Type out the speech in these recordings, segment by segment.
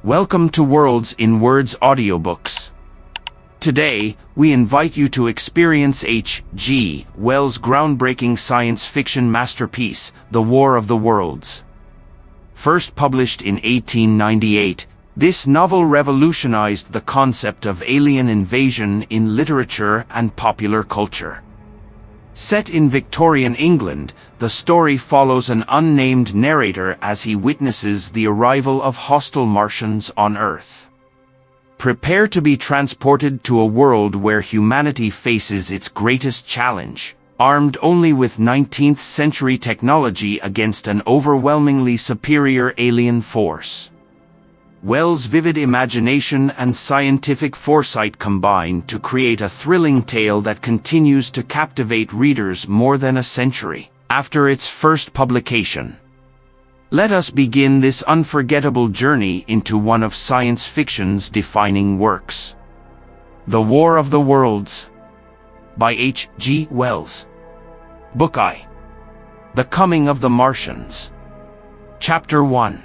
Welcome to Worlds in Words audiobooks. Today, we invite you to experience H.G. Wells' groundbreaking science fiction masterpiece, The War of the Worlds. First published in 1898, this novel revolutionized the concept of alien invasion in literature and popular culture. Set in Victorian England, the story follows an unnamed narrator as he witnesses the arrival of hostile Martians on Earth. Prepare to be transported to a world where humanity faces its greatest challenge, armed only with 19th-century technology against an overwhelmingly superior alien force. Wells' vivid imagination and scientific foresight combine to create a thrilling tale that continues to captivate readers more than a century after its first publication. Let us begin this unforgettable journey into one of science fiction's defining works. The War of the Worlds by H.G. Wells. Book I. The Coming of the Martians. Chapter 1.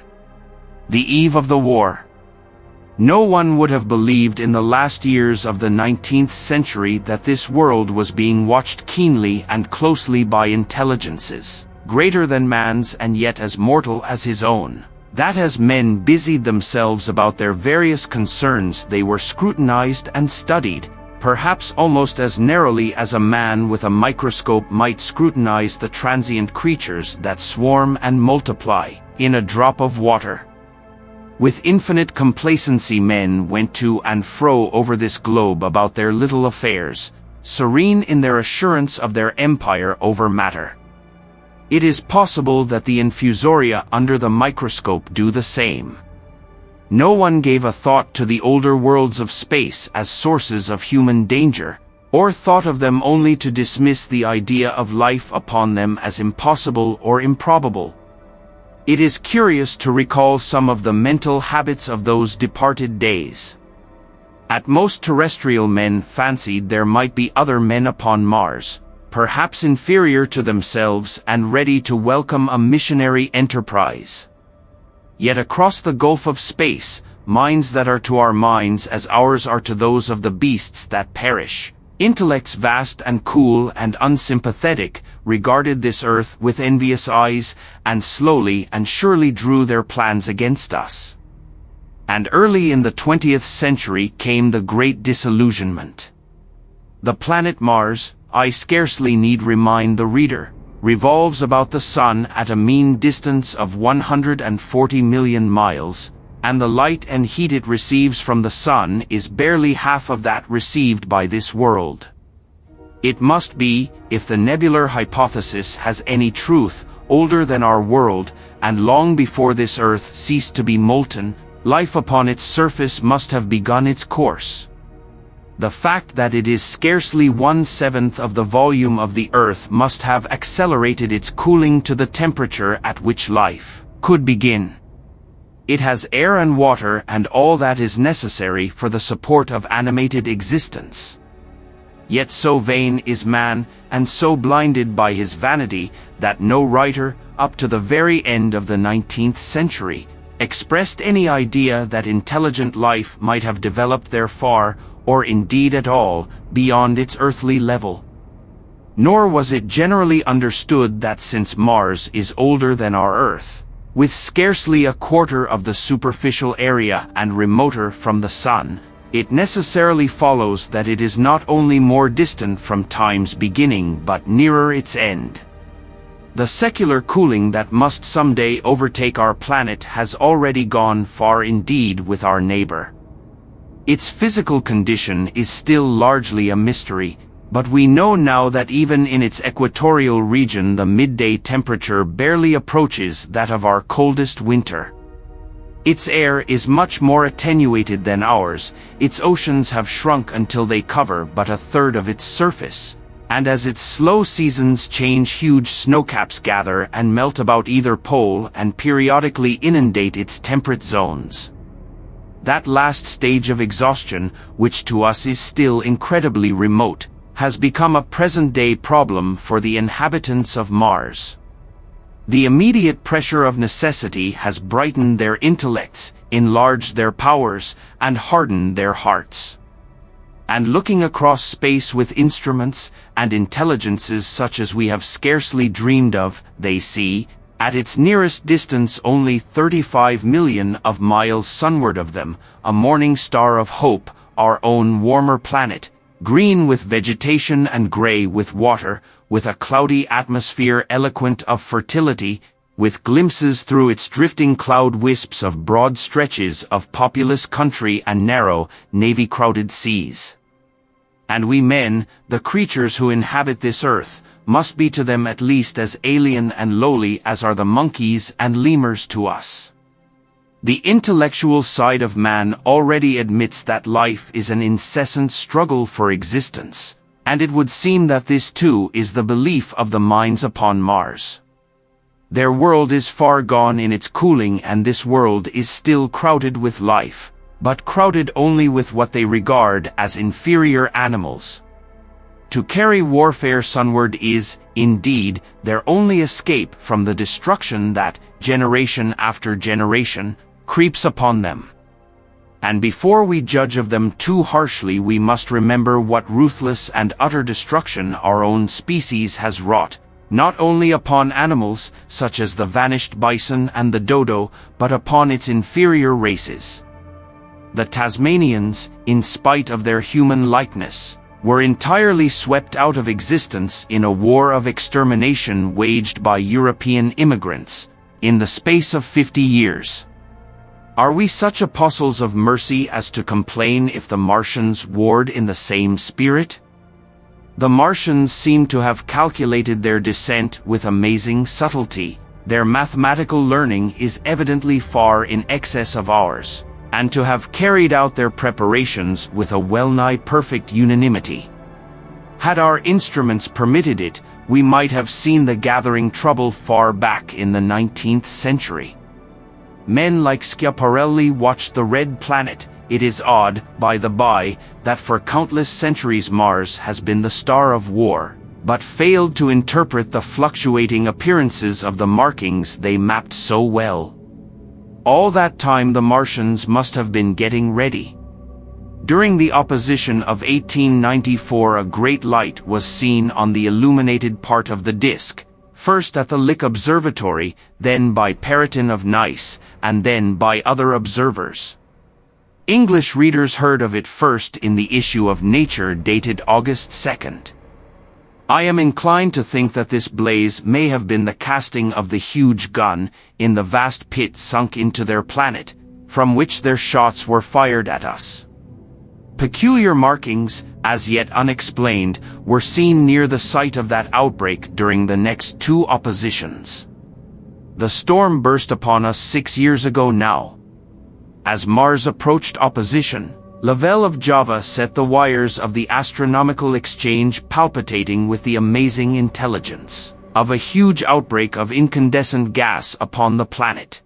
The Eve of the War. No one would have believed in the last years of the 19th century that this world was being watched keenly and closely by intelligences, greater than man's and yet as mortal as his own. That as men busied themselves about their various concerns, they were scrutinized and studied, perhaps almost as narrowly as a man with a microscope might scrutinize the transient creatures that swarm and multiply in a drop of water. With infinite complacency men went to and fro over this globe about their little affairs, serene in their assurance of their empire over matter. It is possible that the infusoria under the microscope do the same. No one gave a thought to the older worlds of space as sources of human danger, or thought of them only to dismiss the idea of life upon them as impossible or improbable. It is curious to recall some of the mental habits of those departed days. At most, terrestrial men fancied there might be other men upon Mars, perhaps inferior to themselves and ready to welcome a missionary enterprise. Yet across the gulf of space, minds that are to our minds as ours are to those of the beasts that perish, intellects vast and cool and unsympathetic, regarded this earth with envious eyes, and slowly and surely drew their plans against us. And early in the 20th century came the great disillusionment. The planet Mars, I scarcely need remind the reader, revolves about the Sun at a mean distance of 140 million miles, and the light and heat it receives from the Sun is barely half of that received by this world. It must be, if the nebular hypothesis has any truth, older than our world, and long before this Earth ceased to be molten, life upon its surface must have begun its course. The fact that it is scarcely 1/7 of the volume of the Earth must have accelerated its cooling to the temperature at which life could begin. It has air and water and all that is necessary for the support of animated existence. Yet so vain is man, and so blinded by his vanity, that no writer, up to the very end of the 19th century, expressed any idea that intelligent life might have developed there far, or indeed at all, beyond its earthly level. Nor was it generally understood that since Mars is older than our Earth, with scarcely a quarter of the superficial area and remoter from the Sun, it necessarily follows that it is not only more distant from time's beginning but nearer its end. The secular cooling that must someday overtake our planet has already gone far indeed with our neighbor. Its physical condition is still largely a mystery, but we know now that even in its equatorial region the midday temperature barely approaches that of our coldest winter. Its air is much more attenuated than ours, its oceans have shrunk until they cover but a third of its surface, and as its slow seasons change, huge snowcaps gather and melt about either pole and periodically inundate its temperate zones. That last stage of exhaustion, which to us is still incredibly remote, has become a present-day problem for the inhabitants of Mars. The immediate pressure of necessity has brightened their intellects, enlarged their powers, and hardened their hearts. And looking across space with instruments and intelligences such as we have scarcely dreamed of, they see, at its nearest distance only 35 million of miles sunward of them, a morning star of hope, our own warmer planet, green with vegetation and gray with water, with a cloudy atmosphere eloquent of fertility, with glimpses through its drifting cloud wisps of broad stretches of populous country and narrow, navy-crowded seas. And we men, the creatures who inhabit this earth, must be to them at least as alien and lowly as are the monkeys and lemurs to us. The intellectual side of man already admits that life is an incessant struggle for existence, and it would seem that this too is the belief of the minds upon Mars. Their world is far gone in its cooling, and this world is still crowded with life, but crowded only with what they regard as inferior animals. To carry warfare sunward is, indeed, their only escape from the destruction that, generation after generation, creeps upon them. And before we judge of them too harshly, we must remember what ruthless and utter destruction our own species has wrought, not only upon animals, such as the vanished bison and the dodo, but upon its inferior races. The Tasmanians, in spite of their human likeness, were entirely swept out of existence in a war of extermination waged by European immigrants, in the space of 50 years. Are we such apostles of mercy as to complain if the Martians warred in the same spirit? The Martians seem to have calculated their descent with amazing subtlety. Their mathematical learning is evidently far in excess of ours, and to have carried out their preparations with a well-nigh perfect unanimity. Had our instruments permitted it, we might have seen the gathering trouble far back in the 19th century. Men like Schiaparelli watched the red planet. It is odd, by the by, that for countless centuries Mars has been the star of war, but failed to interpret the fluctuating appearances of the markings they mapped so well. All that time the Martians must have been getting ready. During the opposition of 1894, a great light was seen on the illuminated part of the disk, first at the Lick Observatory, then by Perrotin of Nice, and then by other observers. English readers heard of it first in the issue of Nature dated August 2nd. I am inclined to think that this blaze may have been the casting of the huge gun in the vast pit sunk into their planet, from which their shots were fired at us. Peculiar markings, as yet unexplained, were seen near the site of that outbreak during the next two oppositions. The storm burst upon us 6 years ago now. As Mars approached opposition, Lavelle of Java set the wires of the astronomical exchange palpitating with the amazing intelligence of a huge outbreak of incandescent gas upon the planet.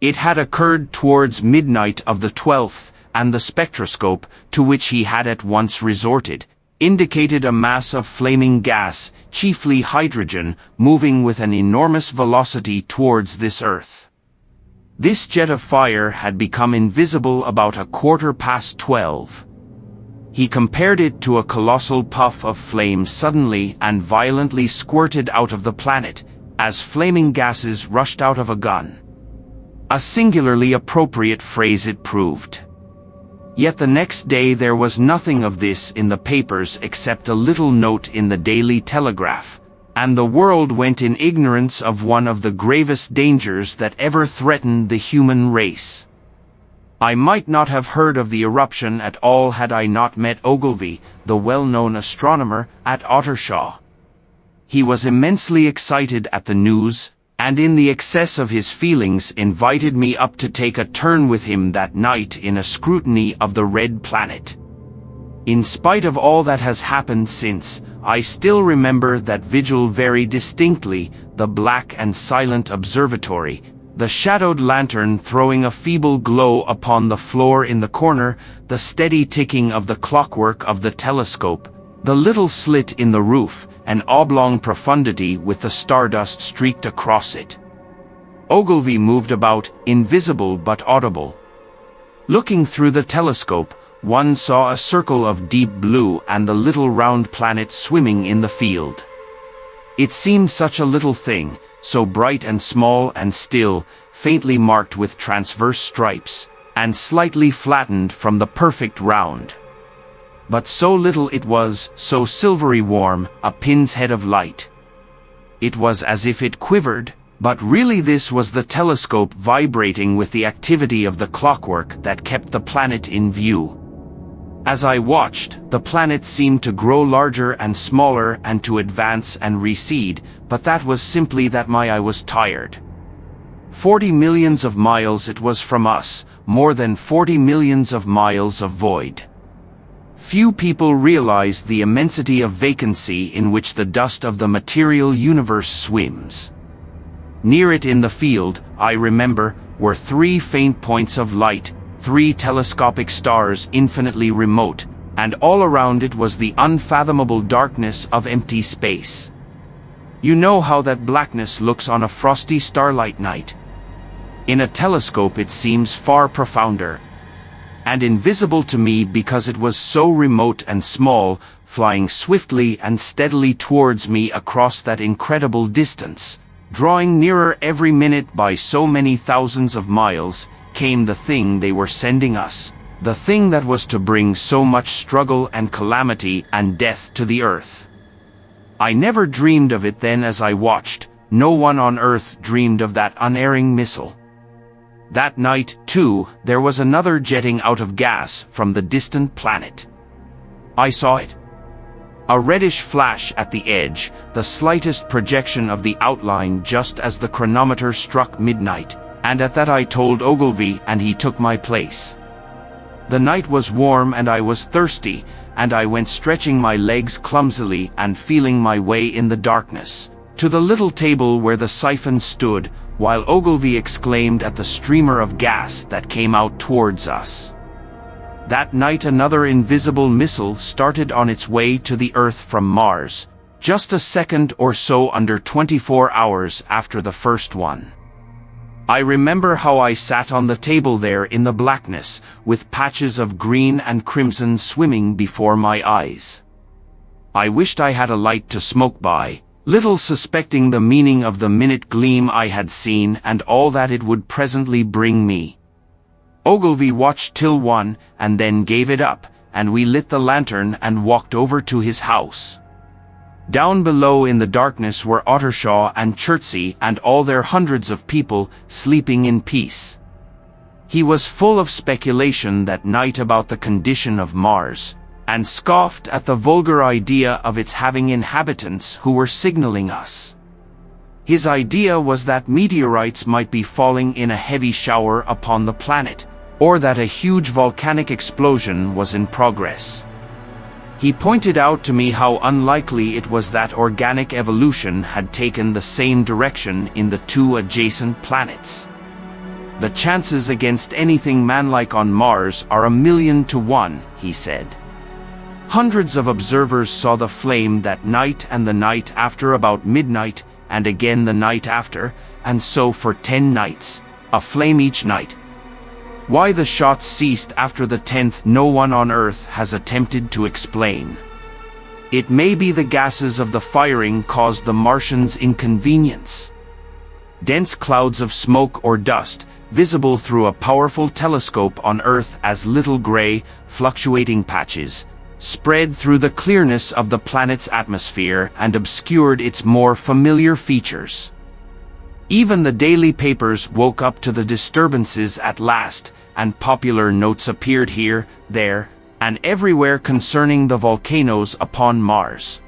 It had occurred towards midnight of the 12th, and the spectroscope, to which he had at once resorted, indicated a mass of flaming gas, chiefly hydrogen, moving with an enormous velocity towards this Earth. This jet of fire had become invisible about 12:15. He compared it to a colossal puff of flame suddenly and violently squirted out of the planet, as flaming gases rushed out of a gun. A singularly appropriate phrase it proved. Yet the next day there was nothing of this in the papers except a little note in the Daily Telegraph, and the world went in ignorance of one of the gravest dangers that ever threatened the human race. I might not have heard of the eruption at all had I not met Ogilvy, the well-known astronomer, at Ottershaw. He was immensely excited at the news, and in the excess of his feelings invited me up to take a turn with him that night in a scrutiny of the red planet. In spite of all that has happened since, I still remember that vigil very distinctly, the black and silent observatory, the shadowed lantern throwing a feeble glow upon the floor in the corner, the steady ticking of the clockwork of the telescope, the little slit in the roof, an oblong profundity with the stardust streaked across it. Ogilvy moved about, invisible but audible. Looking through the telescope, one saw a circle of deep blue and the little round planet swimming in the field. It seemed such a little thing, so bright and small and still, faintly marked with transverse stripes, and slightly flattened from the perfect round. But so little it was, so silvery warm, a pin's head of light. It was as if it quivered, but really this was the telescope vibrating with the activity of the clockwork that kept the planet in view. As I watched, the planet seemed to grow larger and smaller and to advance and recede, but that was simply that my eye was tired. 40 millions of miles it was from us, more than 40 millions of miles of void. Few people realize the immensity of vacancy in which the dust of the material universe swims. Near it in the field, I remember, were 3 faint points of light, 3 telescopic stars infinitely remote, and all around it was the unfathomable darkness of empty space. You know how that blackness looks on a frosty starlight night. In a telescope it seems far profounder, and invisible to me because it was so remote and small, flying swiftly and steadily towards me across that incredible distance, drawing nearer every minute by so many thousands of miles, came the thing they were sending us, the thing that was to bring so much struggle and calamity and death to the earth. I never dreamed of it then as I watched, no one on earth dreamed of that unerring missile. That night, too, there was another jetting out of gas from the distant planet. I saw it. A reddish flash at the edge, the slightest projection of the outline just as the chronometer struck midnight, and at that I told Ogilvy and he took my place. The night was warm and I was thirsty, and I went stretching my legs clumsily and feeling my way in the darkness, to the little table where the siphon stood, while Ogilvy exclaimed at the streamer of gas that came out towards us. That night another invisible missile started on its way to the Earth from Mars, just a second or so under 24 hours after the first one. I remember how I sat on the table there in the blackness, with patches of green and crimson swimming before my eyes. I wished I had a light to smoke by, little suspecting the meaning of the minute gleam I had seen and all that it would presently bring me. Ogilvy watched till 1, and then gave it up, and we lit the lantern and walked over to his house. Down below in the darkness were Ottershaw and Chertsey and all their hundreds of people sleeping in peace. He was full of speculation that night about the condition of Mars, and scoffed at the vulgar idea of its having inhabitants who were signaling us. His idea was that meteorites might be falling in a heavy shower upon the planet, or that a huge volcanic explosion was in progress. He pointed out to me how unlikely it was that organic evolution had taken the same direction in the 2 adjacent planets. The chances against anything manlike on Mars are 1,000,000 to 1, he said. Hundreds of observers saw the flame that night and the night after about midnight, and again the night after, and so for 10 nights, a flame each night. Why the shots ceased after the 10th no one on Earth has attempted to explain. It may be the gases of the firing caused the Martians inconvenience. Dense clouds of smoke or dust, visible through a powerful telescope on Earth as little gray, fluctuating patches, spread through the clearness of the planet's atmosphere and obscured its more familiar features. Even the daily papers woke up to the disturbances at last, and popular notes appeared here, there, and everywhere concerning the volcanoes upon Mars.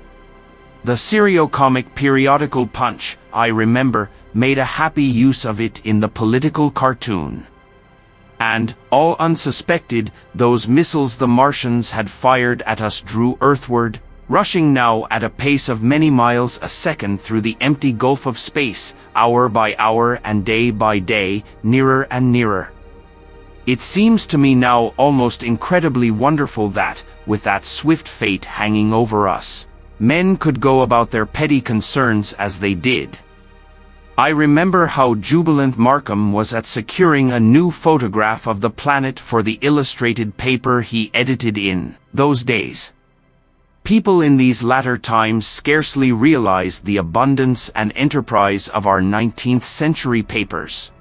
The serio-comic periodical Punch, I remember, made a happy use of it in the political cartoon. And, all unsuspected, those missiles the Martians had fired at us drew earthward, rushing now at a pace of many miles a second through the empty gulf of space, hour by hour and day by day, nearer and nearer. It seems to me now almost incredibly wonderful that, with that swift fate hanging over us, Men could go about their petty concerns as they did. I remember how jubilant Markham was at securing a new photograph of the planet for the illustrated paper he edited in those days. People in these latter times scarcely realized the abundance and enterprise of our 19th century papers.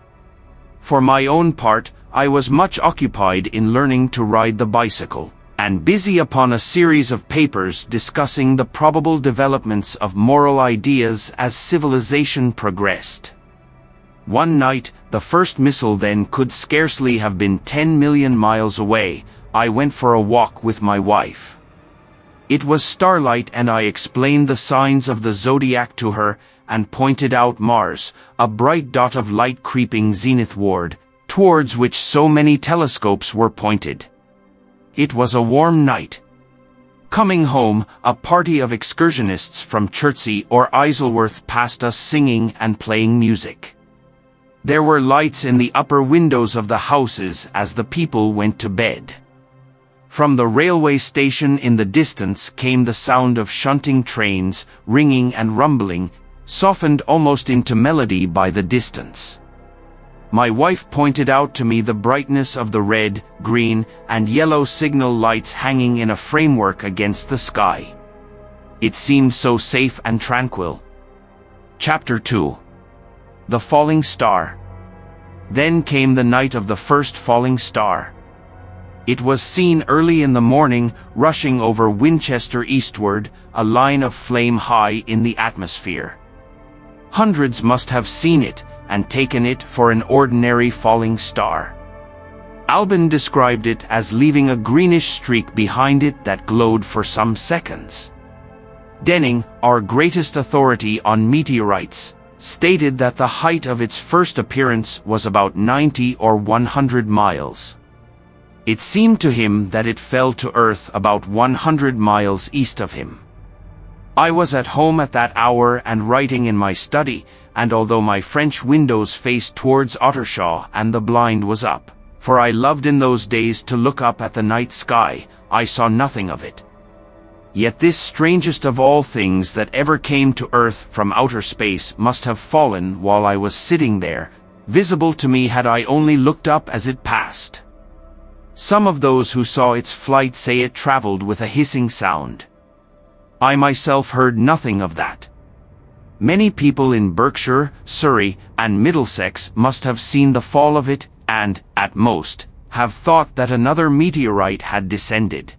For my own part, I was much occupied in learning to ride the bicycle, and busy upon a series of papers discussing the probable developments of moral ideas as civilization progressed. One night, the first missile then could scarcely have been 10 million miles away, I went for a walk with my wife. It was starlight and I explained the signs of the zodiac to her, and pointed out Mars, a bright dot of light creeping zenithward, towards which so many telescopes were pointed. It was a warm night. Coming home, a party of excursionists from Chertsey or Isleworth passed us singing and playing music. There were lights in the upper windows of the houses as the people went to bed. From the railway station in the distance came the sound of shunting trains, ringing and rumbling, softened almost into melody by the distance. My wife pointed out to me the brightness of the red, green, and yellow signal lights hanging in a framework against the sky. It seemed so safe and tranquil. Chapter 2. The Falling Star. Then came the night of the first falling star. It was seen early in the morning, rushing over Winchester eastward, a line of flame high in the atmosphere. Hundreds must have seen it, and taken it for an ordinary falling star. Albin described it as leaving a greenish streak behind it that glowed for some seconds. Denning, our greatest authority on meteorites, stated that the height of its first appearance was about 90 or 100 miles. It seemed to him that it fell to Earth about 100 miles east of him. I was at home at that hour and writing in my study, and although my French windows faced towards Ottershaw and the blind was up, for I loved in those days to look up at the night sky, I saw nothing of it. Yet this strangest of all things that ever came to Earth from outer space must have fallen while I was sitting there, visible to me had I only looked up as it passed. Some of those who saw its flight say it traveled with a hissing sound. I myself heard nothing of that. Many people in Berkshire, Surrey, and Middlesex must have seen the fall of it, and, at most, have thought that another meteorite had descended.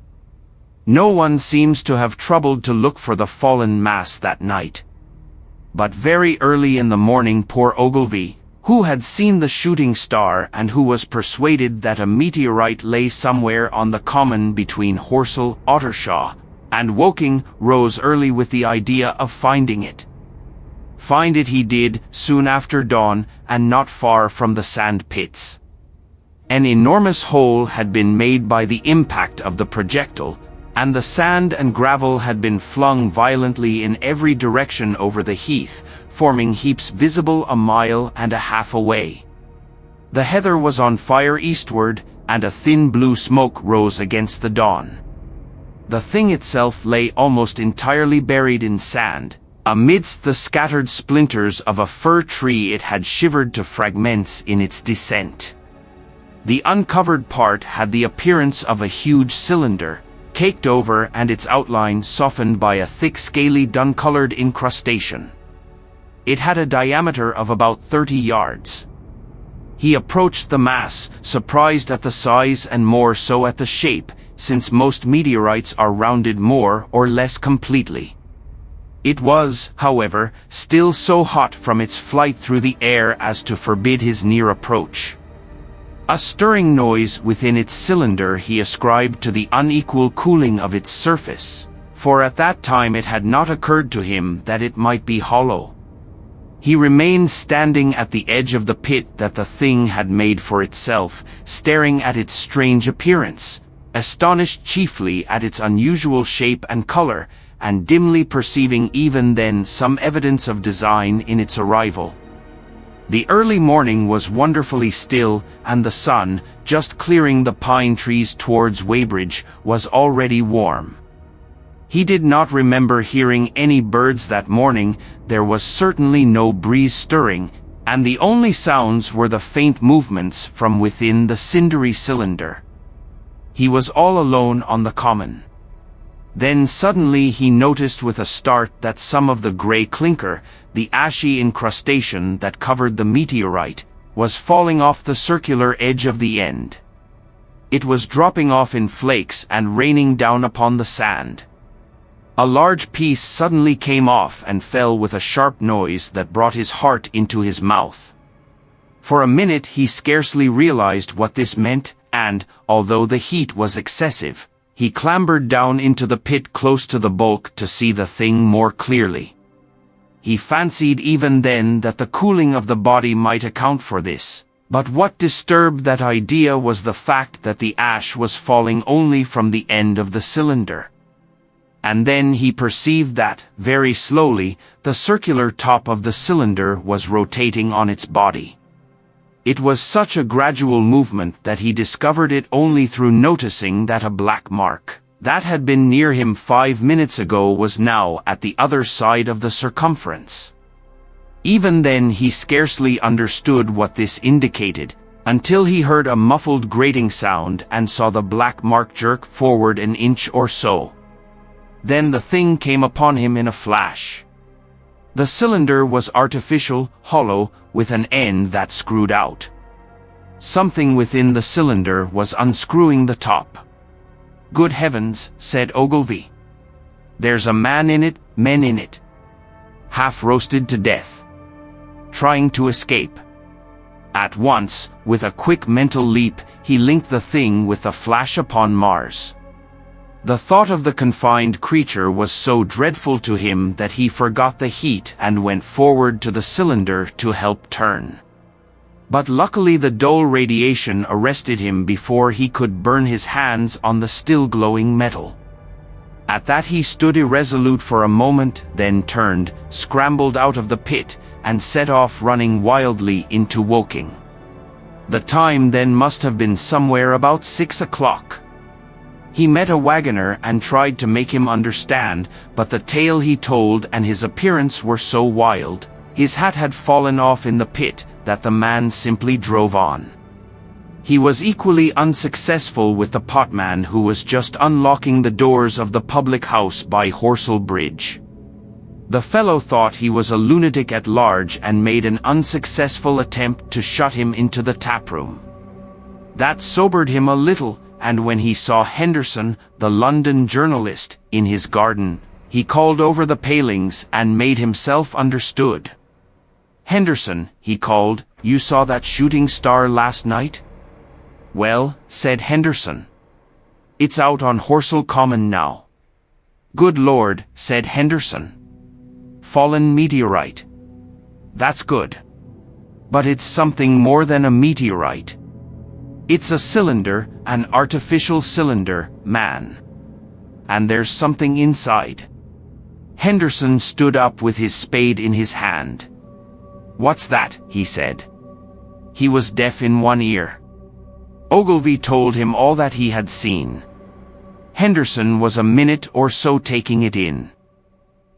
No one seems to have troubled to look for the fallen mass that night. But very early in the morning poor Ogilvy, who had seen the shooting star and who was persuaded that a meteorite lay somewhere on the common between Horsell, Ottershaw, and Woking, rose early with the idea of finding it. Find it he did, soon after dawn, and not far from the sand pits. An enormous hole had been made by the impact of the projectile, and the sand and gravel had been flung violently in every direction over the heath, forming heaps visible a mile and a half away. The heather was on fire eastward, and a thin blue smoke rose against the dawn. The thing itself lay almost entirely buried in sand. Amidst the scattered splinters of a fir tree it had shivered to fragments in its descent. The uncovered part had the appearance of a huge cylinder, caked over and its outline softened by a thick scaly dun-colored incrustation. It had a diameter of about 30 yards. He approached the mass, surprised at the size and more so at the shape, since most meteorites are rounded more or less completely. It was, however, still so hot from its flight through the air as to forbid his near approach. A stirring noise within its cylinder he ascribed to the unequal cooling of its surface, for at that time it had not occurred to him that it might be hollow. He remained standing at the edge of the pit that the thing had made for itself, staring at its strange appearance, astonished chiefly at its unusual shape and color, and dimly perceiving even then some evidence of design in its arrival. The early morning was wonderfully still, and the sun, just clearing the pine trees towards Weybridge, was already warm. He did not remember hearing any birds that morning, there was certainly no breeze stirring, and the only sounds were the faint movements from within the cindery cylinder. He was all alone on the common. Then suddenly he noticed with a start that some of the grey clinker, the ashy incrustation that covered the meteorite, was falling off the circular edge of the end. It was dropping off in flakes and raining down upon the sand. A large piece suddenly came off and fell with a sharp noise that brought his heart into his mouth. For a minute he scarcely realized what this meant, and, although the heat was excessive, he clambered down into the pit close to the bulk to see the thing more clearly. He fancied even then that the cooling of the body might account for this, but what disturbed that idea was the fact that the ash was falling only from the end of the cylinder. And then he perceived that, very slowly, the circular top of the cylinder was rotating on its body. It was such a gradual movement that he discovered it only through noticing that a black mark, that had been near him 5 minutes ago, was now at the other side of the circumference. Even then he scarcely understood what this indicated, until he heard a muffled grating sound and saw the black mark jerk forward an inch or so. Then the thing came upon him in a flash. The cylinder was artificial, hollow, with an end that screwed out. Something within the cylinder was unscrewing the top. "Good heavens," said Ogilvy. "There's a man in it, men in it. Half roasted to death. Trying to escape." At once, with a quick mental leap, he linked the thing with the flash upon Mars. The thought of the confined creature was so dreadful to him that he forgot the heat and went forward to the cylinder to help turn. But luckily the dull radiation arrested him before he could burn his hands on the still glowing metal. At that he stood irresolute for a moment, then turned, scrambled out of the pit, and set off running wildly into Woking. The time then must have been somewhere about 6 o'clock. He met a wagoner and tried to make him understand, but the tale he told and his appearance were so wild, his hat had fallen off in the pit, that the man simply drove on. He was equally unsuccessful with the potman who was just unlocking the doors of the public house by Horsell Bridge. The fellow thought he was a lunatic at large and made an unsuccessful attempt to shut him into the taproom. That sobered him a little, and when he saw Henderson, the London journalist, in his garden, he called over the palings and made himself understood. "Henderson," he called, "you saw that shooting star last night?" "Well," said Henderson, "it's out on Horsell Common now." "Good Lord," said Henderson. "Fallen meteorite." "That's good. But it's something more than a meteorite. It's a cylinder, an artificial cylinder, man. And there's something inside." Henderson stood up with his spade in his hand. "What's that?" he said. He was deaf in one ear. Ogilvy told him all that he had seen. Henderson was a minute or so taking it in.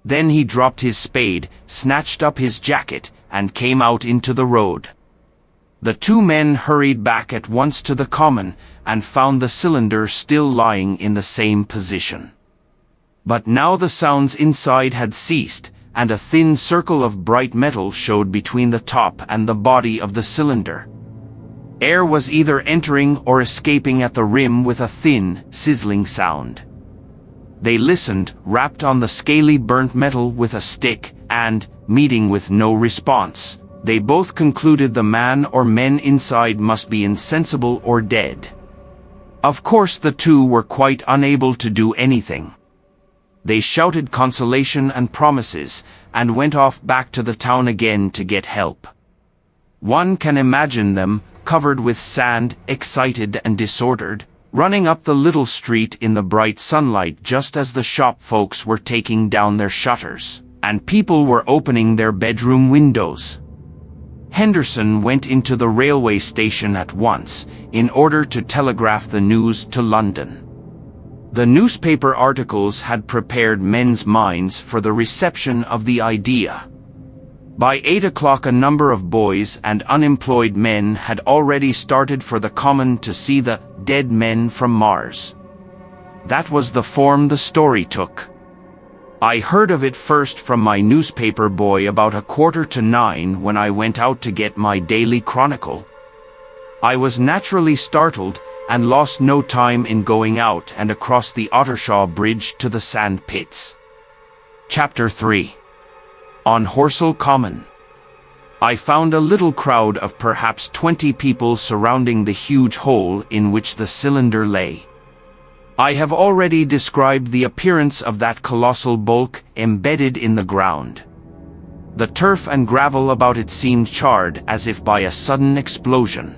Then he dropped his spade, snatched up his jacket, and came out into the road. The two men hurried back at once to the common, and found the cylinder still lying in the same position. But now the sounds inside had ceased, and a thin circle of bright metal showed between the top and the body of the cylinder. Air was either entering or escaping at the rim with a thin, sizzling sound. They listened, rapped on the scaly burnt metal with a stick, and, meeting with no response, they both concluded the man or men inside must be insensible or dead. Of course the two were quite unable to do anything. They shouted consolation and promises, and went off back to the town again to get help. One can imagine them, covered with sand, excited and disordered, running up the little street in the bright sunlight just as the shop folks were taking down their shutters, and people were opening their bedroom windows. Henderson went into the railway station at once, in order to telegraph the news to London. The newspaper articles had prepared men's minds for the reception of the idea. By 8 o'clock a number of boys and unemployed men had already started for the common to see the dead men from Mars. That was the form the story took. I heard of it first from my newspaper boy about 8:45 when I went out to get my daily chronicle. I was naturally startled and lost no time in going out and across the Ottershaw Bridge to the sand pits. Chapter 3. On Horsell Common. I found a little crowd of perhaps 20 people surrounding the huge hole in which the cylinder lay. I have already described the appearance of that colossal bulk embedded in the ground. The turf and gravel about it seemed charred as if by a sudden explosion.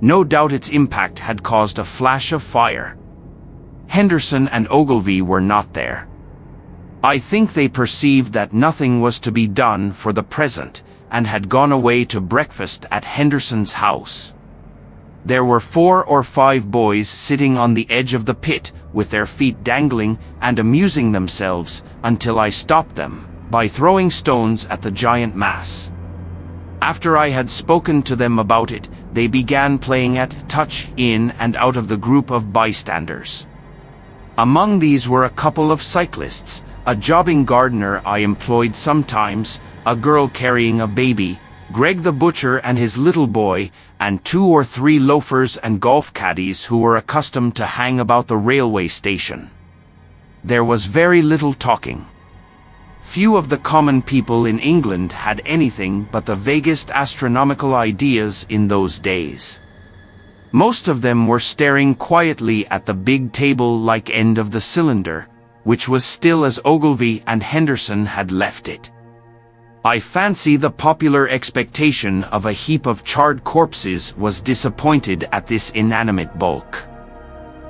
No doubt its impact had caused a flash of fire. Henderson and Ogilvy were not there. I think they perceived that nothing was to be done for the present and had gone away to breakfast at Henderson's house. There were 4 or 5 boys sitting on the edge of the pit with their feet dangling and amusing themselves until I stopped them by throwing stones at the giant mass. After I had spoken to them about it, they began playing at touch in and out of the group of bystanders. Among these were a couple of cyclists, a jobbing gardener I employed sometimes, a girl carrying a baby, Greg the butcher and his little boy, and 2 or 3 loafers and golf caddies who were accustomed to hang about the railway station. There was very little talking. Few of the common people in England had anything but the vaguest astronomical ideas in those days. Most of them were staring quietly at the big table-like end of the cylinder, which was still as Ogilvy and Henderson had left it. I fancy the popular expectation of a heap of charred corpses was disappointed at this inanimate bulk.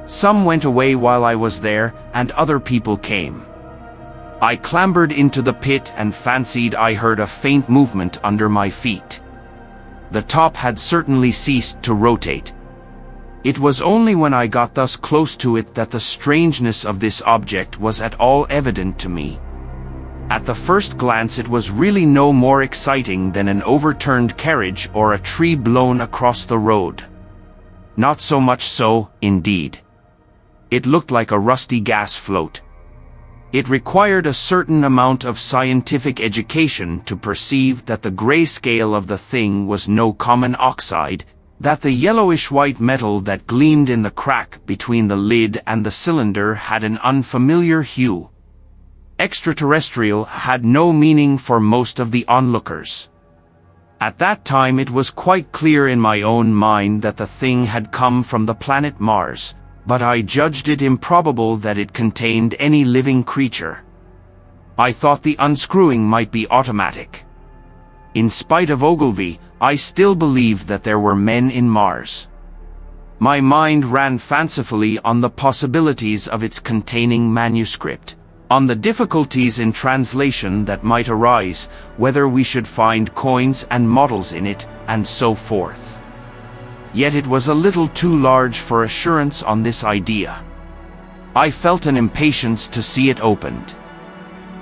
Some went away while I was there, and other people came. I clambered into the pit and fancied I heard a faint movement under my feet. The top had certainly ceased to rotate. It was only when I got thus close to it that the strangeness of this object was at all evident to me. At the first glance it was really no more exciting than an overturned carriage or a tree blown across the road. Not so much so, indeed. It looked like a rusty gas float. It required a certain amount of scientific education to perceive that the gray scale of the thing was no common oxide, that the yellowish-white metal that gleamed in the crack between the lid and the cylinder had an unfamiliar hue. Extraterrestrial had no meaning for most of the onlookers. At that time it was quite clear in my own mind that the thing had come from the planet Mars, but I judged it improbable that it contained any living creature. I thought the unscrewing might be automatic. In spite of Ogilvy, I still believed that there were men in Mars. My mind ran fancifully on the possibilities of its containing manuscript, on the difficulties in translation that might arise, whether we should find coins and models in it, and so forth. Yet it was a little too large for assurance on this idea. I felt an impatience to see it opened.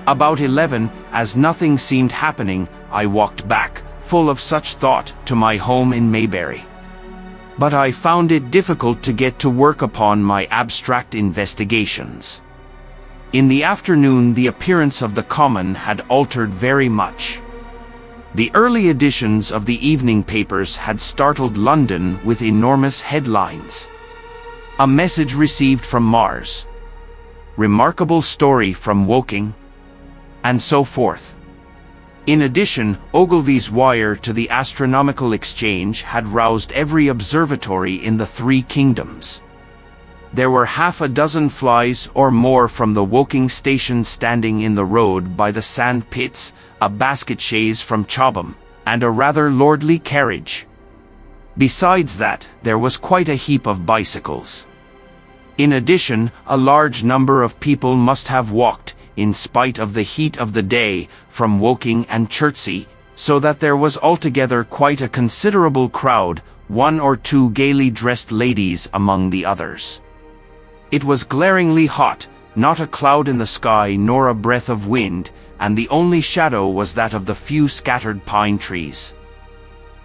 About 11, as nothing seemed happening, I walked back, full of such thought, to my home in Maybury. But I found it difficult to get to work upon my abstract investigations. In the afternoon the appearance of the common had altered very much. The early editions of the evening papers had startled London with enormous headlines. A message received from Mars. Remarkable story from Woking. And so forth. In addition, Ogilvy's wire to the Astronomical Exchange had roused every observatory in the 3 kingdoms. There were half a dozen flies or more from the Woking station standing in the road by the sand pits, a basket chaise from Chobham, and a rather lordly carriage. Besides that, there was quite a heap of bicycles. In addition, a large number of people must have walked, in spite of the heat of the day, from Woking and Chertsey, so that there was altogether quite a considerable crowd, 1 or 2 gaily dressed ladies among the others. It was glaringly hot, not a cloud in the sky nor a breath of wind, and the only shadow was that of the few scattered pine trees.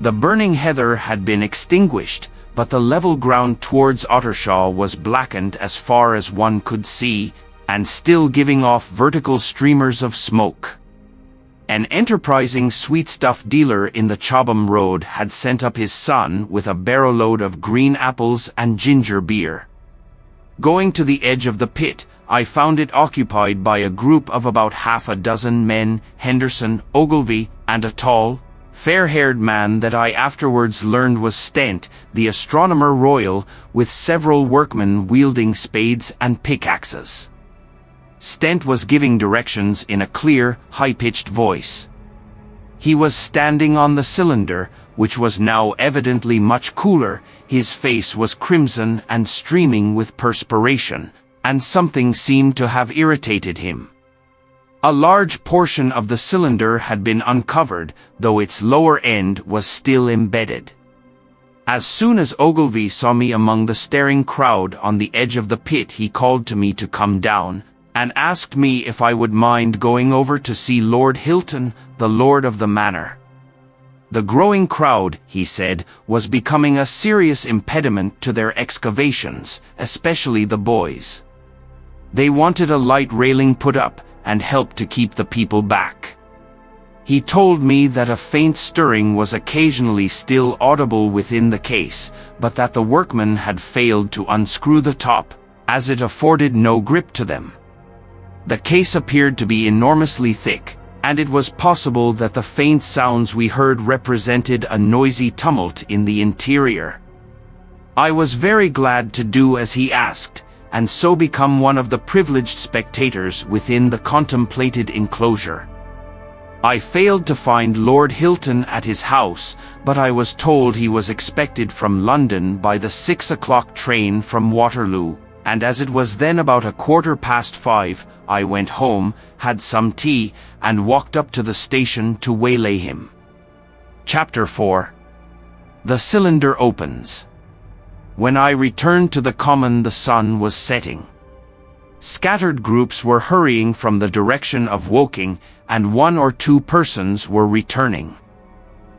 The burning heather had been extinguished, but the level ground towards Ottershaw was blackened as far as one could see, and still giving off vertical streamers of smoke. An enterprising sweetstuff dealer in the Chobham Road had sent up his son with a barrowload of green apples and ginger beer. Going to the edge of the pit, I found it occupied by a group of about half a dozen men, Henderson, Ogilvy, and a tall, fair-haired man that I afterwards learned was Stent, the astronomer royal, with several workmen wielding spades and pickaxes. Stent was giving directions in a clear, high-pitched voice. He was standing on the cylinder, which was now evidently much cooler. His face was crimson and streaming with perspiration, and something seemed to have irritated him. A large portion of the cylinder had been uncovered, though its lower end was still embedded. As soon as Ogilvy saw me among the staring crowd on the edge of the pit, he called to me to come down, and asked me if I would mind going over to see Lord Hilton, the lord of the manor. The growing crowd, he said, was becoming a serious impediment to their excavations, especially the boys. They wanted a light railing put up, and help to keep the people back. He told me that a faint stirring was occasionally still audible within the case, but that the workmen had failed to unscrew the top, as it afforded no grip to them. The case appeared to be enormously thick, and it was possible that the faint sounds we heard represented a noisy tumult in the interior. I was very glad to do as he asked, and so become one of the privileged spectators within the contemplated enclosure. I failed to find Lord Hilton at his house, but I was told he was expected from London by the 6 o'clock train from Waterloo, and as it was then about 5:15, I went home, had some tea, and walked up to the station to waylay him. Chapter 4. The cylinder opens. When I returned to the common, the sun was setting. Scattered groups were hurrying from the direction of Woking, and 1 or 2 persons were returning.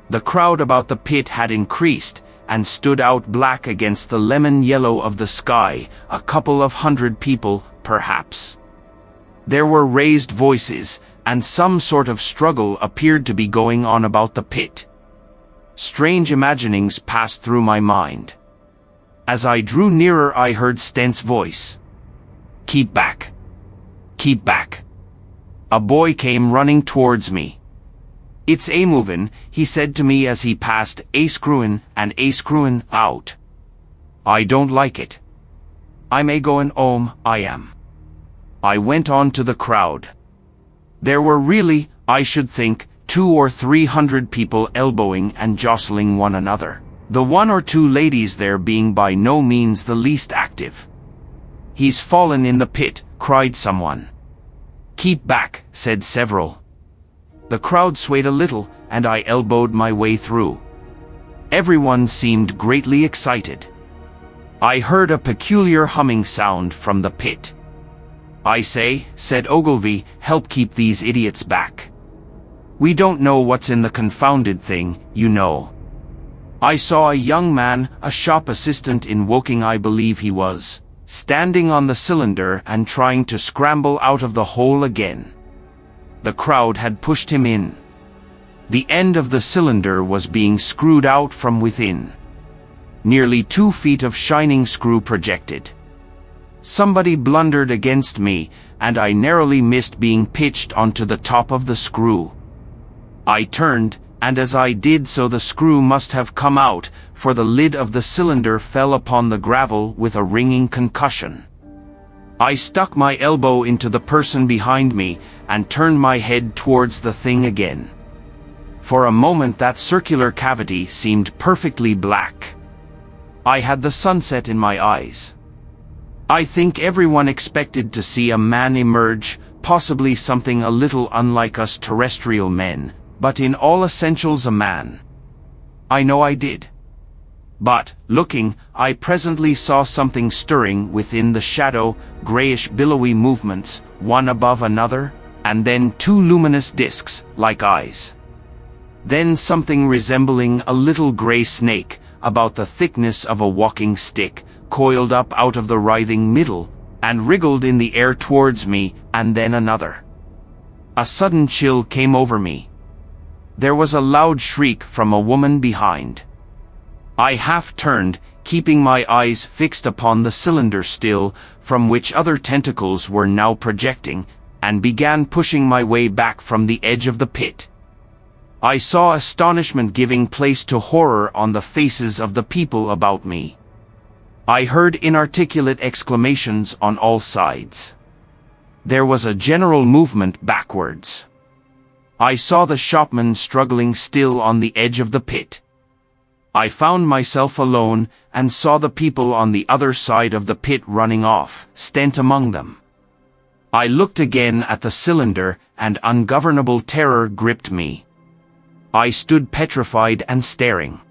The crowd about the pit had increased, and stood out black against the lemon yellow of the sky, a couple of 100 people, perhaps. There were raised voices, and some sort of struggle appeared to be going on about the pit. Strange imaginings passed through my mind. As I drew nearer, I heard Stent's voice. "Keep back. Keep back." A boy came running towards me. "It's a movin'," he said to me as he passed, "a screwin' and a screwin' out. I don't like it. I'm a goin' 'ome, I am." I went on to the crowd. There were really, I should think, 200 or 300 people elbowing and jostling one another, the 1 or 2 ladies there being by no means the least active. "He's fallen in the pit," cried someone. "Keep back," said several. The crowd swayed a little, and I elbowed my way through. Everyone seemed greatly excited. I heard a peculiar humming sound from the pit. "I say," said Ogilvy, "help keep these idiots back. We don't know what's in the confounded thing, you know." I saw a young man, a shop assistant in Woking I believe he was, standing on the cylinder and trying to scramble out of the hole again. The crowd had pushed him in. The end of the cylinder was being screwed out from within. Nearly 2 feet of shining screw projected. Somebody blundered against me, and I narrowly missed being pitched onto the top of the screw. I turned, and as I did so the screw must have come out, for the lid of the cylinder fell upon the gravel with a ringing concussion. I stuck my elbow into the person behind me, and turned my head towards the thing again. For a moment that circular cavity seemed perfectly black. I had the sunset in my eyes. I think everyone expected to see a man emerge, possibly something a little unlike us terrestrial men, but in all essentials a man. I know I did. But, looking, I presently saw something stirring within the shadow, grayish billowy movements, one above another, and then two luminous discs, like eyes. Then something resembling a little gray snake, about the thickness of a walking stick, coiled up out of the writhing middle, and wriggled in the air towards me, and then another. A sudden chill came over me. There was a loud shriek from a woman behind. I half turned, keeping my eyes fixed upon the cylinder still, from which other tentacles were now projecting, and began pushing my way back from the edge of the pit. I saw astonishment giving place to horror on the faces of the people about me. I heard inarticulate exclamations on all sides. There was a general movement backwards. I saw the shopman struggling still on the edge of the pit. I found myself alone, and saw the people on the other side of the pit running off, Stent among them. I looked again at the cylinder, and ungovernable terror gripped me. I stood petrified and staring.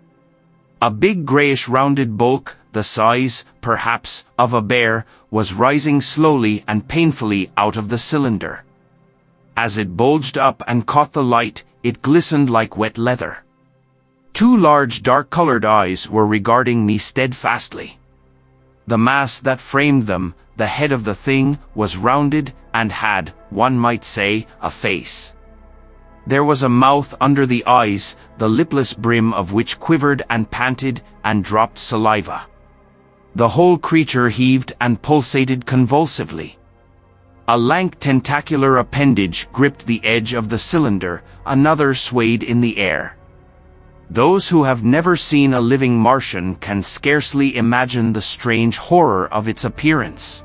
A big grayish rounded bulk, the size, perhaps, of a bear, was rising slowly and painfully out of the cylinder. As it bulged up and caught the light, it glistened like wet leather. Two large dark-colored eyes were regarding me steadfastly. The mass that framed them, the head of the thing, was rounded, and had, one might say, a face. There was a mouth under the eyes, the lipless brim of which quivered and panted, and dropped saliva. The whole creature heaved and pulsated convulsively. A lank tentacular appendage gripped the edge of the cylinder, another swayed in the air. Those who have never seen a living Martian can scarcely imagine the strange horror of its appearance.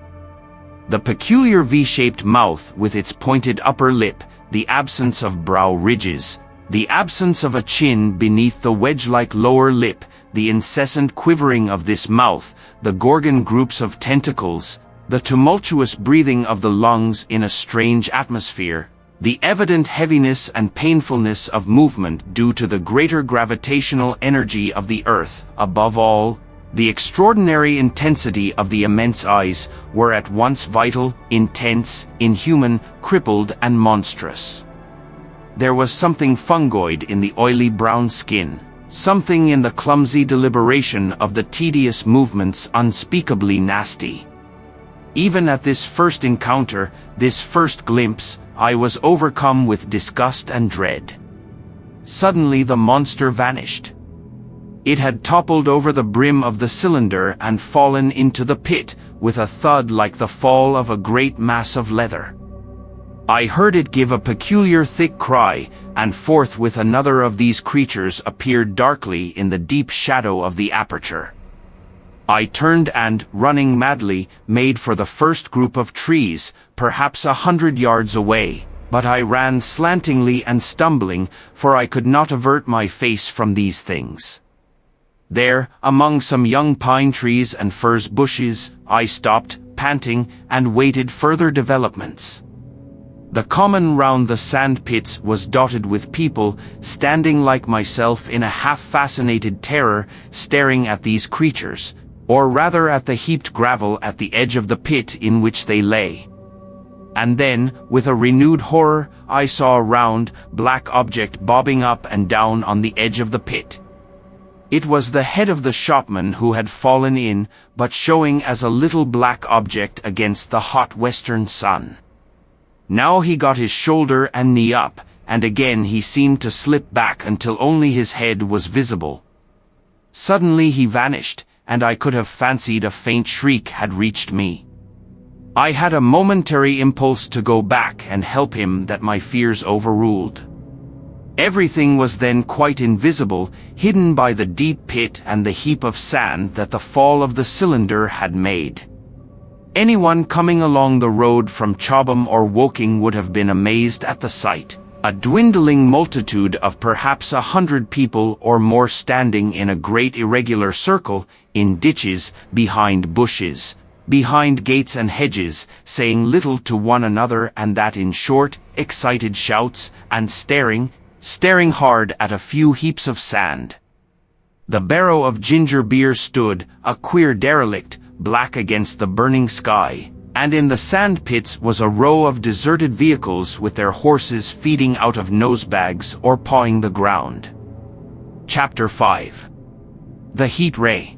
The peculiar V-shaped mouth with its pointed upper lip, the absence of brow ridges, the absence of a chin beneath the wedge-like lower lip, the incessant quivering of this mouth, the gorgon groups of tentacles, the tumultuous breathing of the lungs in a strange atmosphere, the evident heaviness and painfulness of movement due to the greater gravitational energy of the Earth, above all, the extraordinary intensity of the immense eyes, were at once vital, intense, inhuman, crippled, and monstrous. There was something fungoid in the oily brown skin, something in the clumsy deliberation of the tedious movements unspeakably nasty. Even at this first encounter, this first glimpse, I was overcome with disgust and dread. Suddenly the monster vanished. It had toppled over the brim of the cylinder and fallen into the pit, with a thud like the fall of a great mass of leather. I heard it give a peculiar thick cry, and forthwith another of these creatures appeared darkly in the deep shadow of the aperture. I turned and, running madly, made for the first group of trees, perhaps 100 yards away, but I ran slantingly and stumbling, for I could not avert my face from these things. There, among some young pine trees and furze bushes, I stopped, panting, and waited further developments. The common round the sand pits was dotted with people, standing like myself in a half-fascinated terror, staring at these creatures, or rather at the heaped gravel at the edge of the pit in which they lay. And then, with a renewed horror, I saw a round, black object bobbing up and down on the edge of the pit. It was the head of the shopman who had fallen in, but showing as a little black object against the hot western sun. Now he got his shoulder and knee up, and again he seemed to slip back until only his head was visible. Suddenly he vanished, and I could have fancied a faint shriek had reached me. I had a momentary impulse to go back and help him that my fears overruled. Everything was then quite invisible, hidden by the deep pit and the heap of sand that the fall of the cylinder had made. Anyone coming along the road from Chobham or Woking would have been amazed at the sight. A dwindling multitude of perhaps 100 people or more standing in a great irregular circle, in ditches, behind bushes, behind gates and hedges, saying little to one another, and that in short, excited shouts, and staring hard at a few heaps of sand. The barrow of ginger beer stood, a queer derelict, black against the burning sky, and in the sand pits was a row of deserted vehicles with their horses feeding out of nosebags or pawing the ground. Chapter 5. The Heat Ray.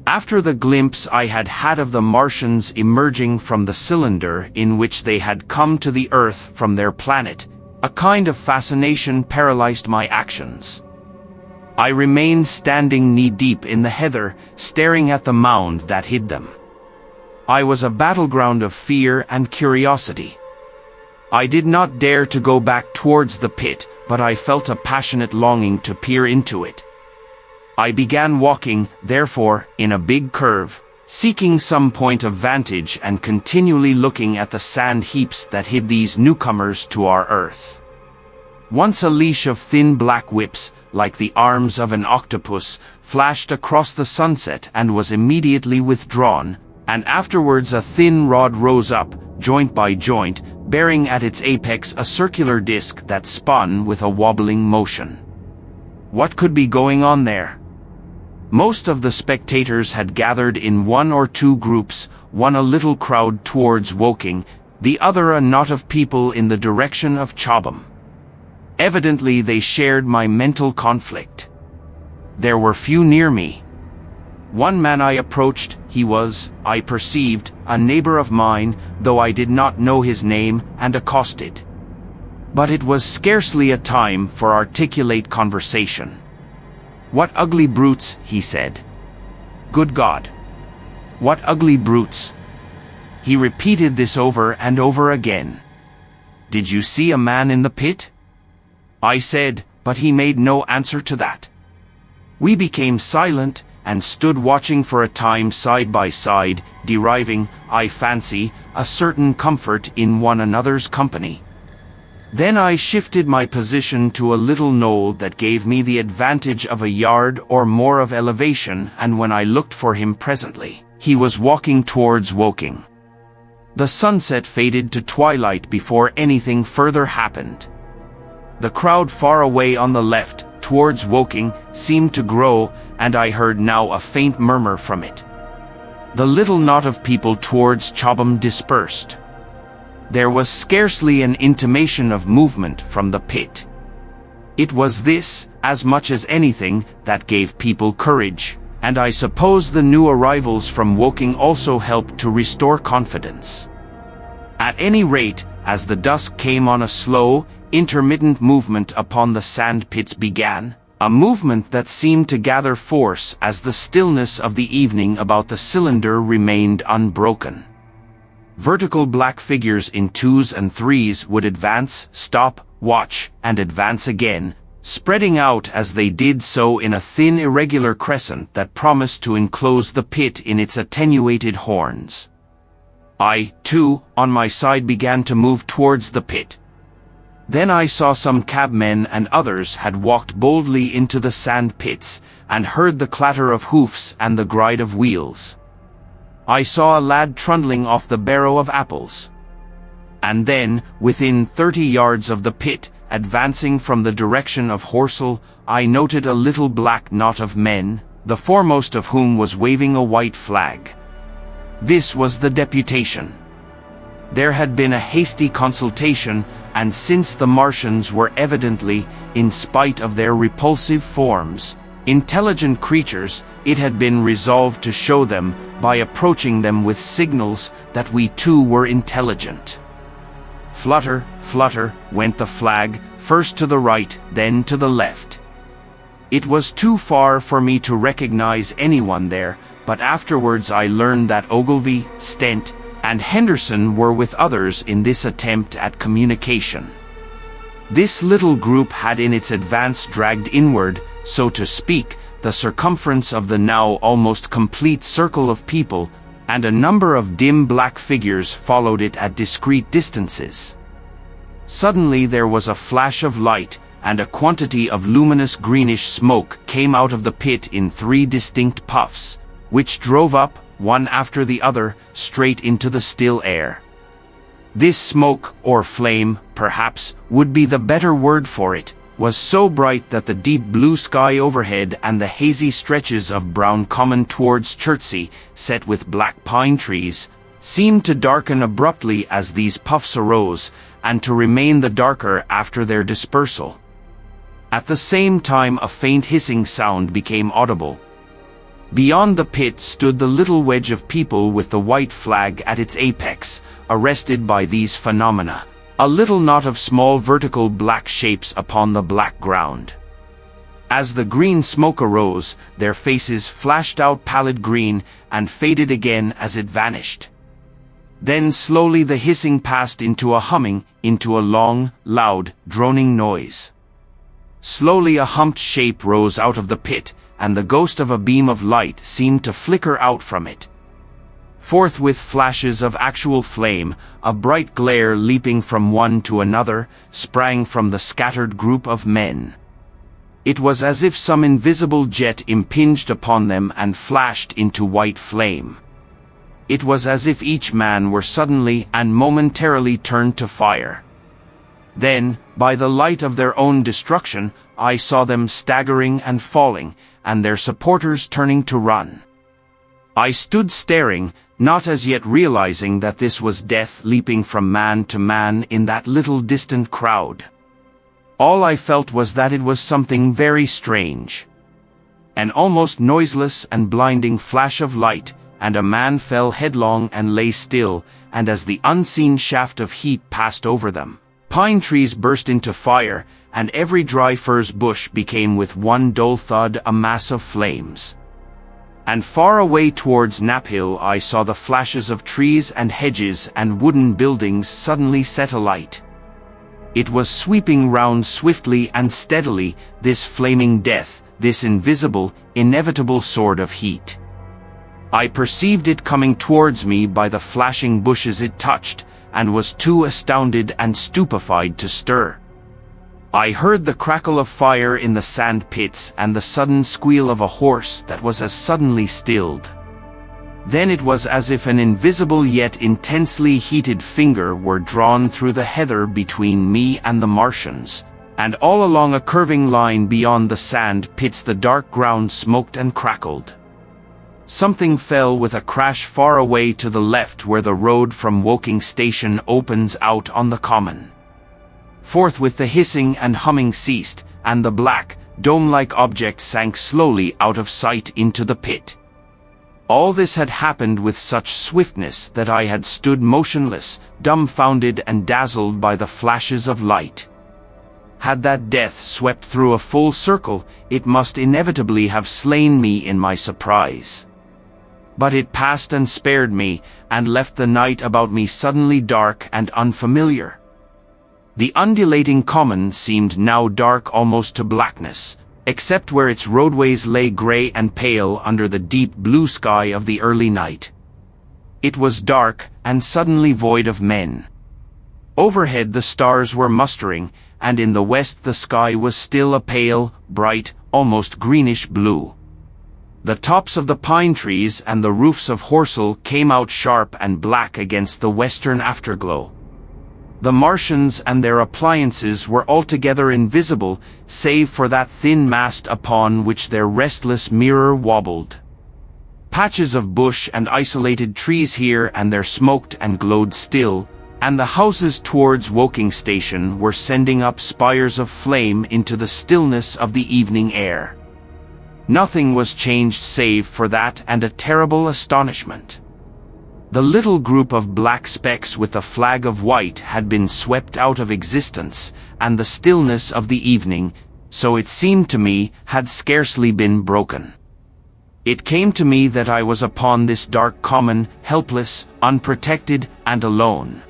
After the glimpse I had had of the Martians emerging from the cylinder in which they had come to the Earth from their planet, a kind of fascination paralyzed my actions. I remained standing knee-deep in the heather, staring at the mound that hid them. I was a battleground of fear and curiosity. I did not dare to go back towards the pit, but I felt a passionate longing to peer into it. I began walking, therefore, in a big curve, seeking some point of vantage and continually looking at the sand heaps that hid these newcomers to our Earth. Once a leash of thin black whips, like the arms of an octopus, flashed across the sunset and was immediately withdrawn, and afterwards a thin rod rose up, joint by joint, bearing at its apex a circular disc that spun with a wobbling motion. What could be going on there? Most of the spectators had gathered in one or two groups, one a little crowd towards Woking, the other a knot of people in the direction of Chobham. Evidently they shared my mental conflict. There were few near me. One man I approached, he was, I perceived, a neighbor of mine, though I did not know his name, and accosted. But it was scarcely a time for articulate conversation. "What ugly brutes," he said. "Good God! What ugly brutes!" He repeated this over and over again. "Did you see a man in the pit?" I said, but he made no answer to that. We became silent, and stood watching for a time side by side, deriving, I fancy, a certain comfort in one another's company. Then I shifted my position to a little knoll that gave me the advantage of a yard or more of elevation, and when I looked for him presently, he was walking towards Woking. The sunset faded to twilight before anything further happened. The crowd far away on the left, towards Woking, seemed to grow, and I heard now a faint murmur from it. The little knot of people towards Chobham dispersed. There was scarcely an intimation of movement from the pit. It was this, as much as anything, that gave people courage, and I suppose the new arrivals from Woking also helped to restore confidence. At any rate, as the dusk came on, a slow, intermittent movement upon the sand pits began, a movement that seemed to gather force as the stillness of the evening about the cylinder remained unbroken. Vertical black figures in twos and threes would advance, stop, watch, and advance again, spreading out as they did so in a thin irregular crescent that promised to enclose the pit in its attenuated horns. I, too, on my side began to move towards the pit. Then I saw some cabmen and others had walked boldly into the sand pits, and heard the clatter of hoofs and the gride of wheels. I saw a lad trundling off the barrow of apples. And then, within 30 yards of the pit, advancing from the direction of Horsell, I noted a little black knot of men, the foremost of whom was waving a white flag. This was the deputation. There had been a hasty consultation, and since the Martians were evidently, in spite of their repulsive forms, intelligent creatures, it had been resolved to show them, by approaching them with signals, that we too were intelligent. Flutter, flutter, went the flag, first to the right, then to the left. It was too far for me to recognize anyone there, but afterwards I learned that Ogilvy, Stent, and Henderson were with others in this attempt at communication. This little group had in its advance dragged inward, so to speak, the circumference of the now almost complete circle of people, and a number of dim black figures followed it at discreet distances. Suddenly there was a flash of light, and a quantity of luminous greenish smoke came out of the pit in 3 distinct puffs, which drove up, one after the other, straight into the still air. This smoke, or flame, perhaps, would be the better word for it, was so bright that the deep blue sky overhead and the hazy stretches of brown common towards Chertsey, set with black pine trees, seemed to darken abruptly as these puffs arose, and to remain the darker after their dispersal. At the same time a faint hissing sound became audible. Beyond the pit stood the little wedge of people with the white flag at its apex, arrested by these phenomena, a little knot of small vertical black shapes upon the black ground. As the green smoke arose, their faces flashed out pallid green and faded again as it vanished. Then slowly the hissing passed into a humming, into a long, loud, droning noise. Slowly a humped shape rose out of the pit, and the ghost of a beam of light seemed to flicker out from it. Forthwith flashes of actual flame, a bright glare leaping from one to another, sprang from the scattered group of men. It was as if some invisible jet impinged upon them and flashed into white flame. It was as if each man were suddenly and momentarily turned to fire. Then, by the light of their own destruction, I saw them staggering and falling, and their supporters turning to run. I stood staring, not as yet realizing that this was death leaping from man to man in that little distant crowd. All I felt was that it was something very strange. An almost noiseless and blinding flash of light, and a man fell headlong and lay still, and as the unseen shaft of heat passed over them, pine trees burst into fire, and every dry furze bush became with one dull thud a mass of flames. And far away towards Knaphill I saw the flashes of trees and hedges and wooden buildings suddenly set alight. It was sweeping round swiftly and steadily, this flaming death, this invisible, inevitable sword of heat. I perceived it coming towards me by the flashing bushes it touched, and was too astounded and stupefied to stir. I heard the crackle of fire in the sand pits and the sudden squeal of a horse that was as suddenly stilled. Then it was as if an invisible yet intensely heated finger were drawn through the heather between me and the Martians, and all along a curving line beyond the sand pits the dark ground smoked and crackled. Something fell with a crash far away to the left where the road from Woking station opens out on the common. Forthwith the hissing and humming ceased, and the black, dome-like object sank slowly out of sight into the pit. All this had happened with such swiftness that I had stood motionless, dumbfounded and dazzled by the flashes of light. Had that death swept through a full circle, it must inevitably have slain me in my surprise. But it passed and spared me, and left the night about me suddenly dark and unfamiliar. The undulating common seemed now dark almost to blackness, except where its roadways lay grey and pale under the deep blue sky of the early night. It was dark, and suddenly void of men. Overhead the stars were mustering, and in the west the sky was still a pale, bright, almost greenish blue. The tops of the pine trees and the roofs of Horsell came out sharp and black against the western afterglow. The Martians and their appliances were altogether invisible, save for that thin mast upon which their restless mirror wobbled. Patches of bush and isolated trees here and there smoked and glowed still, and the houses towards Woking station were sending up spires of flame into the stillness of the evening air. Nothing was changed save for that and a terrible astonishment. The little group of black specks with a flag of white had been swept out of existence, and the stillness of the evening, so it seemed to me, had scarcely been broken. It came to me that I was upon this dark common, helpless, unprotected, and alone.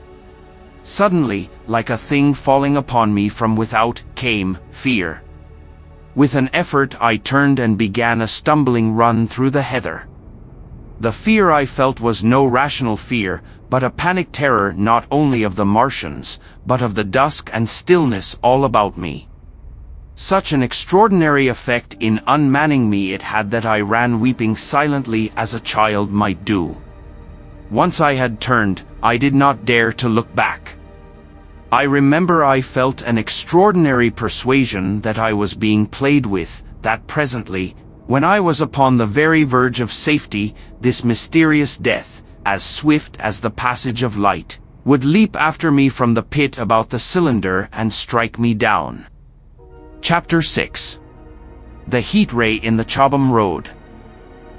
Suddenly, like a thing falling upon me from without, came fear. With an effort I turned and began a stumbling run through the heather. The fear I felt was no rational fear, but a panic terror not only of the Martians, but of the dusk and stillness all about me. Such an extraordinary effect in unmanning me it had that I ran weeping silently as a child might do. Once I had turned, I did not dare to look back. I remember I felt an extraordinary persuasion that I was being played with, that presently, when I was upon the very verge of safety, this mysterious death, as swift as the passage of light, would leap after me from the pit about the cylinder and strike me down. Chapter 6. The Heat Ray in the Chobham Road.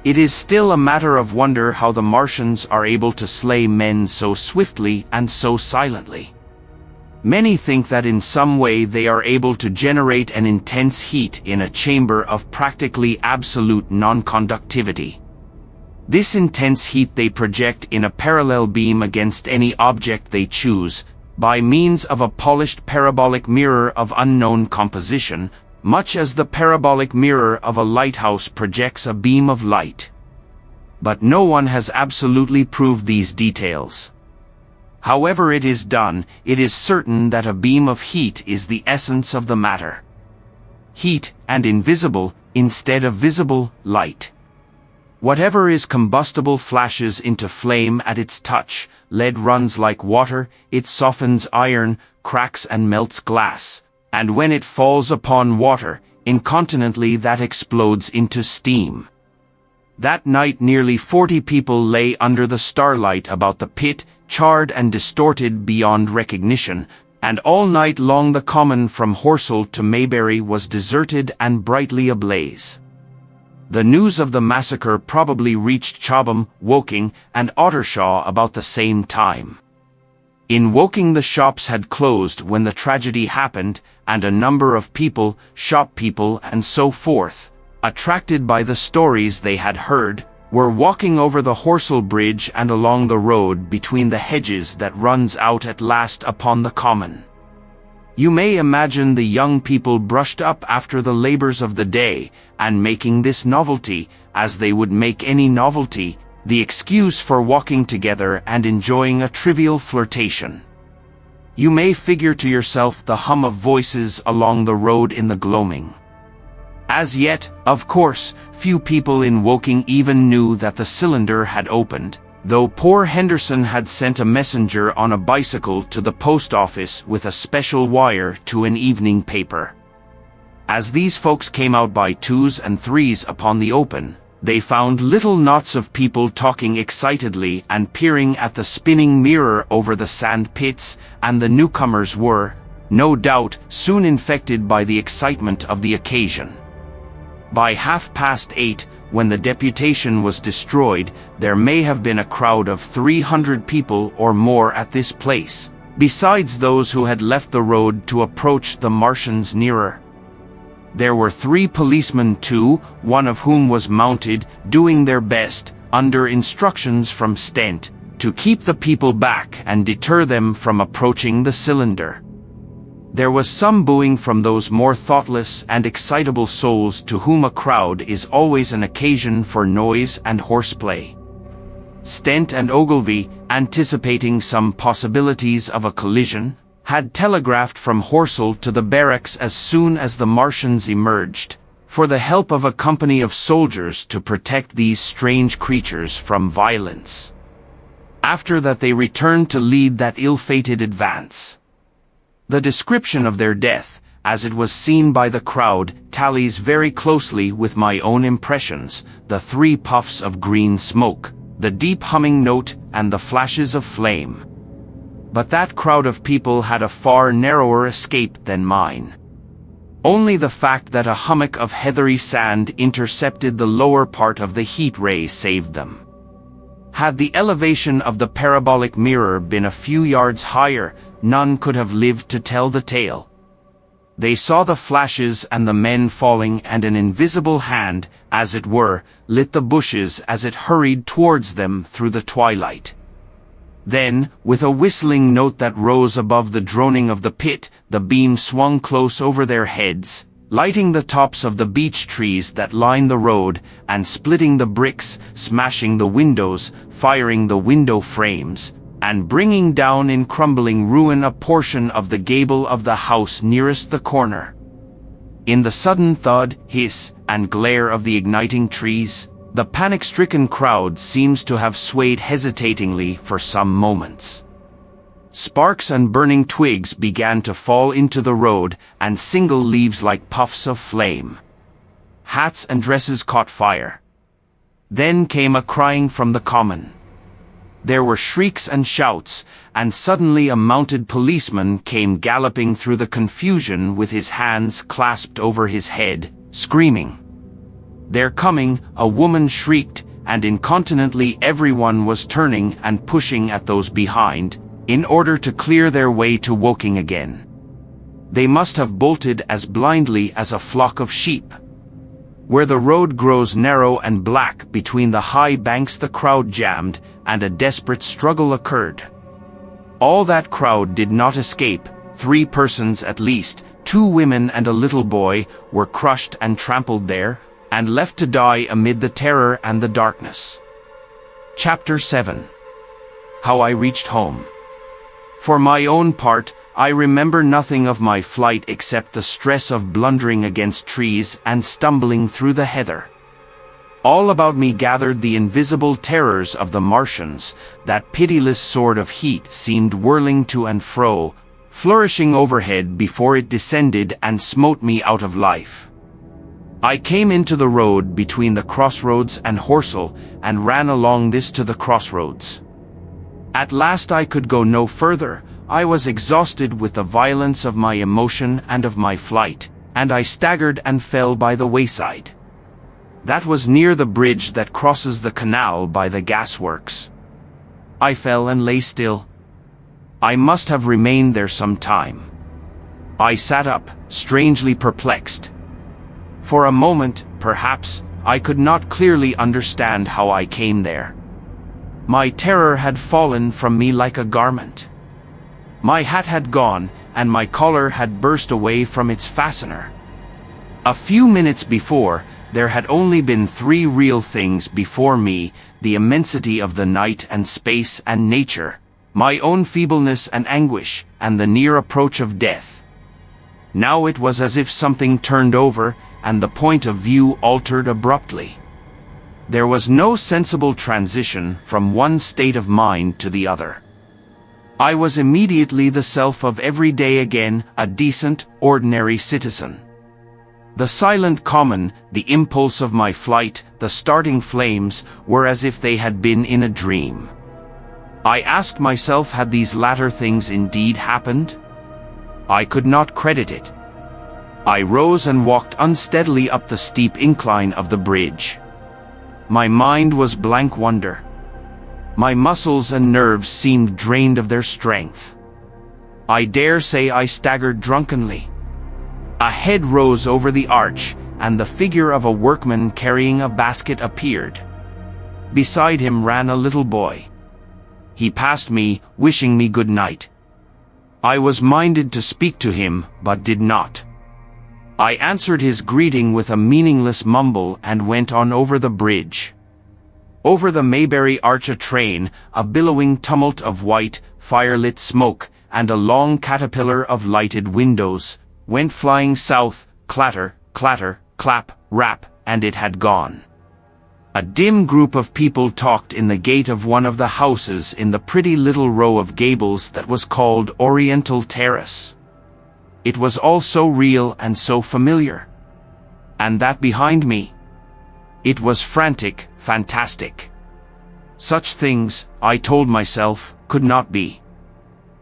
It is still a matter of wonder how the Martians are able to slay men so swiftly and so silently. Many think that in some way they are able to generate an intense heat in a chamber of practically absolute non-conductivity. This intense heat they project in a parallel beam against any object they choose, by means of a polished parabolic mirror of unknown composition, much as the parabolic mirror of a lighthouse projects a beam of light. But no one has absolutely proved these details. However it is done, it is certain that a beam of heat is the essence of the matter. Heat, and invisible, instead of visible, light. Whatever is combustible flashes into flame at its touch, lead runs like water, it softens iron, cracks and melts glass, and when it falls upon water, incontinently that explodes into steam. That night nearly 40 people lay under the starlight about the pit, charred and distorted beyond recognition, and all night long the common from Horsell to Maybury was deserted and brightly ablaze. The news of the massacre probably reached Chobham, Woking, and Ottershaw about the same time. In Woking the shops had closed when the tragedy happened, and a number of people, shop people and so forth, attracted by the stories they had heard, were walking over the Horsell Bridge and along the road between the hedges that runs out at last upon the common. You may imagine the young people brushed up after the labors of the day, and making this novelty, as they would make any novelty, the excuse for walking together and enjoying a trivial flirtation. You may figure to yourself the hum of voices along the road in the gloaming. As yet, of course, few people in Woking even knew that the cylinder had opened, though poor Henderson had sent a messenger on a bicycle to the post office with a special wire to an evening paper. As these folks came out by twos and threes upon the open, they found little knots of people talking excitedly and peering at the spinning mirror over the sand pits, and the newcomers were, no doubt, soon infected by the excitement of the occasion. By 8:30, when the deputation was destroyed, there may have been a crowd of 300 people or more at this place, besides those who had left the road to approach the Martians nearer. There were 3 policemen too, one of whom was mounted, doing their best, under instructions from Stent, to keep the people back and deter them from approaching the cylinder. There was some booing from those more thoughtless and excitable souls to whom a crowd is always an occasion for noise and horseplay. Stent and Ogilvy, anticipating some possibilities of a collision, had telegraphed from Horsell to the barracks as soon as the Martians emerged, for the help of a company of soldiers to protect these strange creatures from violence. After that they returned to lead that ill-fated advance. The description of their death, as it was seen by the crowd, tallies very closely with my own impressions, the 3 puffs of green smoke, the deep humming note, and the flashes of flame. But that crowd of people had a far narrower escape than mine. Only the fact that a hummock of heathery sand intercepted the lower part of the heat ray saved them. Had the elevation of the parabolic mirror been a few yards higher, none could have lived to tell the tale. They saw the flashes and the men falling, and an invisible hand, as it were, lit the bushes as it hurried towards them through the twilight. Then, with a whistling note that rose above the droning of the pit, the beam swung close over their heads, lighting the tops of the beech trees that line the road, and splitting the bricks, smashing the windows, firing the window frames, and bringing down in crumbling ruin a portion of the gable of the house nearest the corner. In the sudden thud, hiss, and glare of the igniting trees, the panic-stricken crowd seems to have swayed hesitatingly for some moments. Sparks and burning twigs began to fall into the road, and single leaves like puffs of flame. Hats and dresses caught fire. Then came a crying from the common. There were shrieks and shouts, and suddenly a mounted policeman came galloping through the confusion with his hands clasped over his head, screaming. "They're coming," a woman shrieked, and incontinently everyone was turning and pushing at those behind, in order to clear their way to Woking again. They must have bolted as blindly as a flock of sheep. Where the road grows narrow and black between the high banks, the crowd jammed, and a desperate struggle occurred. All that crowd did not escape. 3 persons at least, 2 women and a little boy, were crushed and trampled there, and left to die amid the terror and the darkness. Chapter 7. How I reached home. For my own part, I remember nothing of my flight except the stress of blundering against trees and stumbling through the heather. All about me gathered the invisible terrors of the Martians. That pitiless sword of heat seemed whirling to and fro, flourishing overhead before it descended and smote me out of life. I came into the road between the crossroads and Horsell, and ran along this to the crossroads. At last I could go no further. I was exhausted with the violence of my emotion and of my flight, and I staggered and fell by the wayside. That was near the bridge that crosses the canal by the gasworks. I fell and lay still. I must have remained there some time. I sat up, strangely perplexed. For a moment, perhaps, I could not clearly understand how I came there. My terror had fallen from me like a garment. My hat had gone, and my collar had burst away from its fastener. A few minutes before, there had only been 3 real things before me: the immensity of the night and space and nature, my own feebleness and anguish, and the near approach of death. Now it was as if something turned over, and the point of view altered abruptly. There was no sensible transition from one state of mind to the other. I was immediately the self of every day again, a decent, ordinary citizen. The silent common, the impulse of my flight, the starting flames, were as if they had been in a dream. I asked myself, had these latter things indeed happened? I could not credit it. I rose and walked unsteadily up the steep incline of the bridge. My mind was blank wonder. My muscles and nerves seemed drained of their strength. I dare say I staggered drunkenly. A head rose over the arch, and the figure of a workman carrying a basket appeared. Beside him ran a little boy. He passed me, wishing me good night. I was minded to speak to him, but did not. I answered his greeting with a meaningless mumble and went on over the bridge. Over the Maybury Arch a train, a billowing tumult of white, fire-lit smoke, and a long caterpillar of lighted windows, went flying south, clatter, clatter, clap, rap, and it had gone. A dim group of people talked in the gate of one of the houses in the pretty little row of gables that was called Oriental Terrace. It was all so real and so familiar. And that behind me. It was frantic, fantastic. Such things, I told myself, could not be.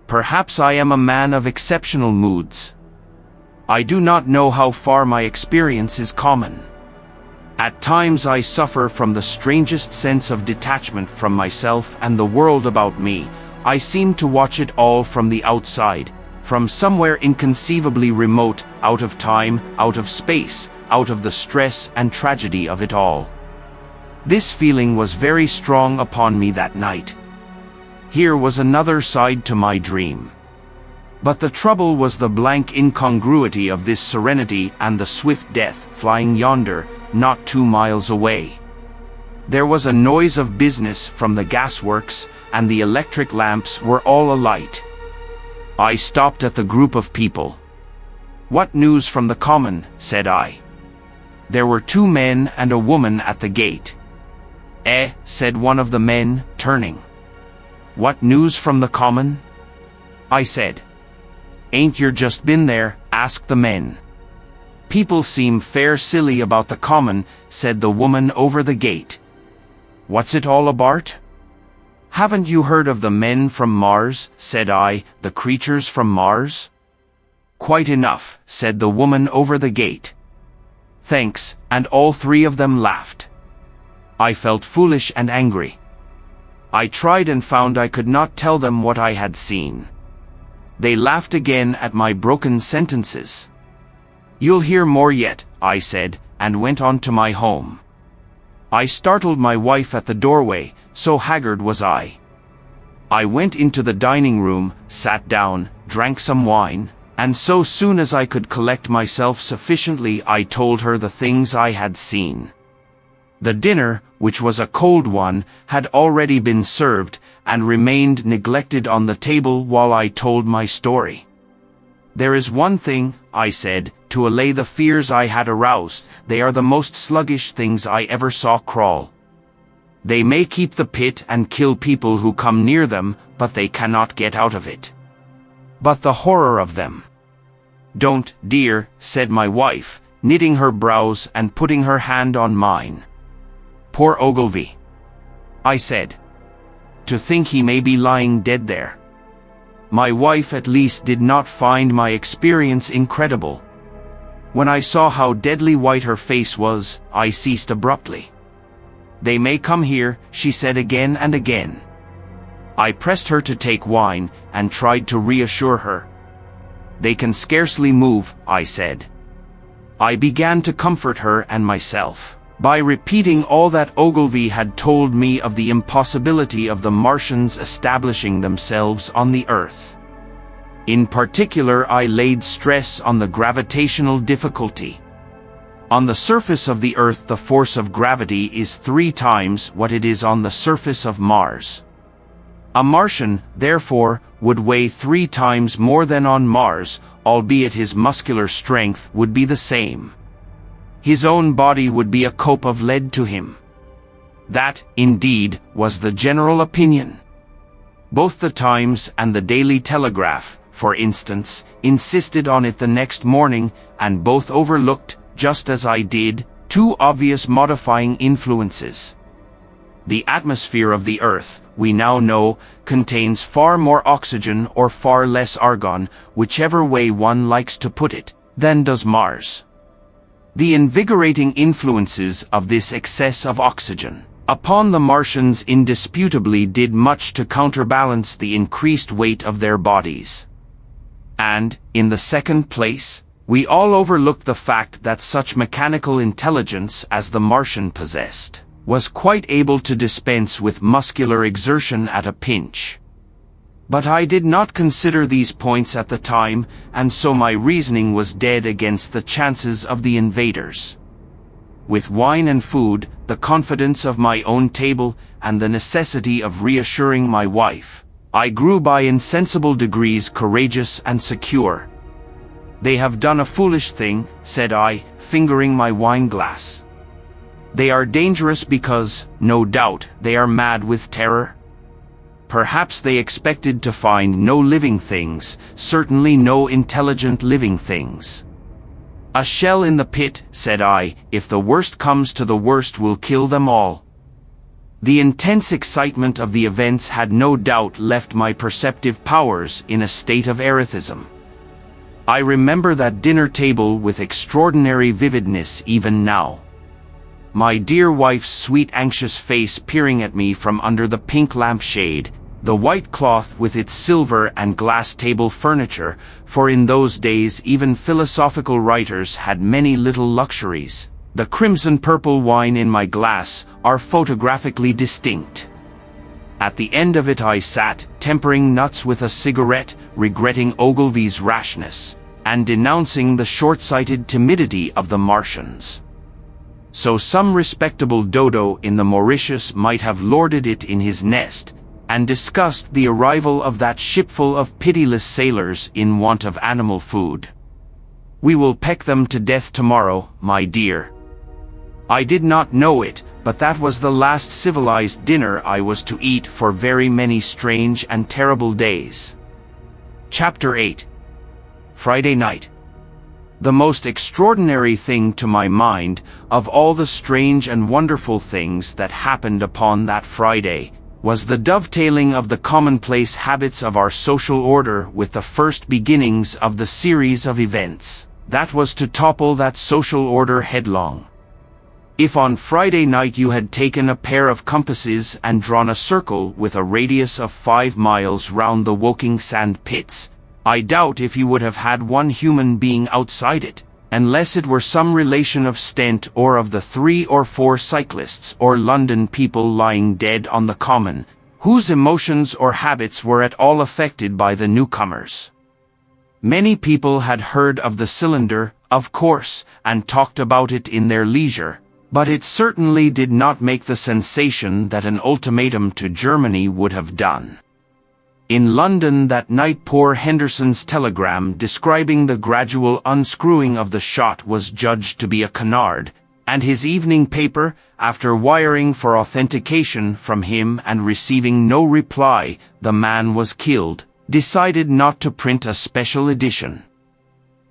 Perhaps I am a man of exceptional moods. I do not know how far my experience is common. At times I suffer from the strangest sense of detachment from myself and the world about me. I seem to watch it all from the outside, from somewhere inconceivably remote, out of time, out of space, out of the stress and tragedy of it all. This feeling was very strong upon me that night. Here was another side to my dream. But the trouble was the blank incongruity of this serenity and the swift death flying yonder, not 2 miles away. There was a noise of business from the gasworks, and the electric lamps were all alight. I stopped at the group of people. "What news from the common?" said I. There were 2 men and a woman at the gate. said one of the men, turning. "What news from the common?" I said. Ain't you just been there? Asked the men. People seem fair silly about the common, said the woman over the gate. What's it all about? Haven't you heard of the men from Mars? Said I, the creatures from Mars? Quite enough, said the woman over the gate. Thanks, and all three of them laughed. I felt foolish and angry. I tried and found I could not tell them what I had seen. They laughed again at my broken sentences. You'll hear more yet, I said, and went on to my home. I startled my wife at the doorway, so haggard was I. I went into the dining room, sat down, drank some wine, and so soon as I could collect myself sufficiently I told her the things I had seen. The dinner, which was a cold one, had already been served, and remained neglected on the table while I told my story. There is one thing, I said, to allay the fears I had aroused. They are the most sluggish things I ever saw crawl. They may keep the pit and kill people who come near them, but they cannot get out of it. But the horror of them. Don't, dear, said my wife, knitting her brows and putting her hand on mine. Poor Ogilvy, I said. To think he may be lying dead there. My wife at least did not find my experience incredible. When I saw how deadly white her face was, I ceased abruptly. They may come here, she said again and again. I pressed her to take wine, and tried to reassure her. They can scarcely move, I said. I began to comfort her and myself by repeating all that Ogilvy had told me of the impossibility of the Martians establishing themselves on the Earth. In particular, I laid stress on the gravitational difficulty. On the surface of the Earth, the force of gravity is 3 times what it is on the surface of Mars. A Martian, therefore, would weigh 3 times more than on Mars, albeit his muscular strength would be the same. His own body would be a cope of lead to him. That, indeed, was the general opinion. Both the Times and the Daily Telegraph, for instance, insisted on it the next morning, and both overlooked, just as I did, 2 obvious modifying influences. The atmosphere of the Earth, we now know, contains far more oxygen or far less argon, whichever way one likes to put it, than does Mars. The invigorating influences of this excess of oxygen upon the Martians indisputably did much to counterbalance the increased weight of their bodies. And, in the second place, we all overlooked the fact that such mechanical intelligence as the Martian possessed was quite able to dispense with muscular exertion at a pinch. But I did not consider these points at the time, and so my reasoning was dead against the chances of the invaders. With wine and food, the confidence of my own table, and the necessity of reassuring my wife, I grew by insensible degrees courageous and secure. They have done a foolish thing, said I, fingering my wine glass. They are dangerous because, no doubt, they are mad with terror. Perhaps they expected to find no living things, certainly no intelligent living things. A shell in the pit, said I, if the worst comes to the worst will kill them all. The intense excitement of the events had no doubt left my perceptive powers in a state of erethism. I remember that dinner table with extraordinary vividness even now. My dear wife's sweet anxious face peering at me from under the pink lampshade, the white cloth with its silver and glass table furniture, for in those days even philosophical writers had many little luxuries. The crimson-purple wine in my glass are photographically distinct. At the end of it I sat, tempering nuts with a cigarette, regretting Ogilvy's rashness, and denouncing the short-sighted timidity of the Martians. So some respectable dodo in the Mauritius might have lorded it in his nest, and discussed the arrival of that shipful of pitiless sailors in want of animal food. We will peck them to death tomorrow, my dear. I did not know it, but that was the last civilized dinner I was to eat for very many strange and terrible days. Chapter 8. Friday Night. The most extraordinary thing to my mind, of all the strange and wonderful things that happened upon that Friday, was the dovetailing of the commonplace habits of our social order with the first beginnings of the series of events that was to topple that social order headlong. If on Friday night you had taken a pair of compasses and drawn a circle with a radius of 5 miles round the Woking sand pits, I doubt if you would have had one human being outside it, unless it were some relation of Stent or of the 3 or 4 cyclists or London people lying dead on the common, whose emotions or habits were at all affected by the newcomers. Many people had heard of the cylinder, of course, and talked about it in their leisure, but it certainly did not make the sensation that an ultimatum to Germany would have done. In London that night poor Henderson's telegram describing the gradual unscrewing of the shot was judged to be a canard, and his evening paper, after wiring for authentication from him and receiving no reply, the man was killed, decided not to print a special edition.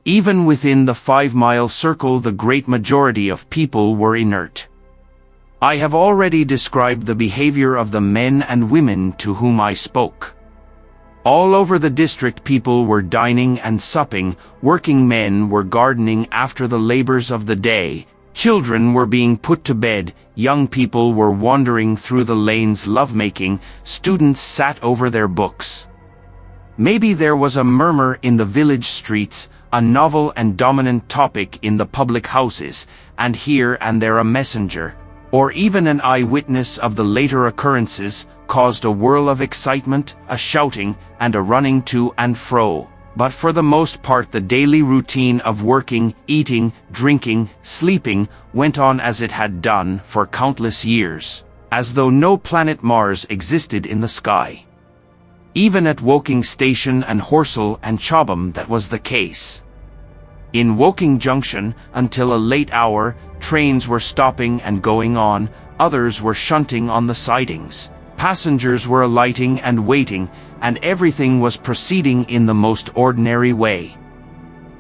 Even within the 5-mile circle the great majority of people were inert. I have already described the behavior of the men and women to whom I spoke. All over the district people were dining and supping, working men were gardening after the labors of the day, children were being put to bed, young people were wandering through the lanes lovemaking, students sat over their books. Maybe there was a murmur in the village streets, a novel and dominant topic in the public houses, and here and there a messenger, or even an eyewitness of the later occurrences, caused a whirl of excitement, a shouting, and a running to and fro, but for the most part the daily routine of working, eating, drinking, sleeping, went on as it had done for countless years, as though no planet Mars existed in the sky. Even at Woking Station and Horsell and Chobham that was the case. In Woking Junction, until a late hour, trains were stopping and going on, others were shunting on the sidings. Passengers were alighting and waiting, and everything was proceeding in the most ordinary way.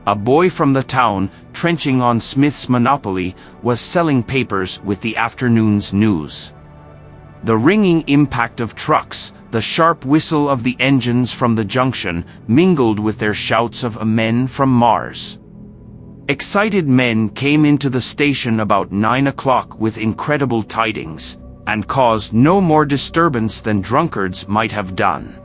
A boy from the town, trenching on Smith's Monopoly, was selling papers with the afternoon's news. The ringing impact of trucks, the sharp whistle of the engines from the junction, mingled with their shouts of men from Mars. Excited men came into the station about 9 o'clock with incredible tidings, and caused no more disturbance than drunkards might have done.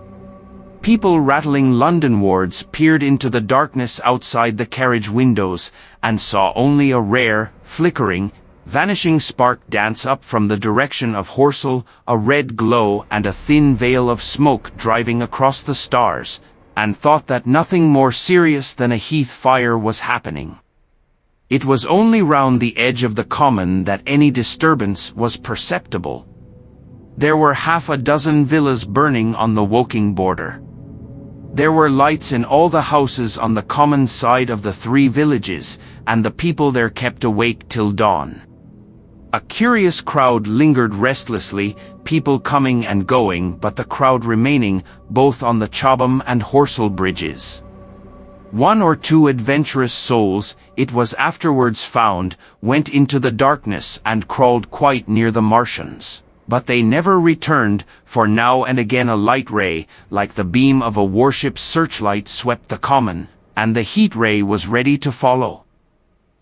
People rattling Londonwards peered into the darkness outside the carriage windows, and saw only a rare, flickering, vanishing spark dance up from the direction of Horsell, a red glow and a thin veil of smoke driving across the stars, and thought that nothing more serious than a heath fire was happening. It was only round the edge of the common that any disturbance was perceptible. There were half a dozen villas burning on the Woking border. There were lights in all the houses on the common side of the 3 villages, and the people there kept awake till dawn. A curious crowd lingered restlessly, people coming and going, but the crowd remaining, both on the Chobham and Horsell bridges. 1 or 2 adventurous souls, it was afterwards found, went into the darkness and crawled quite near the Martians. But they never returned, for now and again a light ray, like the beam of a warship's searchlight, swept the common, and the heat ray was ready to follow.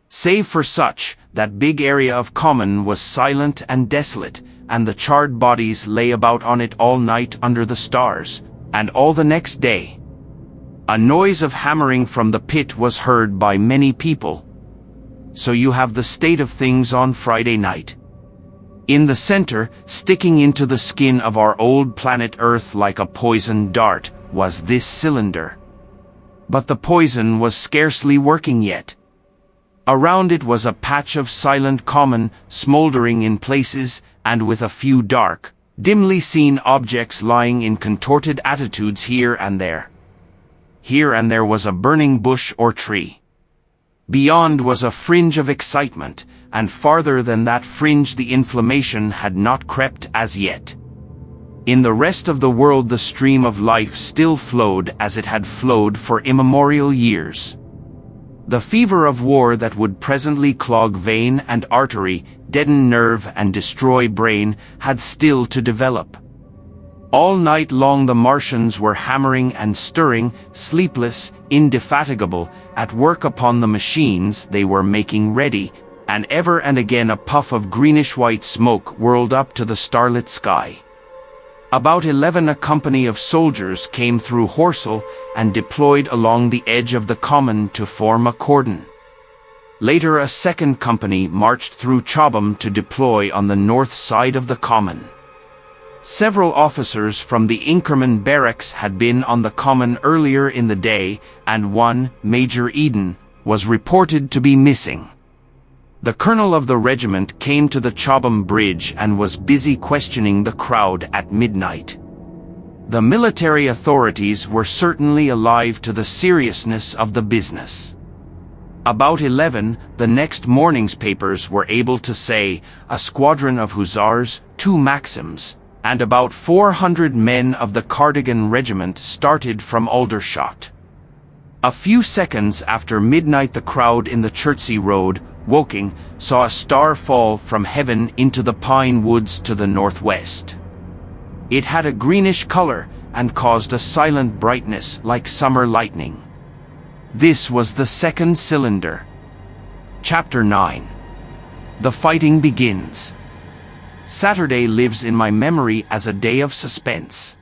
Save for such, that big area of common was silent and desolate, and the charred bodies lay about on it all night under the stars, and all the next day. A noise of hammering from the pit was heard by many people. So you have the state of things on Friday night. In the center, sticking into the skin of our old planet Earth like a poisoned dart, was this cylinder. But the poison was scarcely working yet. Around it was a patch of silent common, smoldering in places, and with a few dark, dimly seen objects lying in contorted attitudes here and there. Here and there was a burning bush or tree. Beyond was a fringe of excitement, and farther than that fringe the inflammation had not crept as yet. In the rest of the world the stream of life still flowed as it had flowed for immemorial years. The fever of war that would presently clog vein and artery, deaden nerve and destroy brain, had still to develop. All night long the Martians were hammering and stirring, sleepless, indefatigable, at work upon the machines they were making ready, and ever and again a puff of greenish-white smoke whirled up to the starlit sky. About 11 a company of soldiers came through Horsell and deployed along the edge of the common to form a cordon. Later a second company marched through Chobham to deploy on the north side of the common. Several officers from the Inkerman barracks had been on the common earlier in the day, and one, Major Eden, was reported to be missing. The colonel of the regiment came to the Chobham Bridge and was busy questioning the crowd at midnight. The military authorities were certainly alive to the seriousness of the business. About 11, the next morning's papers were able to say, a squadron of hussars, 2 Maxims, and about 400 men of the Cardigan Regiment started from Aldershot. A few seconds after midnight the crowd in the Chertsey Road, Woking, saw a star fall from heaven into the pine woods to the northwest. It had a greenish color and caused a silent brightness like summer lightning. This was the second cylinder. Chapter 9. The fighting begins. Saturday lives in my memory as a day of suspense.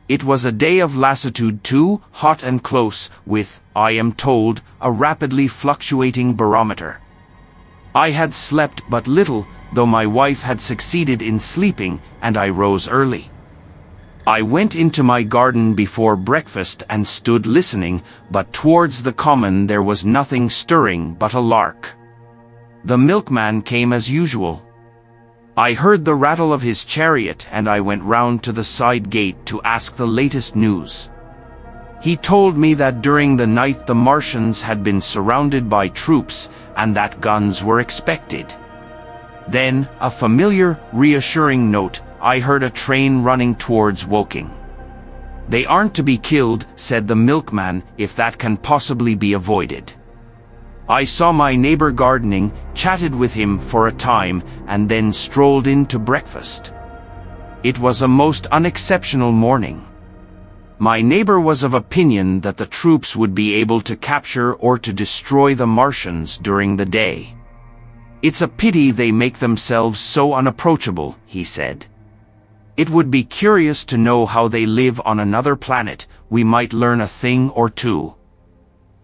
It was a day of lassitude too, hot and close, with, I am told, a rapidly fluctuating barometer. I had slept but little, though my wife had succeeded in sleeping, and I rose early. I went into my garden before breakfast and stood listening, but towards the common there was nothing stirring but a lark. The milkman came as usual. I heard the rattle of his chariot and I went round to the side gate to ask the latest news. He told me that during the night the Martians had been surrounded by troops and that guns were expected. Then, a familiar, reassuring note, I heard a train running towards Woking. They aren't to be killed, said the milkman, if that can possibly be avoided. I saw my neighbor gardening, chatted with him for a time, and then strolled in to breakfast. It was a most unexceptional morning. My neighbor was of opinion that the troops would be able to capture or to destroy the Martians during the day. It's a pity they make themselves so unapproachable, he said. It would be curious to know how they live on another planet, we might learn a thing or two.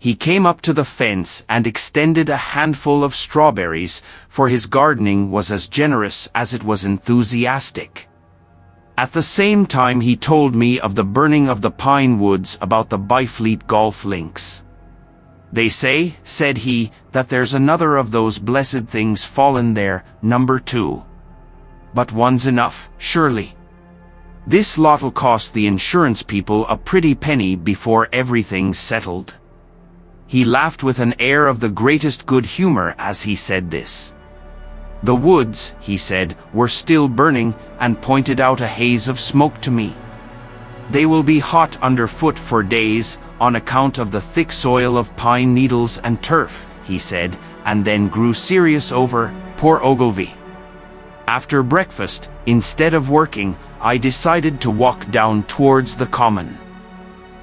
He came up to the fence and extended a handful of strawberries, for his gardening was as generous as it was enthusiastic. At the same time he told me of the burning of the pine woods about the Byfleet golf links. They say, said he, that there's another of those blessed things fallen there, number 2. But one's enough, surely. This lot'll cost the insurance people a pretty penny before everything's settled. He laughed with an air of the greatest good humor as he said this. The woods, he said, were still burning, and pointed out a haze of smoke to me. They will be hot underfoot for days, on account of the thick soil of pine needles and turf, he said, and then grew serious over, poor Ogilvy. After breakfast, instead of working, I decided to walk down towards the common.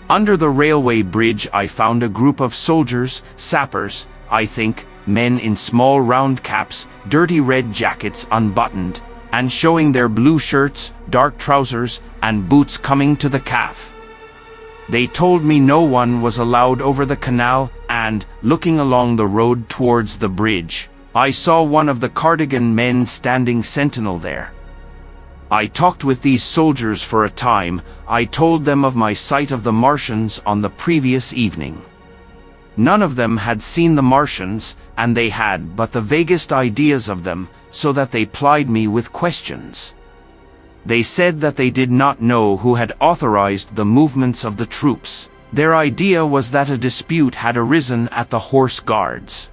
Under the railway bridge I found a group of soldiers, sappers, I think, men in small round caps, dirty red jackets unbuttoned, and showing their blue shirts, dark trousers, and boots coming to the calf. They told me no one was allowed over the canal, and, looking along the road towards the bridge, I saw one of the Cardigan men standing sentinel there. I talked with these soldiers for a time. I told them of my sight of the Martians on the previous evening. None of them had seen the Martians, and they had but the vaguest ideas of them, so that they plied me with questions. They said that they did not know who had authorized the movements of the troops. Their idea was that a dispute had arisen at the Horse Guards.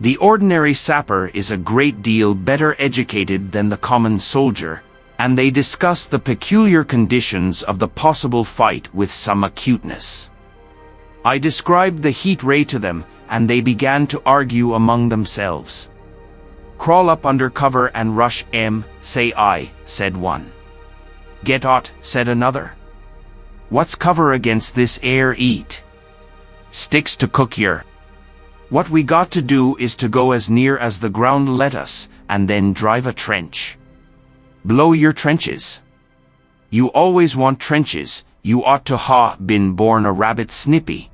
The ordinary sapper is a great deal better educated than the common soldier, and they discussed the peculiar conditions of the possible fight with some acuteness. I described the heat ray to them, and they began to argue among themselves. "Crawl up under cover and rush 'em, say I," said one. "Get out," said another. "What's cover against this air heat? Sticks to cook yer. What we got to do is to go as near as the ground let us, and then drive a trench. Blow your trenches. You always want trenches, you ought to ha been born a rabbit snippy."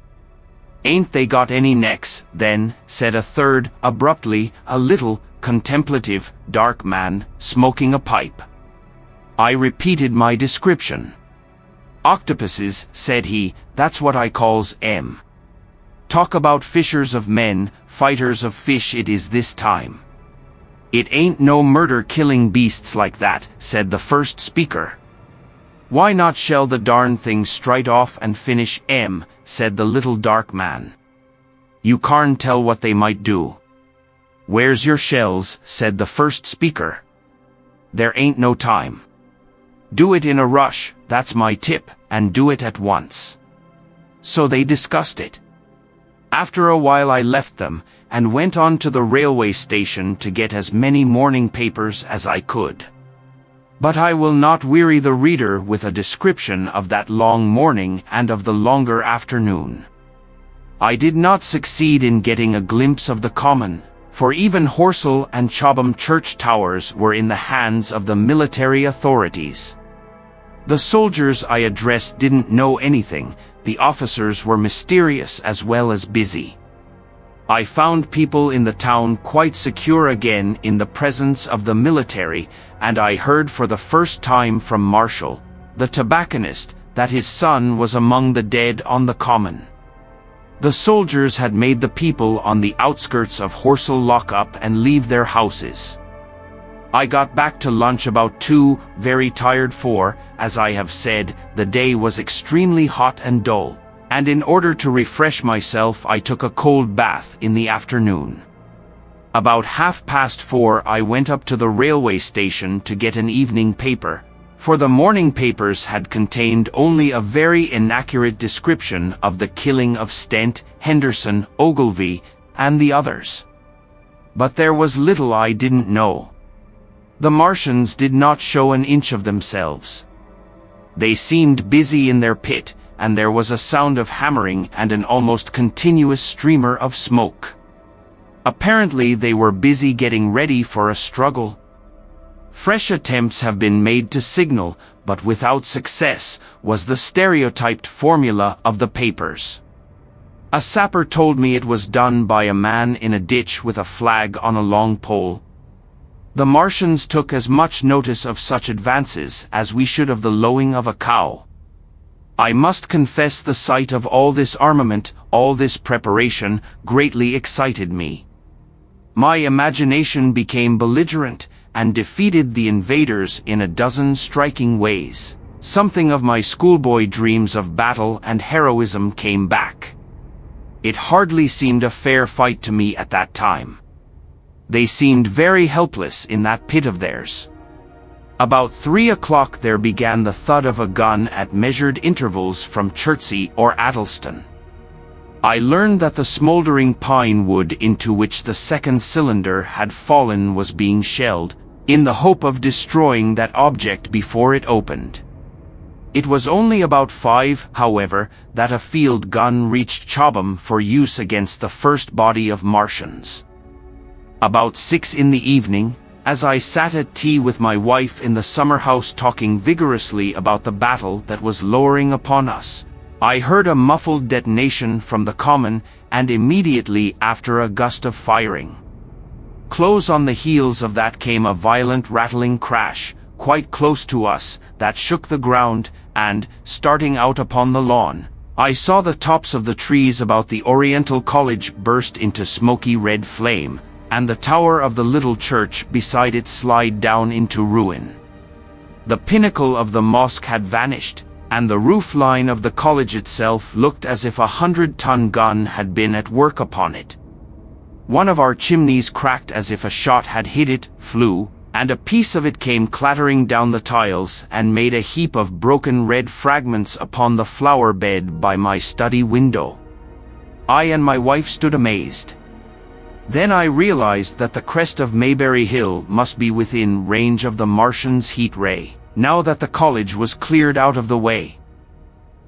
"Ain't they got any necks, then?" said a third, abruptly, a little, contemplative, dark man, smoking a pipe. I repeated my description. "Octopuses," said he, "that's what I calls 'em. Talk about fishers of men, fighters of fish it is this time." "It ain't no murder-killing beasts like that," said the first speaker. "Why not shell the darn thing straight off and finish 'em," said the little dark man. "You can't tell what they might do." "Where's your shells?" said the first speaker. "There ain't no time. Do it in a rush, that's my tip, and do it at once." So they discussed it. After a while I left them, and went on to the railway station to get as many morning papers as I could. But I will not weary the reader with a description of that long morning and of the longer afternoon. I did not succeed in getting a glimpse of the common, for even Horsell and Chobham church towers were in the hands of the military authorities. The soldiers I addressed didn't know anything, the officers were mysterious as well as busy. I found people in the town quite secure again in the presence of the military, and I heard for the first time from Marshall, the tobacconist, that his son was among the dead on the common. The soldiers had made the people on the outskirts of Horsell lock up and leave their houses. I got back to lunch about 2, very tired for, as I have said, the day was extremely hot and dull, and in order to refresh myself I took a cold bath in the afternoon. About 4:30 I went up to the railway station to get an evening paper, for the morning papers had contained only a very inaccurate description of the killing of Stent, Henderson, Ogilvy, and the others. But there was little I didn't know. The Martians did not show an inch of themselves. They seemed busy in their pit, and there was a sound of hammering and an almost continuous streamer of smoke. Apparently they were busy getting ready for a struggle. Fresh attempts have been made to signal, but without success, was the stereotyped formula of the papers. A sapper told me it was done by a man in a ditch with a flag on a long pole. The Martians took as much notice of such advances as we should of the lowing of a cow. I must confess the sight of all this armament, all this preparation, greatly excited me. My imagination became belligerent, and defeated the invaders in a dozen striking ways. Something of my schoolboy dreams of battle and heroism came back. It hardly seemed a fair fight to me at that time. They seemed very helpless in that pit of theirs. About 3 o'clock there began the thud of a gun at measured intervals from Chertsey or Addleston. I learned that the smouldering pine wood into which the second cylinder had fallen was being shelled, in the hope of destroying that object before it opened. It was only about 5, however, that a field gun reached Chobham for use against the first body of Martians. About 6 in the evening, as I sat at tea with my wife in the summer house talking vigorously about the battle that was lowering upon us, I heard a muffled detonation from the common, and immediately after a gust of firing. Close on the heels of that came a violent rattling crash, quite close to us, that shook the ground, and, starting out upon the lawn, I saw the tops of the trees about the Oriental College burst into smoky red flame, and the tower of the little church beside it slide down into ruin. The pinnacle of the mosque had vanished, and the roof line of the college itself looked as if a 100-ton gun had been at work upon it. One of our chimneys cracked as if a shot had hit it, flew, and a piece of it came clattering down the tiles and made a heap of broken red fragments upon the flower bed by my study window. I and my wife stood amazed. Then I realized that the crest of Mayberry Hill must be within range of the Martian's heat ray, now that the college was cleared out of the way.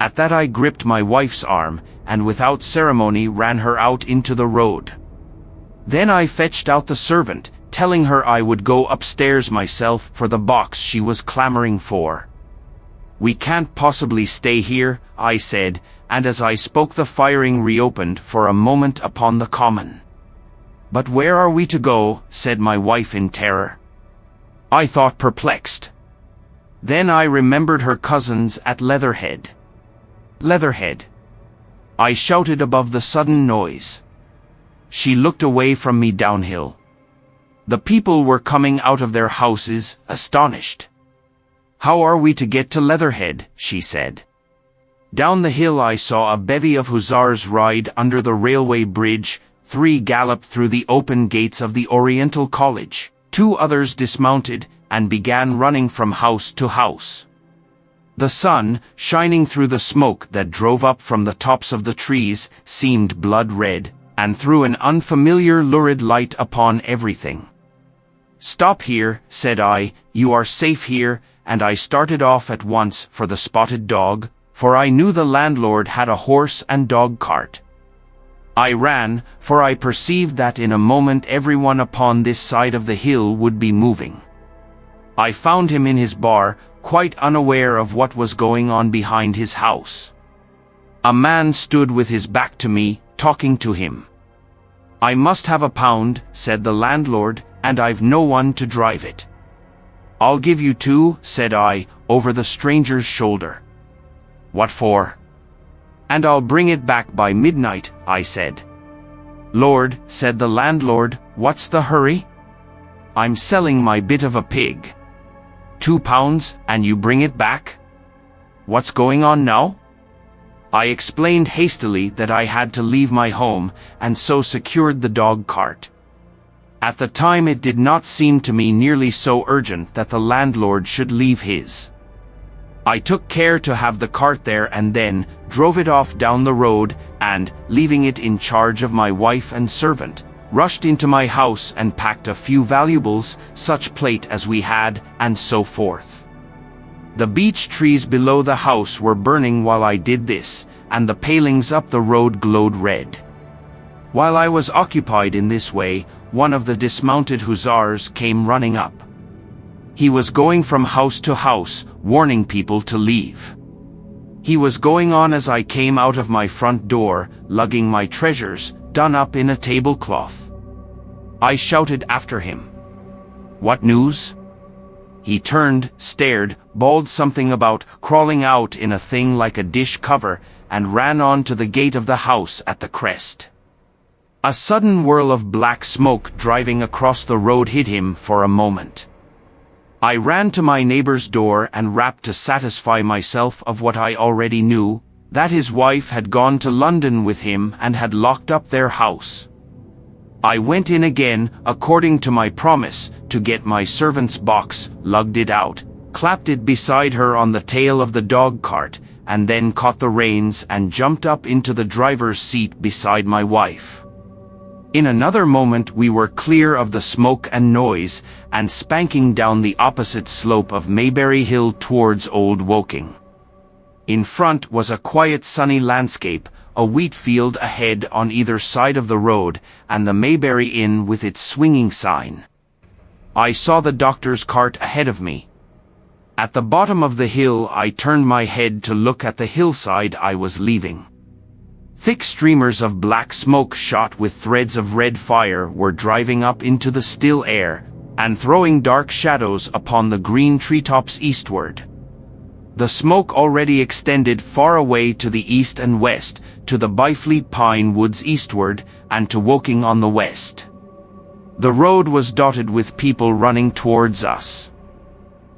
At that I gripped my wife's arm, and without ceremony ran her out into the road. Then I fetched out the servant, telling her I would go upstairs myself for the box she was clamoring for. "We can't possibly stay here," I said, and as I spoke the firing reopened for a moment upon the common. "But where are we to go?" said my wife in terror. I thought perplexed. Then I remembered her cousins at Leatherhead. "Leatherhead!" I shouted above the sudden noise. She looked away from me downhill. The people were coming out of their houses, astonished. "How are we to get to Leatherhead?" she said. Down the hill I saw a bevy of hussars ride under the railway bridge, 3 galloped through the open gates of the Oriental College, 2 others dismounted, and began running from house to house. The sun, shining through the smoke that drove up from the tops of the trees, seemed blood-red, and threw an unfamiliar lurid light upon everything. "Stop here," said I, "you are safe here," and I started off at once for the Spotted Dog, for I knew the landlord had a horse and dog cart. I ran, for I perceived that in a moment everyone upon this side of the hill would be moving. I found him in his bar, quite unaware of what was going on behind his house. A man stood with his back to me, talking to him. "I must have £1," said the landlord, "and I've no one to drive it." "I'll give you 2, said I, over the stranger's shoulder. "What for?" "And I'll bring it back by midnight," I said. "Lord," said the landlord, "what's the hurry?" "I'm selling my bit of a pig." £2, and you bring it back? What's going on now?" I explained hastily that I had to leave my home, and so secured the dog cart. At the time it did not seem to me nearly so urgent that the landlord should leave his. I took care to have the cart there and then drove it off down the road and, leaving it in charge of my wife and servant, rushed into my house and packed a few valuables, such plate as we had, and so forth. The beech trees below the house were burning while I did this, and the palings up the road glowed red. While I was occupied in this way, one of the dismounted hussars came running up. He was going from house to house, warning people to leave. He was going on as I came out of my front door, lugging my treasures, done up in a tablecloth. I shouted after him. "What news?" He turned, stared, bawled something about crawling out in a thing like a dish cover, and ran on to the gate of the house at the crest. A sudden whirl of black smoke driving across the road hid him for a moment. I ran to my neighbor's door and rapped to satisfy myself of what I already knew, that his wife had gone to London with him and had locked up their house. I went in again, according to my promise, to get my servant's box, lugged it out, clapped it beside her on the tail of the dog cart, and then caught the reins and jumped up into the driver's seat beside my wife. In another moment we were clear of the smoke and noise, and spanking down the opposite slope of Mayberry Hill towards Old Woking. In front was a quiet sunny landscape, a wheat field ahead on either side of the road, and the Mayberry Inn with its swinging sign. I saw the doctor's cart ahead of me. At the bottom of the hill I turned my head to look at the hillside I was leaving. Thick streamers of black smoke shot with threads of red fire were driving up into the still air, and throwing dark shadows upon the green treetops eastward. The smoke already extended far away to the east and west, to the Byfleet pine woods eastward, and to Woking on the west. The road was dotted with people running towards us.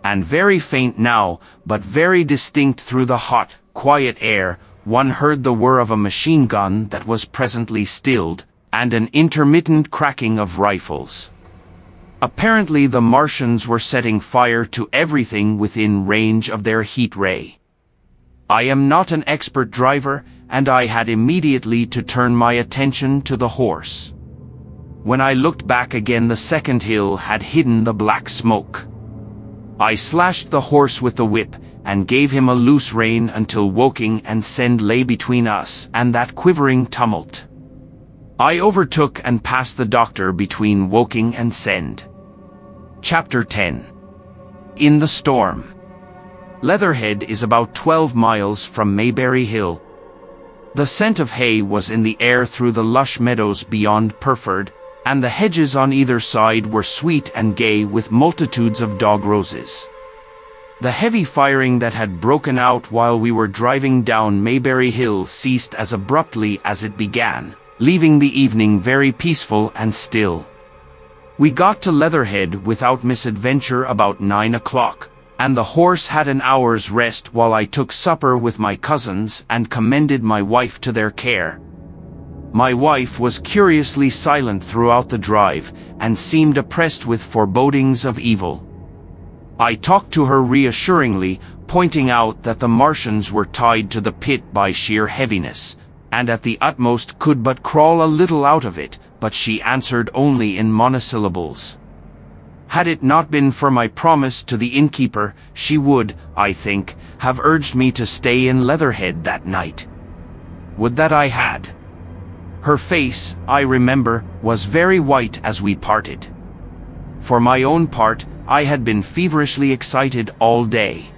And very faint now, but very distinct through the hot, quiet air, one heard the whir of a machine gun that was presently stilled, and an intermittent cracking of rifles. Apparently the Martians were setting fire to everything within range of their heat ray. I am not an expert driver, and I had immediately to turn my attention to the horse. When I looked back again, the second hill had hidden the black smoke. I slashed the horse with the whip, and gave him a loose rein until Woking and Send lay between us and that quivering tumult. I overtook and passed the doctor between Woking and Send. Chapter 10. In the Storm. Leatherhead is about 12 miles from Mayberry Hill. The scent of hay was in the air through the lush meadows beyond Purford, and the hedges on either side were sweet and gay with multitudes of dog roses. The heavy firing that had broken out while we were driving down Mayberry Hill ceased as abruptly as it began, leaving the evening very peaceful and still. We got to Leatherhead without misadventure about 9 o'clock, and the horse had an hour's rest while I took supper with my cousins and commended my wife to their care. My wife was curiously silent throughout the drive, and seemed oppressed with forebodings of evil. I talked to her reassuringly, pointing out that the Martians were tied to the pit by sheer heaviness, and at the utmost could but crawl a little out of it, but she answered only in monosyllables. Had it not been for my promise to the innkeeper, she would, I think, have urged me to stay in Leatherhead that night. Would that I had. Her face, I remember, was very white as we parted. For my own part, I had been feverishly excited all day.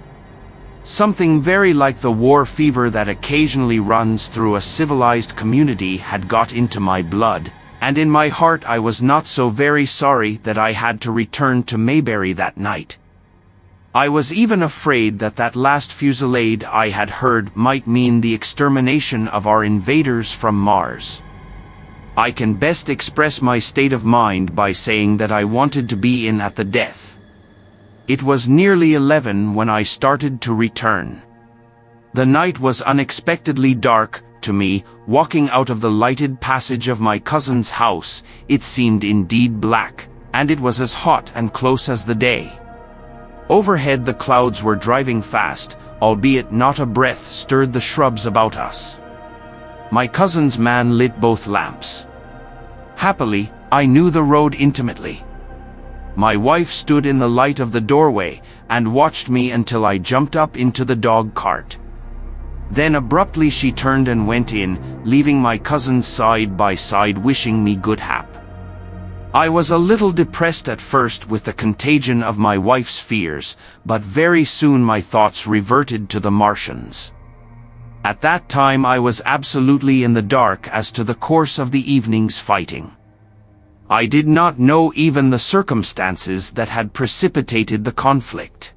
Something very like the war fever that occasionally runs through a civilized community had got into my blood, and in my heart I was not so very sorry that I had to return to Mayberry that night. I was even afraid that that last fusillade I had heard might mean the extermination of our invaders from Mars. I can best express my state of mind by saying that I wanted to be in at the death. It was nearly 11 when I started to return. The night was unexpectedly dark. To me, walking out of the lighted passage of my cousin's house, it seemed indeed black, and it was as hot and close as the day. Overhead the clouds were driving fast, albeit not a breath stirred the shrubs about us. My cousin's man lit both lamps. Happily, I knew the road intimately. My wife stood in the light of the doorway, and watched me until I jumped up into the dog cart. Then abruptly she turned and went in, leaving my cousins side by side wishing me good hap. I was a little depressed at first with the contagion of my wife's fears, but very soon my thoughts reverted to the Martians. At that time I was absolutely in the dark as to the course of the evening's fighting. I did not know even the circumstances that had precipitated the conflict.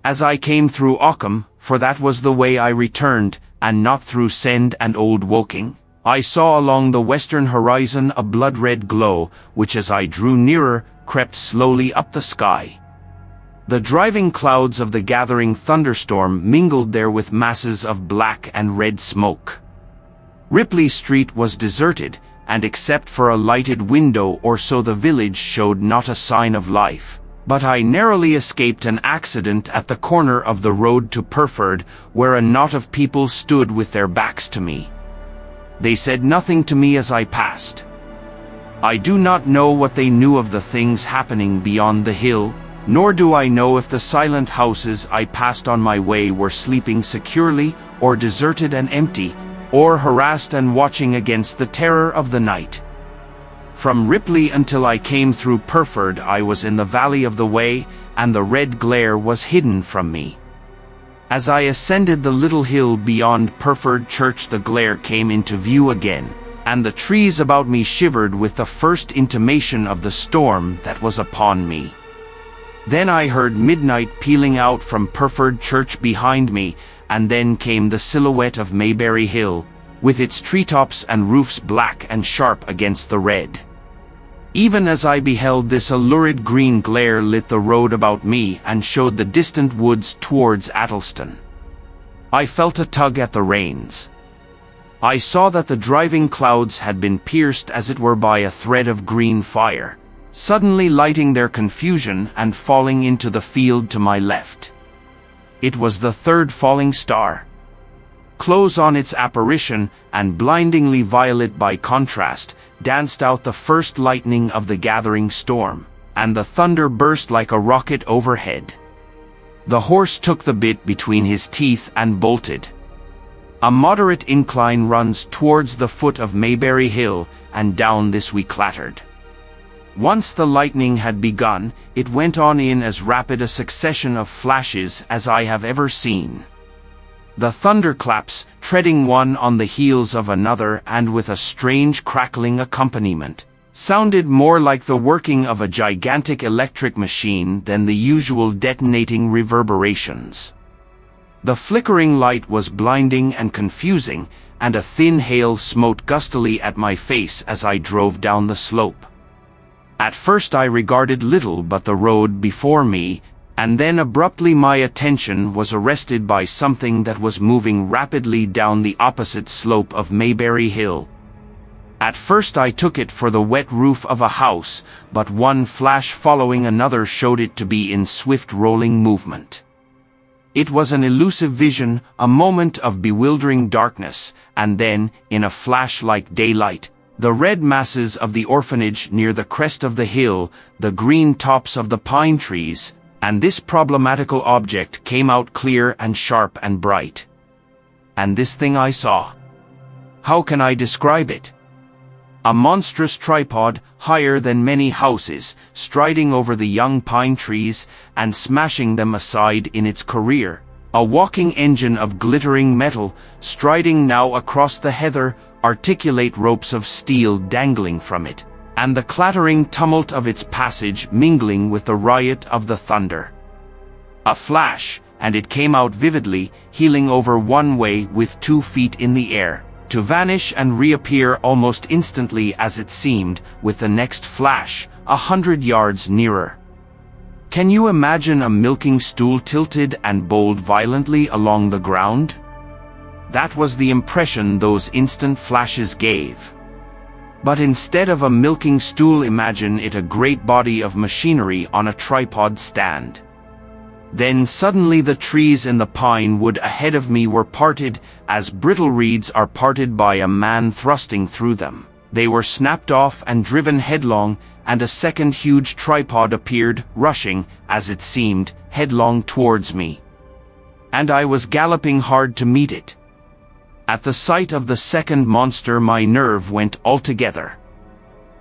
As I came through Ockham, for that was the way I returned, and not through Send and Old Woking, I saw along the western horizon a blood-red glow, which as I drew nearer, crept slowly up the sky. The driving clouds of the gathering thunderstorm mingled there with masses of black and red smoke. Ripley Street was deserted, and except for a lighted window or so the village showed not a sign of life. But I narrowly escaped an accident at the corner of the road to Purford, where a knot of people stood with their backs to me. They said nothing to me as I passed. I do not know what they knew of the things happening beyond the hill, nor do I know if the silent houses I passed on my way were sleeping securely, or deserted and empty, or harassed and watching against the terror of the night. From Ripley until I came through Purford I was in the valley of the Wey, and the red glare was hidden from me. As I ascended the little hill beyond Purford Church the glare came into view again, and the trees about me shivered with the first intimation of the storm that was upon me. Then I heard midnight pealing out from Purford Church behind me, and then came the silhouette of Mayberry Hill, with its treetops and roofs black and sharp against the red. Even as I beheld this, a lurid green glare lit the road about me and showed the distant woods towards Addleston. I felt a tug at the reins. I saw that the driving clouds had been pierced as it were by a thread of green fire, suddenly lighting their confusion and falling into the field to my left. It was the third falling star. Close on its apparition, and blindingly violet by contrast, danced out the first lightning of the gathering storm, and the thunder burst like a rocket overhead. The horse took the bit between his teeth and bolted. A moderate incline runs towards the foot of Mayberry Hill, and down this we clattered. Once the lightning had begun, it went on in as rapid a succession of flashes as I have ever seen. The thunderclaps, treading one on the heels of another and with a strange crackling accompaniment, sounded more like the working of a gigantic electric machine than the usual detonating reverberations. The flickering light was blinding and confusing, and a thin hail smote gustily at my face as I drove down the slope. At first I regarded little but the road before me, and then abruptly my attention was arrested by something that was moving rapidly down the opposite slope of Mayberry Hill. At first I took it for the wet roof of a house, but one flash following another showed it to be in swift rolling movement. It was an elusive vision, a moment of bewildering darkness, and then, in a flash like daylight, the red masses of the orphanage near the crest of the hill, the green tops of the pine trees, and this problematical object came out clear and sharp and bright. And this thing I saw. How can I describe it? A monstrous tripod, higher than many houses, striding over the young pine trees and smashing them aside in its career. A walking engine of glittering metal, striding now across the heather, articulate ropes of steel dangling from it, and the clattering tumult of its passage mingling with the riot of the thunder. A flash, and it came out vividly, heeling over one way with 2 feet in the air, to vanish and reappear almost instantly as it seemed, with the next flash, 100 yards nearer. Can you imagine a milking stool tilted and bowled violently along the ground? That was the impression those instant flashes gave. But instead of a milking stool, imagine it a great body of machinery on a tripod stand. Then suddenly the trees in the pine wood ahead of me were parted, as brittle reeds are parted by a man thrusting through them. They were snapped off and driven headlong, and a second huge tripod appeared, rushing, as it seemed, headlong towards me. And I was galloping hard to meet it. At the sight of the second monster my nerve went altogether.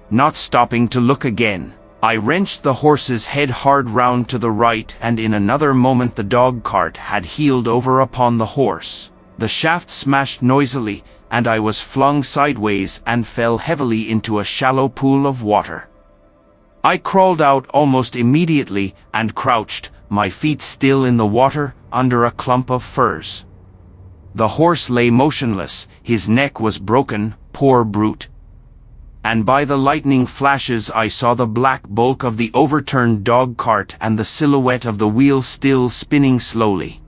Not stopping to look again, I wrenched the horse's head hard round to the right, and in another moment the dog cart had heeled over upon the horse. The shaft smashed noisily, and I was flung sideways and fell heavily into a shallow pool of water. I crawled out almost immediately and crouched, my feet still in the water, under a clump of firs. The horse lay motionless, his neck was broken, poor brute. And by the lightning flashes I saw the black bulk of the overturned dog cart and the silhouette of the wheel still spinning slowly.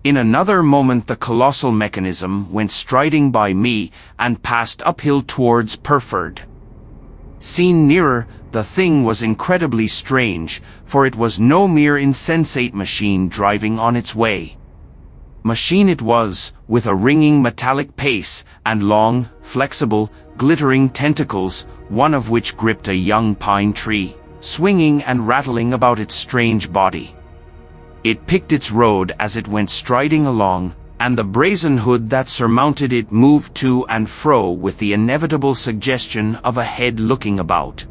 In another moment the colossal mechanism went striding by me and passed uphill towards Purford. Seen nearer, the thing was incredibly strange, for it was no mere insensate machine driving on its way. Machine it was, with a ringing metallic pace, and long, flexible, glittering tentacles, one of which gripped a young pine tree, swinging and rattling about its strange body. It picked its road as it went striding along, and the brazen hood that surmounted it moved to and fro with the inevitable suggestion of a head looking about.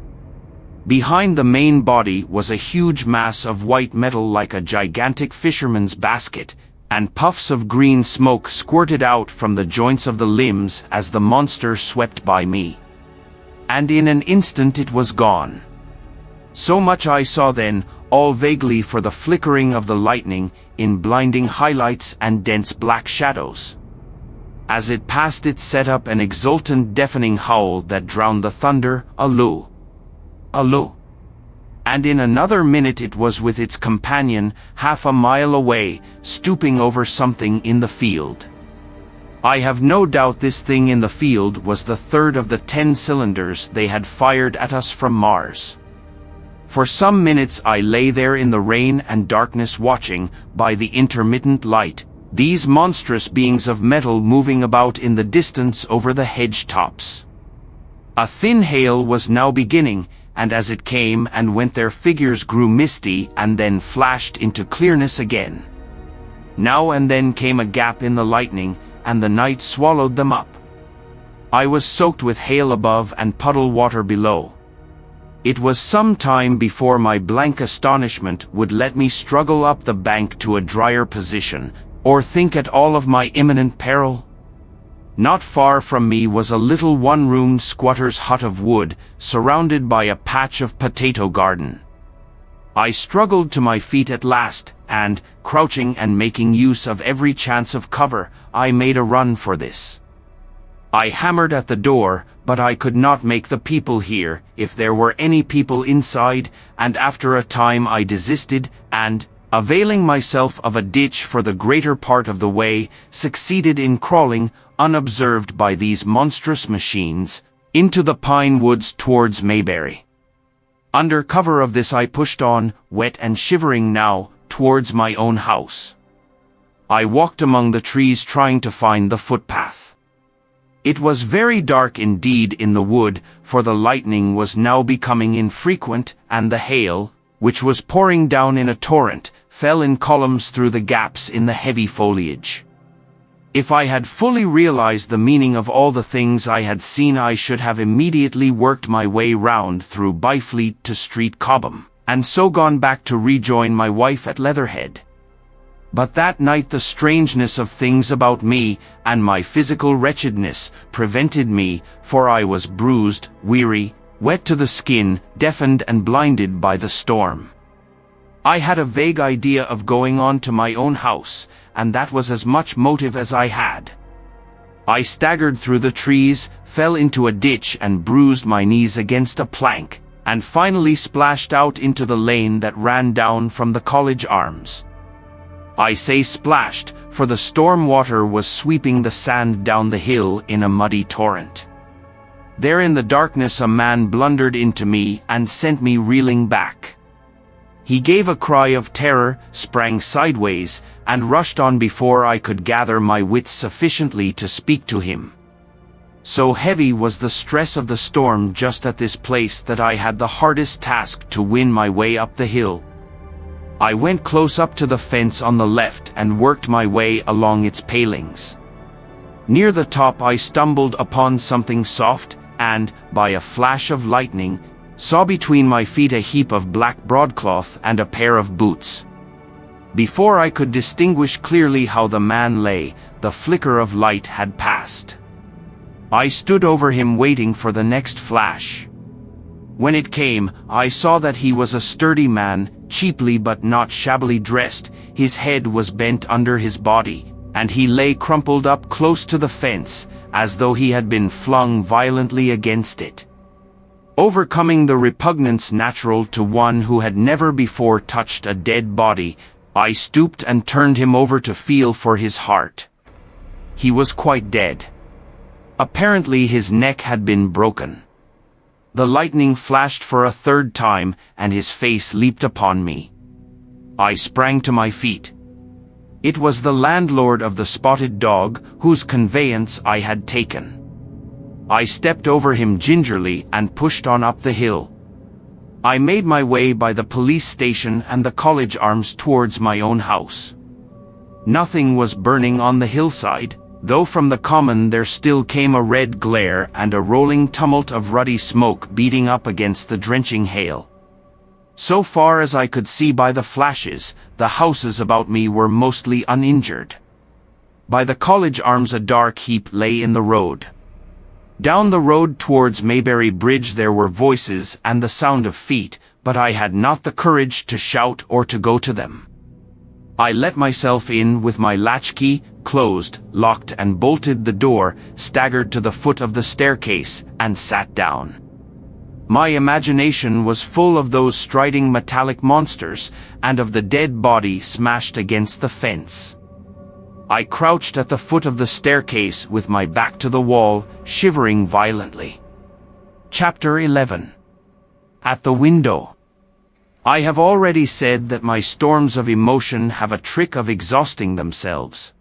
Behind the main body was a huge mass of white metal like a gigantic fisherman's basket, and puffs of green smoke squirted out from the joints of the limbs as the monster swept by me. And in an instant it was gone. So much I saw then, all vaguely for the flickering of the lightning, in blinding highlights and dense black shadows. As it passed it set up an exultant deafening howl that drowned the thunder, aloo, aloo. And in another minute it was with its companion, half a mile away, stooping over something in the field. I have no doubt this thing in the field was the third of the 10 cylinders they had fired at us from Mars. For some minutes I lay there in the rain and darkness watching, by the intermittent light, these monstrous beings of metal moving about in the distance over the hedge tops. A thin hail was now beginning, and as it came and went their figures grew misty and then flashed into clearness again. Now and then came a gap in the lightning, and the night swallowed them up. I was soaked with hail above and puddle water below. It was some time before my blank astonishment would let me struggle up the bank to a drier position, or think at all of my imminent peril. Not far from me was a little one-room squatter's hut of wood, surrounded by a patch of potato garden. I struggled to my feet at last, and, crouching and making use of every chance of cover, I made a run for this. I hammered at the door, but I could not make the people hear, if there were any people inside, and after a time I desisted, and, availing myself of a ditch for the greater part of the way, succeeded in crawling, unobserved by these monstrous machines, into the pine woods towards Maybury. Under cover of this I pushed on, wet and shivering now, towards my own house. I walked among the trees trying to find the footpath. It was very dark indeed in the wood, for the lightning was now becoming infrequent, and the hail, which was pouring down in a torrent, fell in columns through the gaps in the heavy foliage. If I had fully realized the meaning of all the things I had seen, I should have immediately worked my way round through Byfleet to Street Cobham, and so gone back to rejoin my wife at Leatherhead. But that night the strangeness of things about me, and my physical wretchedness, prevented me, for I was bruised, weary, wet to the skin, deafened and blinded by the storm. I had a vague idea of going on to my own house, and that was as much motive as I had. I staggered through the trees, fell into a ditch and bruised my knees against a plank, and finally splashed out into the lane that ran down from the College Arms. I say splashed, for the storm water was sweeping the sand down the hill in a muddy torrent. There in the darkness a man blundered into me and sent me reeling back. He gave a cry of terror, sprang sideways, and rushed on before I could gather my wits sufficiently to speak to him. So heavy was the stress of the storm just at this place that I had the hardest task to win my way up the hill. I went close up to the fence on the left and worked my way along its palings. Near the top I stumbled upon something soft, and, by a flash of lightning, saw between my feet a heap of black broadcloth and a pair of boots. Before I could distinguish clearly how the man lay, the flicker of light had passed. I stood over him waiting for the next flash. When it came, I saw that he was a sturdy man, cheaply but not shabbily dressed. His head was bent under his body, and he lay crumpled up close to the fence, as though he had been flung violently against it. Overcoming the repugnance natural to one who had never before touched a dead body, I stooped and turned him over to feel for his heart. He was quite dead. Apparently his neck had been broken. The lightning flashed for a third time, and his face leaped upon me. I sprang to my feet. It was the landlord of the Spotted Dog, whose conveyance I had taken. I stepped over him gingerly and pushed on up the hill. I made my way by the police station and the College Arms towards my own house. Nothing was burning on the hillside, though from the common there still came a red glare and a rolling tumult of ruddy smoke beating up against the drenching hail. So far as I could see by the flashes, the houses about me were mostly uninjured. By the College Arms a dark heap lay in the road. Down the road towards Maybury Bridge there were voices and the sound of feet, but I had not the courage to shout or to go to them. I let myself in with my latchkey, closed, locked and bolted the door, staggered to the foot of the staircase, and sat down. My imagination was full of those striding metallic monsters, and of the dead body smashed against the fence. I crouched at the foot of the staircase with my back to the wall, shivering violently. Chapter 11. At the window. I have already said that my storms of emotion have a trick of exhausting themselves.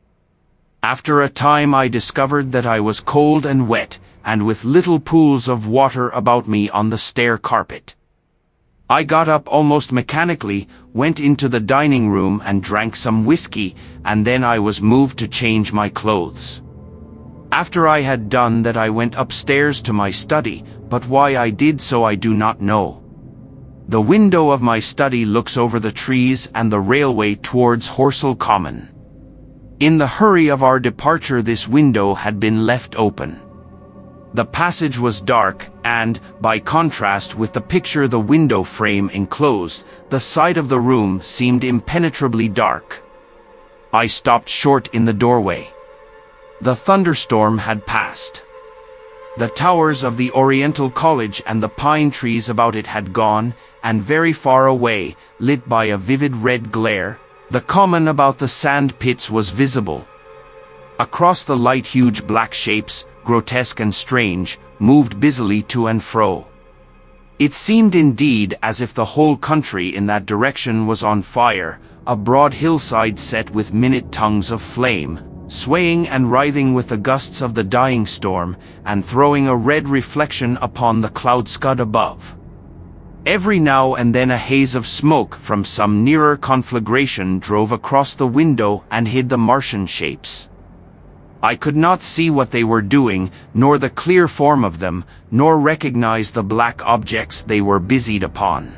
After a time I discovered that I was cold and wet, and with little pools of water about me on the stair carpet. I got up almost mechanically, went into the dining room and drank some whiskey, and then I was moved to change my clothes. After I had done that I went upstairs to my study, but why I did so I do not know. The window of my study looks over the trees and the railway towards Horsell Common. In the hurry of our departure this window had been left open. The passage was dark, and, by contrast with the picture the window frame enclosed, the side of the room seemed impenetrably dark. I stopped short in the doorway. The thunderstorm had passed. The towers of the Oriental College and the pine trees about it had gone, and very far away, lit by a vivid red glare, the common about the sand pits was visible. Across the light huge black shapes, grotesque and strange, moved busily to and fro. It seemed indeed as if the whole country in that direction was on fire, a broad hillside set with minute tongues of flame, swaying and writhing with the gusts of the dying storm, and throwing a red reflection upon the cloud scud above. Every now and then a haze of smoke from some nearer conflagration drove across the window and hid the Martian shapes. I could not see what they were doing, nor the clear form of them, nor recognize the black objects they were busied upon.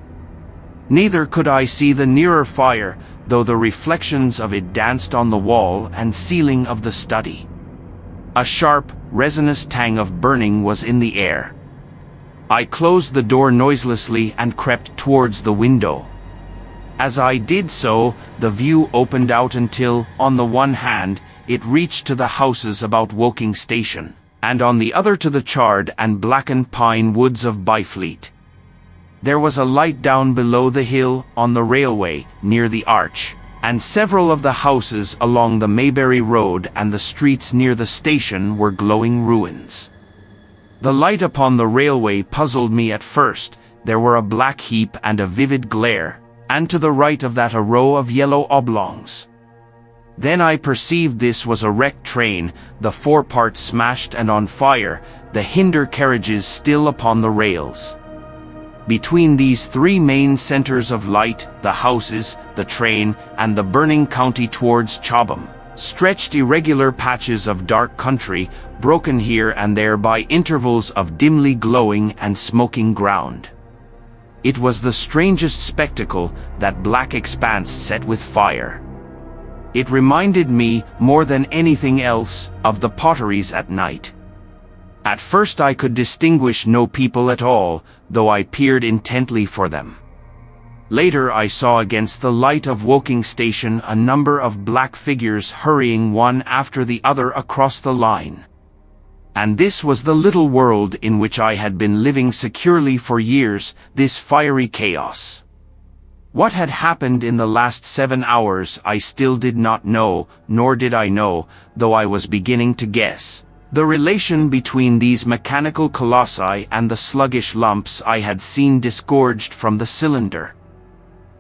Neither could I see the nearer fire, though the reflections of it danced on the wall and ceiling of the study. A sharp, resinous tang of burning was in the air. I closed the door noiselessly and crept towards the window. As I did so, the view opened out until, on the one hand, it reached to the houses about Woking Station, and on the other to the charred and blackened pine woods of Byfleet. There was a light down below the hill, on the railway, near the arch, and several of the houses along the Maybury Road and the streets near the station were glowing ruins. The light upon the railway puzzled me at first. There were a black heap and a vivid glare, and to the right of that a row of yellow oblongs. Then I perceived this was a wrecked train, the forepart smashed and on fire, the hinder carriages still upon the rails. Between these three main centers of light, the houses, the train, and the burning county towards Chobham, stretched irregular patches of dark country, broken here and there by intervals of dimly glowing and smoking ground. It was the strangest spectacle, that black expanse set with fire. It reminded me, more than anything else, of the potteries at night. At first I could distinguish no people at all, though I peered intently for them. Later I saw against the light of Woking Station a number of black figures hurrying one after the other across the line. And this was the little world in which I had been living securely for years, this fiery chaos. What had happened in the last 7 hours I still did not know, nor did I know, though I was beginning to guess, the relation between these mechanical colossi and the sluggish lumps I had seen disgorged from the cylinder.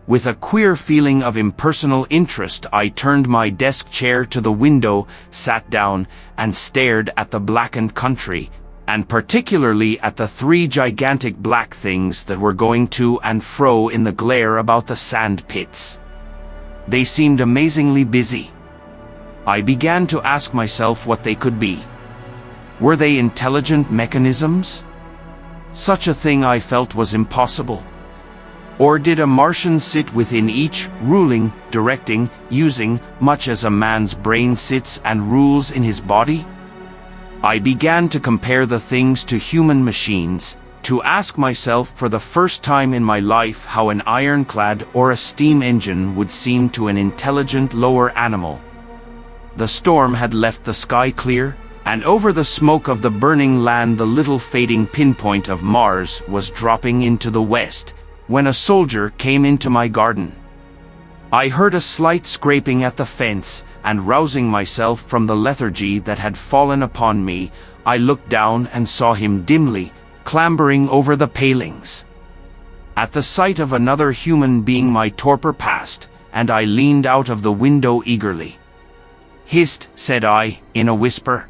With a queer feeling of impersonal interest I turned my desk chair to the window, sat down, and stared at the blackened country, and particularly at the three gigantic black things that were going to and fro in the glare about the sand pits. They seemed amazingly busy. I began to ask myself what they could be. Were they intelligent mechanisms? Such a thing I felt was impossible. Or did a Martian sit within each, ruling, directing, using, much as a man's brain sits and rules in his body? I began to compare the things to human machines, to ask myself for the first time in my life how an ironclad or a steam engine would seem to an intelligent lower animal. The storm had left the sky clear, and over the smoke of the burning land the little fading pinpoint of Mars was dropping into the west, when a soldier came into my garden. I heard a slight scraping at the fence, and rousing myself from the lethargy that had fallen upon me, I looked down and saw him dimly, clambering over the palings. At the sight of another human being my torpor passed, and I leaned out of the window eagerly. "Hist," said I, in a whisper.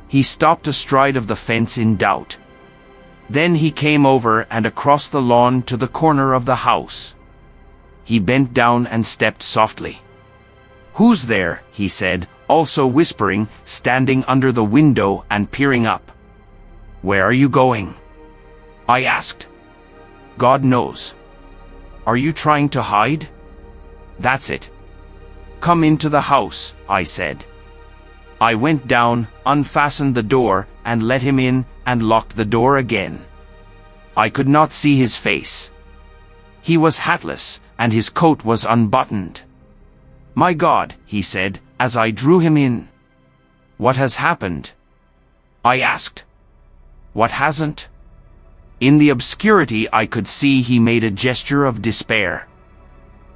He stopped astride of the fence in doubt. Then he came over and across the lawn to the corner of the house. He bent down and stepped softly. "Who's there?" he said, also whispering, standing under the window and peering up. "Where are you going?" I asked. "God knows." "Are you trying to hide?" "That's it." "Come into the house," I said. I went down, unfastened the door, and let him in, and locked the door again. I could not see his face. He was hatless, and his coat was unbuttoned. "My God," he said, as I drew him in. "What has happened?" I asked. "What hasn't?" In the obscurity I could see he made a gesture of despair.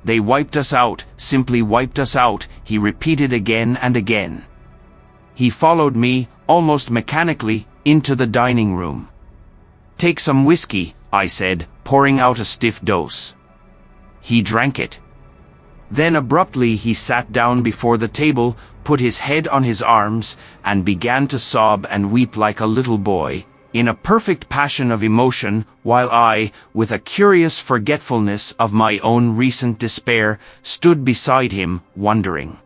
"They wiped us out, simply wiped us out," he repeated again and again. He followed me, almost mechanically, into the dining room. "Take some whiskey," I said, pouring out a stiff dose. He drank it. Then abruptly he sat down before the table, put his head on his arms, and began to sob and weep like a little boy, in a perfect passion of emotion, while I, with a curious forgetfulness of my own recent despair, stood beside him, wondering.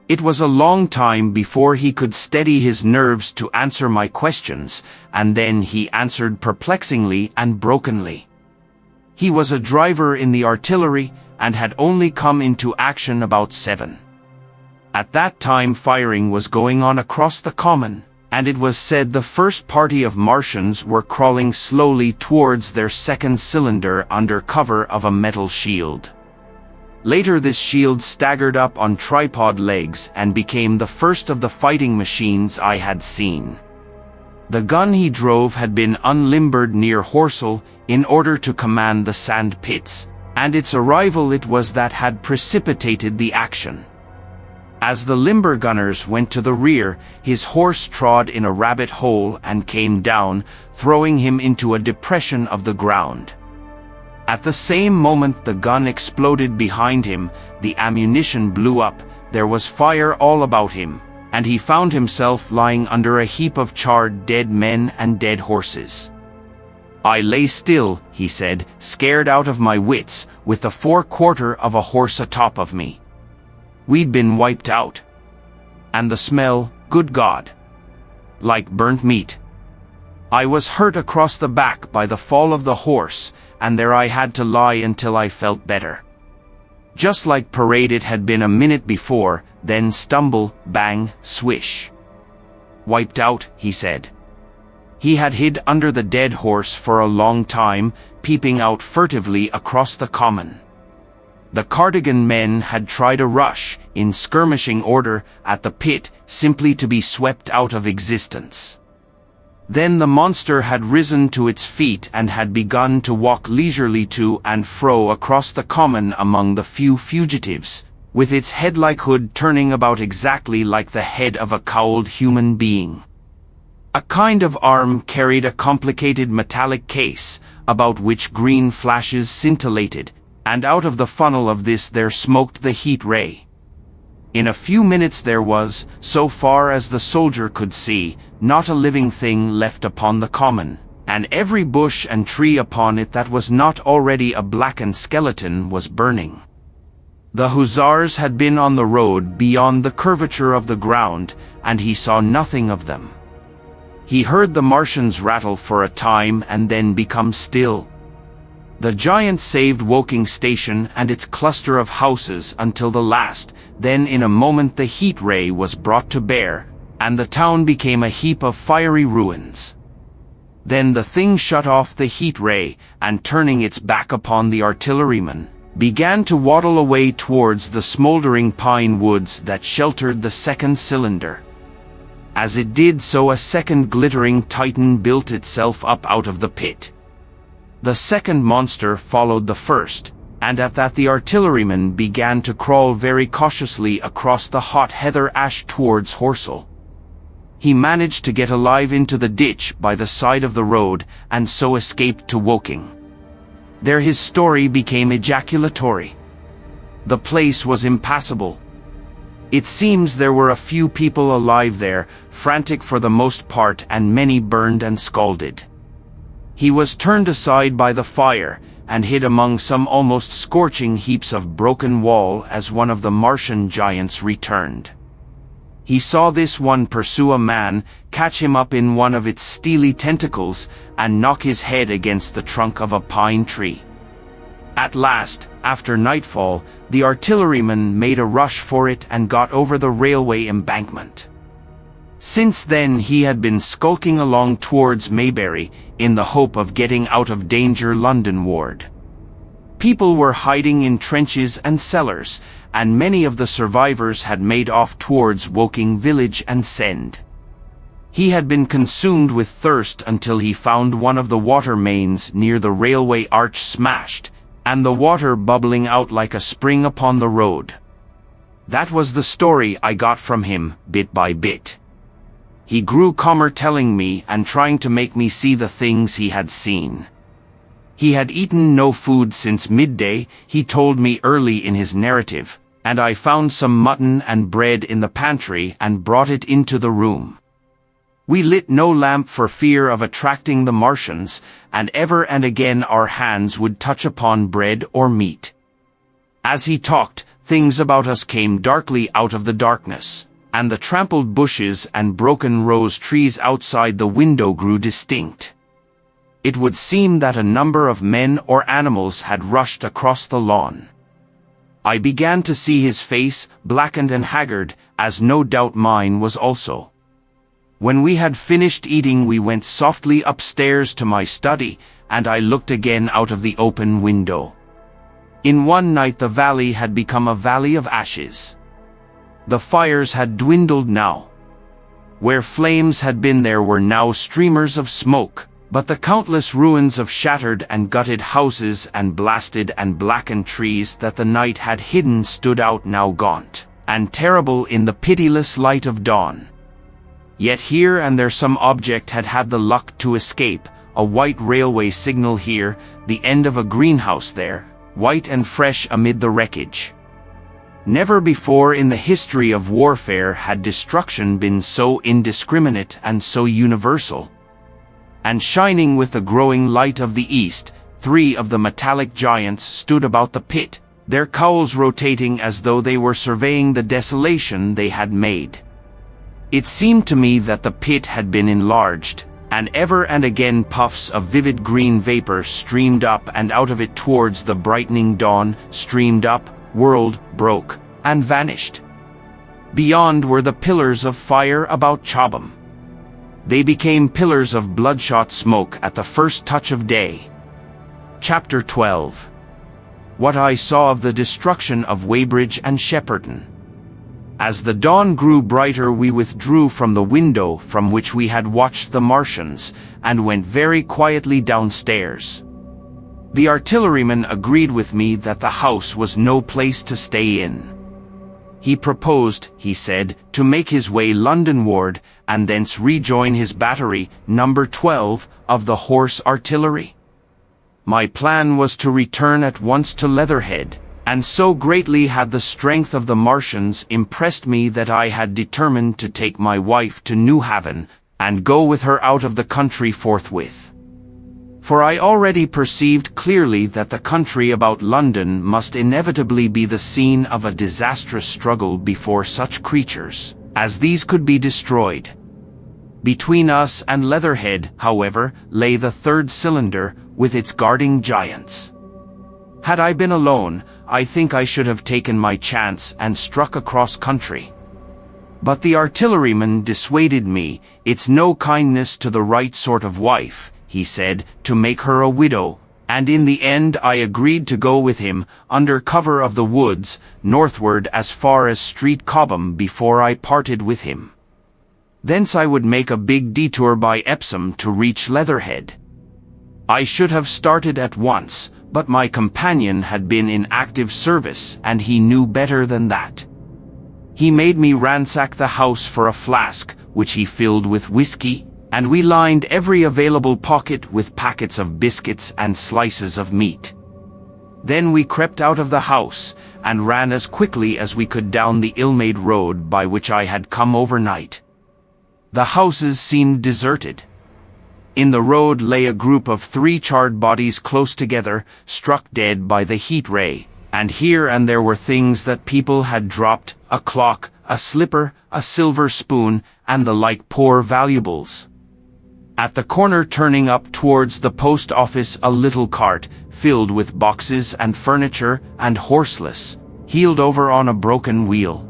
It was a long time before he could steady his nerves to answer my questions, and then he answered perplexingly and brokenly. He was a driver in the artillery, and had only come into action about 7. At that time firing was going on across the common, and it was said the first party of Martians were crawling slowly towards their second cylinder under cover of a metal shield. Later this shield staggered up on tripod legs and became the first of the fighting machines I had seen. The gun he drove had been unlimbered near Horsell in order to command the sand pits, and its arrival it was that had precipitated the action. As the limber gunners went to the rear, his horse trod in a rabbit hole and came down, throwing him into a depression of the ground. At the same moment the gun exploded behind him, the ammunition blew up, there was fire all about him, and he found himself lying under a heap of charred dead men and dead horses. "I lay still," he said, "scared out of my wits, with the forequarter of a horse atop of me. We'd been wiped out. And the smell, good God! Like burnt meat. I was hurt across the back by the fall of the horse, and there I had to lie until I felt better. Just like parade it had been a minute before, then stumble, bang, swish. Wiped out," he said. He had hid under the dead horse for a long time, peeping out furtively across the common. The Cardigan men had tried a rush, in skirmishing order, at the pit, simply to be swept out of existence. Then the monster had risen to its feet and had begun to walk leisurely to and fro across the common among the few fugitives, with its head-like hood turning about exactly like the head of a cowled human being. A kind of arm carried a complicated metallic case, about which green flashes scintillated, and out of the funnel of this there smoked the heat ray. In a few minutes there was, so far as the soldier could see, not a living thing left upon the common, and every bush and tree upon it that was not already a blackened skeleton was burning. The hussars had been on the road beyond the curvature of the ground, and he saw nothing of them. He heard the Martians rattle for a time and then become still. The giant saved Woking station and its cluster of houses until the last, then in a moment the heat ray was brought to bear, and the town became a heap of fiery ruins. Then the thing shut off the heat ray, and turning its back upon the artilleryman, began to waddle away towards the smoldering pine woods that sheltered the second cylinder. As it did so a second glittering titan built itself up out of the pit. The second monster followed the first, and at that the artilleryman began to crawl very cautiously across the hot heather ash towards Horsell. He managed to get alive into the ditch by the side of the road, and so escaped to Woking. there his story became ejaculatory. The place was impassable. It seems there were a few people alive there, frantic for the most part, and many burned and scalded. He was turned aside by the fire, and hid among some almost scorching heaps of broken wall as one of the Martian giants returned. He saw this one pursue a man, catch him up in one of its steely tentacles, and knock his head against the trunk of a pine tree. At last, after nightfall, the artilleryman made a rush for it and got over the railway embankment. Since then he had been skulking along towards Maybury, in the hope of getting out of danger London-ward. People were hiding in trenches and cellars, and many of the survivors had made off towards Woking village and Send. He had been consumed with thirst until he found one of the water mains near the railway arch smashed, and the water bubbling out like a spring upon the road. That was the story I got from him, bit by bit. He grew calmer, telling me and trying to make me see the things he had seen. He had eaten no food since midday, he told me early in his narrative, and I found some mutton and bread in the pantry and brought it into the room. We lit no lamp for fear of attracting the Martians, and ever and again our hands would touch upon bread or meat. As he talked, things about us came darkly out of the darkness, and the trampled bushes and broken rose trees outside the window grew distinct. It would seem that a number of men or animals had rushed across the lawn. I began to see his face, blackened and haggard, as no doubt mine was also. When we had finished eating, we went softly upstairs to my study, and I looked again out of the open window. In one night the valley had become a valley of ashes. The fires had dwindled now. Where flames had been there were now streamers of smoke, but the countless ruins of shattered and gutted houses and blasted and blackened trees that the night had hidden stood out now gaunt and terrible in the pitiless light of dawn. Yet here and there some object had had the luck to escape, a white railway signal here, the end of a greenhouse there, white and fresh amid the wreckage. Never before in the history of warfare had destruction been so indiscriminate and so universal. And shining with the growing light of the east, 3 of the metallic giants stood about the pit, their cowls rotating as though they were surveying the desolation they had made. It seemed to me that the pit had been enlarged, and ever and again puffs of vivid green vapor streamed up and out of it towards the brightening dawn, streamed up, whirled, broke, and vanished. Beyond were the pillars of fire about Chobham. They became pillars of bloodshot smoke at the first touch of day. Chapter 12. What I saw of the destruction of Weybridge and Shepperton. As the dawn grew brighter, we withdrew from the window from which we had watched the Martians, and went very quietly downstairs. The artilleryman agreed with me that the house was no place to stay in. He proposed, he said, to make his way London-ward, and thence rejoin his battery, number 12, of the Horse Artillery. My plan was to return at once to Leatherhead, and so greatly had the strength of the Martians impressed me that I had determined to take my wife to New Haven, and go with her out of the country forthwith. For I already perceived clearly that the country about London must inevitably be the scene of a disastrous struggle before such creatures as these could be destroyed. Between us and Leatherhead, however, lay the 3rd cylinder with its guarding giants. Had I been alone, I think I should have taken my chance and struck across country. But the artilleryman dissuaded me. It's no kindness to the right sort of wife, he said, to make her a widow, and in the end I agreed to go with him, under cover of the woods, northward as far as Street Cobham before I parted with him. Thence I would make a big detour by Epsom to reach Leatherhead. I should have started at once, but my companion had been in active service, and he knew better than that. He made me ransack the house for a flask, which he filled with whiskey, and we lined every available pocket with packets of biscuits and slices of meat. Then we crept out of the house and ran as quickly as we could down the ill-made road by which I had come overnight. The houses seemed deserted. In the road lay a group of 3 charred bodies close together, struck dead by the heat ray, and here and there were things that people had dropped: a clock, a slipper, a silver spoon, and the like poor valuables. At the corner turning up towards the post office, a little cart, filled with boxes and furniture, and horseless, heeled over on a broken wheel.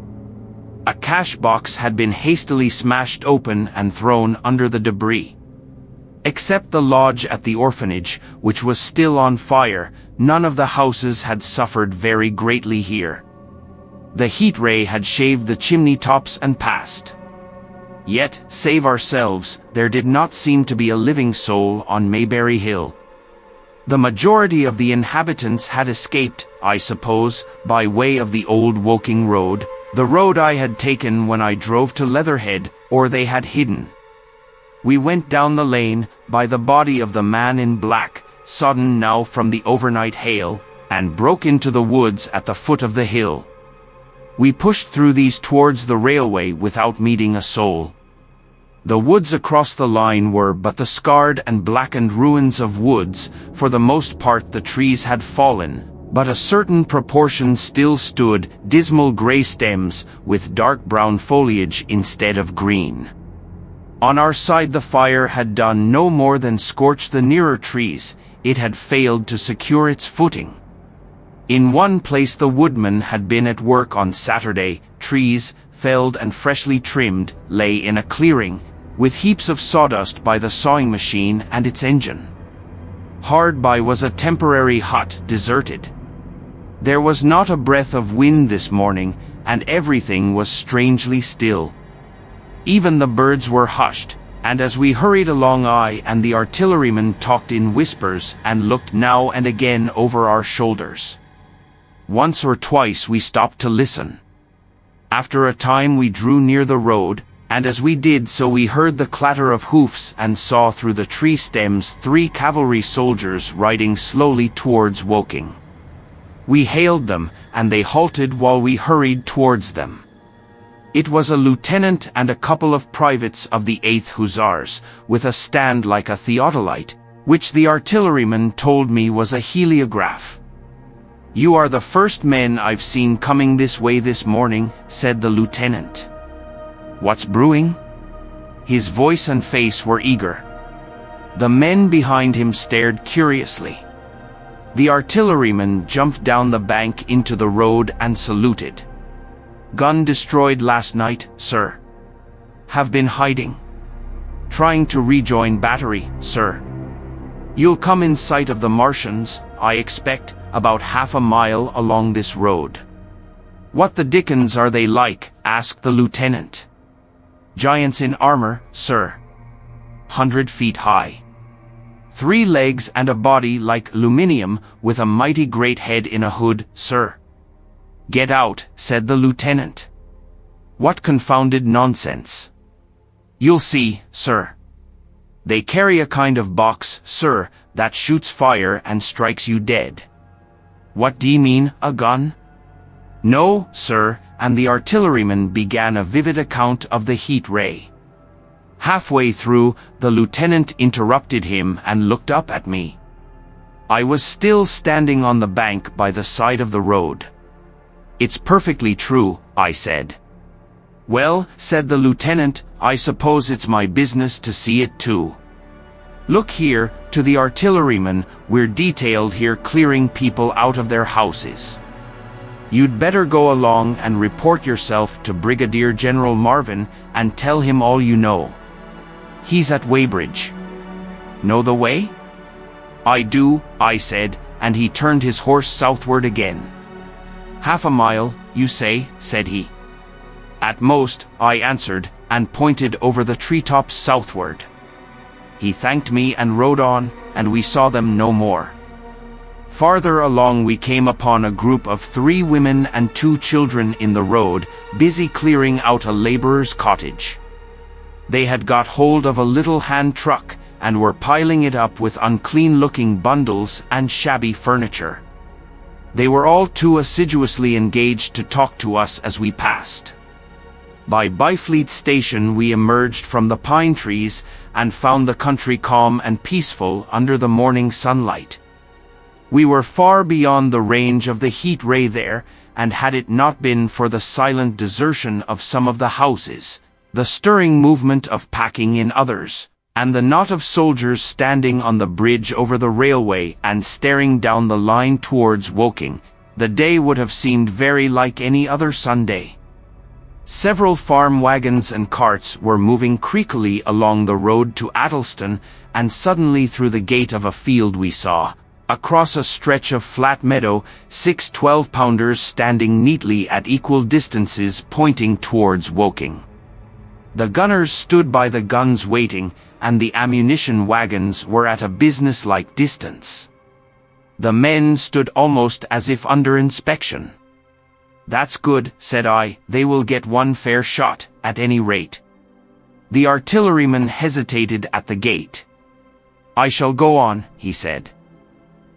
A cash box had been hastily smashed open and thrown under the debris. Except the lodge at the orphanage, which was still on fire, none of the houses had suffered very greatly here. The heat ray had shaved the chimney tops and passed. Yet, save ourselves, there did not seem to be a living soul on Maybury Hill. The majority of the inhabitants had escaped, I suppose, by way of the old Woking road, the road I had taken when I drove to Leatherhead, or they had hidden. We went down the lane, by the body of the man in black, sodden now from the overnight hail, and broke into the woods at the foot of the hill. We pushed through these towards the railway without meeting a soul. The woods across the line were but the scarred and blackened ruins of woods. For the most part the trees had fallen, but a certain proportion still stood, dismal grey stems, with dark brown foliage instead of green. On our side the fire had done no more than scorch the nearer trees. It had failed to secure its footing. In one place the woodman had been at work on Saturday. Trees, felled and freshly trimmed, lay in a clearing, with heaps of sawdust by the sawing machine and its engine. Hard by was a temporary hut, deserted. There was not a breath of wind this morning, and everything was strangely still. Even the birds were hushed, and as we hurried along I and the artilleryman talked in whispers and looked now and again over our shoulders. Once or twice we stopped to listen. After a time we drew near the road, and as we did so we heard the clatter of hoofs and saw through the tree stems 3 cavalry soldiers riding slowly towards Woking. We hailed them, and they halted while we hurried towards them. It was a lieutenant and a couple of privates of the 8th Hussars, with a stand like a theodolite, which the artilleryman told me was a heliograph. "You are the first men I've seen coming this way this morning," said the lieutenant. "What's brewing?" His voice and face were eager. The men behind him stared curiously. The artilleryman jumped down the bank into the road and saluted. "Gun destroyed last night, sir. Have been hiding. Trying to rejoin battery, sir. You'll come in sight of the Martians, I expect, about half a mile along this road." "What the dickens are they like?" asked the lieutenant. "Giants in armor, sir. 100 feet high. 3 legs and a body like aluminium, with a mighty great head in a hood, sir." "Get out," said the lieutenant. "What confounded nonsense." "You'll see, sir. They carry a kind of box, sir, that shoots fire and strikes you dead." "What do you mean, a gun?" "No, sir," and the artilleryman began a vivid account of the heat ray. Halfway through, the lieutenant interrupted him and looked up at me. I was still standing on the bank by the side of the road. "It's perfectly true," I said. "Well," said the lieutenant, "I suppose it's my business to see it too. Look here," to the artilleryman, "we're detailed here clearing people out of their houses. You'd better go along and report yourself to Brigadier General Marvin and tell him all you know. He's at Weybridge. Know the way?" "I do," I said, and he turned his horse southward again. "Half a mile, you say?" said he. "At most," I answered, and pointed over the treetops southward. He thanked me and rode on, and we saw them no more. Farther along we came upon a group of 3 women and 2 children in the road, busy clearing out a laborer's cottage. They had got hold of a little hand truck and were piling it up with unclean-looking bundles and shabby furniture. They were all too assiduously engaged to talk to us as we passed. By Byfleet Station we emerged from the pine trees and found the country calm and peaceful under the morning sunlight. We were far beyond the range of the heat ray there, and had it not been for the silent desertion of some of the houses, the stirring movement of packing in others, and the knot of soldiers standing on the bridge over the railway and staring down the line towards Woking, the day would have seemed very like any other Sunday. Several farm wagons and carts were moving creakily along the road to Addleston, and suddenly through the gate of a field we saw, across a stretch of flat meadow, 6 12-pounders standing neatly at equal distances pointing towards Woking. The gunners stood by the guns waiting, and the ammunition wagons were at a business-like distance. The men stood almost as if under inspection. "That's good," said I, "they will get one fair shot, at any rate." The artilleryman hesitated at the gate. "I shall go on," he said.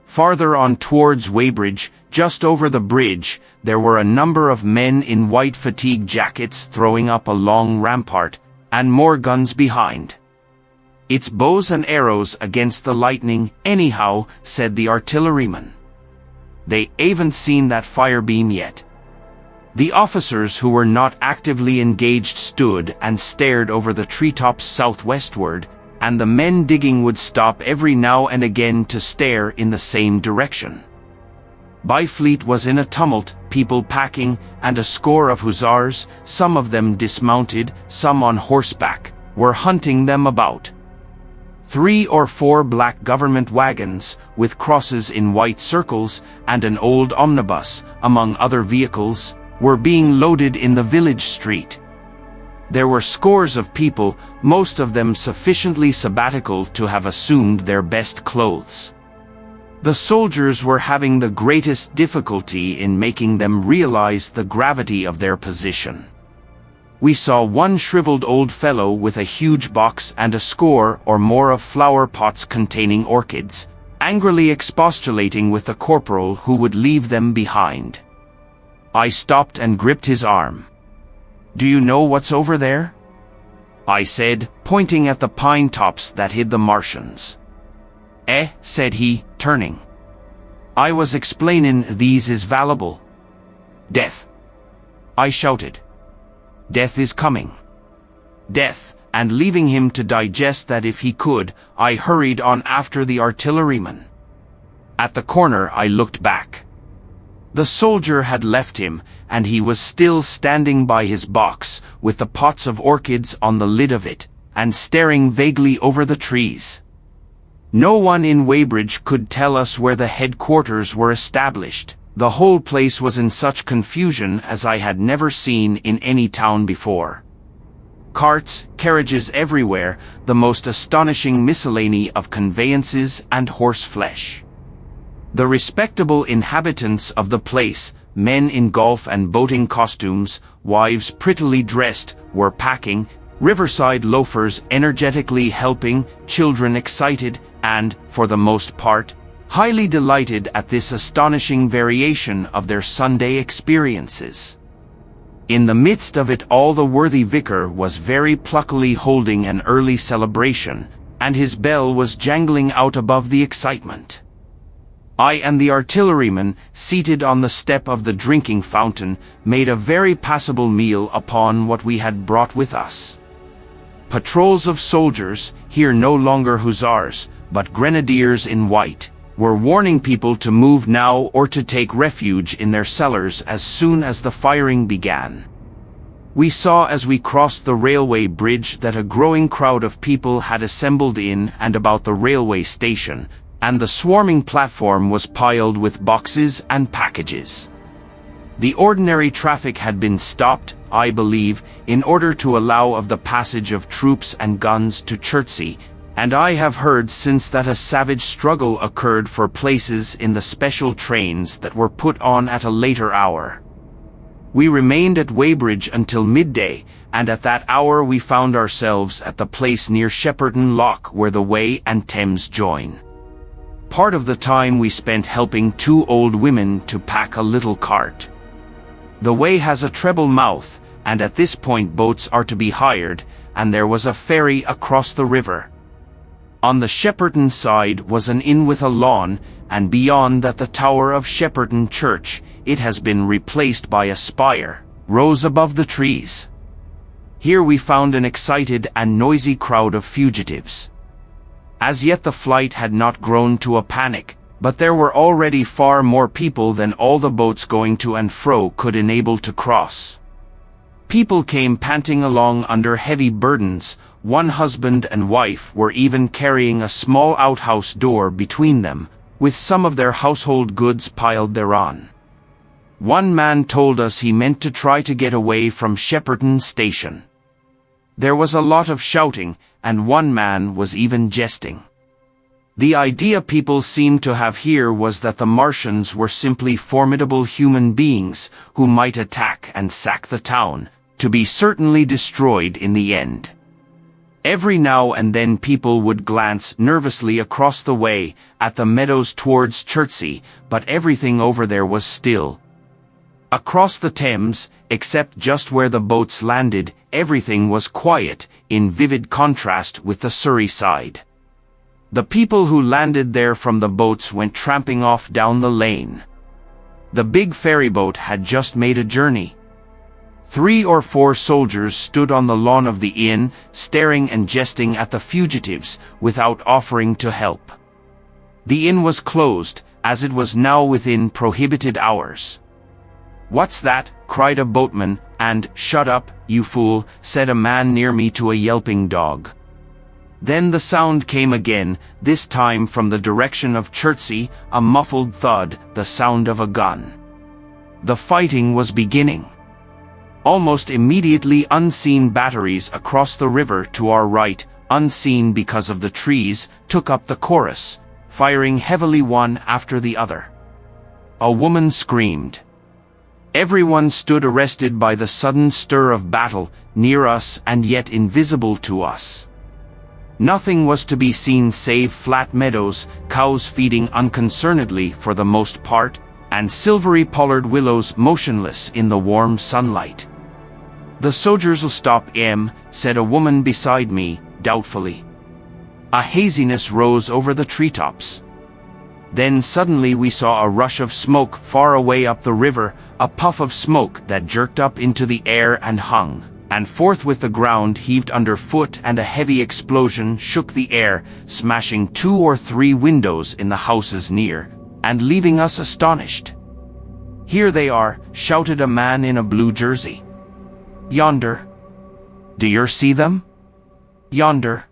Farther on towards Weybridge, just over the bridge, there were a number of men in white fatigue jackets throwing up a long rampart, and more guns behind. "It's bows and arrows against the lightning, anyhow," said the artilleryman. "They haven't seen that fire beam yet." The officers who were not actively engaged stood and stared over the treetops southwestward, and the men digging would stop every now and again to stare in the same direction. Byfleet was in a tumult, people packing, and a score of hussars, some of them dismounted, some on horseback, were hunting them about. 3 or 4 black government wagons, with crosses in white circles, and an old omnibus, among other vehicles, were being loaded in the village street. There were scores of people, most of them sufficiently sabbatical to have assumed their best clothes. The soldiers were having the greatest difficulty in making them realize the gravity of their position. We saw one shriveled old fellow with a huge box and a score or more of flower pots containing orchids, angrily expostulating with the corporal who would leave them behind. I stopped and gripped his arm. "Do you know what's over there?" I said, pointing at the pine tops that hid the Martians. Said he, turning. "I was explainin' these is valuable." "Death!" I shouted. "Death is coming." Death, and leaving him to digest that if he could, I hurried on after the artilleryman. At the corner I looked back. The soldier had left him, and he was still standing by his box, with the pots of orchids on the lid of it, and staring vaguely over the trees. No one in Weybridge could tell us where the headquarters were established. The whole place was in such confusion as I had never seen in any town before. Carts, carriages everywhere, the most astonishing miscellany of conveyances and horseflesh. The respectable inhabitants of the place, men in golf and boating costumes, wives prettily dressed, were packing, riverside loafers energetically helping, children excited, and, for the most part, highly delighted at this astonishing variation of their Sunday experiences. In the midst of it all the worthy vicar was very pluckily holding an early celebration, and his bell was jangling out above the excitement. I and the artilleryman, seated on the step of the drinking fountain, made a very passable meal upon what we had brought with us. Patrols of soldiers, here no longer hussars, but grenadiers in white, were warning people to move now or to take refuge in their cellars as soon as the firing began. We saw as we crossed the railway bridge that a growing crowd of people had assembled in and about the railway station, and the swarming platform was piled with boxes and packages. The ordinary traffic had been stopped, I believe, in order to allow of the passage of troops and guns to Chertsey, and I have heard since that a savage struggle occurred for places in the special trains that were put on at a later hour. We remained at Weybridge until midday, and at that hour we found ourselves at the place near Shepperton Lock where the Wey and Thames join. Part of the time we spent helping two old women to pack a little cart. The Wey has a treble mouth, and at this point boats are to be hired, and there was a ferry across the river. On the Shepperton side was an inn with a lawn, and beyond that the tower of Shepperton Church, it has been replaced by a spire, rose above the trees. Here we found an excited and noisy crowd of fugitives. As yet the flight had not grown to a panic, but there were already far more people than all the boats going to and fro could enable to cross. People came panting along under heavy burdens. One husband and wife were even carrying a small outhouse door between them, with some of their household goods piled thereon. One man told us he meant to try to get away from Shepperton Station. There was a lot of shouting, and one man was even jesting. The idea people seemed to have here was that the Martians were simply formidable human beings who might attack and sack the town, to be certainly destroyed in the end. Every now and then people would glance nervously across the way at the meadows towards Chertsey, but everything over there was still. Across the Thames, except just where the boats landed, everything was quiet, in vivid contrast with the Surrey side. The people who landed there from the boats went tramping off down the lane. The big ferryboat had just made a journey. 3 or 4 soldiers stood on the lawn of the inn, staring and jesting at the fugitives, without offering to help. The inn was closed, as it was now within prohibited hours. "What's that?" cried a boatman, and "Shut up, you fool," said a man near me to a yelping dog. Then the sound came again, this time from the direction of Chertsey, a muffled thud, the sound of a gun. The fighting was beginning. Almost immediately unseen batteries across the river to our right, unseen because of the trees, took up the chorus, firing heavily one after the other. A woman screamed. Everyone stood arrested by the sudden stir of battle, near us and yet invisible to us. Nothing was to be seen save flat meadows, cows feeding unconcernedly for the most part, and silvery pollard willows motionless in the warm sunlight. "The soldiers'll stop 'em," said a woman beside me, doubtfully. A haziness rose over the treetops. Then suddenly we saw a rush of smoke far away up the river, a puff of smoke that jerked up into the air and hung, and forthwith the ground heaved underfoot and a heavy explosion shook the air, smashing 2 or 3 windows in the houses near, and leaving us astonished. "Here they are," shouted a man in a blue jersey. "Yonder. Do you see them? Yonder."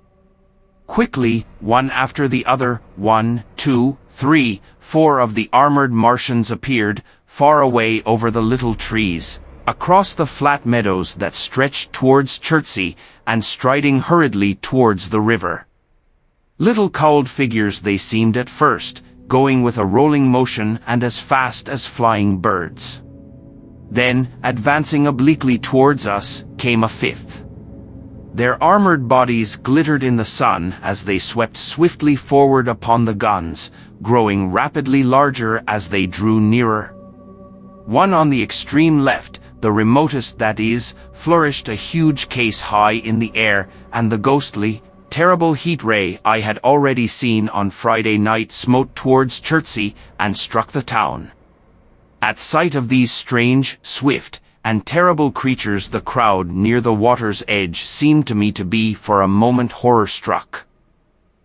Quickly, one after the other, 1, 2, 3, 4 of the armored Martians appeared, far away over the little trees, across the flat meadows that stretched towards Chertsey, and striding hurriedly towards the river. Little cowled figures they seemed at first, going with a rolling motion and as fast as flying birds. Then, advancing obliquely towards us, came a 5th. Their armored bodies glittered in the sun as they swept swiftly forward upon the guns, growing rapidly larger as they drew nearer. One on the extreme left, the remotest that is, flourished a huge case high in the air, and the ghostly, terrible heat ray I had already seen on Friday night smote towards Chertsey and struck the town. At sight of these strange, swift, and terrible creatures the crowd near the water's edge seemed to me to be for a moment horror-struck.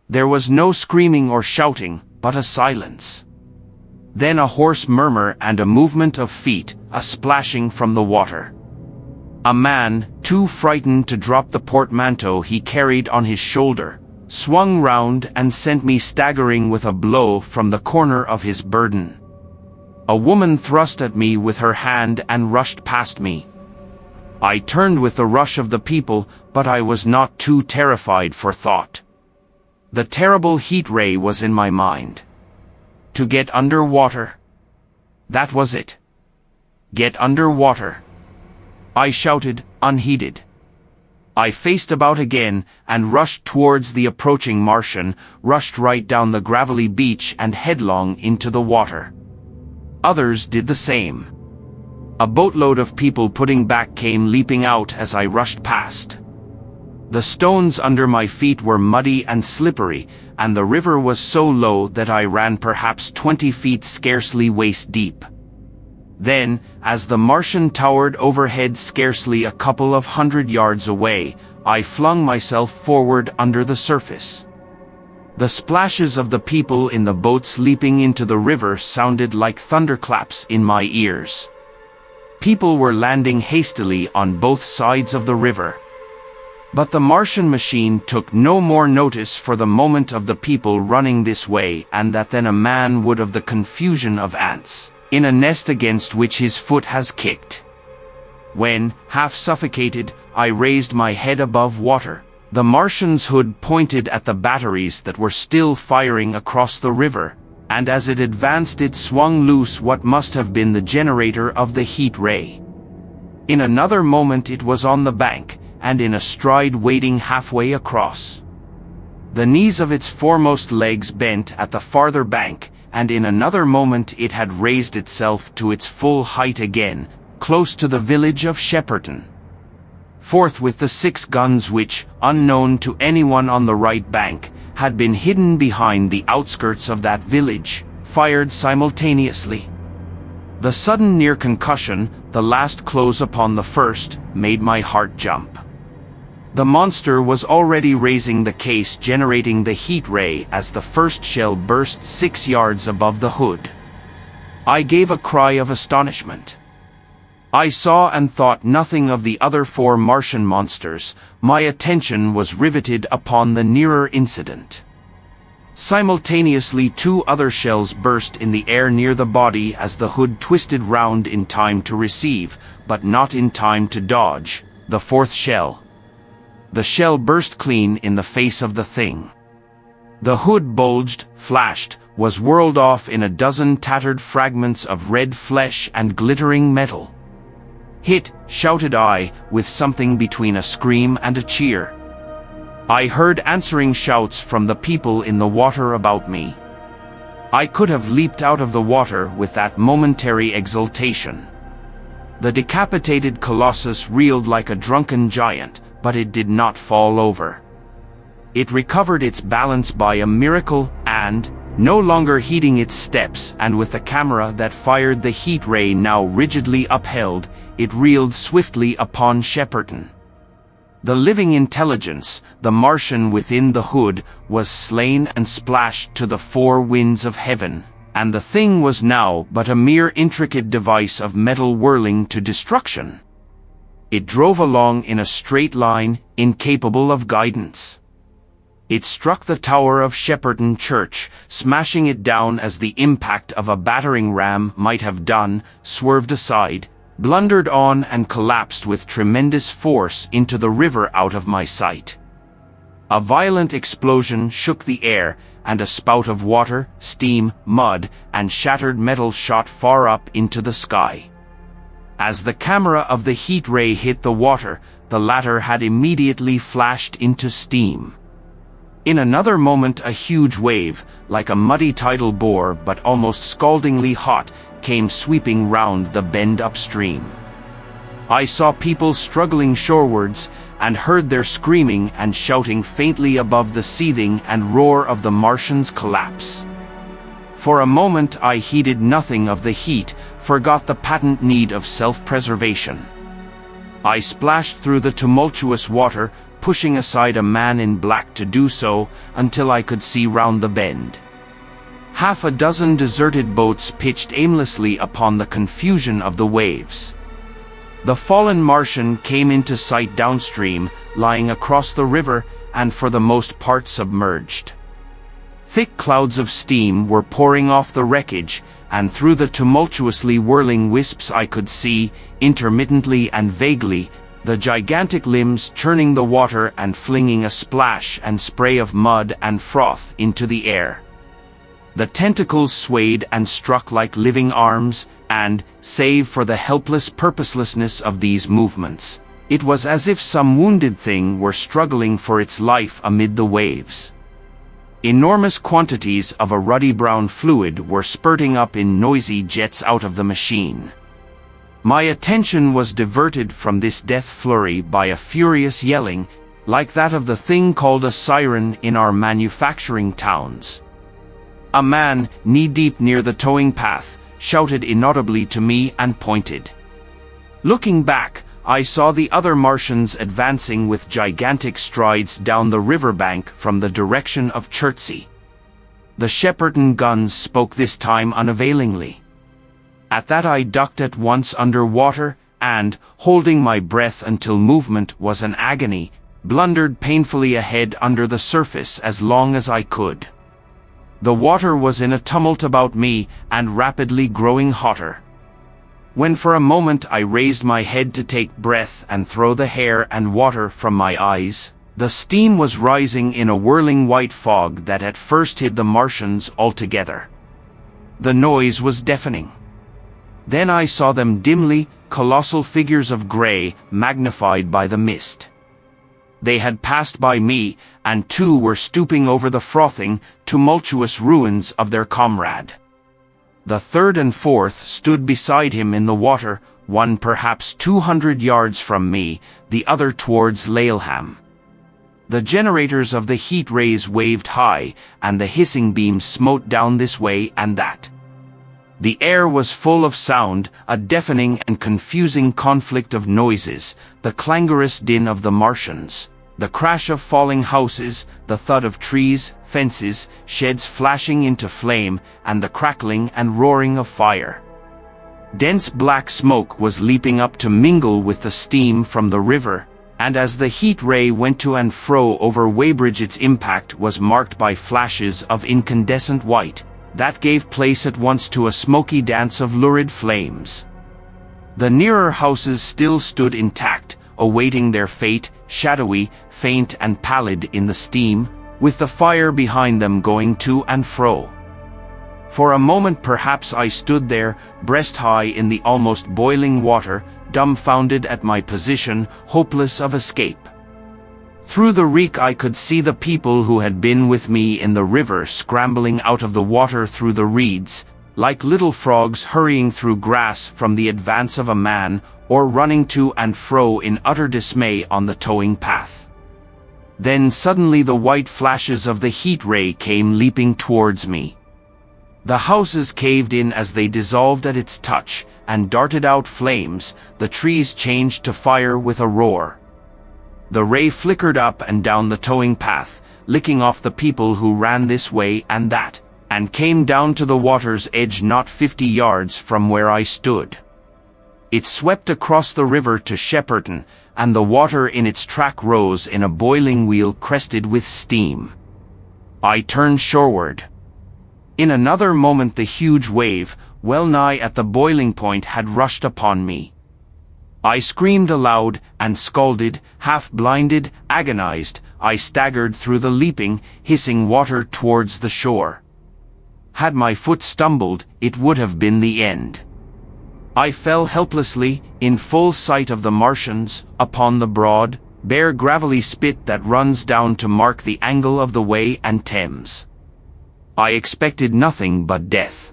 There was no screaming or shouting, but a silence. Then a hoarse murmur and a movement of feet, a splashing from the water. A man, too frightened to drop the portmanteau he carried on his shoulder, swung round and sent me staggering with a blow from the corner of his burden. A woman thrust at me with her hand and rushed past me. I turned with the rush of the people, but I was not too terrified for thought. The terrible heat ray was in my mind. To get under water. That was it. Get under water. I shouted, unheeded. I faced about again and rushed towards the approaching Martian, rushed right down the gravelly beach and headlong into the water. Others did the same. A boatload of people putting back came leaping out as I rushed past. The stones under my feet were muddy and slippery, and the river was so low that I ran perhaps 20 feet scarcely waist deep. Then, as the Martian towered overhead scarcely a couple of 100 yards away, I flung myself forward under the surface. The splashes of the people in the boats leaping into the river sounded like thunderclaps in my ears. People were landing hastily on both sides of the river. But the Martian machine took no more notice for the moment of the people running this way and that than a man would of the confusion of ants in a nest against which his foot has kicked. When, half suffocated, I raised my head above water, the Martian's hood pointed at the batteries that were still firing across the river, and as it advanced it swung loose what must have been the generator of the heat ray. In another moment it was on the bank, and in a stride wading halfway across. The knees of its foremost legs bent at the farther bank, and in another moment it had raised itself to its full height again, close to the village of Shepperton. Forthwith the 6 guns which, unknown to anyone on the right bank, had been hidden behind the outskirts of that village, fired simultaneously. The sudden near concussion, the last close upon the first, made my heart jump. The monster was already raising the case generating the heat ray as the first shell burst 6 yards above the hood. I gave a cry of astonishment. I saw and thought nothing of the other 4 Martian monsters. My attention was riveted upon the nearer incident. Simultaneously 2 other shells burst in the air near the body as the hood twisted round in time to receive, but not in time to dodge, the 4th shell. The shell burst clean in the face of the thing. The hood bulged, flashed, was whirled off in a dozen tattered fragments of red flesh and glittering metal. Hit, shouted I, with something between a scream and a cheer. I heard answering shouts from the people in the water about me. I could have leaped out of the water with that momentary exultation. The decapitated colossus reeled like a drunken giant, but it did not fall over. It recovered its balance by a miracle and, no longer heeding its steps and with the camera that fired the heat ray now rigidly upheld, it reeled swiftly upon Shepperton. The living intelligence, the Martian within the hood, was slain and splashed to the 4 winds of heaven, and the thing was now but a mere intricate device of metal whirling to destruction. It drove along in a straight line, incapable of guidance. It struck the tower of Shepperton Church, smashing it down as the impact of a battering ram might have done, swerved aside, blundered on and collapsed with tremendous force into the river out of my sight. A violent explosion shook the air, and a spout of water, steam, mud, and shattered metal shot far up into the sky. As the camera of the heat ray hit the water, the latter had immediately flashed into steam. In another moment a huge wave, like a muddy tidal bore but almost scaldingly hot, came sweeping round the bend upstream. I saw people struggling shorewards, and heard their screaming and shouting faintly above the seething and roar of the Martian's collapse. For a moment I heeded nothing of the heat, forgot the patent need of self-preservation. I splashed through the tumultuous water, pushing aside a man in black to do so, until I could see round the bend. Half a dozen deserted boats pitched aimlessly upon the confusion of the waves. The fallen Martian came into sight downstream, lying across the river, and for the most part submerged. Thick clouds of steam were pouring off the wreckage, and through the tumultuously whirling wisps I could see, intermittently and vaguely, the gigantic limbs churning the water and flinging a splash and spray of mud and froth into the air. The tentacles swayed and struck like living arms, and, save for the helpless purposelessness of these movements, it was as if some wounded thing were struggling for its life amid the waves. Enormous quantities of a ruddy brown fluid were spurting up in noisy jets out of the machine. My attention was diverted from this death flurry by a furious yelling, like that of the thing called a siren in our manufacturing towns. A man, knee-deep near the towing path, shouted inaudibly to me and pointed. Looking back, I saw the other Martians advancing with gigantic strides down the riverbank from the direction of Chertsey. The Shepperton guns spoke this time unavailingly. At that I ducked at once under water and, holding my breath until movement was an agony, blundered painfully ahead under the surface as long as I could. The water was in a tumult about me and rapidly growing hotter. When for a moment I raised my head to take breath and throw the hair and water from my eyes, the steam was rising in a whirling white fog that at first hid the Martians altogether. The noise was deafening. Then I saw them dimly, colossal figures of gray, magnified by the mist. They had passed by me, and two were stooping over the frothing, tumultuous ruins of their comrade. The third and fourth stood beside him in the water, one perhaps 200 yards from me, the other towards Laleham. The generators of the heat rays waved high, and the hissing beams smote down this way and that. The air was full of sound, a deafening and confusing conflict of noises, the clangorous din of the Martians, the crash of falling houses, the thud of trees, fences, sheds flashing into flame, and the crackling and roaring of fire. Dense black smoke was leaping up to mingle with the steam from the river, and as the heat ray went to and fro over Weybridge its impact was marked by flashes of incandescent white, that gave place at once to a smoky dance of lurid flames. The nearer houses still stood intact, awaiting their fate, shadowy, faint and pallid in the steam, with the fire behind them going to and fro. For a moment perhaps I stood there, breast high in the almost boiling water, dumbfounded at my position, hopeless of escape. Through the reek I could see the people who had been with me in the river scrambling out of the water through the reeds, like little frogs hurrying through grass from the advance of a man, or running to and fro in utter dismay on the towing path. Then suddenly the white flashes of the heat ray came leaping towards me. The houses caved in as they dissolved at its touch, and darted out flames, the trees changed to fire with a roar. The ray flickered up and down the towing path, licking off the people who ran this way and that, and came down to the water's edge not 50 yards from where I stood. It swept across the river to Shepperton, and the water in its track rose in a boiling wheel crested with steam. I turned shoreward. In another moment the huge wave, well nigh at the boiling point, had rushed upon me. I screamed aloud, and scalded, half-blinded, agonized, I staggered through the leaping, hissing water towards the shore. Had my foot stumbled, it would have been the end. I fell helplessly, in full sight of the Martians, upon the broad, bare gravelly spit that runs down to mark the angle of the Wey and Thames. I expected nothing but death.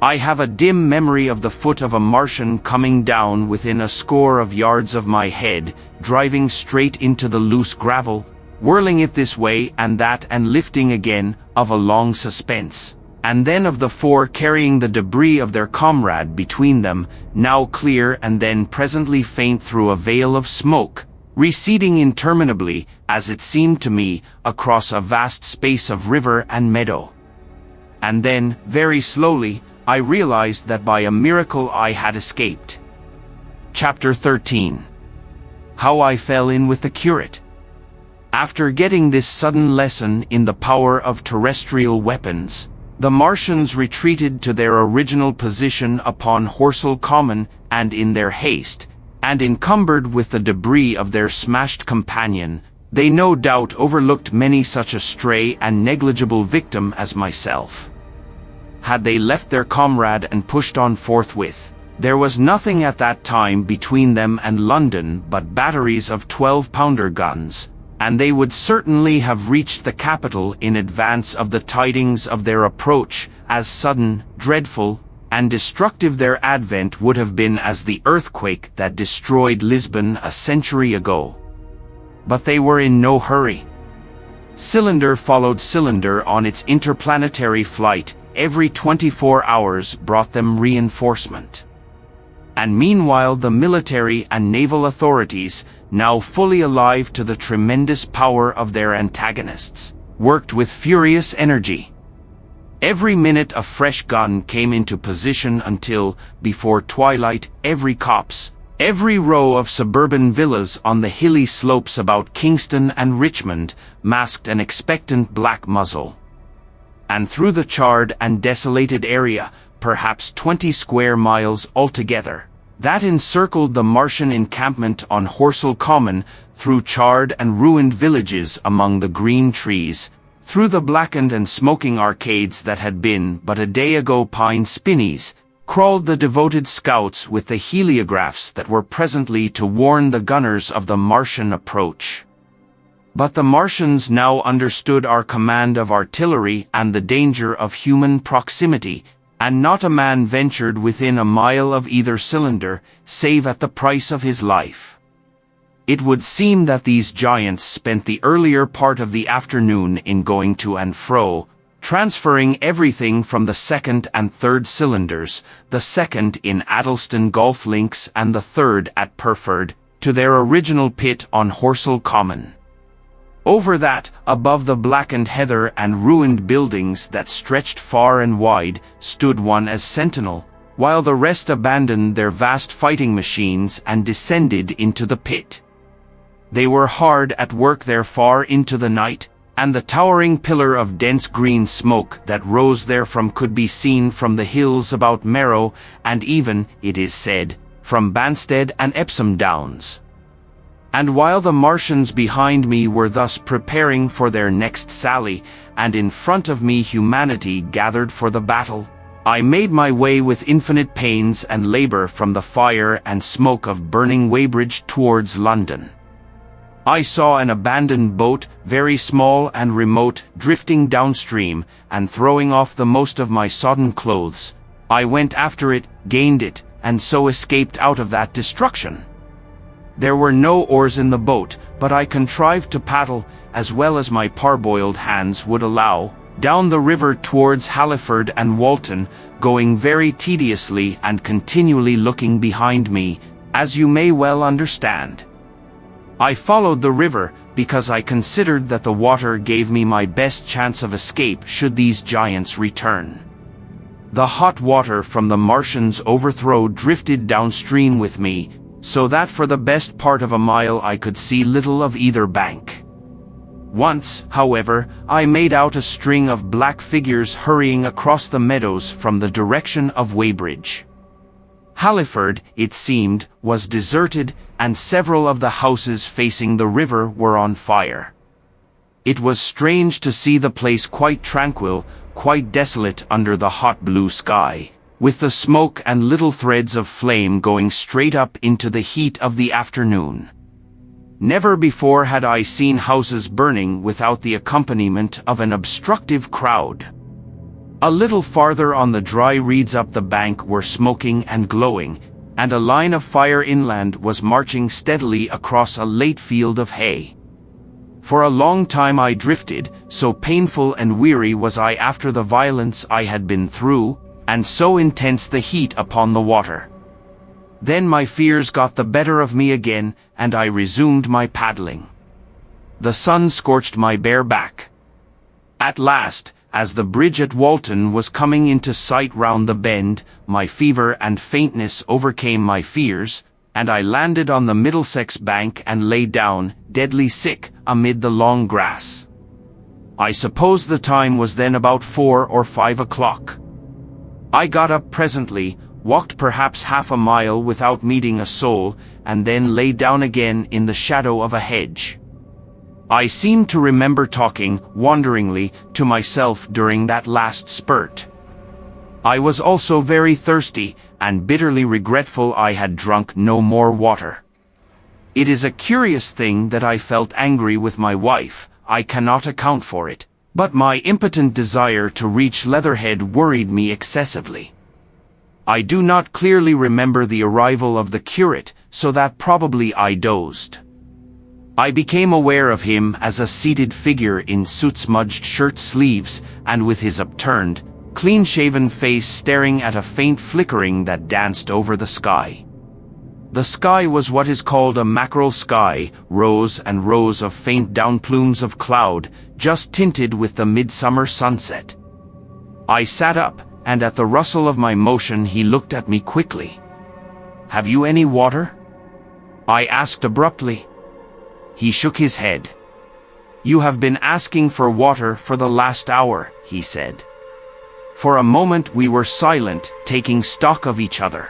I have a dim memory of the foot of a Martian coming down within a score of yards of my head, driving straight into the loose gravel, whirling it this way and that and lifting again, of a long suspense, and then of the four carrying the debris of their comrade between them, now clear and then presently faint through a veil of smoke, receding interminably, as it seemed to me, across a vast space of river and meadow. And then, very slowly, I realized that by a miracle I had escaped. Chapter 13. How I Fell in with the Curate. After getting this sudden lesson in the power of terrestrial weapons, the Martians retreated to their original position upon Horsell Common, and in their haste, and encumbered with the debris of their smashed companion, they no doubt overlooked many such a stray and negligible victim as myself. had they left their comrade and pushed on forthwith. There was nothing at that time between them and London but batteries of 12-pounder guns, and they would certainly have reached the capital in advance of the tidings of their approach, as sudden, dreadful, and destructive their advent would have been as the earthquake that destroyed Lisbon a century ago. But they were in no hurry. Cylinder followed cylinder on its interplanetary flight. Every 24 hours brought them reinforcement. And meanwhile the military and naval authorities, now fully alive to the tremendous power of their antagonists, worked with furious energy. Every minute a fresh gun came into position until, before twilight, every copse, every row of suburban villas on the hilly slopes about Kingston and Richmond masked an expectant black muzzle. And through the charred and desolated area, perhaps 20 square miles altogether, that encircled the Martian encampment on Horsell Common, through charred and ruined villages among the green trees, through the blackened and smoking arcades that had been but a day ago pine spinneys, crawled the devoted scouts with the heliographs that were presently to warn the gunners of the Martian approach. But the Martians now understood our command of artillery and the danger of human proximity, and not a man ventured within a mile of either cylinder, save at the price of his life. It would seem that these giants spent the earlier part of the afternoon in going to and fro, transferring everything from the second and third cylinders, the second in Addlestone Golf Links and the third at Purford, to their original pit on Horsell Common. Over that, above the blackened heather and ruined buildings that stretched far and wide, stood one as sentinel, while the rest abandoned their vast fighting machines and descended into the pit. They were hard at work there far into the night, and the towering pillar of dense green smoke that rose therefrom could be seen from the hills about Merrow, and even, it is said, from Banstead and Epsom Downs. And while the Martians behind me were thus preparing for their next sally, and in front of me humanity gathered for the battle, I made my way with infinite pains and labor from the fire and smoke of burning Weybridge towards London. I saw an abandoned boat, very small and remote, drifting downstream, and throwing off the most of my sodden clothes. I went after it, gained it, and so escaped out of that destruction. There were no oars in the boat, but I contrived to paddle, as well as my parboiled hands would allow, down the river towards Halliford and Walton, going very tediously and continually looking behind me, as you may well understand. I followed the river, because I considered that the water gave me my best chance of escape should these giants return. The hot water from the Martians' overthrow drifted downstream with me, so that for the best part of a mile I could see little of either bank. Once, however, I made out a string of black figures hurrying across the meadows from the direction of Weybridge. Halliford, it seemed, was deserted, and several of the houses facing the river were on fire. It was strange to see the place quite tranquil, quite desolate under the hot blue sky, with the smoke and little threads of flame going straight up into the heat of the afternoon. Never before had I seen houses burning without the accompaniment of an obstructive crowd. A little farther on the dry reeds up the bank were smoking and glowing, and a line of fire inland was marching steadily across a late field of hay. For a long time I drifted, so painful and weary was I after the violence I had been through, and so intense the heat upon the water. Then my fears got the better of me again, and I resumed my paddling. The sun scorched my bare back. At last, as the bridge at Walton was coming into sight round the bend, my fever and faintness overcame my fears, and I landed on the Middlesex bank and lay down, deadly sick, amid the long grass. I suppose the time was then about 4 or 5 o'clock. I got up presently, walked perhaps half a mile without meeting a soul, and then lay down again in the shadow of a hedge. I seemed to remember talking, wanderingly, to myself during that last spurt. I was also very thirsty, and bitterly regretful I had drunk no more water. It is a curious thing that I felt angry with my wife. I cannot account for it, but my impotent desire to reach Leatherhead worried me excessively. I do not clearly remember the arrival of the curate, so that probably I dozed. I became aware of him as a seated figure in soot-smudged shirt sleeves, and with his upturned, clean-shaven face staring at a faint flickering that danced over the sky. The sky was what is called a mackerel sky, rows and rows of faint down plumes of cloud, just tinted with the midsummer sunset. I sat up, and at the rustle of my motion he looked at me quickly. "Have you any water?" I asked abruptly. He shook his head. "You have been asking for water for the last hour," he said. For a moment we were silent, taking stock of each other.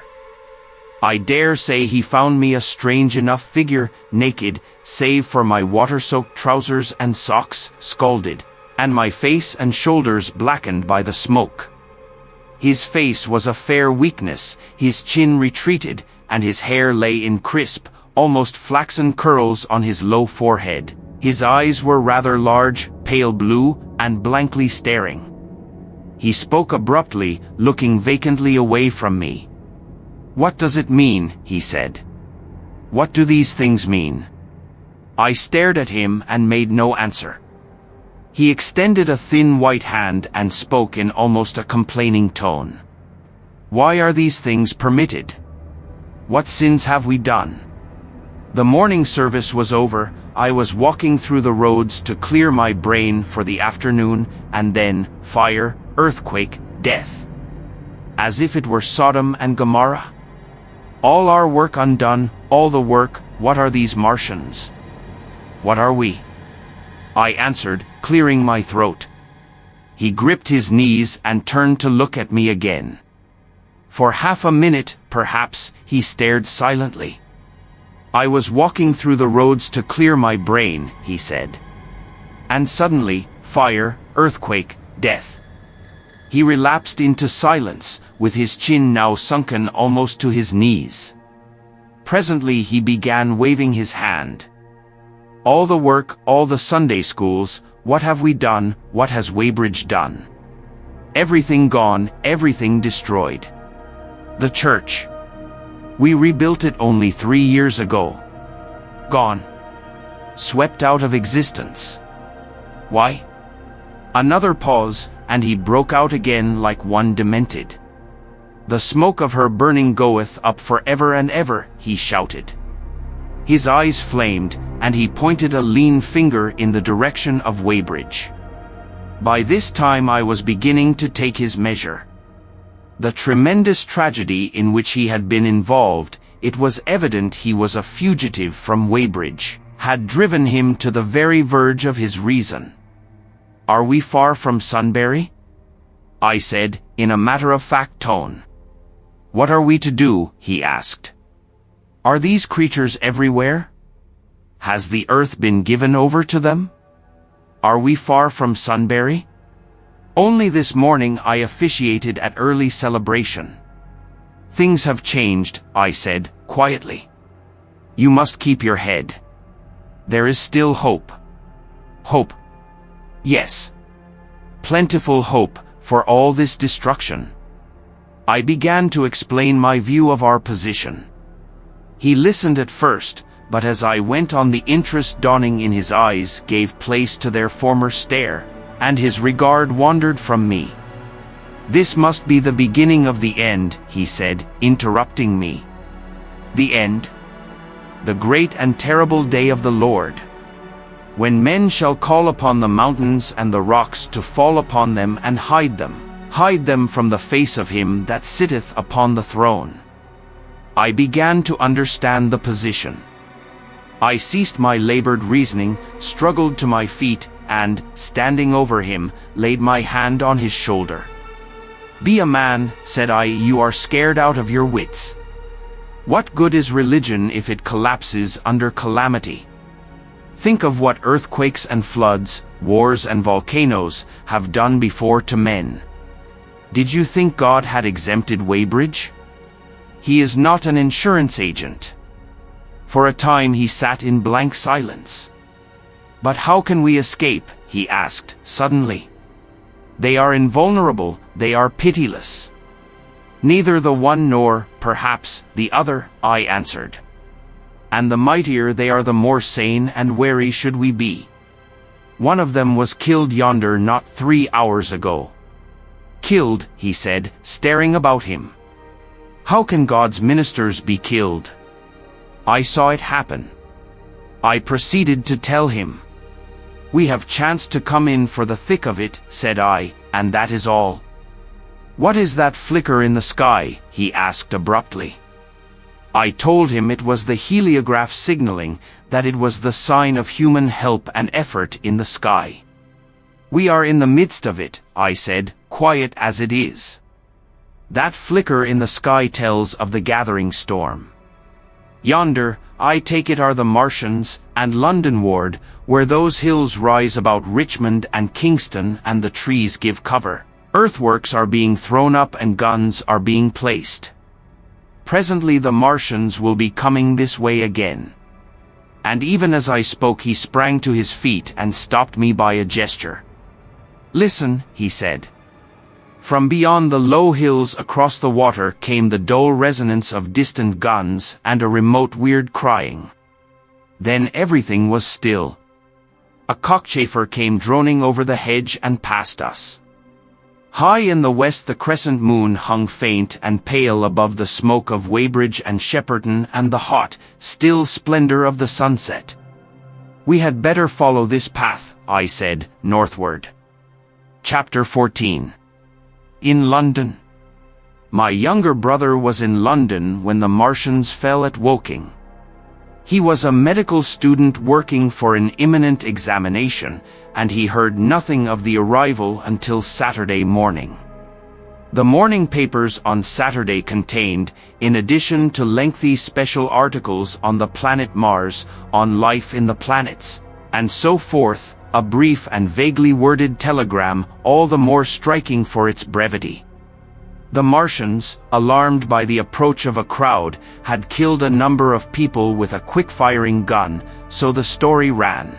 I dare say he found me a strange enough figure, naked, save for my water-soaked trousers and socks, scalded, and my face and shoulders blackened by the smoke. His face was a fair weakness, his chin retreated, and his hair lay in crisp, almost flaxen curls on his low forehead. His eyes were rather large, pale blue, and blankly staring. He spoke abruptly, looking vacantly away from me. "What does it mean?" he said. "What do these things mean?" I stared at him and made no answer. He extended a thin white hand and spoke in almost a complaining tone. "Why are these things permitted? What sins have we done?" The morning service was over. I was walking through the roads to clear my brain for the afternoon, and then fire, earthquake, death. As if it were Sodom and Gomorrah. All our work undone, all the work. What are these Martians? What are we? I answered, clearing my throat. He gripped his knees and turned to look at me again. For half a minute, perhaps, he stared silently. "I was walking through the roads to clear my brain," he said. And suddenly, fire, earthquake, death. He relapsed into silence, with his chin now sunken almost to his knees. Presently he began waving his hand. "All the work, all the Sunday schools, what have we done, what has Weybridge done? Everything gone, everything destroyed. The church. We rebuilt it only 3 years ago. Gone. Swept out of existence. Why?" Another pause, and he broke out again like one demented. "The smoke of her burning goeth up for ever and ever," he shouted. His eyes flamed, and he pointed a lean finger in the direction of Weybridge. By this time I was beginning to take his measure. The tremendous tragedy in which he had been involved, it was evident he was a fugitive from Weybridge, had driven him to the very verge of his reason. "Are we far from Sunbury?" I said, in a matter-of-fact tone. "What are we to do?" he asked. "Are these creatures everywhere? Has the earth been given over to them? Are we far from Sunbury? Only this morning I officiated at early celebration." "Things have changed," I said, quietly. "You must keep your head. There is still hope." "Hope?" "Yes. Plentiful hope, for all this destruction." I began to explain my view of our position. He listened at first, but as I went on the interest dawning in his eyes gave place to their former stare, and his regard wandered from me. "This must be the beginning of the end," he said, interrupting me. "The end? The great and terrible day of the Lord. When men shall call upon the mountains and the rocks to fall upon them and hide them from the face of him that sitteth upon the throne." I began to understand the position. I ceased my labored reasoning, struggled to my feet, and, standing over him, laid my hand on his shoulder. "Be a man," said I, "you are scared out of your wits. What good is religion if it collapses under calamity? Think of what earthquakes and floods, wars and volcanoes, have done before to men. Did you think God had exempted Weybridge? He is not an insurance agent. For a time he sat in blank silence. But how can we escape? He asked, suddenly. They are invulnerable, they are pitiless. Neither the one nor, perhaps, the other, I answered. And the mightier they are, the more sane and wary should we be. One of them was killed yonder not 3 hours ago. Killed, he said, staring about him. How can God's ministers be killed? I saw it happen. I proceeded to tell him. We have chanced to come in for the thick of it, said I, and that is all. What is that flicker in the sky? He asked abruptly. I told him it was the heliograph signaling that it was the sign of human help and effort in the sky. We are in the midst of it, I said, quiet as it is. That flicker in the sky tells of the gathering storm. Yonder, I take it, are the Martians and London ward, where those hills rise about Richmond and Kingston and the trees give cover. Earthworks are being thrown up and guns are being placed. Presently the Martians will be coming this way again. And even as I spoke he sprang to his feet and stopped me by a gesture. Listen, he said. From beyond the low hills across the water came the dull resonance of distant guns and a remote weird crying. Then everything was still. A cockchafer came droning over the hedge and past us. High in the west the crescent moon hung faint and pale above the smoke of Weybridge and Shepperton and the hot, still splendor of the sunset. We had better follow this path, I said, northward. Chapter 14. In London. My younger brother was in London when the Martians fell at Woking. He was a medical student working for an imminent examination, and he heard nothing of the arrival until Saturday morning. The morning papers on Saturday contained, in addition to lengthy special articles on the planet Mars, on life in the planets, and so forth, a brief and vaguely worded telegram, all the more striking for its brevity. The Martians, alarmed by the approach of a crowd, had killed a number of people with a quick-firing gun, so the story ran.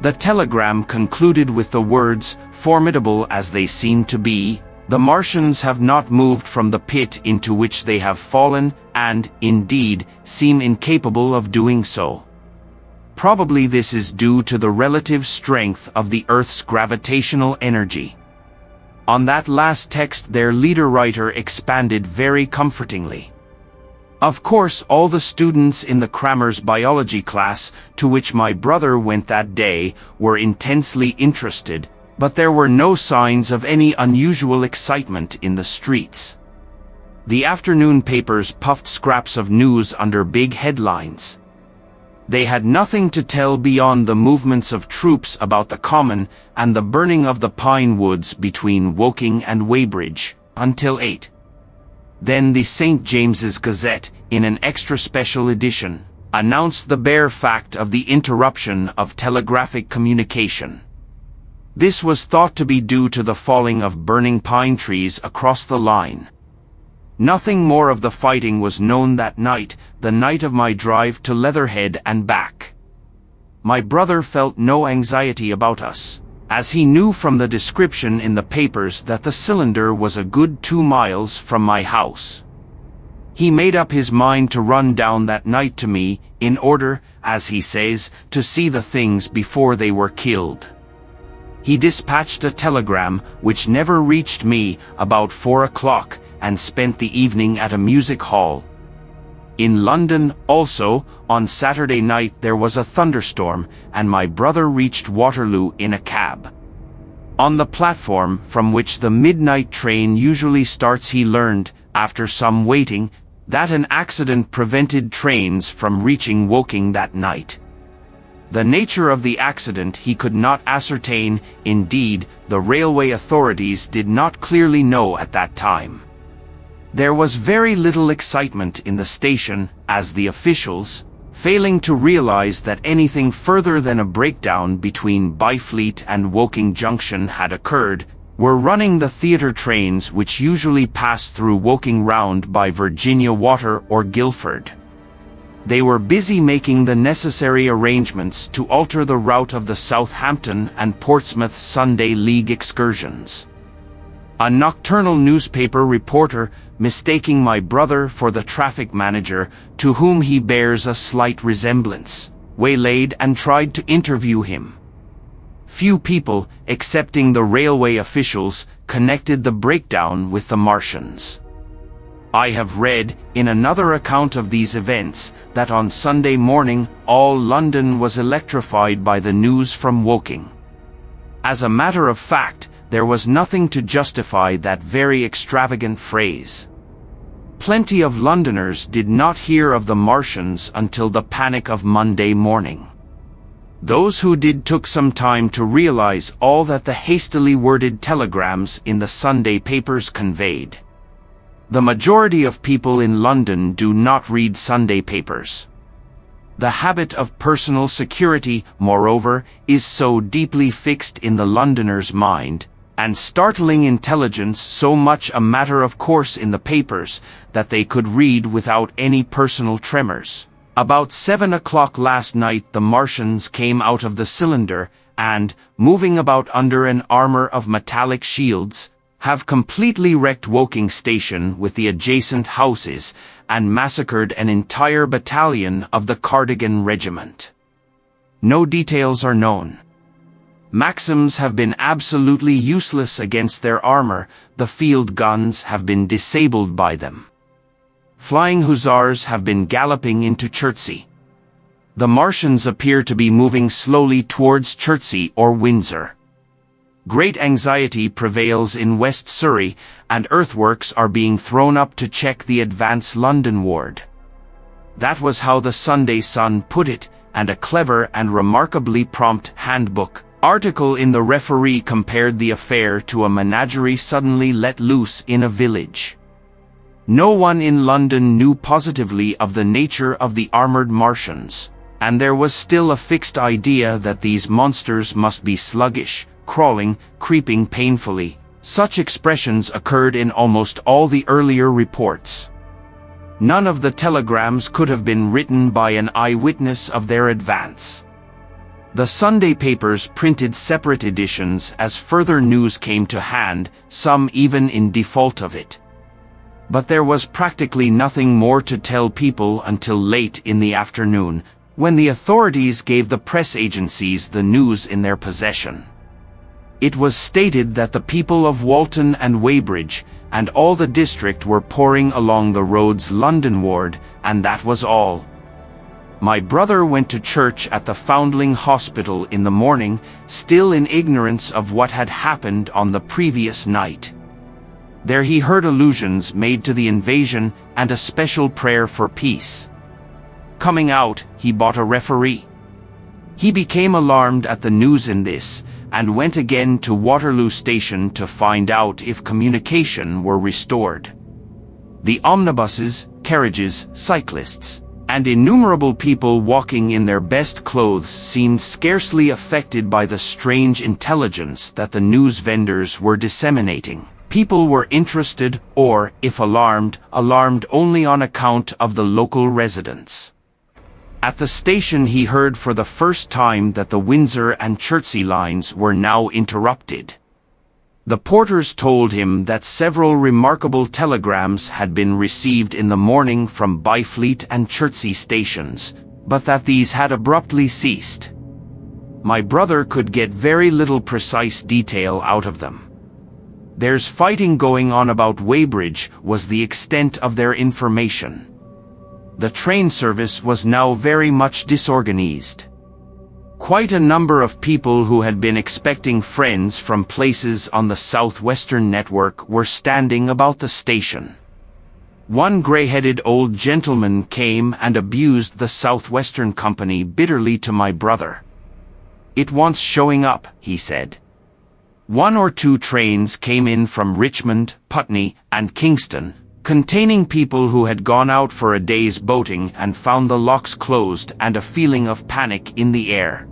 The telegram concluded with the words, formidable as they seem to be, the Martians have not moved from the pit into which they have fallen, and, indeed, seem incapable of doing so. Probably this is due to the relative strength of the Earth's gravitational energy. On that last text their leader-writer expanded very comfortingly. Of course all the students in the Crammers biology class, to which my brother went that day, were intensely interested, but there were no signs of any unusual excitement in the streets. The afternoon papers puffed scraps of news under big headlines. They had nothing to tell beyond the movements of troops about the common and the burning of the pine woods between Woking and Weybridge, until 8. Then the St. James's Gazette, in an extra special edition, announced the bare fact of the interruption of telegraphic communication. This was thought to be due to the falling of burning pine trees across the line. Nothing more of the fighting was known that night, the night of my drive to Leatherhead and back. My brother felt no anxiety about us, as he knew from the description in the papers that the cylinder was a good 2 miles from my house. He made up his mind to run down that night to me, in order, as he says, to see the things before they were killed. He dispatched a telegram, which never reached me, about 4 o'clock, and spent the evening at a music hall. In London, also, on Saturday night there was a thunderstorm, and my brother reached Waterloo in a cab. On the platform from which the midnight train usually starts he learned, after some waiting, that an accident prevented trains from reaching Woking that night. The nature of the accident he could not ascertain, indeed, the railway authorities did not clearly know at that time. There was very little excitement in the station, as the officials, failing to realize that anything further than a breakdown between Byfleet and Woking Junction had occurred, were running the theater trains which usually pass through Woking round by Virginia Water or Guildford. They were busy making the necessary arrangements to alter the route of the Southampton and Portsmouth Sunday League excursions. A nocturnal newspaper reporter, mistaking my brother for the traffic manager, to whom he bears a slight resemblance, waylaid and tried to interview him. Few people, excepting the railway officials, connected the breakdown with the Martians. I have read, in another account of these events, that on Sunday morning all London was electrified by the news from Woking. As a matter of fact, there was nothing to justify that very extravagant phrase. Plenty of Londoners did not hear of the Martians until the panic of Monday morning. Those who did took some time to realize all that the hastily worded telegrams in the Sunday papers conveyed. The majority of people in London do not read Sunday papers. The habit of personal security, moreover, is so deeply fixed in the Londoner's mind, and startling intelligence so much a matter of course in the papers, that they could read without any personal tremors. About 7 o'clock last night the Martians came out of the cylinder, and, moving about under an armor of metallic shields, have completely wrecked Woking Station with the adjacent houses, and massacred an entire battalion of the Cardigan Regiment. No details are known. Maxims have been absolutely useless against their armor, the field guns have been disabled by them. Flying hussars have been galloping into Chertsey. The Martians appear to be moving slowly towards Chertsey or Windsor. Great anxiety prevails in West Surrey, and earthworks are being thrown up to check the advance Londonward. That was how the Sunday Sun put it, and a clever and remarkably prompt handbook article in the Referee compared the affair to a menagerie suddenly let loose in a village. No one in London knew positively of the nature of the armored Martians, and there was still a fixed idea that these monsters must be sluggish, crawling, creeping painfully. Such expressions occurred in almost all the earlier reports. None of the telegrams could have been written by an eyewitness of their advance. The Sunday papers printed separate editions as further news came to hand, some even in default of it. But there was practically nothing more to tell people until late in the afternoon, when the authorities gave the press agencies the news in their possession. It was stated that the people of Walton and Weybridge and all the district were pouring along the roads Londonward, and that was all. My brother went to church at the Foundling Hospital in the morning, still in ignorance of what had happened on the previous night. There he heard allusions made to the invasion and a special prayer for peace. Coming out, he bought a Referee. He became alarmed at the news in this, and went again to Waterloo Station to find out if communication were restored. The omnibuses, carriages, cyclists, and innumerable people walking in their best clothes seemed scarcely affected by the strange intelligence that the news vendors were disseminating. People were interested, or, if alarmed, alarmed only on account of the local residents. At the station he heard for the first time that the Windsor and Chertsey lines were now interrupted. The porters told him that several remarkable telegrams had been received in the morning from Byfleet and Chertsey stations, but that these had abruptly ceased. My brother could get very little precise detail out of them. "There's fighting going on about Weybridge," was the extent of their information. The train service was now very much disorganized. Quite a number of people who had been expecting friends from places on the southwestern network were standing about the station. One grey-headed old gentleman came and abused the Southwestern Company bitterly to my brother. "It wants showing up," he said. 1 or 2 trains came in from Richmond, Putney, and Kingston, containing people who had gone out for a day's boating and found the locks closed and a feeling of panic in the air.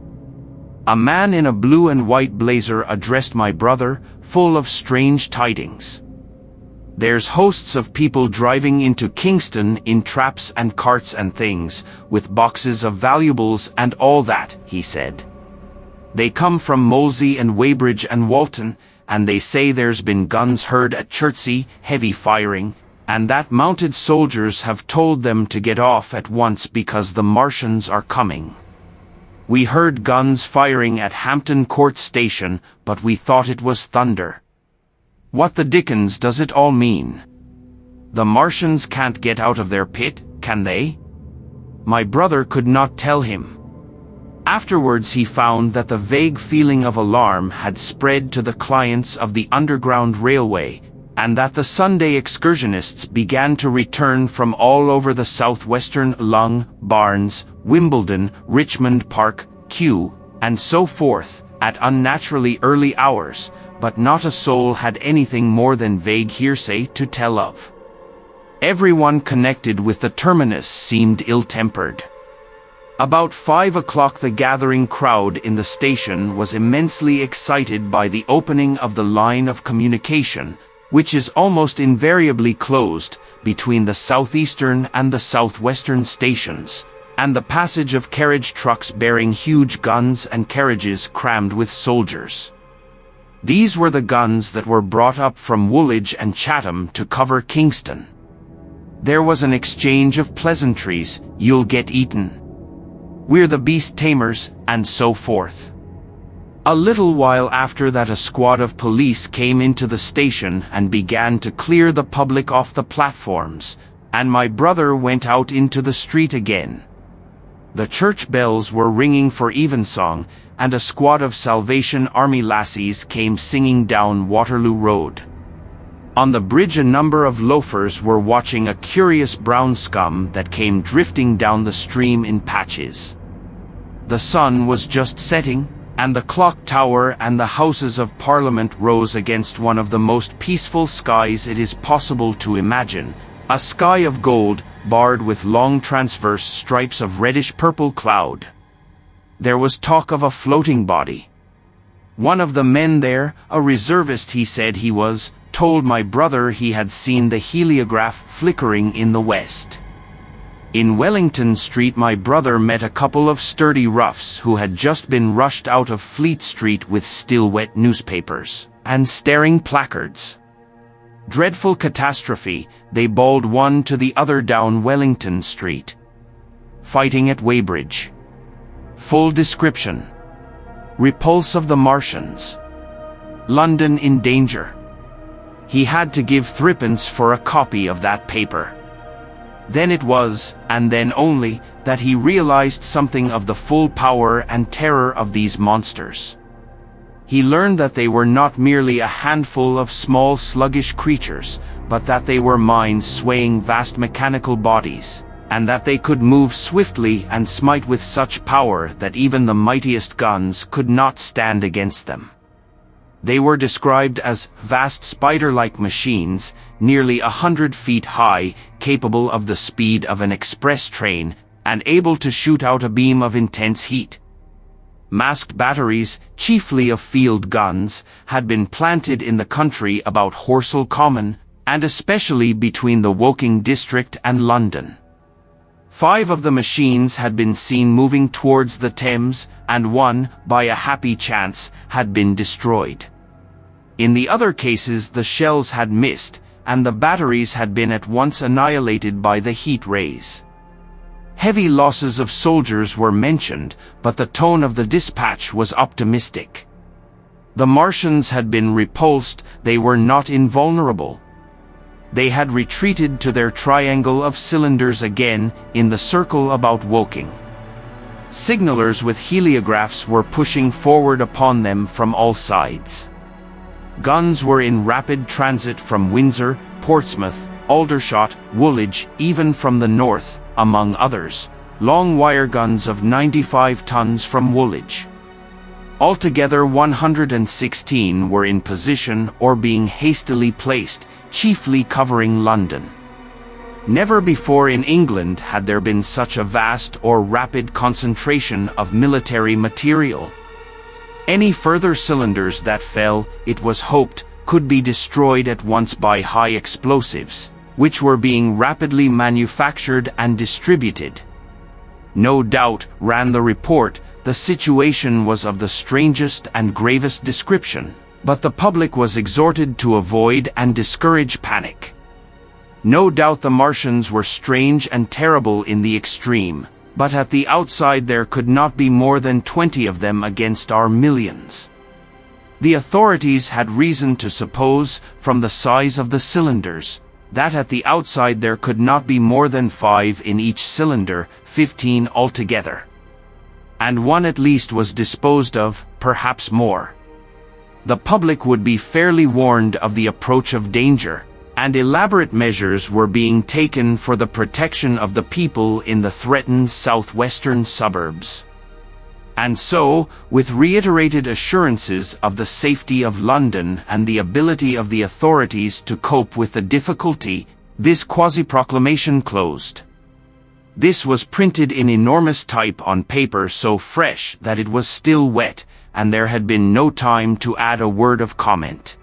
A man in a blue and white blazer addressed my brother, full of strange tidings. "There's hosts of people driving into Kingston in traps and carts and things, with boxes of valuables and all that," he said. "They come from Molesey and Weybridge and Walton, and they say there's been guns heard at Chertsey, heavy firing, and that mounted soldiers have told them to get off at once because the Martians are coming. We heard guns firing at Hampton Court Station, but we thought it was thunder. What the dickens does it all mean? The Martians can't get out of their pit, can they?" My brother could not tell him. Afterwards he found that the vague feeling of alarm had spread to the clients of the Underground Railway, and that the Sunday excursionists began to return from all over the southwestern Lung, Barnes, Wimbledon, Richmond Park, Kew, and so forth, at unnaturally early hours, but not a soul had anything more than vague hearsay to tell of. Everyone connected with the terminus seemed ill-tempered. About 5 o'clock the gathering crowd in the station was immensely excited by the opening of the line of communication, which is almost invariably closed between the southeastern and the southwestern stations, and the passage of carriage trucks bearing huge guns and carriages crammed with soldiers. These were the guns that were brought up from Woolwich and Chatham to cover Kingston. There was an exchange of pleasantries, "You'll get eaten," "We're the beast tamers," and so forth. A little while after that a squad of police came into the station and began to clear the public off the platforms, and my brother went out into the street again. The church bells were ringing for evensong, and a squad of Salvation Army lassies came singing down Waterloo Road. On the bridge a number of loafers were watching a curious brown scum that came drifting down the stream in patches. The sun was just setting, and the clock tower and the Houses of Parliament rose against one of the most peaceful skies it is possible to imagine, a sky of gold, barred with long transverse stripes of reddish-purple cloud. There was talk of a floating body. One of the men there, a reservist he said he was, told my brother he had seen the heliograph flickering in the west. In Wellington Street my brother met a couple of sturdy roughs who had just been rushed out of Fleet Street with still-wet newspapers and staring placards. "Dreadful catastrophe," they bawled one to the other down Wellington Street. "Fighting at Weybridge. Full description. Repulse of the Martians. London in danger." He had to give threepence for a copy of that paper. Then it was, and then only, that he realized something of the full power and terror of these monsters. He learned that they were not merely a handful of small sluggish creatures, but that they were minds swaying vast mechanical bodies, and that they could move swiftly and smite with such power that even the mightiest guns could not stand against them. They were described as vast spider-like machines, nearly 100 feet high, capable of the speed of an express train, and able to shoot out a beam of intense heat. Masked batteries, chiefly of field guns, had been planted in the country about Horsell Common, and especially between the Woking district and London. 5 of the machines had been seen moving towards the Thames, and one, by a happy chance, had been destroyed. In the other cases the shells had missed, and the batteries had been at once annihilated by the heat rays. Heavy losses of soldiers were mentioned, but the tone of the dispatch was optimistic. The Martians had been repulsed, they were not invulnerable. They had retreated to their triangle of cylinders again, in the circle about Woking. Signallers with heliographs were pushing forward upon them from all sides. Guns were in rapid transit from Windsor, Portsmouth, Aldershot, Woolwich, even from the north, among others, long wire guns of 95 tons from Woolwich. Altogether 116 were in position or being hastily placed, chiefly covering London. Never before in England had there been such a vast or rapid concentration of military material. Any further cylinders that fell, it was hoped, could be destroyed at once by high explosives, which were being rapidly manufactured and distributed. No doubt, ran the report, the situation was of the strangest and gravest description, but the public was exhorted to avoid and discourage panic. No doubt the Martians were strange and terrible in the extreme, but at the outside there could not be more than 20 of them against our millions. The authorities had reason to suppose, from the size of the cylinders, that at the outside there could not be more than 5 in each cylinder, 15 altogether. And one at least was disposed of, perhaps more. The public would be fairly warned of the approach of danger, and elaborate measures were being taken for the protection of the people in the threatened southwestern suburbs. And so, with reiterated assurances of the safety of London and the ability of the authorities to cope with the difficulty, this quasi-proclamation closed. This was printed in enormous type on paper so fresh that it was still wet, and there had been no time to add a word of comment.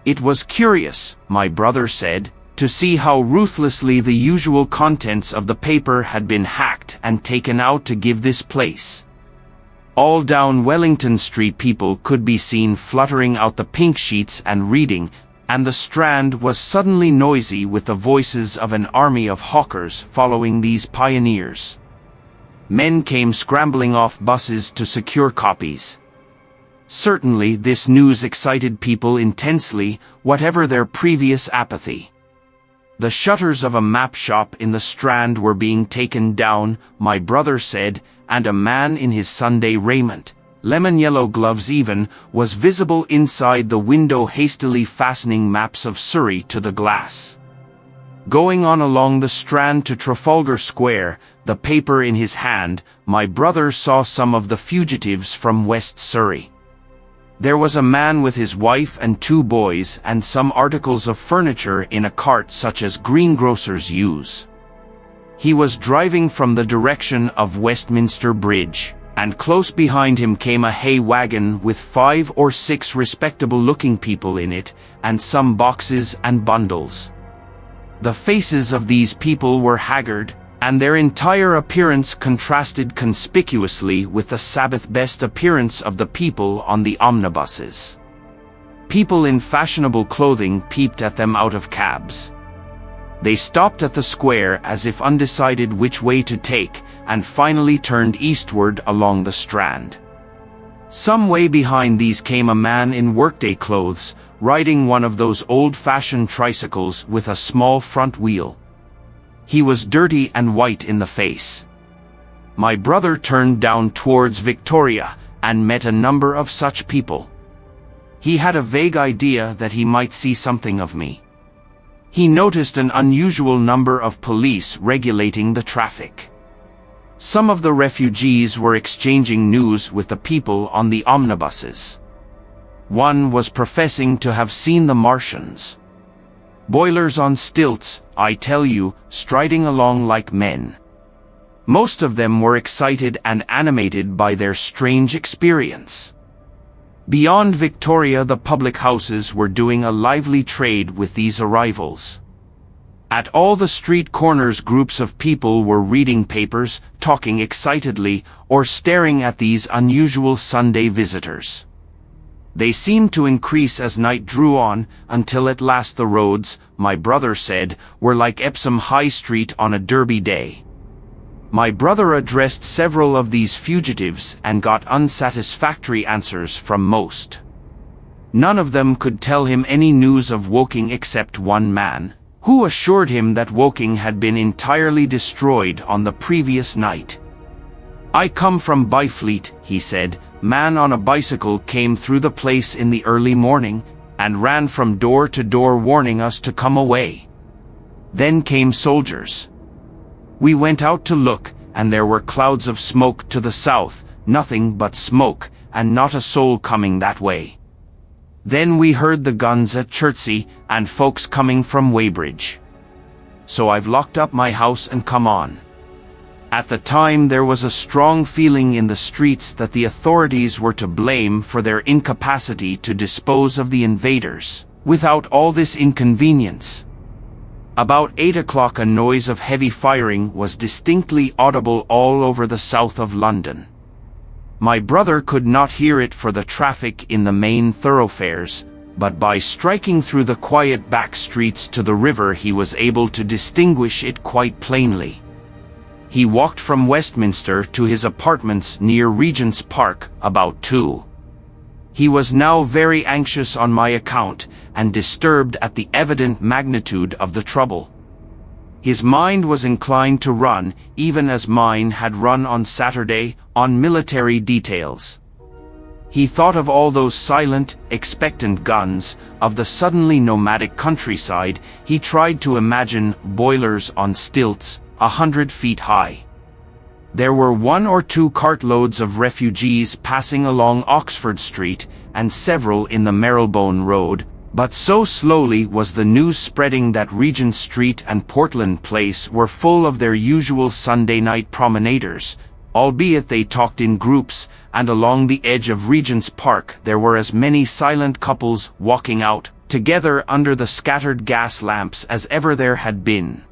It was curious, my brother said, to see how ruthlessly the usual contents of the paper had been hacked and taken out to give this place. All down Wellington Street people could be seen fluttering out the pink sheets and reading, and the Strand was suddenly noisy with the voices of an army of hawkers following these pioneers. Men came scrambling off buses to secure copies. Certainly this news excited people intensely, whatever their previous apathy. The shutters of a map shop in the Strand were being taken down, my brother said, and a man in his Sunday raiment, lemon-yellow gloves even, was visible inside the window hastily fastening maps of Surrey to the glass. Going on along the Strand to Trafalgar Square, the paper in his hand, my brother saw some of the fugitives from West Surrey. There was a man with his wife and 2 boys and some articles of furniture in a cart such as greengrocers use. He was driving from the direction of Westminster Bridge, and close behind him came a hay wagon with 5 or 6 respectable-looking people in it, and some boxes and bundles. The faces of these people were haggard, and their entire appearance contrasted conspicuously with the Sabbath-best appearance of the people on the omnibuses. People in fashionable clothing peeped at them out of cabs. They stopped at the square as if undecided which way to take, and finally turned eastward along the Strand. Some way behind these came a man in workday clothes, riding one of those old-fashioned tricycles with a small front wheel. He was dirty and white in the face. My brother turned down towards Victoria, and met a number of such people. He had a vague idea that he might see something of me. He noticed an unusual number of police regulating the traffic. Some of the refugees were exchanging news with the people on the omnibuses. One was professing to have seen the Martians. Boilers on stilts, I tell you, striding along like men. Most of them were excited and animated by their strange experience. Beyond Victoria, the public houses were doing a lively trade with these arrivals. At all the street corners groups of people were reading papers, talking excitedly, or staring at these unusual Sunday visitors. They seemed to increase as night drew on, until at last the roads, my brother said, were like Epsom High Street on a Derby day. My brother addressed several of these fugitives and got unsatisfactory answers from most. None of them could tell him any news of Woking except one man, who assured him that Woking had been entirely destroyed on the previous night. I come from Byfleet, he said. Man on a bicycle came through the place in the early morning, and ran from door to door warning us to come away. Then came soldiers. We went out to look, and there were clouds of smoke to the south, nothing but smoke, and not a soul coming that way. Then we heard the guns at Chertsey, and folks coming from Weybridge. So I've locked up my house and come on. At the time there was a strong feeling in the streets that the authorities were to blame for their incapacity to dispose of the invaders, without all this inconvenience. About 8 o'clock a noise of heavy firing was distinctly audible all over the south of London. My brother could not hear it for the traffic in the main thoroughfares, but by striking through the quiet back streets to the river he was able to distinguish it quite plainly. He walked from Westminster to his apartments near Regent's Park about 2. He was now very anxious on my account, and disturbed at the evident magnitude of the trouble. His mind was inclined to run, even as mine had run on Saturday, on military details. He thought of all those silent, expectant guns, of the suddenly nomadic countryside. He tried to imagine boilers on stilts, 100 feet high. There were 1 or 2 cartloads of refugees passing along Oxford Street, and several in the Marylebone Road, but so slowly was the news spreading that Regent Street and Portland Place were full of their usual Sunday night promenaders, albeit they talked in groups, and along the edge of Regent's Park there were as many silent couples walking out, together under the scattered gas lamps as ever there had been.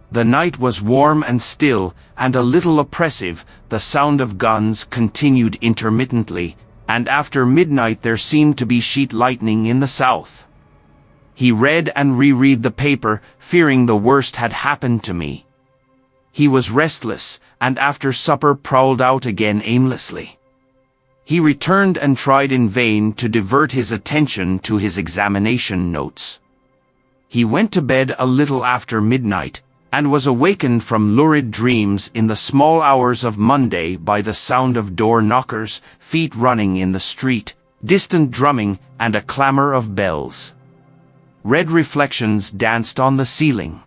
The night was warm and still, and a little oppressive. The sound of guns continued intermittently, and after midnight there seemed to be sheet lightning in the south. He read and reread the paper, fearing the worst had happened to me. He was restless, and after supper prowled out again aimlessly. He returned and tried in vain to divert his attention to his examination notes. He went to bed a little after midnight, and was awakened from lurid dreams in the small hours of Monday by the sound of door knockers, feet running in the street, distant drumming, and a clamor of bells. Red reflections danced on the ceiling.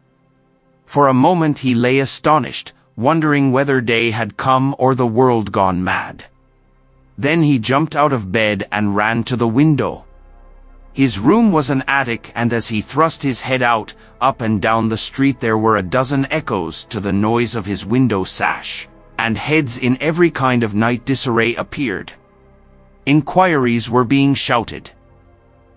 For a moment he lay astonished, wondering whether day had come or the world gone mad. Then he jumped out of bed and ran to the window. His room was an attic, and as he thrust his head out, up and down the street there were a dozen echoes to the noise of his window sash, and heads in every kind of night disarray appeared. Inquiries were being shouted.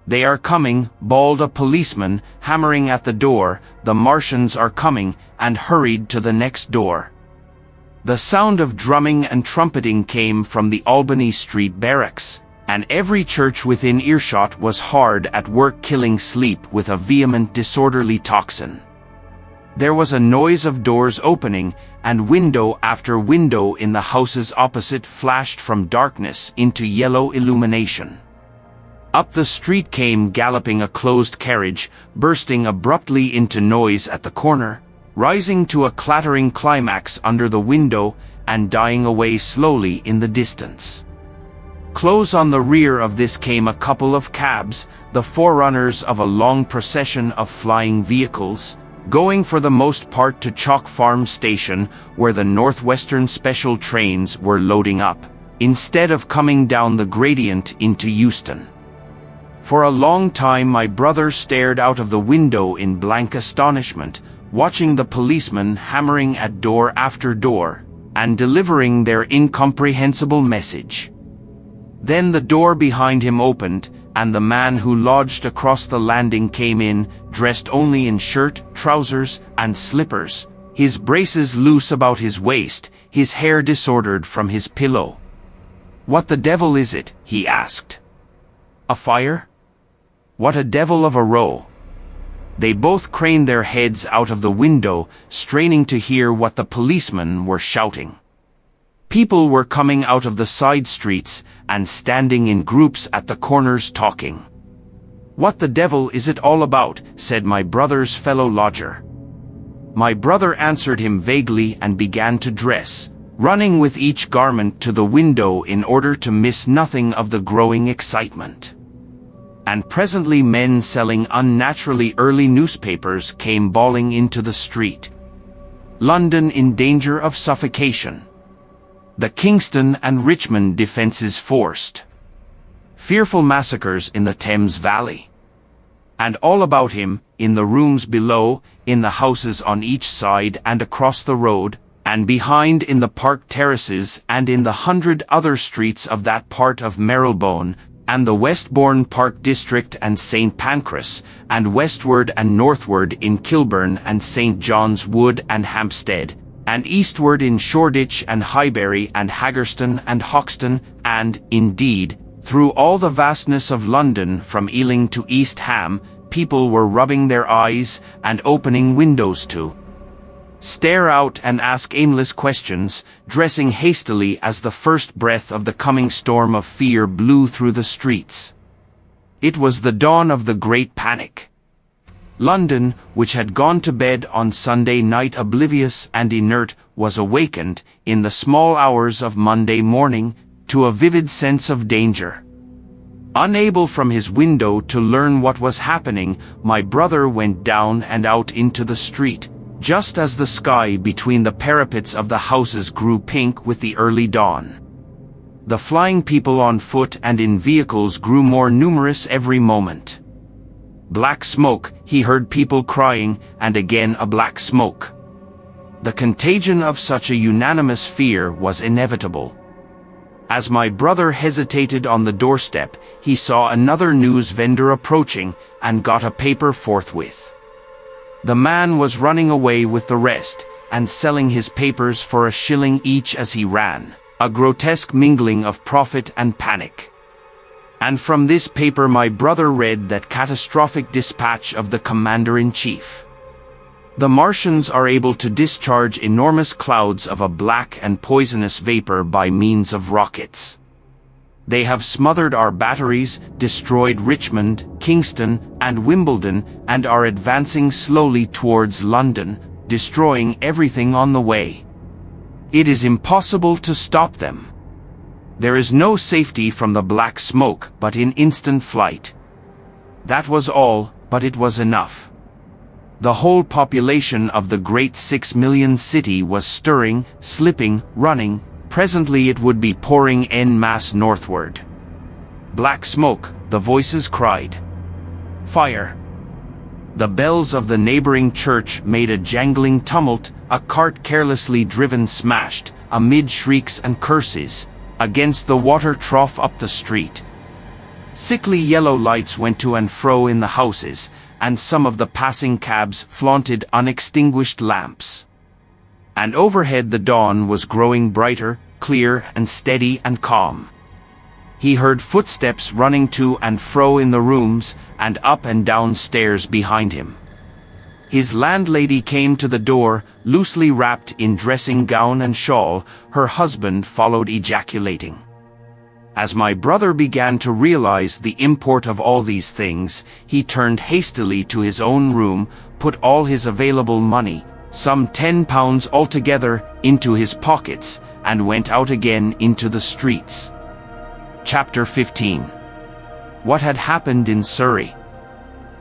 "They are coming," bawled a policeman, hammering at the door. "The Martians are coming," and hurried to the next door. The sound of drumming and trumpeting came from the Albany Street barracks, and every church within earshot was hard at work killing sleep with a vehement disorderly tocsin. There was a noise of doors opening, and window after window in the houses opposite flashed from darkness into yellow illumination. Up the street came galloping a closed carriage, bursting abruptly into noise at the corner, rising to a clattering climax under the window, and dying away slowly in the distance. Close on the rear of this came a couple of cabs, the forerunners of a long procession of flying vehicles, going for the most part to Chalk Farm Station, where the Northwestern special trains were loading up, instead of coming down the gradient into Euston. For a long time my brother stared out of the window in blank astonishment, watching the policemen hammering at door after door, and delivering their incomprehensible message. Then the door behind him opened, and the man who lodged across the landing came in, dressed only in shirt, trousers, and slippers, his braces loose about his waist, his hair disordered from his pillow. "What the devil is it?" he asked. "A fire? What a devil of a row!" They both craned their heads out of the window, straining to hear what the policemen were shouting. People were coming out of the side streets, and standing in groups at the corners talking. "What the devil is it all about?" said my brother's fellow lodger. My brother answered him vaguely and began to dress, running with each garment to the window in order to miss nothing of the growing excitement. And presently men selling unnaturally early newspapers came bawling into the street. "London in danger of suffocation. The Kingston and Richmond defences forced. Fearful massacres in the Thames Valley." And all about him, in the rooms below, in the houses on each side and across the road, And behind in the park terraces and in the 100 other streets of that part of Marylebone, and the Westbourne Park District and St. Pancras, and westward and northward in Kilburn and St. John's Wood and Hampstead, and eastward in Shoreditch and Highbury and Haggerston and Hoxton, and, indeed, through all the vastness of London from Ealing to East Ham, people were rubbing their eyes and opening windows to stare out and ask aimless questions, dressing hastily as the first breath of the coming storm of fear blew through the streets. It was the dawn of the Great Panic. London, which had gone to bed on Sunday night oblivious and inert, was awakened, in the small hours of Monday morning, to a vivid sense of danger. Unable from his window to learn what was happening, my brother went down and out into the street, just as the sky between the parapets of the houses grew pink with the early dawn. The flying people on foot and in vehicles grew more numerous every moment. Black smoke, he heard people crying, and again a black smoke. The contagion of such a unanimous fear was inevitable. As my brother hesitated on the doorstep, he saw another news vendor approaching, and got a paper forthwith. The man was running away with the rest, and selling his papers for £1 each as he ran, a grotesque mingling of profit and panic. And from this paper my brother read that catastrophic dispatch of the Commander-in-Chief. The Martians are able to discharge enormous clouds of a black and poisonous vapor by means of rockets. They have smothered our batteries, destroyed Richmond, Kingston, and Wimbledon, and are advancing slowly towards London, destroying everything on the way. It is impossible to stop them. There is no safety from the black smoke but in instant flight. That was all, but it was enough. The whole population of the great 6 million city was stirring, slipping, running. Presently it would be pouring en masse northward. Black smoke, the voices cried. Fire. The bells of the neighboring church made a jangling tumult, a cart carelessly driven smashed, amid shrieks and curses, against the water trough up the street. Sickly yellow lights went to and fro in the houses, and some of the passing cabs flaunted unextinguished lamps. And overhead the dawn was growing brighter, clear and steady and calm. He heard footsteps running to and fro in the rooms, and up and down stairs behind him. His landlady came to the door, loosely wrapped in dressing gown and shawl. Her husband followed, ejaculating. As my brother began to realize the import of all these things, he turned hastily to his own room, put all his available money, some £10 altogether, into his pockets, and went out again into the streets. Chapter 15. What had happened in Surrey?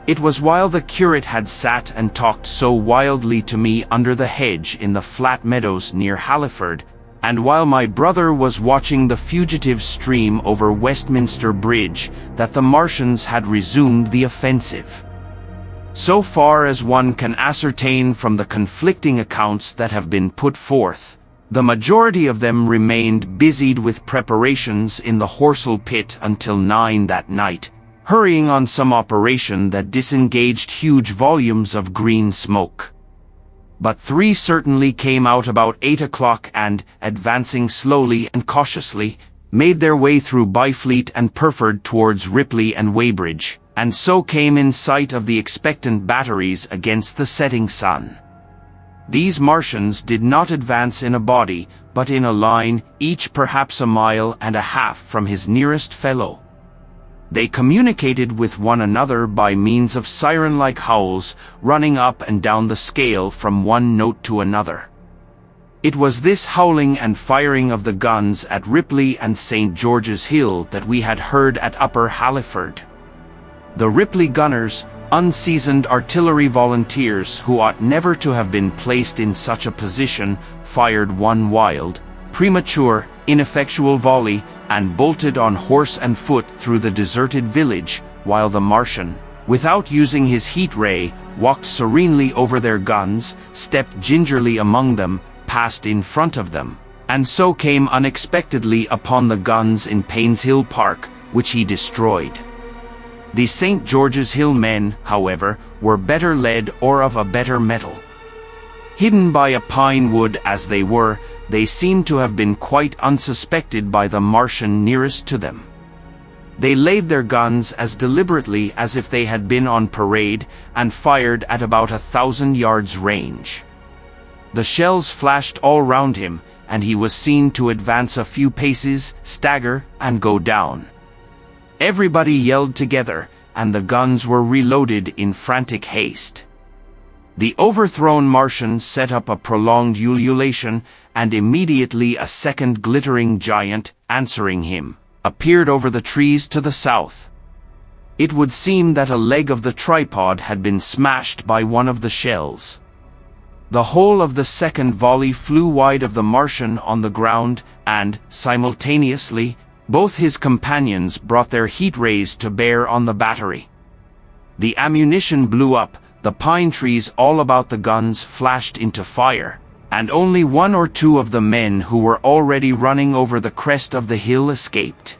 It was while the curate had sat and talked so wildly to me under the hedge in the flat meadows near Halliford, and while my brother was watching the fugitive stream over Westminster Bridge, that the Martians had resumed the offensive. So far as one can ascertain from the conflicting accounts that have been put forth, the majority of them remained busied with preparations in the Horsell pit until 9 that night, hurrying on some operation that disengaged huge volumes of green smoke. But 3 certainly came out about 8 o'clock and, advancing slowly and cautiously, made their way through Byfleet and Purford towards Ripley and Weybridge, and so came in sight of the expectant batteries against the setting sun. These Martians did not advance in a body, but in a line, each perhaps a mile and a half from his nearest fellow. They communicated with one another by means of siren-like howls, running up and down the scale from one note to another. It was this howling and firing of the guns at Ripley and St. George's Hill that we had heard at Upper Halliford. The Ripley gunners, unseasoned artillery volunteers who ought never to have been placed in such a position, fired one wild, premature, ineffectual volley, and bolted on horse and foot through the deserted village, while the Martian, without using his heat ray, walked serenely over their guns, stepped gingerly among them, passed in front of them, and so came unexpectedly upon the guns in Painshill Park, which he destroyed. The St. George's Hill men, however, were better led or of a better mettle. Hidden by a pine wood as they were, they seemed to have been quite unsuspected by the Martian nearest to them. They laid their guns as deliberately as if they had been on parade and fired at about 1,000 yards range. The shells flashed all round him, and he was seen to advance a few paces, stagger, and go down. Everybody yelled together, and the guns were reloaded in frantic haste. The overthrown Martian set up a prolonged ululation, and immediately a second glittering giant, answering him, appeared over the trees to the south. It would seem that a leg of the tripod had been smashed by one of the shells. The whole of the second volley flew wide of the Martian on the ground, and, simultaneously, both his companions brought their heat rays to bear on the battery. The ammunition blew up, the pine trees all about the guns flashed into fire, and only one or two of the men who were already running over the crest of the hill escaped.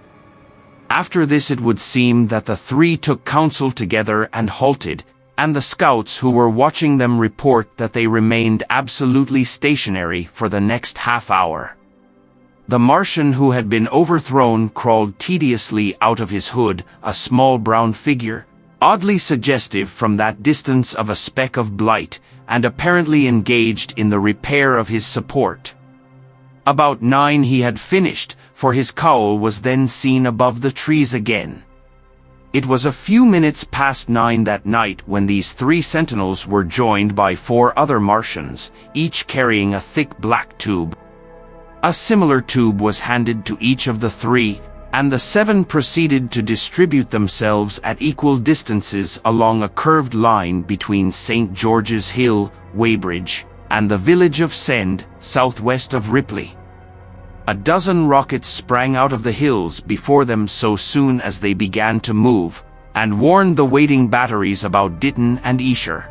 After this it would seem that the three took counsel together and halted, and the scouts who were watching them report that they remained absolutely stationary for the next half hour. The Martian who had been overthrown crawled tediously out of his hood, a small brown figure, oddly suggestive from that distance of a speck of blight, and apparently engaged in the repair of his support. About 9 he had finished, for his cowl was then seen above the trees again. It was a few minutes past 9 that night when these 3 sentinels were joined by 4 other Martians, each carrying a thick black tube. A similar tube was handed to each of the 3, and the 7 proceeded to distribute themselves at equal distances along a curved line between St. George's Hill, Weybridge, and the village of Send, southwest of Ripley. A dozen rockets sprang out of the hills before them so soon as they began to move, and warned the waiting batteries about Ditton and Esher.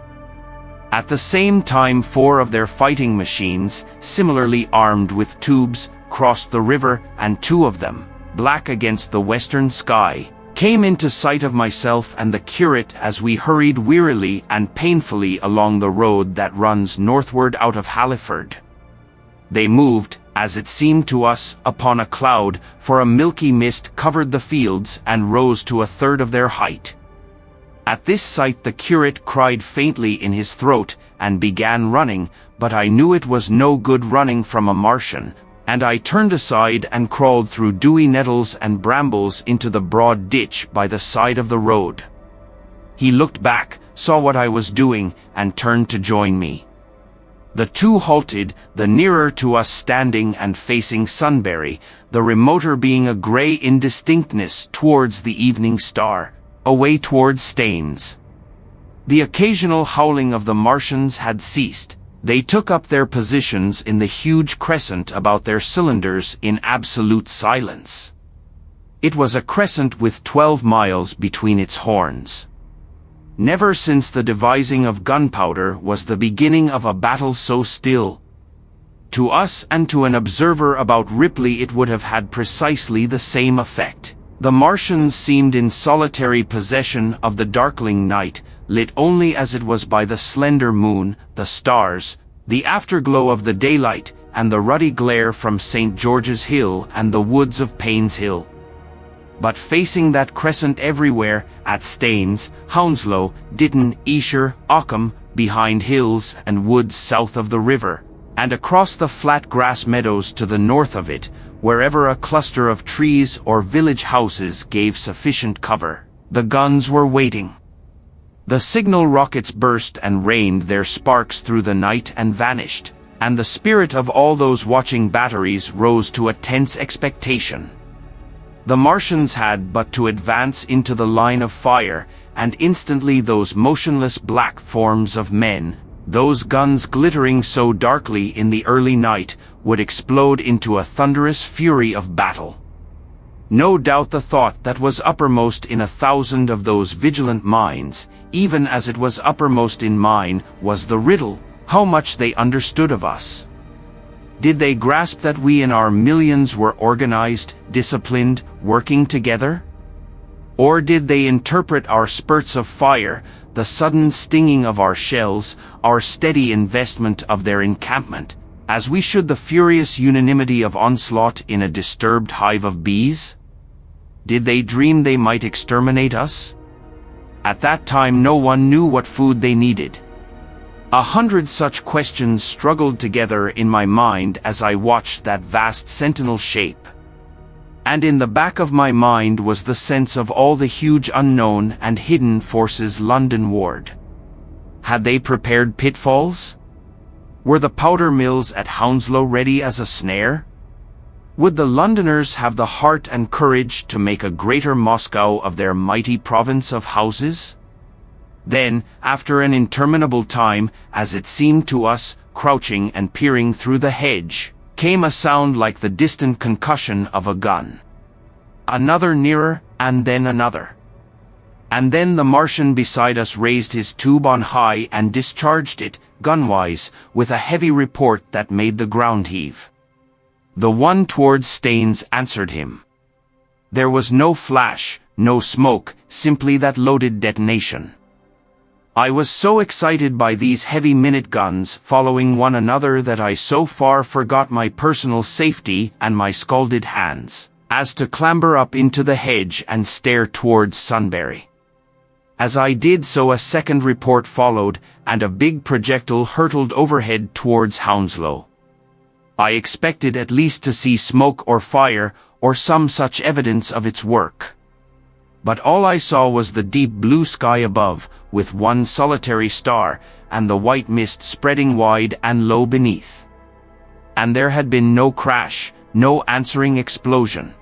At the same time 4 of their fighting machines, similarly armed with tubes, crossed the river, and 2 of them, black against the western sky, came into sight of myself and the curate as we hurried wearily and painfully along the road that runs northward out of Halliford. They moved, as it seemed to us, upon a cloud, for a milky mist covered the fields and rose to 1/3 of their height. At this sight the curate cried faintly in his throat and began running, but I knew it was no good running from a Martian, and I turned aside and crawled through dewy nettles and brambles into the broad ditch by the side of the road. He looked back, saw what I was doing, and turned to join me. The 2 halted, the nearer to us standing and facing Sunbury, the remoter being a grey indistinctness towards the evening star, away towards Staines. The occasional howling of the Martians had ceased. They took up their positions in the huge crescent about their cylinders in absolute silence. It was a crescent with 12 miles between its horns. Never since the devising of gunpowder was the beginning of a battle so still. To us and to an observer about Ripley it would have had precisely the same effect. The Martians seemed in solitary possession of the darkling night, lit only as it was by the slender moon, the stars, the afterglow of the daylight, and the ruddy glare from St. George's Hill and the woods of Painshill. But facing that crescent everywhere, at Staines, Hounslow, Ditton, Esher, Ockham, behind hills and woods south of the river, and across the flat grass meadows to the north of it, wherever a cluster of trees or village houses gave sufficient cover, the guns were waiting. The signal rockets burst and rained their sparks through the night and vanished, and the spirit of all those watching batteries rose to a tense expectation. The Martians had but to advance into the line of fire, and instantly those motionless black forms of men, those guns glittering so darkly in the early night, would explode into a thunderous fury of battle. No doubt the thought that was uppermost in 1,000 of those vigilant minds, even as it was uppermost in mine, was the riddle, how much they understood of us. Did they grasp that we in our millions were organized, disciplined, working together? Or did they interpret our spurts of fire, the sudden stinging of our shells, our steady investment of their encampment, as we should the furious unanimity of onslaught in a disturbed hive of bees? Did they dream they might exterminate us? At that time no one knew what food they needed. 100 such questions struggled together in my mind as I watched that vast sentinel shape. And in the back of my mind was the sense of all the huge unknown and hidden forces London ward. Had they prepared pitfalls? Were the powder mills at Hounslow ready as a snare? Would the Londoners have the heart and courage to make a greater Moscow of their mighty province of houses? Then, after an interminable time, as it seemed to us, crouching and peering through the hedge, came a sound like the distant concussion of a gun. Another nearer, and then another. And then the Martian beside us raised his tube on high and discharged it, gunwise, with a heavy report that made the ground heave. The one towards Staines answered him. There was no flash, no smoke, simply that loaded detonation. I was so excited by these heavy minute guns following one another that I so far forgot my personal safety and my scalded hands, as to clamber up into the hedge and stare towards Sunbury. As I did so a second report followed, and a big projectile hurtled overhead towards Hounslow. I expected at least to see smoke or fire, or some such evidence of its work. But all I saw was the deep blue sky above, with one solitary star, and the white mist spreading wide and low beneath. And there had been no crash, no answering explosion.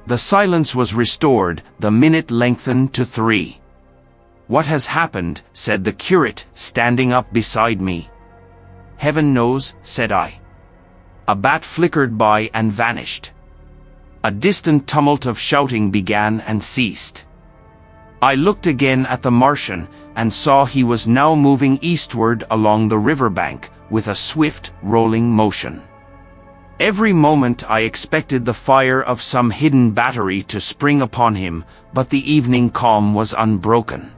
The silence was restored, the minute lengthened to 3. "What has happened?" said the curate, standing up beside me. "Heaven knows," said I. A bat flickered by and vanished. A distant tumult of shouting began and ceased. I looked again at the Martian, and saw he was now moving eastward along the riverbank, with a swift, rolling motion. Every moment I expected the fire of some hidden battery to spring upon him, but the evening calm was unbroken.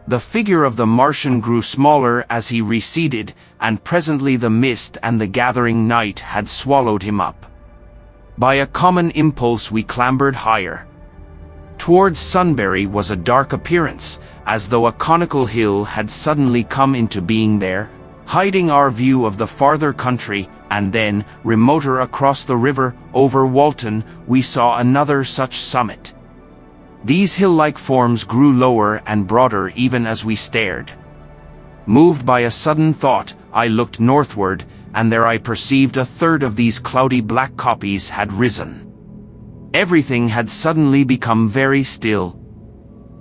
The figure of the Martian grew smaller as he receded, and presently the mist and the gathering night had swallowed him up. By a common impulse we clambered higher. Towards Sunbury was a dark appearance, as though a conical hill had suddenly come into being there, hiding our view of the farther country, and then, remoter across the river, over Walton, we saw another such summit. These hill-like forms grew lower and broader even as we stared. Moved by a sudden thought, I looked northward, and there I perceived a third of these cloudy black copies had risen. Everything had suddenly become very still.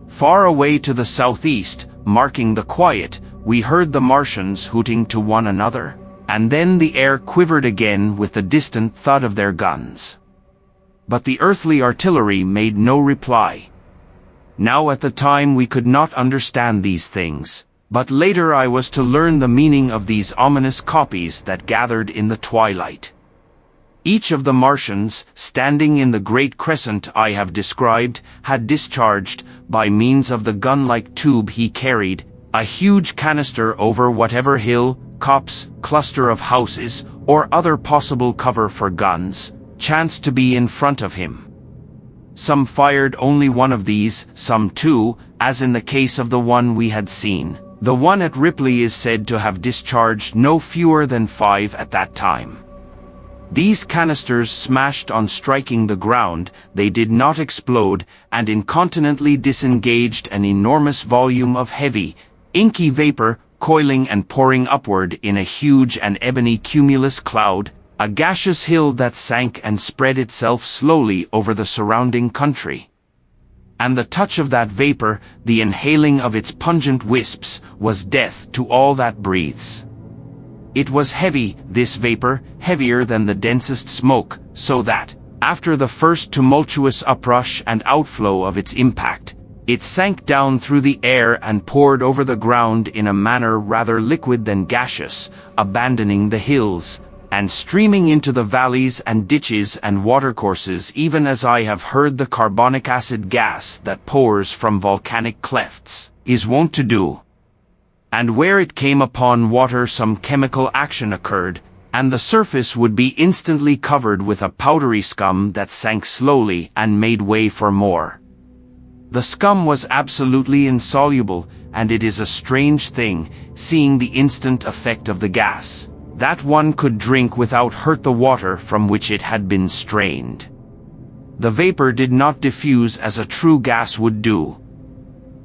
Far away to the southeast, marking the quiet, we heard the Martians hooting to one another, and then the air quivered again with the distant thud of their guns. But the earthly artillery made no reply. Now at the time we could not understand these things, but later I was to learn the meaning of these ominous copies that gathered in the twilight. Each of the Martians, standing in the great crescent I have described, had discharged, by means of the gun-like tube he carried, a huge canister over whatever hill, copse, cluster of houses, or other possible cover for guns, chanced to be in front of him. Some fired only one of these, some two, as in the case of the one we had seen. The one at Ripley is said to have discharged no fewer than 5 at that time. These canisters smashed on striking the ground, they did not explode, and incontinently disengaged an enormous volume of heavy, inky vapor, coiling and pouring upward in a huge and ebony cumulus cloud, a gaseous hill that sank and spread itself slowly over the surrounding country. And the touch of that vapor, the inhaling of its pungent wisps, was death to all that breathes. It was heavy, this vapor, heavier than the densest smoke, so that, after the first tumultuous uprush and outflow of its impact, it sank down through the air and poured over the ground in a manner rather liquid than gaseous, abandoning the hills, and streaming into the valleys and ditches and watercourses, even as I have heard the carbonic acid gas that pours from volcanic clefts is wont to do. And where it came upon water some chemical action occurred, and the surface would be instantly covered with a powdery scum that sank slowly and made way for more. The scum was absolutely insoluble, and it is a strange thing, seeing the instant effect of the gas, that one could drink without hurt the water from which it had been strained. The vapor did not diffuse as a true gas would do.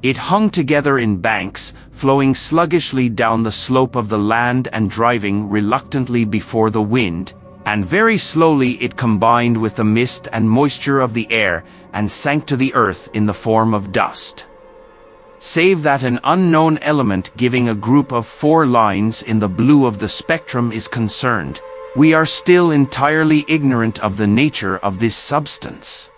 It hung together in banks, flowing sluggishly down the slope of the land and driving reluctantly before the wind, and very slowly it combined with the mist and moisture of the air and sank to the earth in the form of dust. Save that an unknown element giving a group of 4 lines in the blue of the spectrum is concerned, we are still entirely ignorant of the nature of this substance.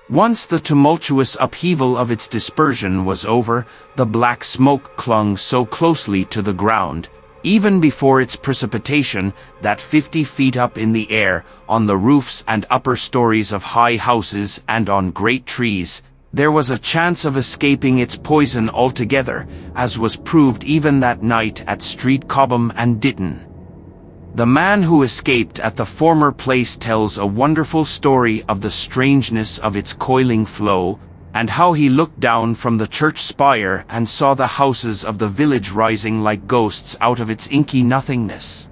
Once the tumultuous upheaval of its dispersion was over, the black smoke clung so closely to the ground, even before its precipitation, that 50 feet up in the air, on the roofs and upper stories of high houses and on great trees, there was a chance of escaping its poison altogether, as was proved even that night at Street Cobham and Ditton. The man who escaped at the former place tells a wonderful story of the strangeness of its coiling flow, and how he looked down from the church spire and saw the houses of the village rising like ghosts out of its inky nothingness.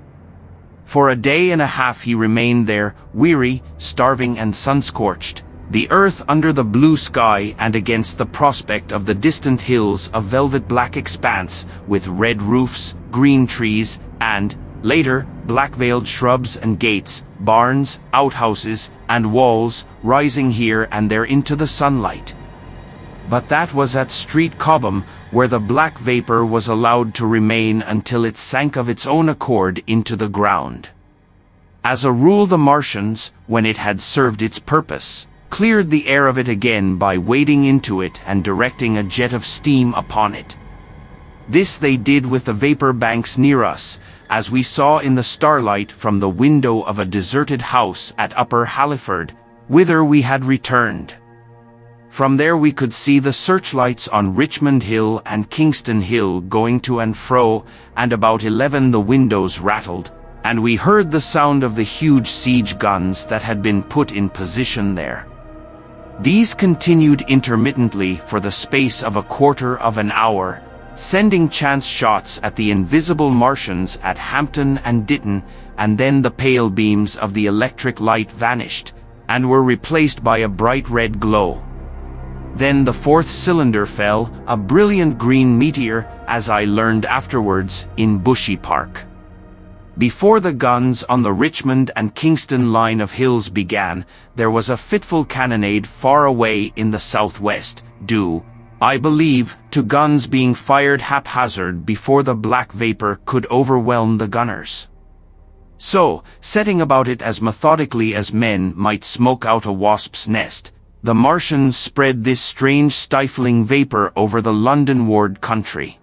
For a day and a half he remained there, weary, starving and sun-scorched, the earth under the blue sky and against the prospect of the distant hills a velvet black expanse, with red roofs, green trees, and, later, black-veiled shrubs and gates, barns, outhouses, and walls, rising here and there into the sunlight. But that was at Street Cobham, where the black vapor was allowed to remain until it sank of its own accord into the ground. As a rule the Martians, when it had served its purpose, cleared the air of it again by wading into it and directing a jet of steam upon it. This they did with the vapor banks near us, as we saw in the starlight from the window of a deserted house at Upper Halliford, whither we had returned. From there we could see the searchlights on Richmond Hill and Kingston Hill going to and fro, and about 11 the windows rattled, and we heard the sound of the huge siege guns that had been put in position there. These continued intermittently for the space of a quarter of an hour, sending chance shots at the invisible Martians at Hampton and Ditton, and then the pale beams of the electric light vanished, and were replaced by a bright red glow. Then the 4th cylinder fell, a brilliant green meteor, as I learned afterwards, in Bushy Park. Before the guns on the Richmond and Kingston line of hills began, there was a fitful cannonade far away in the southwest, due, I believe, to guns being fired haphazard before the black vapor could overwhelm the gunners. So, setting about it as methodically as men might smoke out a wasp's nest, the Martians spread this strange stifling vapor over the London-ward country.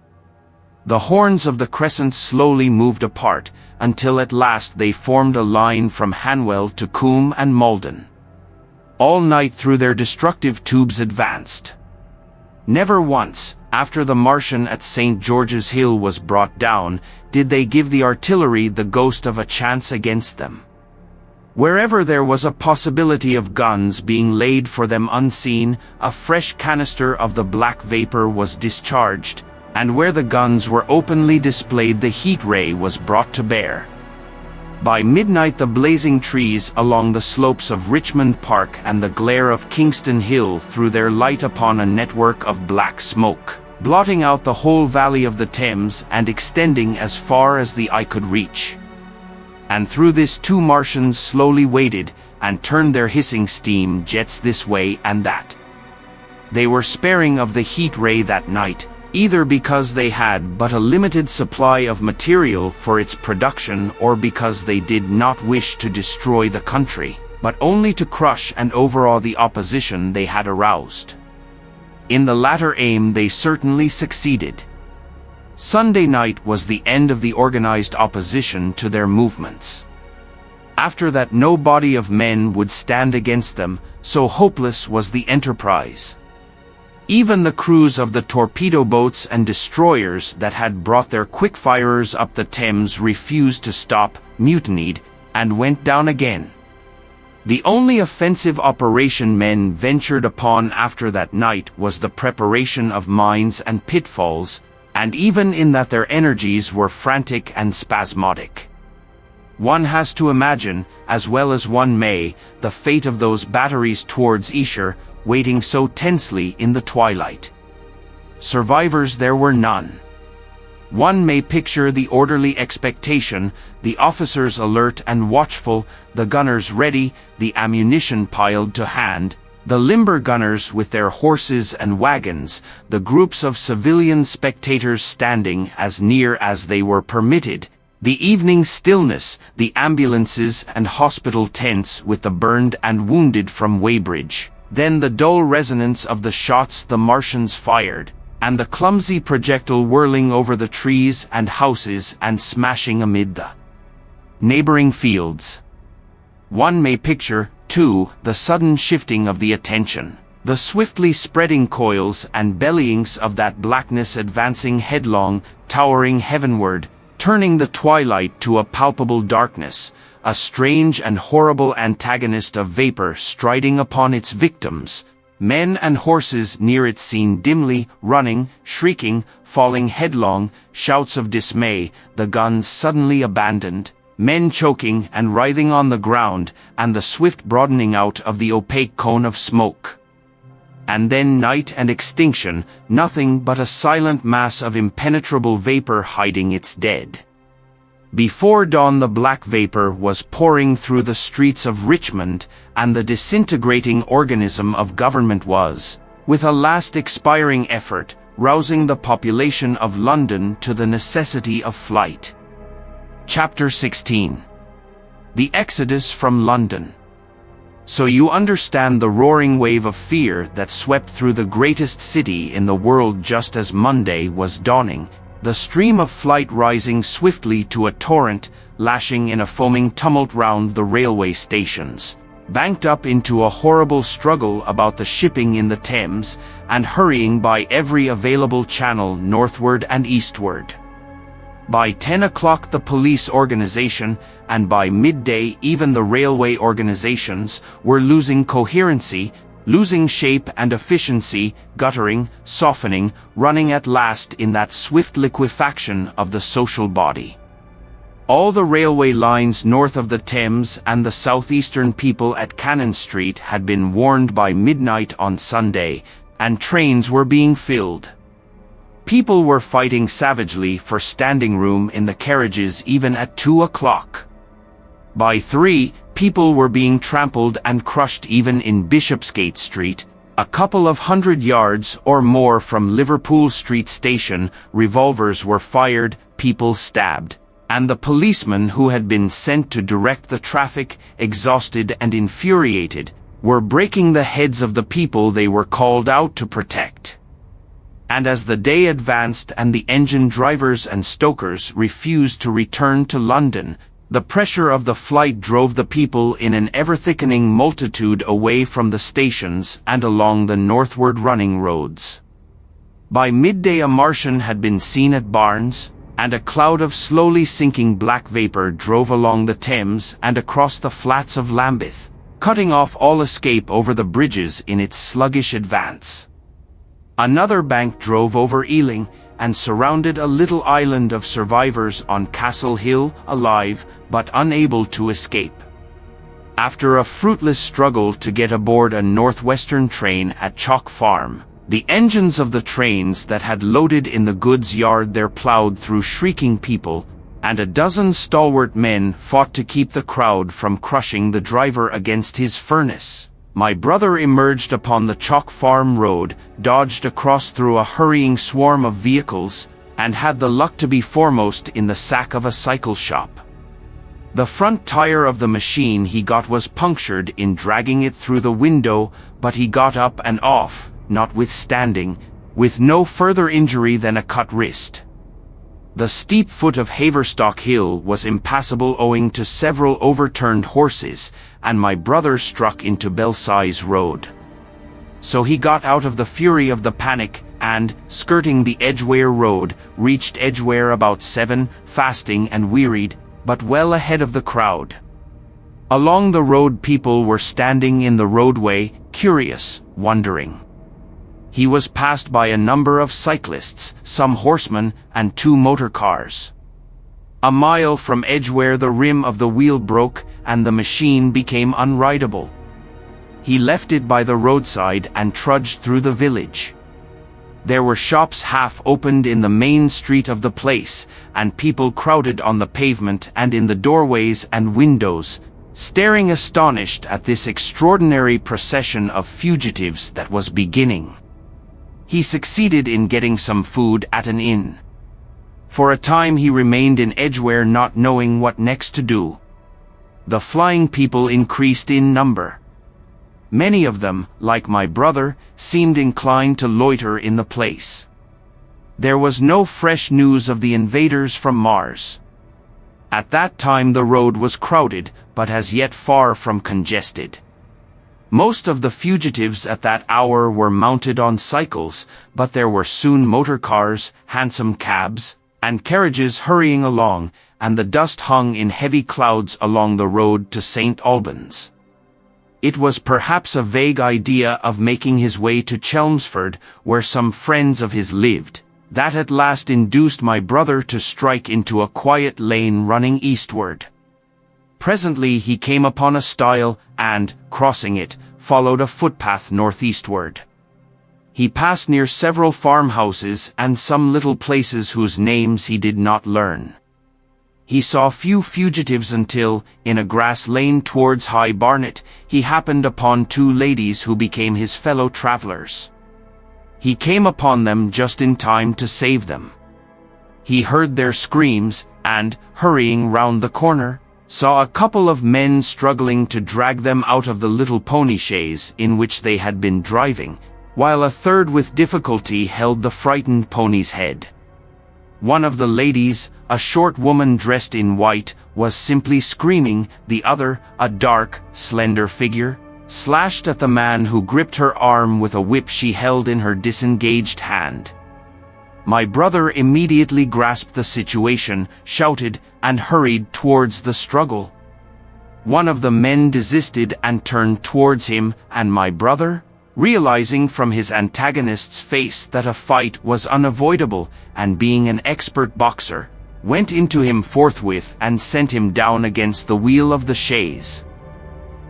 The horns of the crescent slowly moved apart, until at last they formed a line from Hanwell to Coombe and Malden. All night through their destructive tubes advanced. Never once, after the Martian at St. George's Hill was brought down, did they give the artillery the ghost of a chance against them. Wherever there was a possibility of guns being laid for them unseen, a fresh canister of the black vapor was discharged, and where the guns were openly displayed the heat ray was brought to bear. By midnight the blazing trees along the slopes of Richmond Park and the glare of Kingston Hill threw their light upon a network of black smoke, blotting out the whole valley of the Thames and extending as far as the eye could reach. And through this 2 Martians slowly waded, and turned their hissing steam jets this way and that. They were sparing of the heat ray that night, either because they had but a limited supply of material for its production or because they did not wish to destroy the country, but only to crush and overawe the opposition they had aroused. In the latter aim they certainly succeeded. Sunday night was the end of the organized opposition to their movements. After that no body of men would stand against them, so hopeless was the enterprise. Even the crews of the torpedo boats and destroyers that had brought their quick-firers up the Thames refused to stop, mutinied, and went down again. The only offensive operation men ventured upon after that night was the preparation of mines and pitfalls, and even in that their energies were frantic and spasmodic. One has to imagine, as well as one may, the fate of those batteries towards Esher, waiting so tensely in the twilight. Survivors there were none. One may picture the orderly expectation, the officers alert and watchful, the gunners ready, the ammunition piled to hand, the limber gunners with their horses and wagons, the groups of civilian spectators standing as near as they were permitted, the evening stillness, the ambulances and hospital tents with the burned and wounded from Weybridge, then the dull resonance of the shots the Martians fired, and the clumsy projectile whirling over the trees and houses and smashing amid the neighboring fields. One may picture, too, the sudden shifting of the attention, the swiftly spreading coils and bellyings of that blackness advancing headlong, towering heavenward, turning the twilight to a palpable darkness, a strange and horrible antagonist of vapor striding upon its victims, men and horses near it seen dimly, running, shrieking, falling headlong, shouts of dismay, the guns suddenly abandoned, men choking and writhing on the ground, and the swift broadening out of the opaque cone of smoke. And then night and extinction, nothing but a silent mass of impenetrable vapor hiding its dead. Before dawn the black vapor was pouring through the streets of Richmond, and the disintegrating organism of government was, with a last expiring effort, rousing the population of London to the necessity of flight. Chapter 16. The Exodus from London. So you understand the roaring wave of fear that swept through the greatest city in the world just as Monday was dawning, the stream of flight rising swiftly to a torrent, lashing in a foaming tumult round the railway stations, banked up into a horrible struggle about the shipping in the Thames, and hurrying by every available channel northward and eastward. By 10 o'clock the police organization, and by midday even the railway organizations, were losing coherency, losing shape and efficiency, guttering, softening, running at last in that swift liquefaction of the social body. All the railway lines north of the Thames and the southeastern people at Cannon Street had been warned by midnight on Sunday, and trains were being filled. People were fighting savagely for standing room in the carriages even at 2 o'clock. By 3, people were being trampled and crushed even in Bishopsgate Street, a couple of 100 yards or more from Liverpool Street Station. Revolvers were fired, people stabbed, and the policemen who had been sent to direct the traffic, exhausted and infuriated, were breaking the heads of the people they were called out to protect. And as the day advanced and the engine drivers and stokers refused to return to London, the pressure of the flight drove the people in an ever-thickening multitude away from the stations and along the northward running roads. By midday a Martian had been seen at Barnes, and a cloud of slowly sinking black vapor drove along the Thames and across the flats of Lambeth, cutting off all escape over the bridges in its sluggish advance. Another bank drove over Ealing, and surrounded a little island of survivors on Castle Hill, alive, but unable to escape. After a fruitless struggle to get aboard a northwestern train at Chalk Farm, the engines of the trains that had loaded in the goods yard there plowed through shrieking people, and a dozen stalwart men fought to keep the crowd from crushing the driver against his furnace. My brother emerged upon the Chalk Farm road, dodged across through a hurrying swarm of vehicles, and had the luck to be foremost in the sack of a cycle shop. The front tire of the machine he got was punctured in dragging it through the window, but he got up and off, notwithstanding, with no further injury than a cut wrist. The steep foot of Haverstock Hill was impassable owing to several overturned horses, and my brother struck into Belsize Road. So he got out of the fury of the panic and, skirting the Edgware Road, reached Edgware about 7, fasting and wearied, but well ahead of the crowd. Along the road people were standing in the roadway, curious, wondering. He was passed by a number of cyclists, some horsemen, and 2 motor cars. A mile from Edgware the rim of the wheel broke, and the machine became unrideable. He left it by the roadside and trudged through the village. There were shops half opened in the main street of the place, and people crowded on the pavement and in the doorways and windows, staring astonished at this extraordinary procession of fugitives that was beginning. He succeeded in getting some food at an inn. For a time he remained in Edgware not knowing what next to do. The flying people increased in number. Many of them, like my brother, seemed inclined to loiter in the place. There was no fresh news of the invaders from Mars. At that time the road was crowded, but as yet far from congested. Most of the fugitives at that hour were mounted on cycles, but there were soon motor cars, hansom cabs, and carriages hurrying along, and the dust hung in heavy clouds along the road to St. Albans. It was perhaps a vague idea of making his way to Chelmsford, where some friends of his lived, that at last induced my brother to strike into a quiet lane running eastward. Presently he came upon a stile, and, crossing it, followed a footpath northeastward. He passed near several farmhouses and some little places whose names he did not learn. He saw few fugitives until, in a grass lane towards High Barnet, he happened upon 2 ladies who became his fellow travellers. He came upon them just in time to save them. He heard their screams, and, hurrying round the corner, saw a couple of men struggling to drag them out of the little pony chaise in which they had been driving, while a third with difficulty held the frightened pony's head. One of the ladies, a short woman dressed in white, was simply screaming, the other, a dark, slender figure, slashed at the man who gripped her arm with a whip she held in her disengaged hand. My brother immediately grasped the situation, shouted, and hurried towards the struggle. One of the men desisted and turned towards him, and my brother, realizing from his antagonist's face that a fight was unavoidable, and being an expert boxer, went into him forthwith and sent him down against the wheel of the chaise.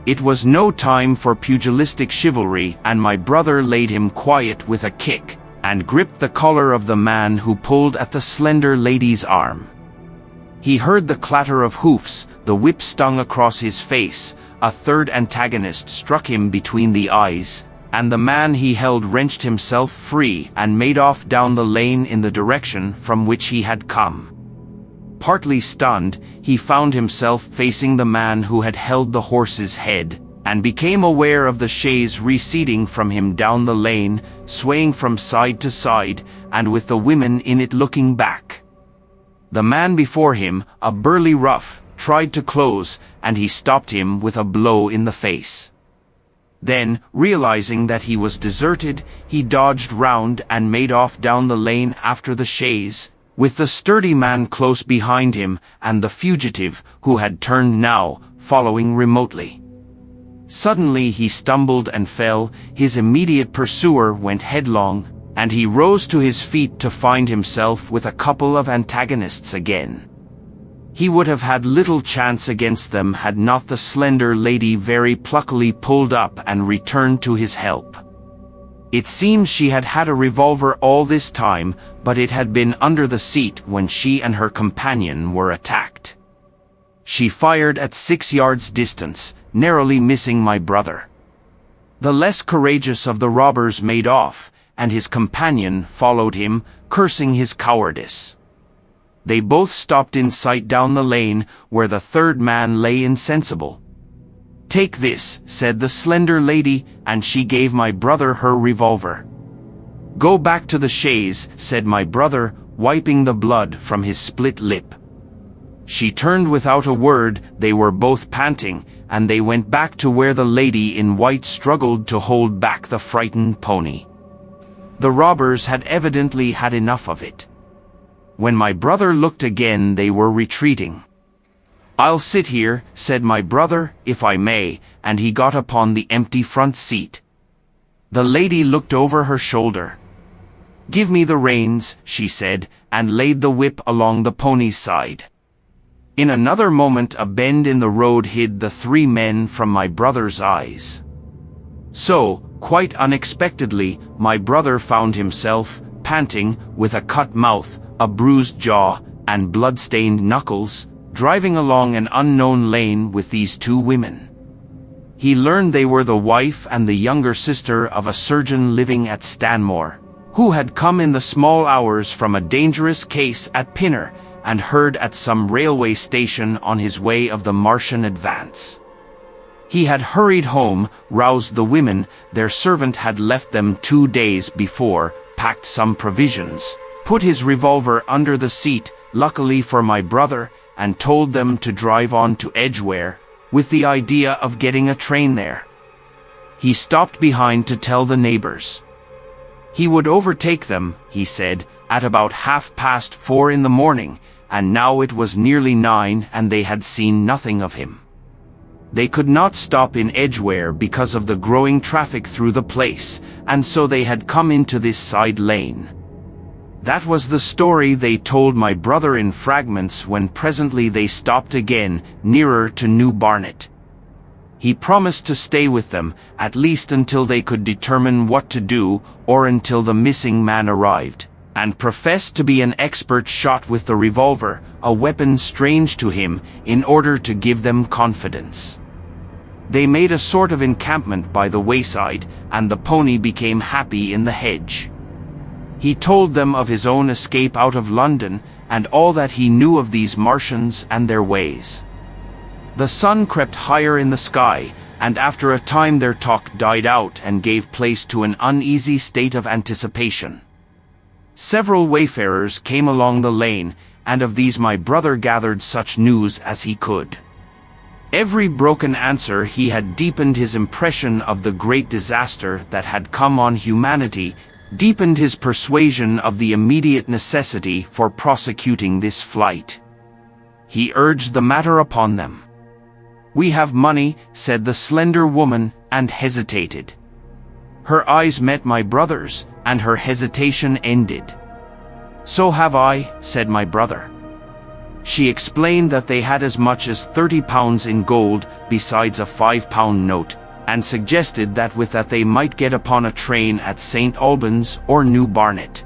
It was no time for pugilistic chivalry, and my brother laid him quiet with a kick, and gripped the collar of the man who pulled at the slender lady's arm. He heard the clatter of hoofs, the whip stung across his face, a third antagonist struck him between the eyes, and the man he held wrenched himself free and made off down the lane in the direction from which he had come. Partly stunned, he found himself facing the man who had held the horse's head, and became aware of the chaise receding from him down the lane, swaying from side to side, and with the women in it looking back. The man before him, a burly rough, tried to close, and he stopped him with a blow in the face. Then, realizing that he was deserted, he dodged round and made off down the lane after the chaise, with the sturdy man close behind him, and the fugitive, who had turned now, following remotely. Suddenly he stumbled and fell, his immediate pursuer went headlong, and he rose to his feet to find himself with a couple of antagonists again. He would have had little chance against them had not the slender lady very pluckily pulled up and returned to his help. It seems she had had a revolver all this time, but it had been under the seat when she and her companion were attacked. She fired at 6 yards distance, narrowly missing my brother. The less courageous of the robbers made off, and his companion followed him, cursing his cowardice. They both stopped in sight down the lane, where the third man lay insensible. "Take this," said the slender lady, and she gave my brother her revolver. "Go back to the chaise," said my brother, wiping the blood from his split lip. She turned without a word. They were both panting, and they went back to where the lady in white struggled to hold back the frightened pony. The robbers had evidently had enough of it. When my brother looked again, they were retreating. "I'll sit here," said my brother, "if I may," and he got upon the empty front seat. The lady looked over her shoulder. "Give me the reins," she said, and laid the whip along the pony's side. In another moment a bend in the road hid the three men from my brother's eyes. So, quite unexpectedly, my brother found himself, panting, with a cut mouth, a bruised jaw, and blood-stained knuckles, driving along an unknown lane with these two women. He learned they were the wife and the younger sister of a surgeon living at Stanmore, who had come in the small hours from a dangerous case at Pinner, and heard at some railway station on his way of the Martian advance. He had hurried home, roused the women. Their servant had left them 2 days before, packed some provisions, put his revolver under the seat, luckily for my brother, and told them to drive on to Edgware, with the idea of getting a train there. He stopped behind to tell the neighbors. He would overtake them, he said, at about 4:30 in the morning, and now it was nearly 9 and they had seen nothing of him. They could not stop in Edgware because of the growing traffic through the place, and so they had come into this side lane. That was the story they told my brother in fragments when presently they stopped again, nearer to New Barnet. He promised to stay with them, at least until they could determine what to do, or until the missing man arrived, and professed to be an expert shot with the revolver, a weapon strange to him, in order to give them confidence. They made a sort of encampment by the wayside, and the pony became happy in the hedge. He told them of his own escape out of London, and all that he knew of these Martians and their ways. The sun crept higher in the sky, and after a time their talk died out and gave place to an uneasy state of anticipation. Several wayfarers came along the lane, and of these my brother gathered such news as he could. Every broken answer he had deepened his impression of the great disaster that had come on humanity, deepened his persuasion of the immediate necessity for prosecuting this flight. He urged the matter upon them. "We have money," said the slender woman, and hesitated. Her eyes met my brother's, and her hesitation ended. "So have I," said my brother. She explained that they had as much as £30 in gold, besides a £5 note, and suggested that with that they might get upon a train at St. Albans or New Barnet.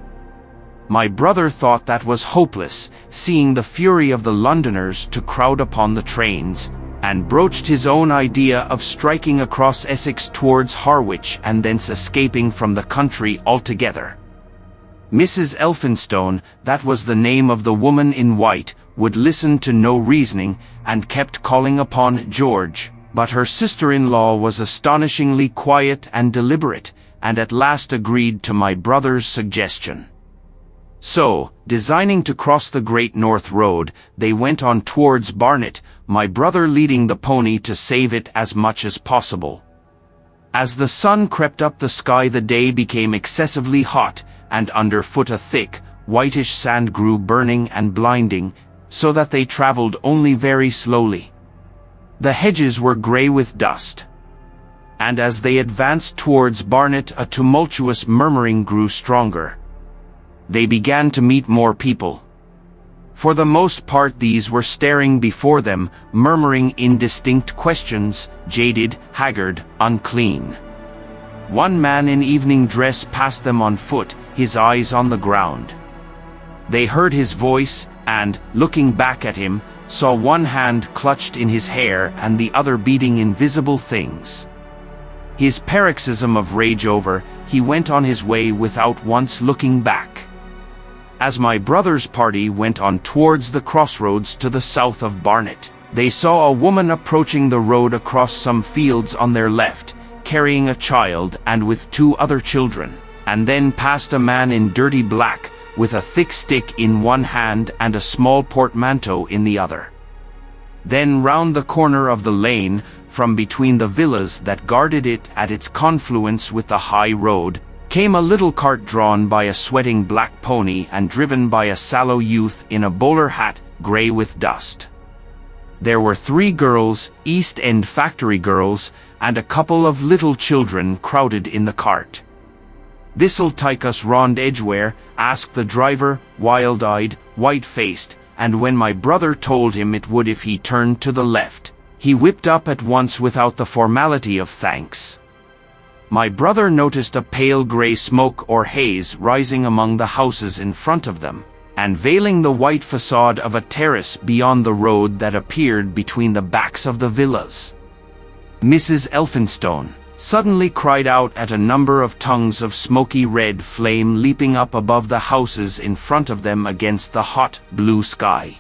My brother thought that was hopeless, seeing the fury of the Londoners to crowd upon the trains, and broached his own idea of striking across Essex towards Harwich and thence escaping from the country altogether. Mrs. Elphinstone, that was the name of the woman in white, would listen to no reasoning, and kept calling upon George, but her sister-in-law was astonishingly quiet and deliberate, and at last agreed to my brother's suggestion. So, designing to cross the Great North Road, they went on towards Barnet, my brother leading the pony to save it as much as possible. As the sun crept up the sky, the day became excessively hot, and underfoot a thick, whitish sand grew burning and blinding, so that they traveled only very slowly. The hedges were grey with dust. And as they advanced towards Barnet, a tumultuous murmuring grew stronger. They began to meet more people. For the most part these were staring before them, murmuring indistinct questions, jaded, haggard, unclean. One man in evening dress passed them on foot, his eyes on the ground. They heard his voice, and, looking back at him, saw one hand clutched in his hair and the other beating invisible things. His paroxysm of rage over, he went on his way without once looking back. As my brother's party went on towards the crossroads to the south of Barnet, they saw a woman approaching the road across some fields on their left, carrying a child and with 2 other children, and then passed a man in dirty black, with a thick stick in one hand and a small portmanteau in the other. Then round the corner of the lane, from between the villas that guarded it at its confluence with the high road, came a little cart drawn by a sweating black pony and driven by a sallow youth in a bowler hat, grey with dust. There were 3 girls, East End factory girls, and a couple of little children crowded in the cart. "This'll take us round Edgware?" asked the driver, wild-eyed, white-faced, and when my brother told him it would if he turned to the left, he whipped up at once without the formality of thanks. My brother noticed a pale grey smoke or haze rising among the houses in front of them, and veiling the white facade of a terrace beyond the road that appeared between the backs of the villas. Mrs. Elphinstone suddenly cried out at a number of tongues of smoky red flame leaping up above the houses in front of them against the hot, blue sky.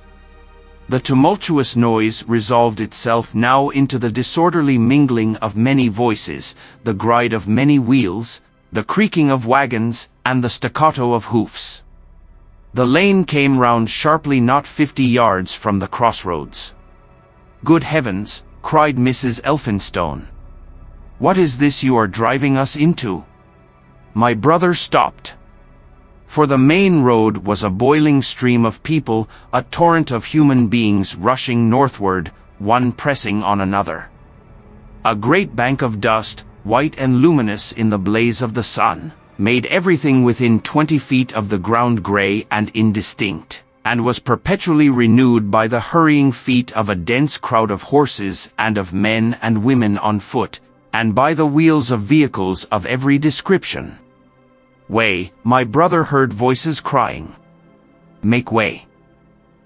The tumultuous noise resolved itself now into the disorderly mingling of many voices, the gride of many wheels, the creaking of wagons, and the staccato of hoofs. The lane came round sharply not 50 yards from the crossroads. "Good heavens!" cried Mrs. Elphinstone. "What is this you are driving us into?" My brother stopped. For the main road was a boiling stream of people, a torrent of human beings rushing northward, one pressing on another. A great bank of dust, white and luminous in the blaze of the sun, made everything within 20 feet of the ground grey and indistinct, and was perpetually renewed by the hurrying feet of a dense crowd of horses and of men and women on foot, and by the wheels of vehicles of every description. "Way!" my brother heard voices crying. "Make way!"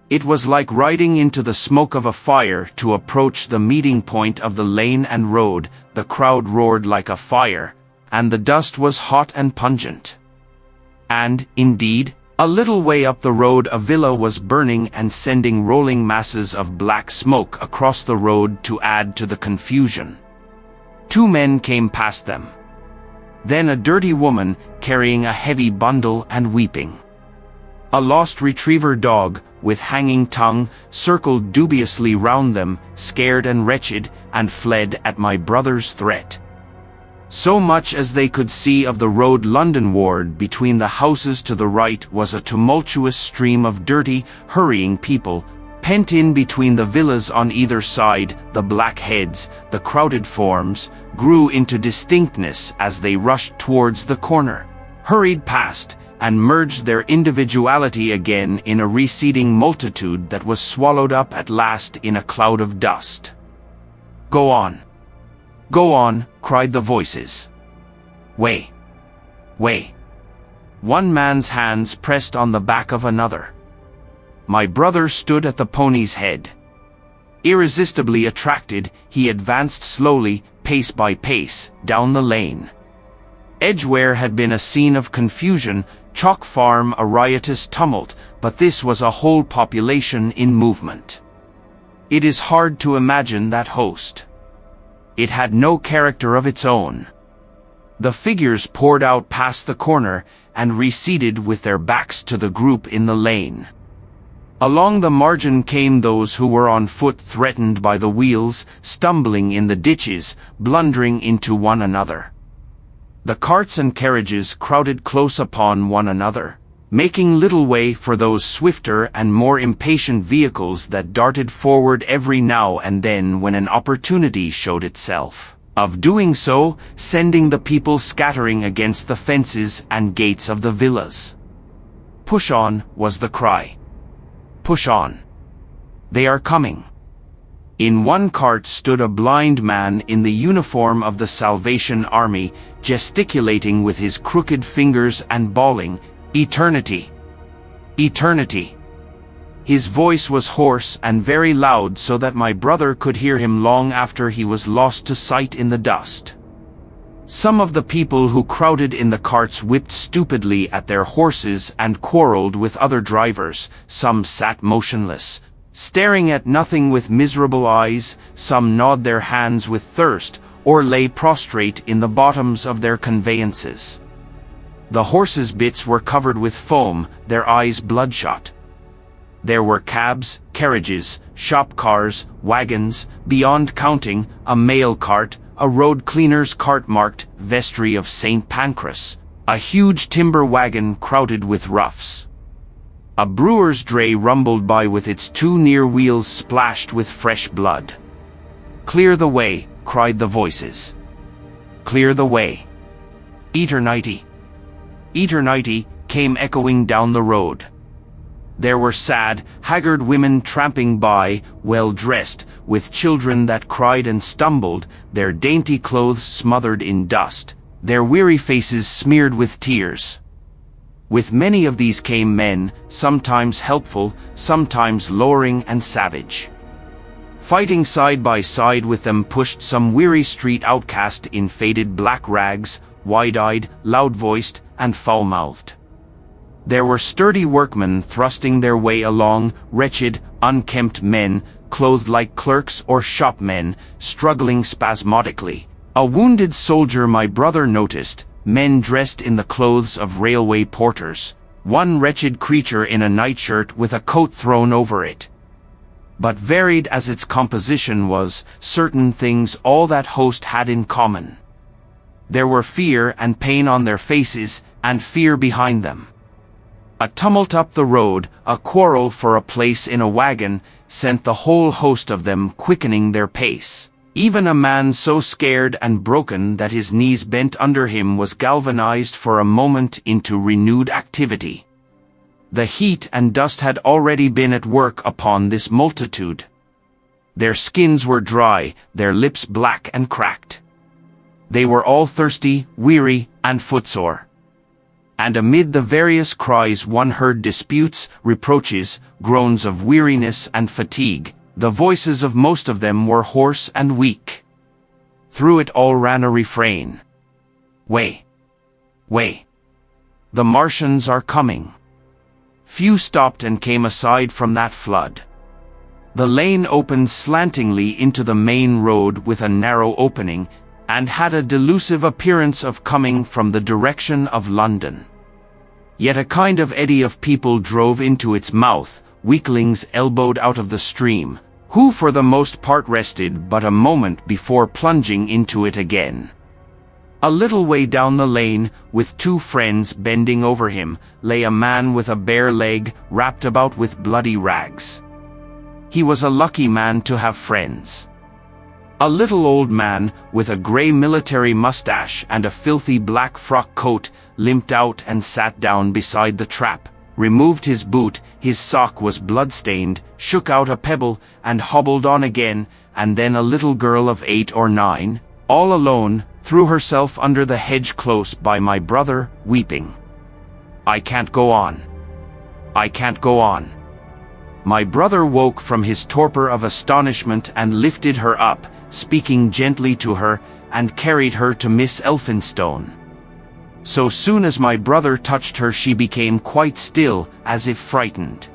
It was like riding into the smoke of a fire to approach the meeting point of the lane and road. The crowd roared like a fire, and the dust was hot and pungent. And, indeed, a little way up the road a villa was burning and sending rolling masses of black smoke across the road to add to the confusion. 2 men came past them. Then a dirty woman, carrying a heavy bundle and weeping. A lost retriever dog, with hanging tongue, circled dubiously round them, scared and wretched, and fled at my brother's threat. So much as they could see of the road Londonward between the houses to the right was a tumultuous stream of dirty, hurrying people, pent in between the villas on either side. The black heads, the crowded forms, grew into distinctness as they rushed towards the corner, hurried past, and merged their individuality again in a receding multitude that was swallowed up at last in a cloud of dust. "Go on! Go on!" cried the voices. "Way! Way!" One man's hands pressed on the back of another. My brother stood at the pony's head. Irresistibly attracted, he advanced slowly, pace by pace, down the lane. Edgware had been a scene of confusion, Chalk Farm a riotous tumult, but this was a whole population in movement. It is hard to imagine that host. It had no character of its own. The figures poured out past the corner and receded with their backs to the group in the lane. Along the margin came those who were on foot, threatened by the wheels, stumbling in the ditches, blundering into one another. The carts and carriages crowded close upon one another, making little way for those swifter and more impatient vehicles that darted forward every now and then when an opportunity showed itself, of doing so, sending the people scattering against the fences and gates of the villas. "Push on," was the cry. "Push on. They are coming." In one cart stood a blind man in the uniform of the Salvation Army, gesticulating with his crooked fingers and bawling, "Eternity! Eternity!" His voice was hoarse and very loud, so that my brother could hear him long after he was lost to sight in the dust. Some of the people who crowded in the carts whipped stupidly at their horses and quarreled with other drivers. Some sat motionless, staring at nothing with miserable eyes. Some gnawed their hands with thirst, or lay prostrate in the bottoms of their conveyances. The horses' bits were covered with foam, their eyes bloodshot. There were cabs, carriages, shop cars, wagons, beyond counting, a mail cart, a road cleaner's cart marked Vestry of St. Pancras, a huge timber wagon crowded with roughs. A brewer's dray rumbled by with its two near wheels splashed with fresh blood. "Clear the way," cried the voices. "Clear the way." "Eternity! Eternity!" came echoing down the road. There were sad, haggard women tramping by, well-dressed, with children that cried and stumbled, their dainty clothes smothered in dust, their weary faces smeared with tears. With many of these came men, sometimes helpful, sometimes lowering and savage. Fighting side by side with them pushed some weary street outcast in faded black rags, wide-eyed, loud-voiced, and foul-mouthed. There were sturdy workmen thrusting their way along, wretched, unkempt men, clothed like clerks or shopmen, struggling spasmodically. A wounded soldier my brother noticed, men dressed in the clothes of railway porters, one wretched creature in a nightshirt with a coat thrown over it. But varied as its composition was, certain things all that host had in common. There were fear and pain on their faces, and fear behind them. A tumult up the road, a quarrel for a place in a wagon, sent the whole host of them quickening their pace. Even a man so scared and broken that his knees bent under him was galvanized for a moment into renewed activity. The heat and dust had already been at work upon this multitude. Their skins were dry, their lips black and cracked. They were all thirsty, weary, and footsore. And amid the various cries one heard disputes, reproaches, groans of weariness and fatigue. The voices of most of them were hoarse and weak. Through it all ran a refrain. "Way! Way! The Martians are coming!" Few stopped and came aside from that flood. The lane opened slantingly into the main road with a narrow opening, and had a delusive appearance of coming from the direction of London. Yet a kind of eddy of people drove into its mouth, weaklings elbowed out of the stream, who for the most part rested but a moment before plunging into it again. A little way down the lane, with two friends bending over him, lay a man with a bare leg wrapped about with bloody rags. He was a lucky man to have friends. A little old man, with a grey military mustache and a filthy black frock coat, limped out and sat down beside the trap, removed his boot, his sock was blood-stained, shook out a pebble, and hobbled on again, and then a little girl of 8 or 9, all alone, threw herself under the hedge close by my brother, weeping. "I can't go on. I can't go on." My brother woke from his torpor of astonishment and lifted her up, speaking gently to her, and carried her to Miss Elphinstone. So soon as my brother touched her she became quite still, as if frightened.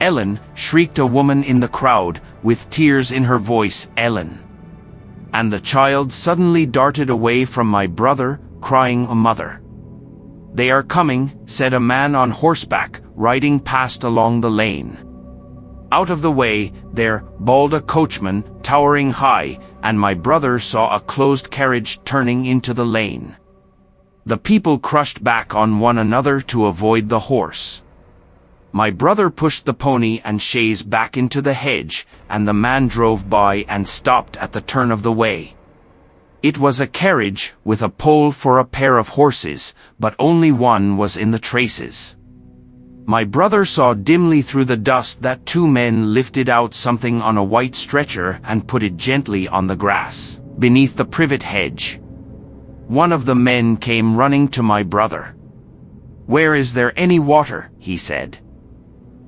"Ellen!" shrieked a woman in the crowd, with tears in her voice, "Ellen!" And the child suddenly darted away from my brother, crying, "Mother!" "They are coming," said a man on horseback, riding past along the lane. Out of the way, there bawled a coachman, towering high, and my brother saw a closed carriage turning into the lane. The people crushed back on one another to avoid the horse. My brother pushed the pony and chaise back into the hedge, and the man drove by and stopped at the turn of the way. It was a carriage, with a pole for a pair of horses, but only one was in the traces. My brother saw dimly through the dust that two men lifted out something on a white stretcher and put it gently on the grass, beneath the privet hedge. One of the men came running to my brother. "Where is there any water?" he said.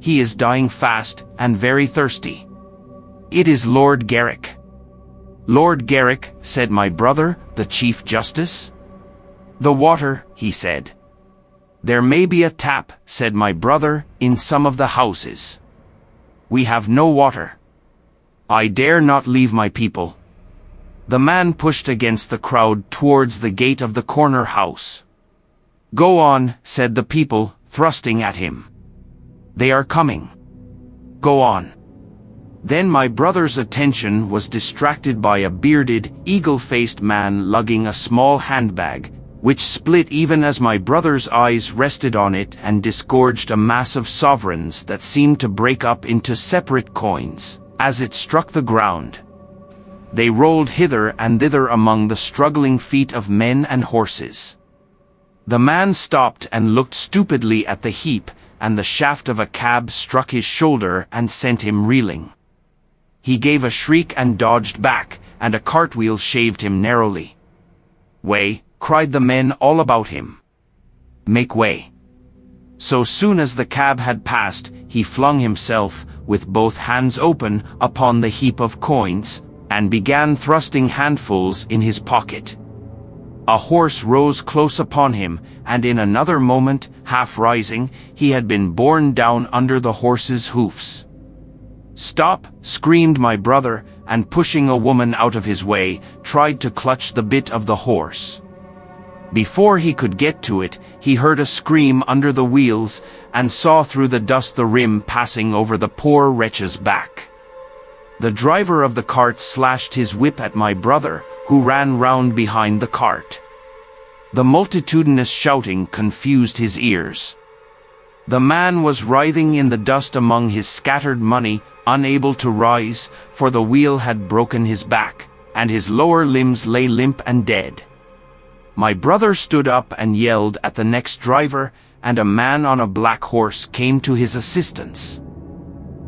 "He is dying fast, and very thirsty." "It is Lord Garrick." "Lord Garrick," said my brother, "the Chief Justice?" "The water," he said. "There may be a tap," said my brother, "in some of the houses. We have no water. I dare not leave my people." The man pushed against the crowd towards the gate of the corner house. "Go on," said the people, thrusting at him. "They are coming. Go on." Then my brother's attention was distracted by a bearded, eagle-faced man lugging a small handbag, which split even as my brother's eyes rested on it and disgorged a mass of sovereigns that seemed to break up into separate coins as it struck the ground. They rolled hither and thither among the struggling feet of men and horses. The man stopped and looked stupidly at the heap, and the shaft of a cab struck his shoulder and sent him reeling. He gave a shriek and dodged back, and a cartwheel shaved him narrowly. "Way!" cried the men all about him. "Make way!" So soon as the cab had passed, he flung himself, with both hands open, upon the heap of coins, and began thrusting handfuls in his pocket. A horse rose close upon him, and in another moment, half rising, he had been borne down under the horse's hoofs. "Stop!" screamed my brother, and pushing a woman out of his way, tried to clutch the bit of the horse. Before he could get to it, he heard a scream under the wheels, and saw through the dust the rim passing over the poor wretch's back. The driver of the cart slashed his whip at my brother, who ran round behind the cart. The multitudinous shouting confused his ears. The man was writhing in the dust among his scattered money, unable to rise, for the wheel had broken his back, and his lower limbs lay limp and dead. My brother stood up and yelled at the next driver, and a man on a black horse came to his assistance.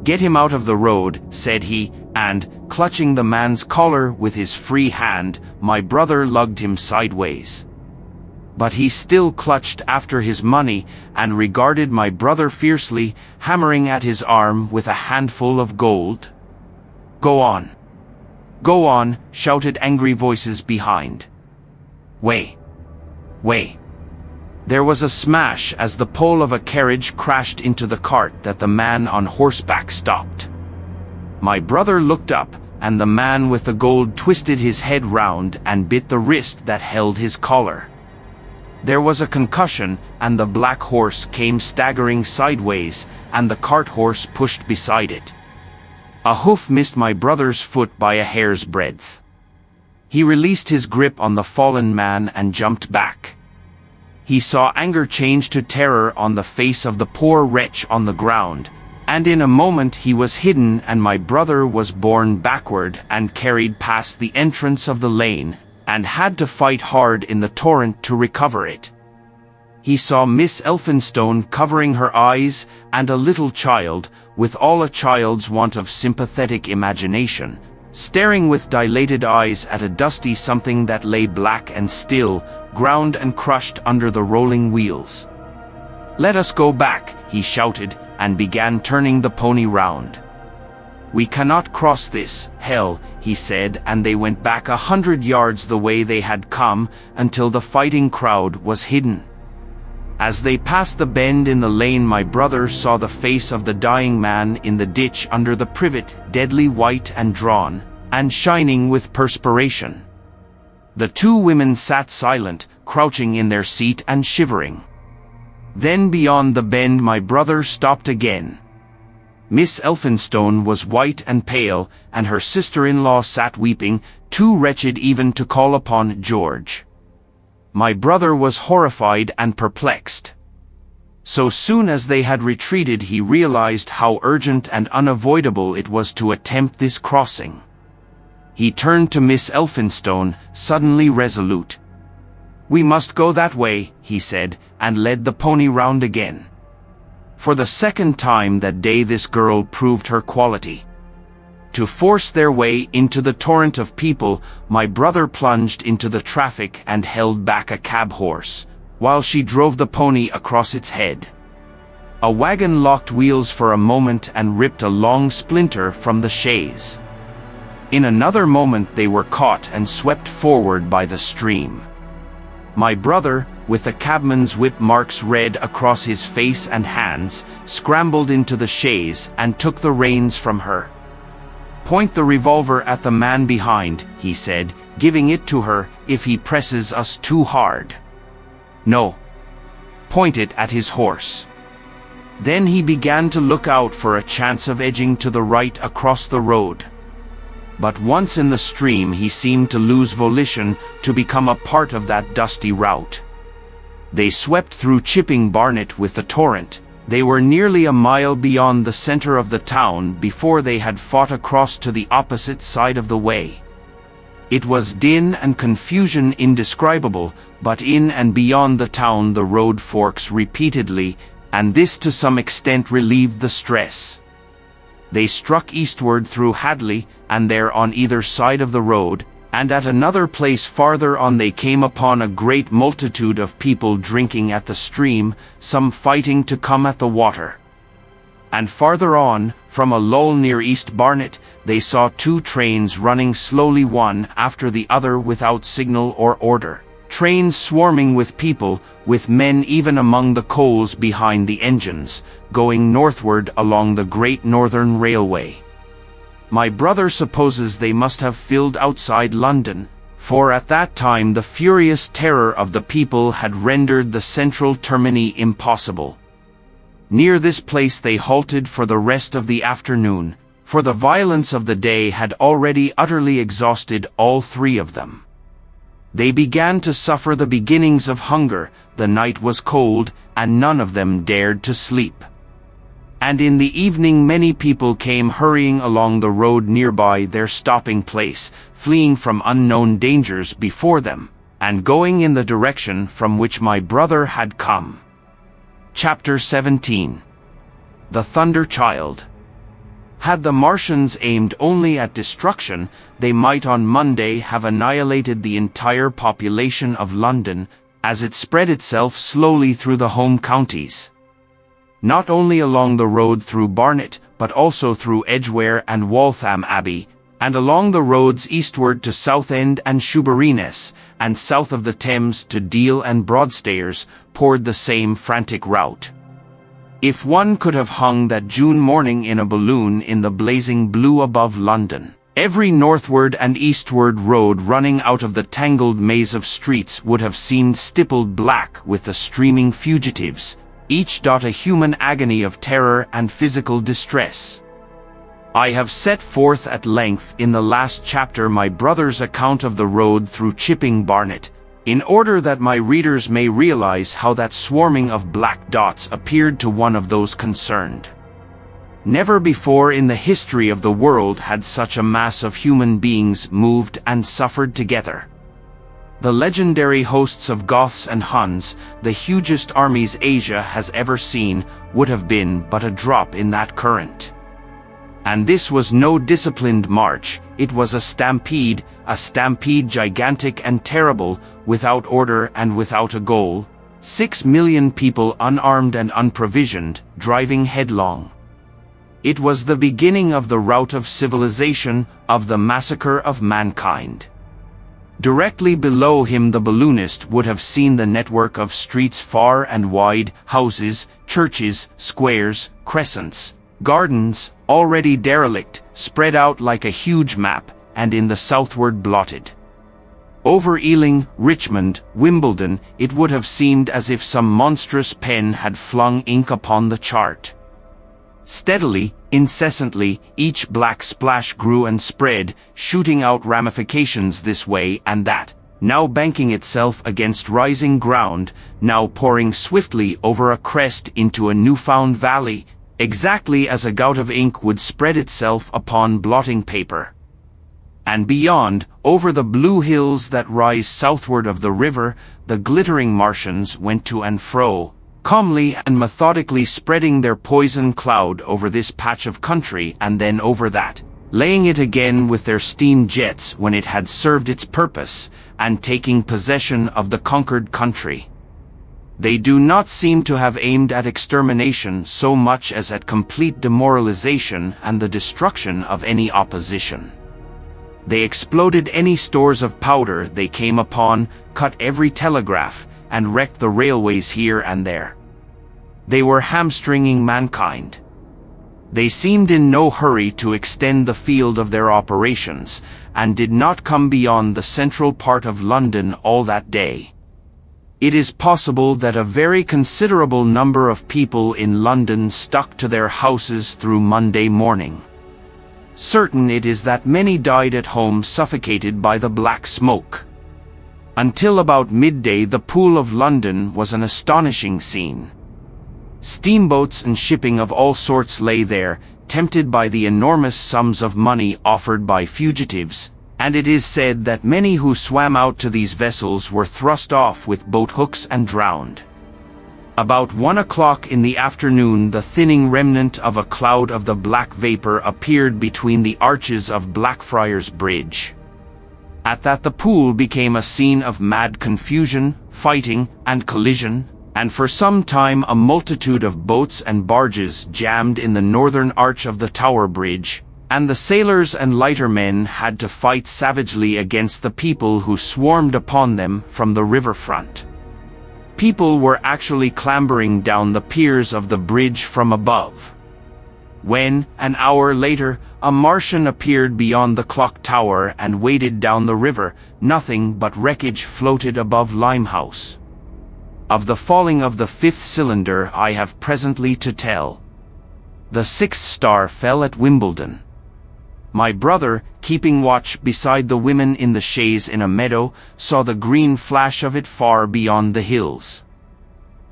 "Get him out of the road," said he, and, clutching the man's collar with his free hand, my brother lugged him sideways. But he still clutched after his money, and regarded my brother fiercely, hammering at his arm with a handful of gold. "Go on! Go on!" shouted angry voices behind. "Way! Way!" There was a smash as the pole of a carriage crashed into the cart that the man on horseback stopped. My brother looked up, and the man with the gold twisted his head round and bit the wrist that held his collar. There was a concussion, and the black horse came staggering sideways, and the cart horse pushed beside it. A hoof missed my brother's foot by a hair's breadth. He released his grip on the fallen man and jumped back. He saw anger change to terror on the face of the poor wretch on the ground, and in a moment he was hidden, and my brother was borne backward and carried past the entrance of the lane, and had to fight hard in the torrent to recover it. He saw Miss Elphinstone covering her eyes, and a little child, with all a child's want of sympathetic imagination, staring with dilated eyes at a dusty something that lay black and still, ground and crushed under the rolling wheels. "Let us go back," he shouted, and began turning the pony round. "We cannot cross this hell," he said, and they went back 100 yards the way they had come, until the fighting crowd was hidden. As they passed the bend in the lane, my brother saw the face of the dying man in the ditch under the privet, deadly white and drawn, and shining with perspiration. The two women sat silent, crouching in their seat and shivering. Then beyond the bend my brother stopped again. Miss Elphinstone was white and pale, and her sister-in-law sat weeping, too wretched even to call upon George. My brother was horrified and perplexed. So soon as they had retreated, he realized how urgent and unavoidable it was to attempt this crossing. He turned to Miss Elphinstone, suddenly resolute. "We must go that way," he said, and led the pony round again. For the second time that day this girl proved her quality. To force their way into the torrent of people, my brother plunged into the traffic and held back a cab horse, while she drove the pony across its head. A wagon locked wheels for a moment and ripped a long splinter from the chaise. In another moment they were caught and swept forward by the stream. My brother, with the cabman's whip marks red across his face and hands, scrambled into the chaise and took the reins from her. "Point the revolver at the man behind," he said, giving it to her, "if he presses us too hard." "No. point it at his horse. Then he began to look out for a chance of edging to the right across the road. But once in the stream he seemed to lose volition to become a part of that dusty route. They swept through Chipping Barnet with the torrent. They were nearly a mile beyond the center of the town before they had fought across to the opposite side of the way. It was din and confusion indescribable, but in and beyond the town the road forks repeatedly, and this to some extent relieved the stress. They struck eastward through Hadley, and there on either side of the road, and at another place farther on they came upon a great multitude of people drinking at the stream, some fighting to come at the water. And farther on, from a lull near East Barnet, they saw two trains running slowly one after the other without signal or order. Trains swarming with people, with men even among the coals behind the engines, going northward along the Great Northern Railway. My brother supposes they must have filled outside London, for at that time the furious terror of the people had rendered the central termini impossible. Near this place they halted for the rest of the afternoon, for the violence of the day had already utterly exhausted all three of them. They began to suffer the beginnings of hunger, the night was cold, and none of them dared to sleep. And in the evening many people came hurrying along the road nearby their stopping place, fleeing from unknown dangers before them, and going in the direction from which my brother had come. Chapter 17. The Thunder Child. Had the Martians aimed only at destruction, they might on Monday have annihilated the entire population of London, as it spread itself slowly through the home counties. Not only along the road through Barnet, but also through Edgware and Waltham Abbey, and along the roads eastward to Southend and Shoeburyness, and south of the Thames to Deal and Broadstairs, poured the same frantic rout. If one could have hung that June morning in a balloon in the blazing blue above London, every northward and eastward road running out of the tangled maze of streets would have seemed stippled black with the streaming fugitives, each dot a human agony of terror and physical distress. I have set forth at length in the last chapter my brother's account of the road through Chipping Barnet, in order that my readers may realize how that swarming of black dots appeared to one of those concerned. Never before in the history of the world had such a mass of human beings moved and suffered together. The legendary hosts of Goths and Huns, the hugest armies Asia has ever seen, would have been but a drop in that current. And this was no disciplined march, it was a stampede gigantic and terrible, without order and without a goal. 6 million people unarmed and unprovisioned, driving headlong. It was the beginning of the rout of civilization, of the massacre of mankind. Directly below him the balloonist would have seen the network of streets far and wide, houses, churches, squares, crescents, gardens, already derelict, spread out like a huge map, and in the southward blotted. Over Ealing, Richmond, Wimbledon, it would have seemed as if some monstrous pen had flung ink upon the chart. Steadily, incessantly, each black splash grew and spread, shooting out ramifications this way and that, now banking itself against rising ground, now pouring swiftly over a crest into a newfound valley, exactly as a gout of ink would spread itself upon blotting paper. And beyond, over the blue hills that rise southward of the river, the glittering Martians went to and fro, calmly and methodically spreading their poison cloud over this patch of country and then over that, laying it again with their steam jets when it had served its purpose, and taking possession of the conquered country. They do not seem to have aimed at extermination so much as at complete demoralization and the destruction of any opposition. They exploded any stores of powder they came upon, cut every telegraph, and wrecked the railways here and there. They were hamstringing mankind. They seemed in no hurry to extend the field of their operations, and did not come beyond the central part of London all that day. It is possible that a very considerable number of people in London stuck to their houses through Monday morning. Certain it is that many died at home suffocated by the black smoke. Until about midday the Pool of London was an astonishing scene. Steamboats and shipping of all sorts lay there, tempted by the enormous sums of money offered by fugitives, and it is said that many who swam out to these vessels were thrust off with boat hooks and drowned. About 1 o'clock in the afternoon the thinning remnant of a cloud of the black vapor appeared between the arches of Blackfriars Bridge. At that the pool became a scene of mad confusion, fighting, and collision, and for some time a multitude of boats and barges jammed in the northern arch of the Tower Bridge, and the sailors and lightermen had to fight savagely against the people who swarmed upon them from the riverfront. People were actually clambering down the piers of the bridge from above. When, an hour later, a Martian appeared beyond the clock tower and waded down the river, nothing but wreckage floated above Limehouse. Of the falling of the fifth cylinder I have presently to tell. The sixth star fell at Wimbledon. My brother, keeping watch beside the women in the chaise in a meadow, saw the green flash of it far beyond the hills.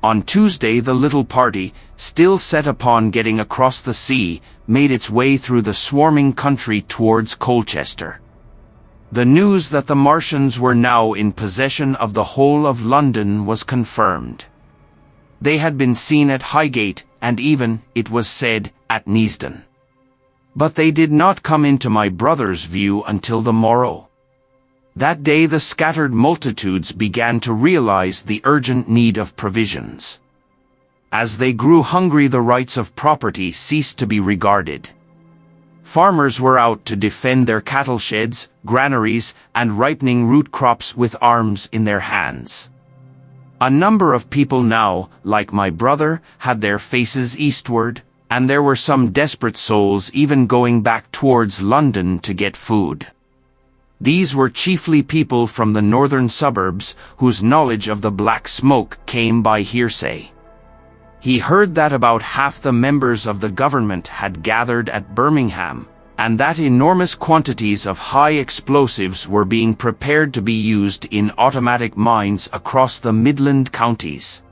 On Tuesday the little party, still set upon getting across the sea, made its way through the swarming country towards Colchester. The news that the Martians were now in possession of the whole of London was confirmed. They had been seen at Highgate, and even, it was said, at Neasden. But they did not come into my brother's view until the morrow. That day the scattered multitudes began to realize the urgent need of provisions. As they grew hungry the rights of property ceased to be regarded. Farmers were out to defend their cattle sheds, granaries, and ripening root crops with arms in their hands. A number of people now, like my brother, had their faces eastward, and there were some desperate souls even going back towards London to get food. These were chiefly people from the northern suburbs, whose knowledge of the black smoke came by hearsay. He heard that about half the members of the government had gathered at Birmingham, and that enormous quantities of high explosives were being prepared to be used in automatic mines across the Midland counties.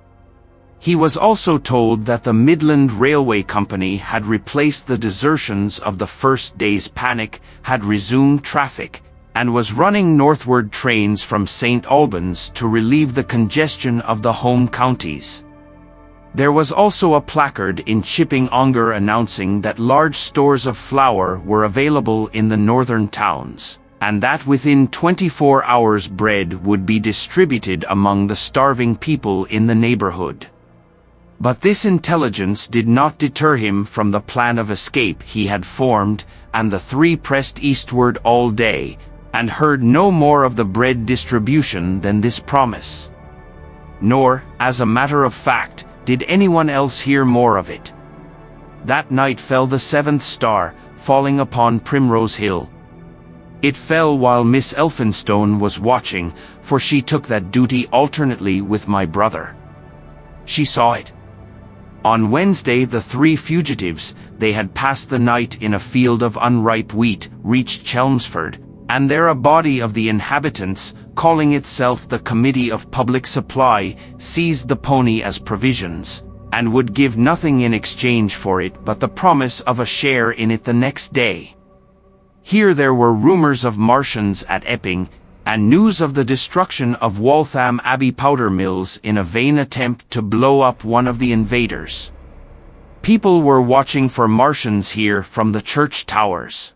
He was also told that the Midland Railway Company had replaced the desertions of the first day's panic, had resumed traffic, and was running northward trains from St. Albans to relieve the congestion of the home counties. There was also a placard in Chipping Ongar announcing that large stores of flour were available in the northern towns, and that within 24 hours bread would be distributed among the starving people in the neighborhood. But this intelligence did not deter him from the plan of escape he had formed, and the three pressed eastward all day, and heard no more of the bread distribution than this promise. Nor, as a matter of fact, did anyone else hear more of it. That night fell the seventh star, falling upon Primrose Hill. It fell while Miss Elphinstone was watching, for she took that duty alternately with my brother. She saw it. On Wednesday the three fugitives, they had passed the night in a field of unripe wheat, reached Chelmsford, and there a body of the inhabitants, calling itself the Committee of Public Supply, seized the pony as provisions, and would give nothing in exchange for it but the promise of a share in it the next day. Here there were rumors of Martians at Epping, and news of the destruction of Waltham Abbey powder mills in a vain attempt to blow up one of the invaders. People were watching for Martians here from the church towers.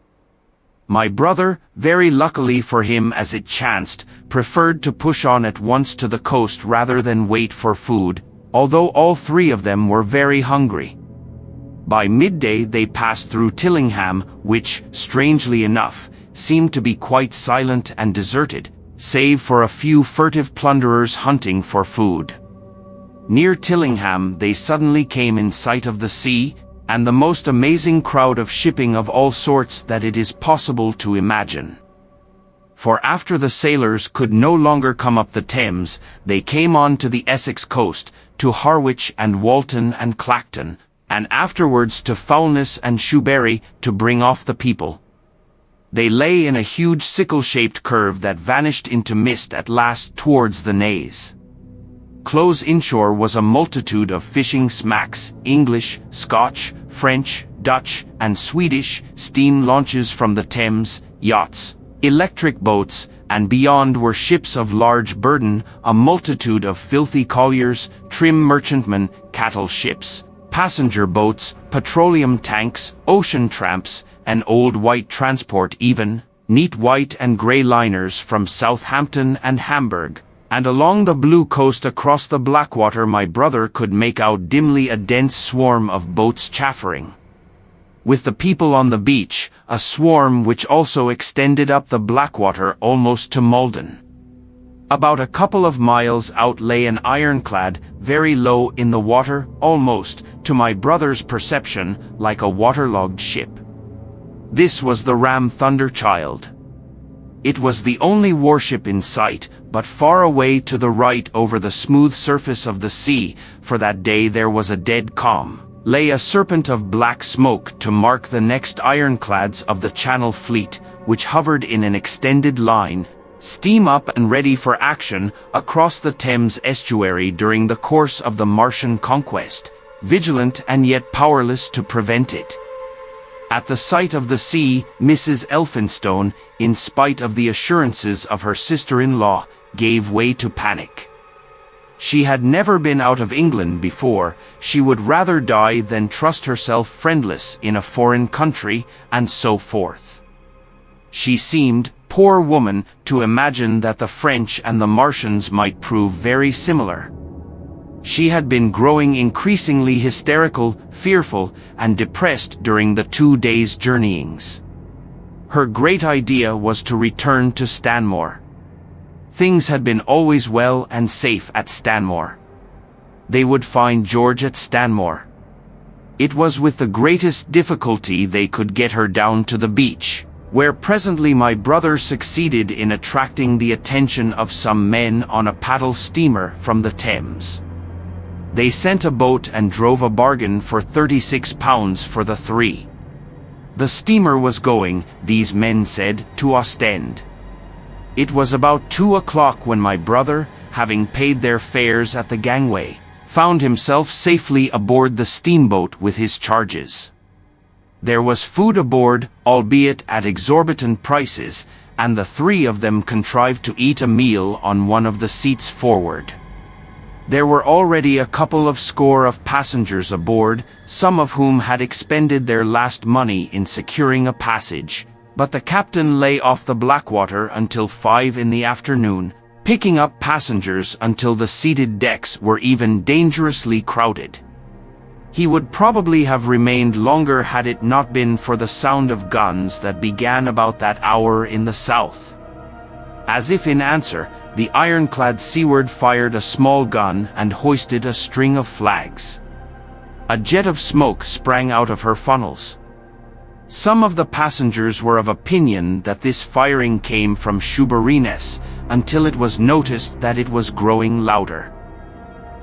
My brother, very luckily for him as it chanced, preferred to push on at once to the coast rather than wait for food, although all three of them were very hungry. By midday they passed through Tillingham, which, strangely enough, seemed to be quite silent and deserted, save for a few furtive plunderers hunting for food. Near Tillingham they suddenly came in sight of the sea, and the most amazing crowd of shipping of all sorts that it is possible to imagine. for after the sailors could no longer come up the Thames, they came on to the Essex coast, to Harwich and Walton and Clacton, and afterwards to Foulness and Shoebury to bring off the people. They lay in a huge sickle-shaped curve that vanished into mist at last towards the Naze. Close inshore was a multitude of fishing smacks, English, Scotch, French, Dutch, and Swedish, steam launches from the Thames, yachts, electric boats, and beyond were ships of large burden, a multitude of filthy colliers, trim merchantmen, cattle ships, passenger boats, petroleum tanks, ocean tramps, and old white transport even, neat white and grey liners from Southampton and Hamburg, and along the blue coast across the Blackwater my brother could make out dimly a dense swarm of boats chaffering. With the people on the beach, a swarm which also extended up the Blackwater almost to Malden. About a couple of miles out lay an ironclad, very low in the water, almost, to my brother's perception, like a waterlogged ship. This was the ram Thunderchild. It was the only warship in sight, but far away to the right over the smooth surface of the sea, for that day there was a dead calm, lay a serpent of black smoke to mark the next ironclads of the Channel Fleet, which hovered in an extended line, steam up and ready for action, across the Thames estuary during the course of the Martian conquest, vigilant and yet powerless to prevent it. At the sight of the sea, Mrs. Elphinstone, in spite of the assurances of her sister-in-law, gave way to panic. She had never been out of England before. She would rather die than trust herself friendless in a foreign country, and so forth. She seemed, poor woman, to imagine that the French and the Martians might prove very similar. She had been growing increasingly hysterical, fearful, and depressed during the 2 days' journeyings. Her great idea was to return to Stanmore. Things had been always well and safe at Stanmore. They would find George at Stanmore. It was with the greatest difficulty they could get her down to the beach, where presently my brother succeeded in attracting the attention of some men on a paddle steamer from the Thames. They sent a boat and drove a bargain for £36 for the three. The steamer was going, these men said, to Ostend. It was about 2 o'clock when my brother, having paid their fares at the gangway, found himself safely aboard the steamboat with his charges. There was food aboard, albeit at exorbitant prices, and the three of them contrived to eat a meal on one of the seats forward. There were already a couple of score of passengers aboard, some of whom had expended their last money in securing a passage, but the captain lay off the Blackwater until 5 in the afternoon, picking up passengers until the seated decks were even dangerously crowded. He would probably have remained longer had it not been for the sound of guns that began about that hour in the south. As if in answer, the ironclad seaward fired a small gun and hoisted a string of flags. A jet of smoke sprang out of her funnels. Some of the passengers were of opinion that this firing came from Shoeburyness, until it was noticed that it was growing louder.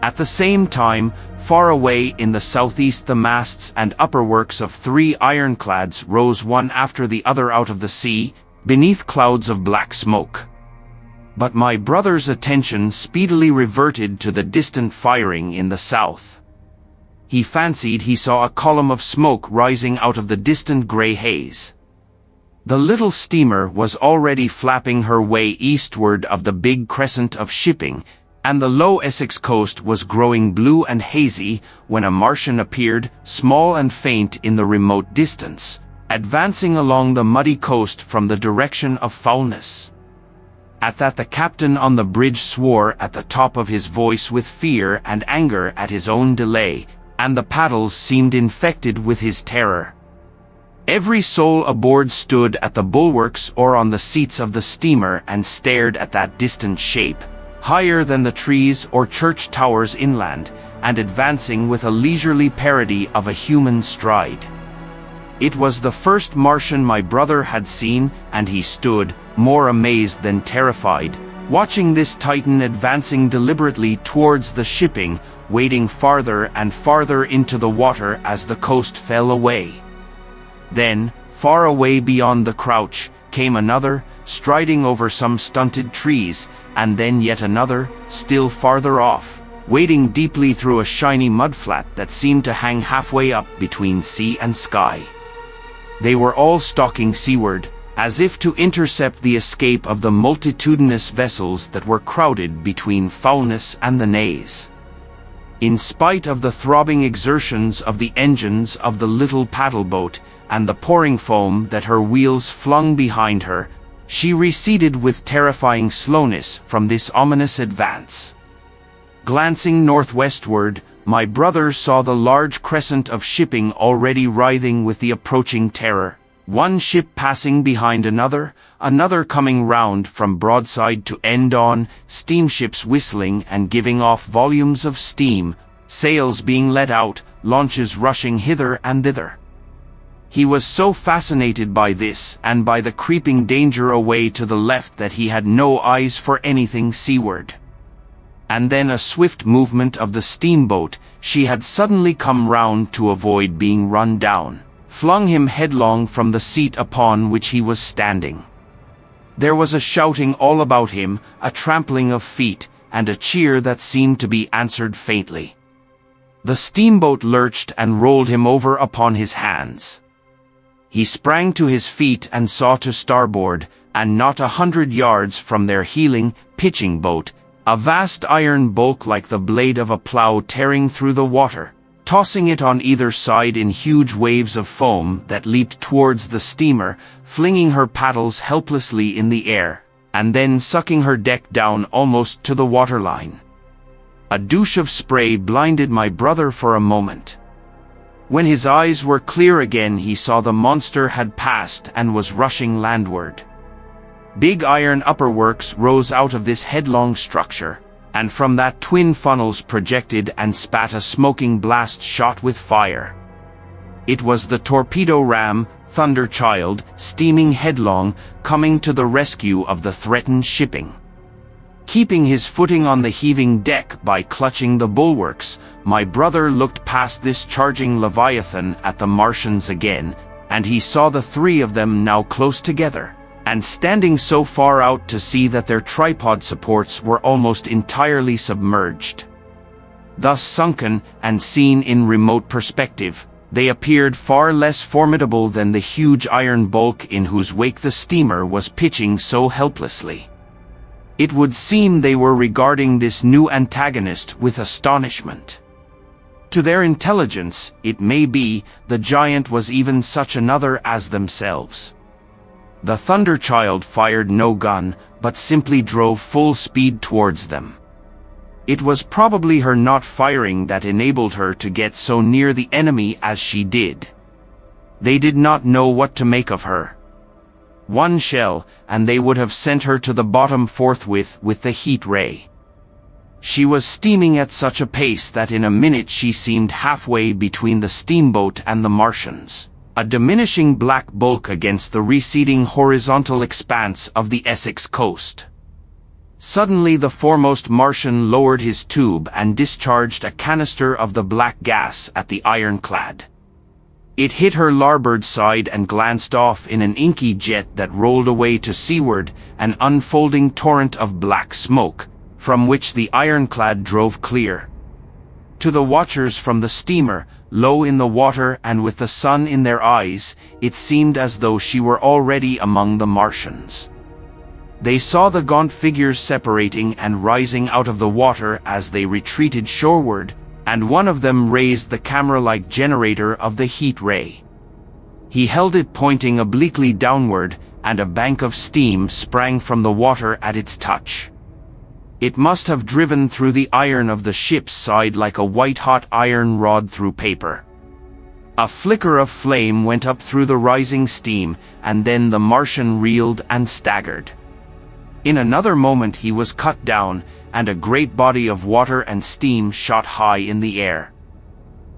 At the same time, far away in the southeast the masts and upperworks of 3 ironclads rose one after the other out of the sea, beneath clouds of black smoke. But my brother's attention speedily reverted to the distant firing in the south. He fancied he saw a column of smoke rising out of the distant grey haze. The little steamer was already flapping her way eastward of the big crescent of shipping, and the low Essex coast was growing blue and hazy when a Martian appeared, small and faint in the remote distance, advancing along the muddy coast from the direction of Foulness. At that the captain on the bridge swore at the top of his voice with fear and anger at his own delay, and the paddles seemed infected with his terror. Every soul aboard stood at the bulwarks or on the seats of the steamer and stared at that distant shape, higher than the trees or church towers inland, and advancing with a leisurely parody of a human stride. It was the first Martian my brother had seen, and he stood, more amazed than terrified, watching this titan advancing deliberately towards the shipping, wading farther and farther into the water as the coast fell away. Then, far away beyond the crouch, came another, striding over some stunted trees, and then yet another, still farther off, wading deeply through a shiny mudflat that seemed to hang halfway up between sea and sky. They were all stalking seaward, as if to intercept the escape of the multitudinous vessels that were crowded between Foulness and the Naze. In spite of the throbbing exertions of the engines of the little paddle boat and the pouring foam that her wheels flung behind her, she receded with terrifying slowness from this ominous advance. Glancing northwestward, my brother saw the large crescent of shipping already writhing with the approaching terror. One ship passing behind another, another coming round from broadside to end on, steamships whistling and giving off volumes of steam, sails being let out, launches rushing hither and thither. He was so fascinated by this and by the creeping danger away to the left that he had no eyes for anything seaward. And then a swift movement of the steamboat she had suddenly come round to avoid being run down, flung him headlong from the seat upon which he was standing. There was a shouting all about him, a trampling of feet, and a cheer that seemed to be answered faintly. The steamboat lurched and rolled him over upon his hands. He sprang to his feet and saw to starboard, and not 100 yards from their heeling, pitching boat, a vast iron bulk like the blade of a plough tearing through the water, tossing it on either side in huge waves of foam that leaped towards the steamer, flinging her paddles helplessly in the air, and then sucking her deck down almost to the waterline. A douche of spray blinded my brother for a moment. When his eyes were clear again, he saw the monster had passed and was rushing landward. Big iron upperworks rose out of this headlong structure, and from that twin funnels projected and spat a smoking blast shot with fire. It was the torpedo ram, Thunderchild, steaming headlong, coming to the rescue of the threatened shipping. Keeping his footing on the heaving deck by clutching the bulwarks, my brother looked past this charging Leviathan at the Martians again, and he saw the three of them now close together, and standing so far out to sea that their tripod supports were almost entirely submerged. Thus sunken, and seen in remote perspective, they appeared far less formidable than the huge iron bulk in whose wake the steamer was pitching so helplessly. It would seem they were regarding this new antagonist with astonishment. To their intelligence, it may be, the giant was even such another as themselves. The Thunderchild fired no gun, but simply drove full speed towards them. It was probably her not firing that enabled her to get so near the enemy as she did. They did not know what to make of her. One shell, and they would have sent her to the bottom forthwith with the heat ray. She was steaming at such a pace that in a minute she seemed halfway between the steamboat and the Martians, a diminishing black bulk against the receding horizontal expanse of the Essex coast. Suddenly the foremost Martian lowered his tube and discharged a canister of the black gas at the ironclad. It hit her larboard side and glanced off in an inky jet that rolled away to seaward, an unfolding torrent of black smoke, from which the ironclad drove clear. To the watchers from the steamer, low in the water and with the sun in their eyes, it seemed as though she were already among the Martians. They saw the gaunt figures separating and rising out of the water as they retreated shoreward, and one of them raised the camera-like generator of the heat ray. He held it pointing obliquely downward, and a bank of steam sprang from the water at its touch. It must have driven through the iron of the ship's side like a white-hot iron rod through paper. A flicker of flame went up through the rising steam, and then the Martian reeled and staggered. In another moment he was cut down, and a great body of water and steam shot high in the air.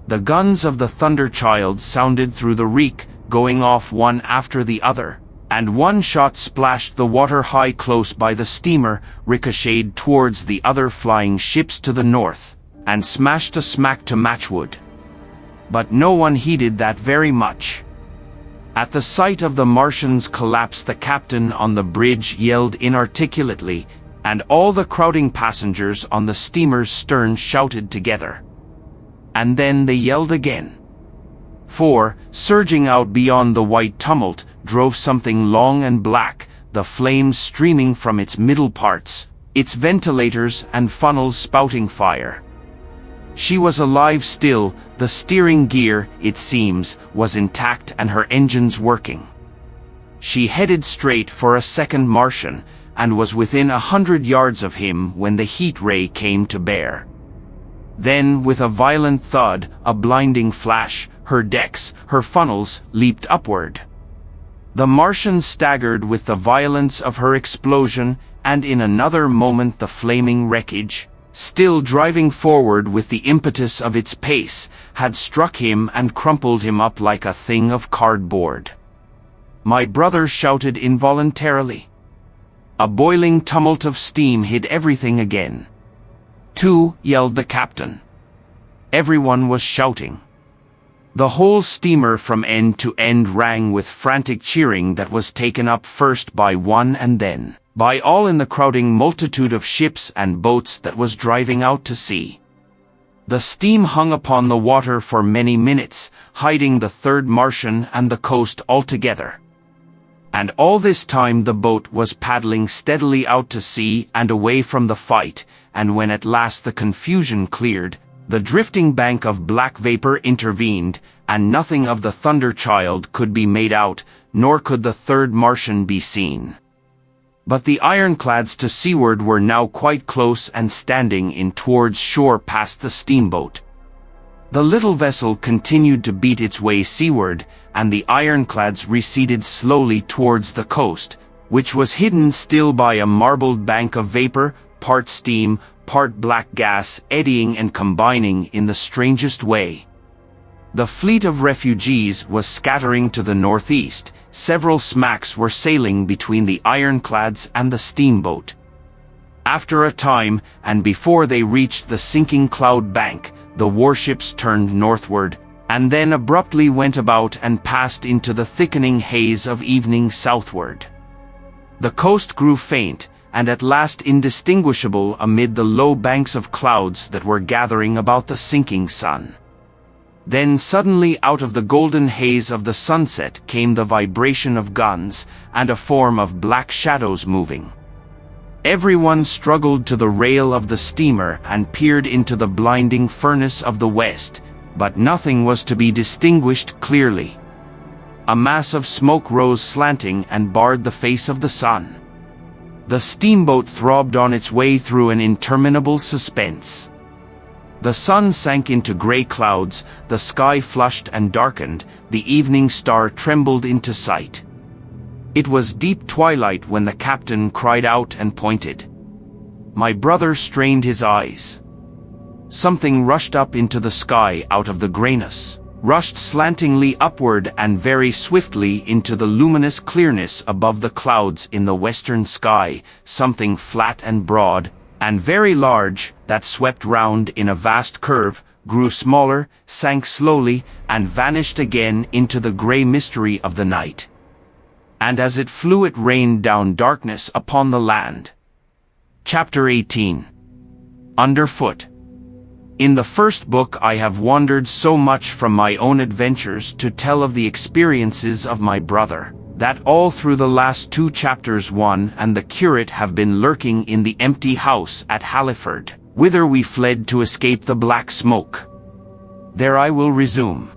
The guns of the Thunderchild sounded through the reek, going off one after the other, and one shot splashed the water high close by the steamer, ricocheted towards the other flying ships to the north, and smashed a smack to Matchwood. But no one heeded that very much. At the sight of the Martian's collapse, the captain on the bridge yelled inarticulately, and all the crowding passengers on the steamer's stern shouted together. And then they yelled again. For, surging out beyond the white tumult, drove something long and black, the flames streaming from its middle parts, its ventilators and funnels spouting fire. She was alive still, the steering gear, it seems, was intact and her engines working. She headed straight for a second Martian, and was within 100 yards of him when the heat ray came to bear. Then, with a violent thud, a blinding flash, her decks, her funnels, leaped upward. The Martian staggered with the violence of her explosion, and in another moment the flaming wreckage, still driving forward with the impetus of its pace, had struck him and crumpled him up like a thing of cardboard. My brother shouted involuntarily. A boiling tumult of steam hid everything again. "To!" yelled the captain. Everyone was shouting. The whole steamer from end to end rang with frantic cheering that was taken up first by one and then by all in the crowding multitude of ships and boats that was driving out to sea. The steam hung upon the water for many minutes, hiding the third Martian and the coast altogether. And all this time the boat was paddling steadily out to sea and away from the fight, and when at last the confusion cleared, the drifting bank of black vapor intervened, and nothing of the Thunder Child could be made out, nor could the third Martian be seen. But the ironclads to seaward were now quite close and standing in towards shore past the steamboat. The little vessel continued to beat its way seaward, and the ironclads receded slowly towards the coast, which was hidden still by a marbled bank of vapor, part steam, part black gas, eddying and combining in the strangest way. The fleet of refugees was scattering to the northeast. Several smacks were sailing between the ironclads and the steamboat. After a time, and before they reached the sinking cloud bank, the warships turned northward, and then abruptly went about and passed into the thickening haze of evening southward. The coast grew faint, and at last indistinguishable amid the low banks of clouds that were gathering about the sinking sun. Then suddenly out of the golden haze of the sunset came the vibration of guns, and a form of black shadows moving. Everyone struggled to the rail of the steamer and peered into the blinding furnace of the west, but nothing was to be distinguished clearly. A mass of smoke rose slanting and barred the face of the sun. The steamboat throbbed on its way through an interminable suspense. The sun sank into gray clouds, the sky flushed and darkened, the evening star trembled into sight. It was deep twilight when the captain cried out and pointed. My brother strained his eyes. Something rushed up into the sky out of the grayness, rushed slantingly upward and very swiftly into the luminous clearness above the clouds in the western sky, something flat and broad, and very large, that swept round in a vast curve, grew smaller, sank slowly, and vanished again into the grey mystery of the night. And as it flew it rained down darkness upon the land. Chapter 18. Underfoot. In the first book I have wandered so much from my own adventures to tell of the experiences of my brother, that all through the last 2 chapters 1 and the curate have been lurking in the empty house at Halliford, whither we fled to escape the black smoke. There I will resume.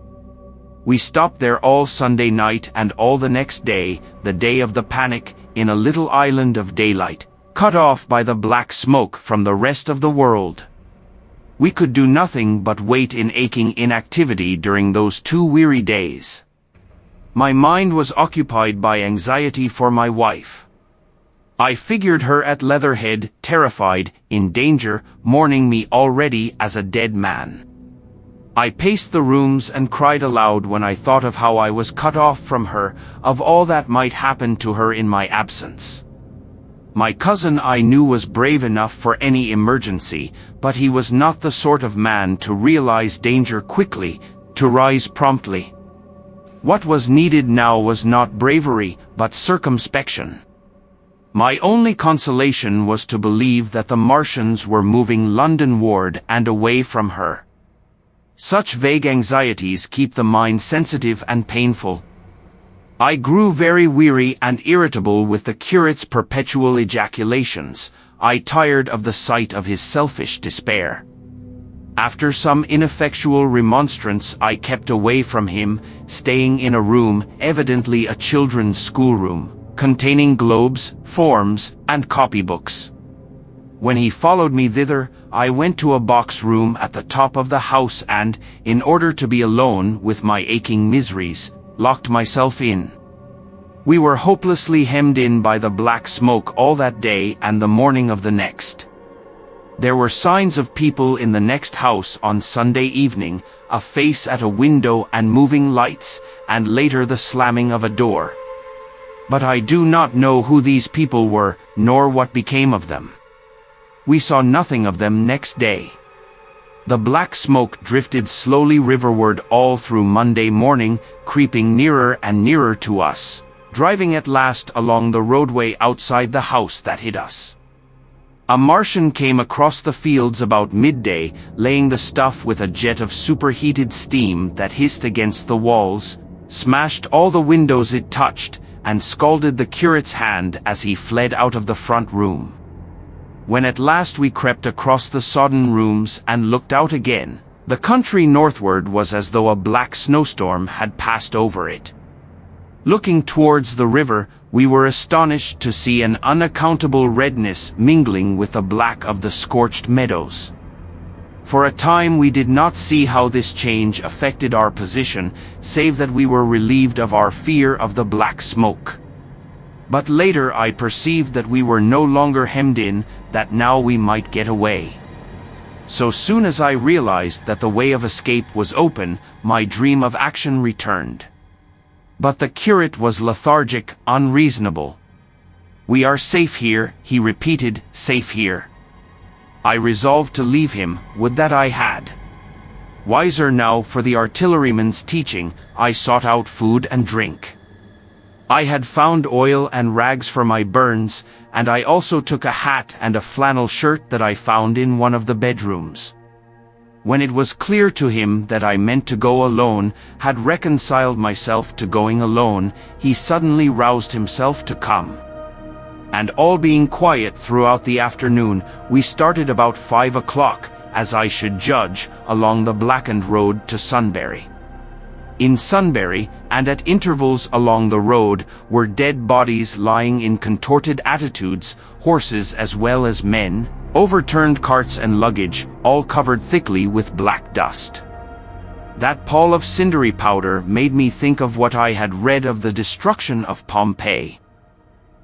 We stopped there all Sunday night and all the next day, the day of the panic, in a little island of daylight, cut off by the black smoke from the rest of the world. We could do nothing but wait in aching inactivity during those 2 weary days. My mind was occupied by anxiety for my wife. I figured her at Leatherhead, terrified, in danger, mourning me already as a dead man. I paced the rooms and cried aloud when I thought of how I was cut off from her, of all that might happen to her in my absence. My cousin I knew was brave enough for any emergency, but he was not the sort of man to realize danger quickly, to rise promptly. What was needed now was not bravery, but circumspection. My only consolation was to believe that the Martians were moving Londonward and away from her. Such vague anxieties keep the mind sensitive and painful. I grew very weary and irritable with the curate's perpetual ejaculations. I tired of the sight of his selfish despair. After some ineffectual remonstrance, I kept away from him, staying in a room, evidently a children's schoolroom, containing globes, forms, and copybooks. When he followed me thither, I went to a box room at the top of the house and, in order to be alone with my aching miseries, locked myself in. We were hopelessly hemmed in by the black smoke all that day and the morning of the next. There were signs of people in the next house on Sunday evening, a face at a window and moving lights, and later the slamming of a door. But I do not know who these people were, nor what became of them. We saw nothing of them next day. The black smoke drifted slowly riverward all through Monday morning, creeping nearer and nearer to us, driving at last along the roadway outside the house that hid us. A Martian came across the fields about midday, laying the stuff with a jet of superheated steam that hissed against the walls, smashed all the windows it touched, and scalded the curate's hand as he fled out of the front room. When at last we crept across the sodden rooms and looked out again, the country northward was as though a black snowstorm had passed over it. Looking towards the river, we were astonished to see an unaccountable redness mingling with the black of the scorched meadows. For a time we did not see how this change affected our position, save that we were relieved of our fear of the black smoke. But later I perceived that we were no longer hemmed in, that now we might get away. So soon as I realized that the way of escape was open, my dream of action returned. But the curate was lethargic, unreasonable. "We are safe here," he repeated, "safe here." I resolved to leave him, would that I had. Wiser now for the artilleryman's teaching, I sought out food and drink. I had found oil and rags for my burns, and I also took a hat and a flannel shirt that I found in one of the bedrooms. When it was clear to him that I meant to go alone, had reconciled myself to going alone, he suddenly roused himself to come. And all being quiet throughout the afternoon, we started about 5 o'clock, as I should judge, along the blackened road to Sunbury. In Sunbury, and at intervals along the road, were dead bodies lying in contorted attitudes, horses as well as men, overturned carts and luggage, all covered thickly with black dust. That pall of cindery powder made me think of what I had read of the destruction of Pompeii.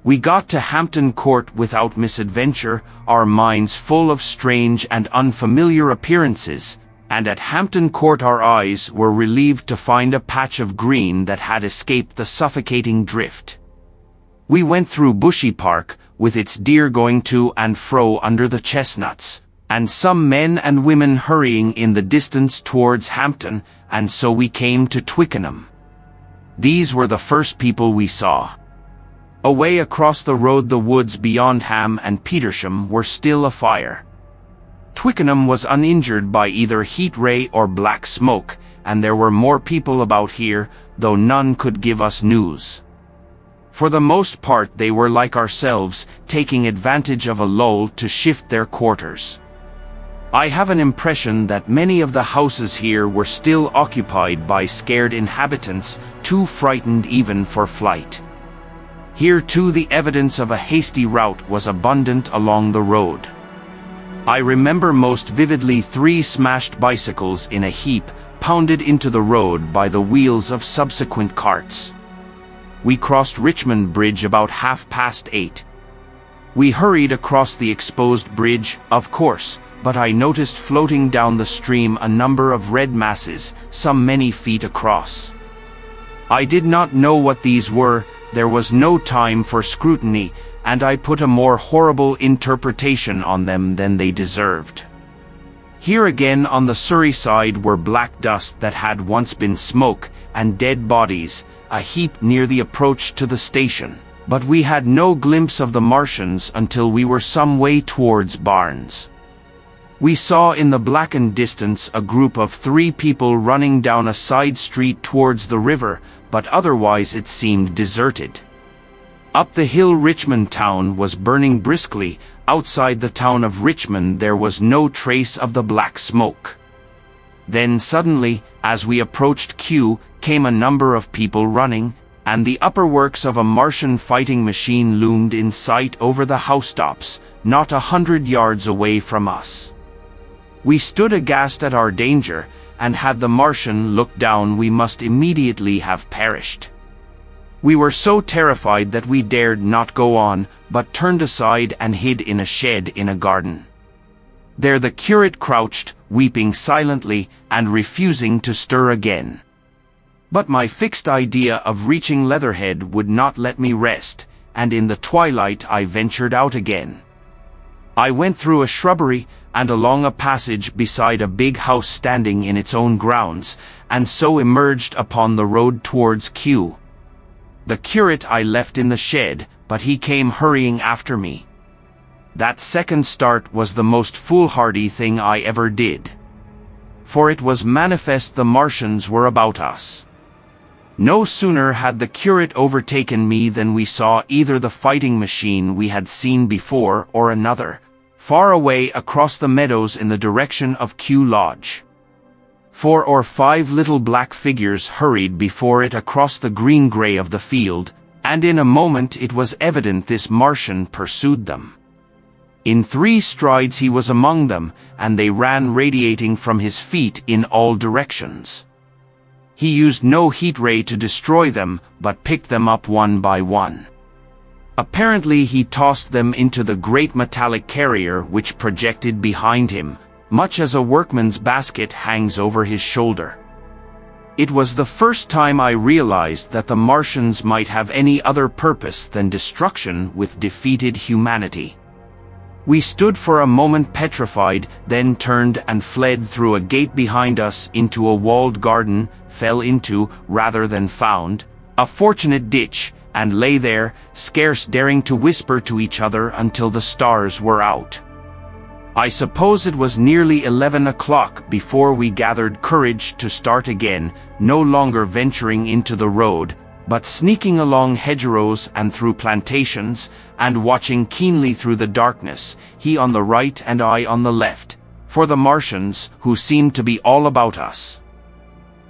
We got to Hampton Court without misadventure, our minds full of strange and unfamiliar appearances, and at Hampton Court our eyes were relieved to find a patch of green that had escaped the suffocating drift. We went through Bushy Park, with its deer going to and fro under the chestnuts, and some men and women hurrying in the distance towards Hampton, and so we came to Twickenham. These were the first people we saw. Away across the road the woods beyond Ham and Petersham were still afire. Twickenham was uninjured by either heat ray or black smoke, and there were more people about here, though none could give us news. For the most part they were like ourselves, taking advantage of a lull to shift their quarters. I have an impression that many of the houses here were still occupied by scared inhabitants, too frightened even for flight. Here too the evidence of a hasty rout was abundant along the road. I remember most vividly 3 smashed bicycles in a heap, pounded into the road by the wheels of subsequent carts. We crossed Richmond Bridge about 8:30. We hurried across the exposed bridge, of course, but I noticed floating down the stream a number of red masses, some many feet across. I did not know what these were, there was no time for scrutiny, and I put a more horrible interpretation on them than they deserved. Here again on the Surrey side were black dust that had once been smoke, and dead bodies, a heap near the approach to the station. But we had no glimpse of the Martians until we were some way towards Barnes. We saw in the blackened distance a group of 3 people running down a side street towards the river, but otherwise it seemed deserted. Up the hill Richmond town was burning briskly. Outside the town of Richmond there was no trace of the black smoke. Then suddenly, as we approached Kew, came a number of people running, and the upper works of a Martian fighting machine loomed in sight over the housetops, not 100 yards away from us. We stood aghast at our danger, and had the Martian looked down we must immediately have perished. We were so terrified that we dared not go on, but turned aside and hid in a shed in a garden. There the curate crouched, weeping silently, and refusing to stir again. But my fixed idea of reaching Leatherhead would not let me rest, and in the twilight I ventured out again. I went through a shrubbery, and along a passage beside a big house standing in its own grounds, and so emerged upon the road towards Kew. The curate I left in the shed, but he came hurrying after me. That second start was the most foolhardy thing I ever did. For it was manifest the Martians were about us. No sooner had the curate overtaken me than we saw either the fighting machine we had seen before or another, far away across the meadows in the direction of Kew Lodge. 4 or 5 little black figures hurried before it across the green-grey of the field, and in a moment it was evident this Martian pursued them. In 3 strides he was among them, and they ran radiating from his feet in all directions. He used no heat ray to destroy them, but picked them up one by one. Apparently he tossed them into the great metallic carrier which projected behind him, much as a workman's basket hangs over his shoulder. It was the first time I realized that the Martians might have any other purpose than destruction with defeated humanity. We stood for a moment petrified, then turned and fled through a gate behind us into a walled garden, fell into, rather than found, a fortunate ditch, and lay there, scarce daring to whisper to each other until the stars were out. I suppose it was nearly 11 o'clock before we gathered courage to start again, no longer venturing into the road, but sneaking along hedgerows and through plantations, and watching keenly through the darkness, he on the right and I on the left, for the Martians, who seemed to be all about us.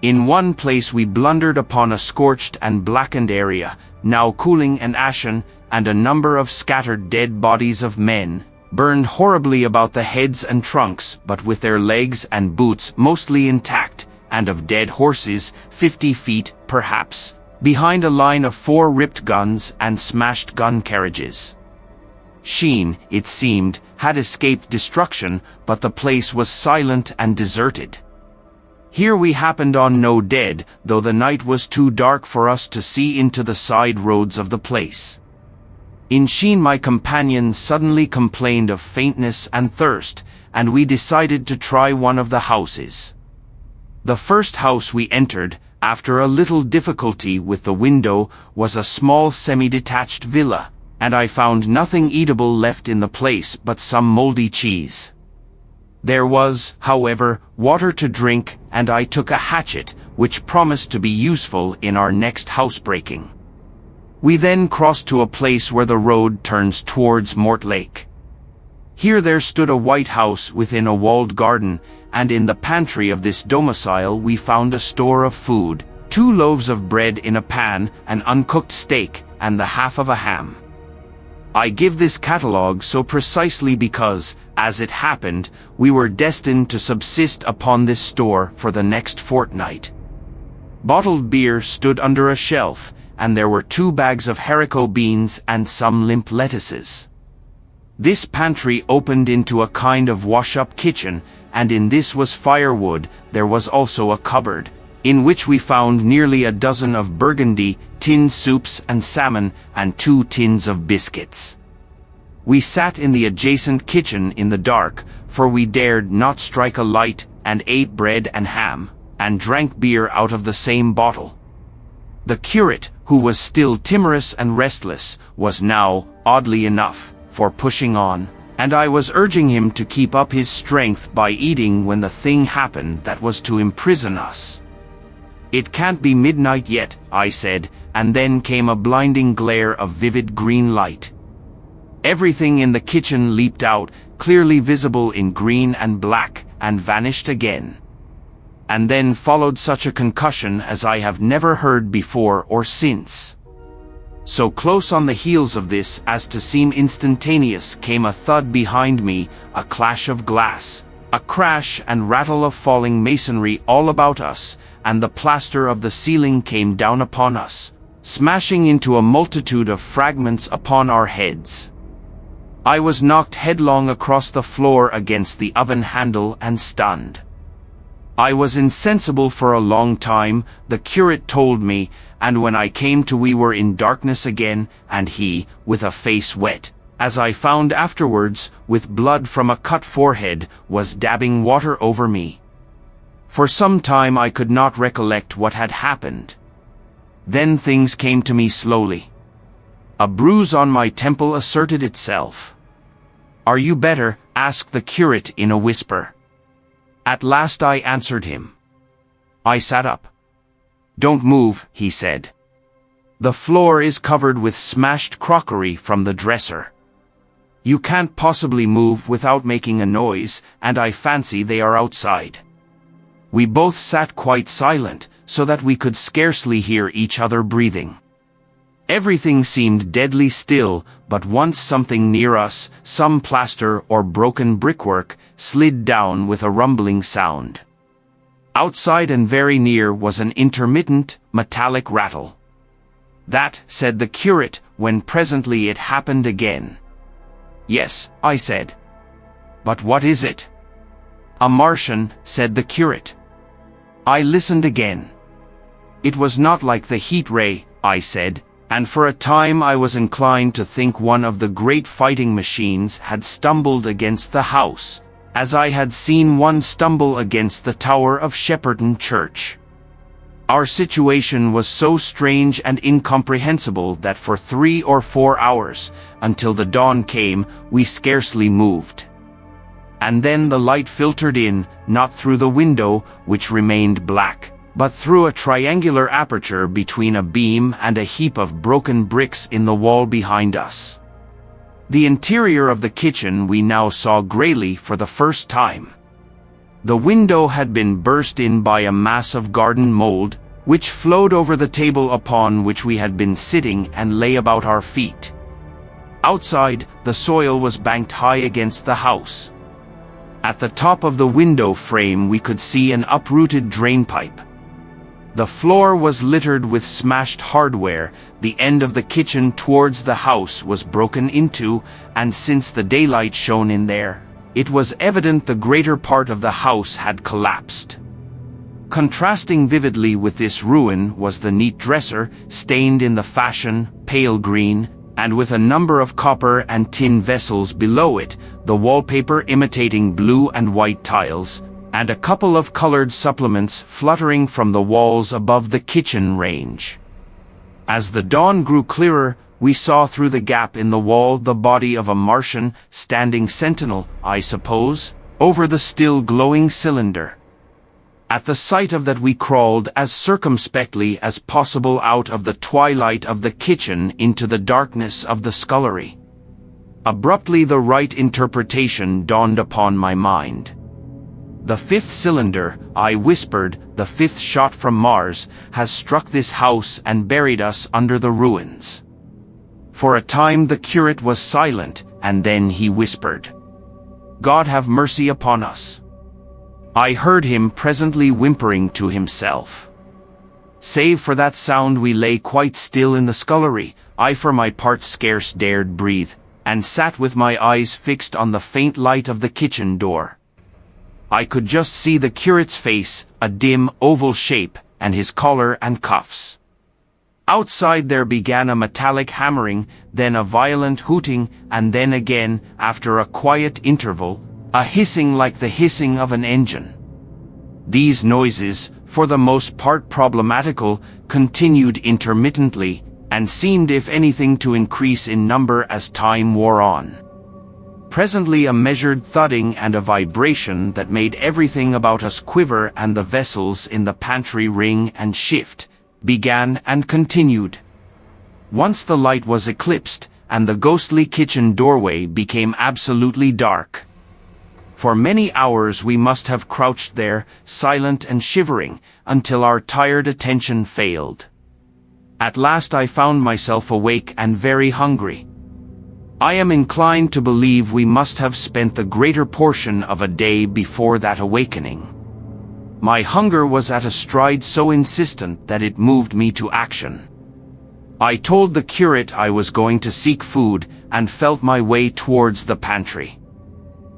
In one place we blundered upon a scorched and blackened area, now cooling and ashen, and a number of scattered dead bodies of men, burned horribly about the heads and trunks, but with their legs and boots mostly intact, and of dead horses, 50 feet, perhaps, behind a line of 4 ripped guns and smashed gun carriages. Sheen, it seemed, had escaped destruction, but the place was silent and deserted. Here we happened on no dead, though the night was too dark for us to see into the side roads of the place. In Sheen my companion suddenly complained of faintness and thirst, and we decided to try one of the houses. The first house we entered, after a little difficulty with the window, was a small semi-detached villa, and I found nothing eatable left in the place but some moldy cheese. There was, however, water to drink, and I took a hatchet, which promised to be useful in our next housebreaking. We then crossed to a place where the road turns towards Mortlake. Here there stood a white house within a walled garden, and in the pantry of this domicile we found a store of food, 2 loaves of bread in a pan, an uncooked steak, and the half of a ham. I give this catalogue so precisely because, as it happened, we were destined to subsist upon this store for the next fortnight. Bottled beer stood under a shelf, and there were 2 bags of haricot beans and some limp lettuces. This pantry opened into a kind of wash-up kitchen, and in this was firewood. There was also a cupboard, in which we found nearly a dozen of burgundy, tinned soups and salmon, and 2 tins of biscuits. We sat in the adjacent kitchen in the dark, for we dared not strike a light, and ate bread and ham, and drank beer out of the same bottle. The curate, who was still timorous and restless, was now, oddly enough, for pushing on, and I was urging him to keep up his strength by eating when the thing happened that was to imprison us. "It can't be midnight yet," I said, and then came a blinding glare of vivid green light. Everything in the kitchen leaped out, clearly visible in green and black, and vanished again. And then followed such a concussion as I have never heard before or since. So close on the heels of this as to seem instantaneous came a thud behind me, a clash of glass, a crash and rattle of falling masonry all about us, and the plaster of the ceiling came down upon us, smashing into a multitude of fragments upon our heads. I was knocked headlong across the floor against the oven handle and stunned. I was insensible for a long time, the curate told me, and when I came to we were in darkness again, and he, with a face wet, as I found afterwards, with blood from a cut forehead, was dabbing water over me. For some time I could not recollect what had happened. Then things came to me slowly. A bruise on my temple asserted itself. "Are you better?" asked the curate in a whisper. At last I answered him. I sat up. "Don't move," he said. "The floor is covered with smashed crockery from the dresser. You can't possibly move without making a noise, and I fancy they are outside." We both sat quite silent, so that we could scarcely hear each other breathing. Everything seemed deadly still, but once something near us, some plaster or broken brickwork, slid down with a rumbling sound. Outside and very near was an intermittent, metallic rattle. "That," said the curate, when presently it happened again. "Yes," I said. "But what is it?" "A Martian," said the curate. I listened again. "It was not like the heat ray," I said, and for a time I was inclined to think one of the great fighting machines had stumbled against the house, as I had seen one stumble against the tower of Shepperton Church. Our situation was so strange and incomprehensible that for 3 or 4 hours, until the dawn came, we scarcely moved. And then the light filtered in, not through the window, which remained black, but through a triangular aperture between a beam and a heap of broken bricks in the wall behind us. The interior of the kitchen we now saw grayly for the first time. The window had been burst in by a mass of garden mold, which flowed over the table upon which we had been sitting and lay about our feet. Outside, the soil was banked high against the house. At the top of the window frame we could see an uprooted drainpipe. The floor was littered with smashed hardware, the end of the kitchen towards the house was broken into, and since the daylight shone in there, it was evident the greater part of the house had collapsed. Contrasting vividly with this ruin was the neat dresser, stained in the fashion, pale green, and with a number of copper and tin vessels below it, the wallpaper imitating blue and white tiles, and a couple of colored supplements fluttering from the walls above the kitchen range. As the dawn grew clearer, we saw through the gap in the wall the body of a Martian, standing sentinel, I suppose, over the still glowing cylinder. At the sight of that we crawled as circumspectly as possible out of the twilight of the kitchen into the darkness of the scullery. Abruptly the right interpretation dawned upon my mind. "The 5th cylinder," I whispered, "the 5th shot from Mars, has struck this house and buried us under the ruins." For a time the curate was silent, and then he whispered, "God have mercy upon us." I heard him presently whimpering to himself. Save for that sound we lay quite still in the scullery. I for my part scarce dared breathe, and sat with my eyes fixed on the faint light of the kitchen door. I could just see the curate's face, a dim, oval shape, and his collar and cuffs. Outside there began a metallic hammering, then a violent hooting, and then again, after a quiet interval, a hissing like the hissing of an engine. These noises, for the most part problematical, continued intermittently, and seemed if anything to increase in number as time wore on. Presently a measured thudding and a vibration that made everything about us quiver and the vessels in the pantry ring and shift, began and continued. Once the light was eclipsed, and the ghostly kitchen doorway became absolutely dark. For many hours we must have crouched there, silent and shivering, until our tired attention failed. At last I found myself awake and very hungry. I am inclined to believe we must have spent the greater portion of a day before that awakening. My hunger was at a stride so insistent that it moved me to action. I told the curate I was going to seek food and felt my way towards the pantry.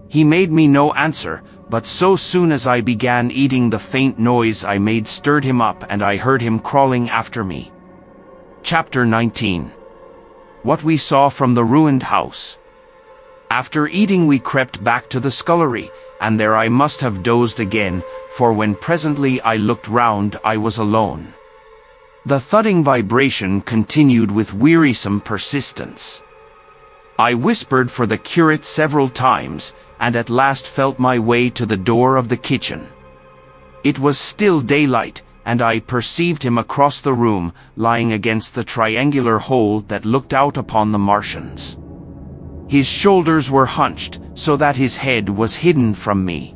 He made me no answer, but so soon as I began eating the faint noise I made stirred him up and I heard him crawling after me. Chapter 19. What we saw from the ruined house. After eating we crept back to the scullery, and there I must have dozed again, for when presently I looked round I was alone. The thudding vibration continued with wearisome persistence. I whispered for the curate several times, and at last felt my way to the door of the kitchen. It was still daylight, and I perceived him across the room, lying against the triangular hole that looked out upon the Martians. His shoulders were hunched, so that his head was hidden from me.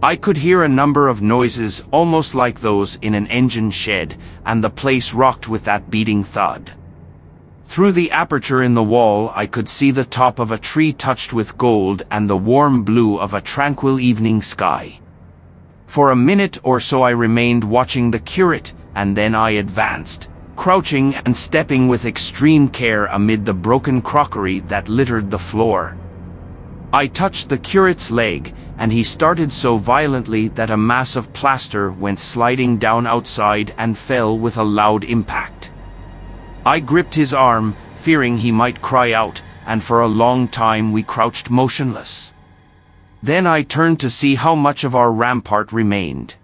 I could hear a number of noises almost like those in an engine shed, and the place rocked with that beating thud. Through the aperture in the wall I could see the top of a tree touched with gold and the warm blue of a tranquil evening sky. For a minute or so I remained watching the curate, and then I advanced, crouching and stepping with extreme care amid the broken crockery that littered the floor. I touched the curate's leg, and he started so violently that a mass of plaster went sliding down outside and fell with a loud impact. I gripped his arm, fearing he might cry out, and for a long time we crouched motionless. Then I turned to see how much of our rampart remained.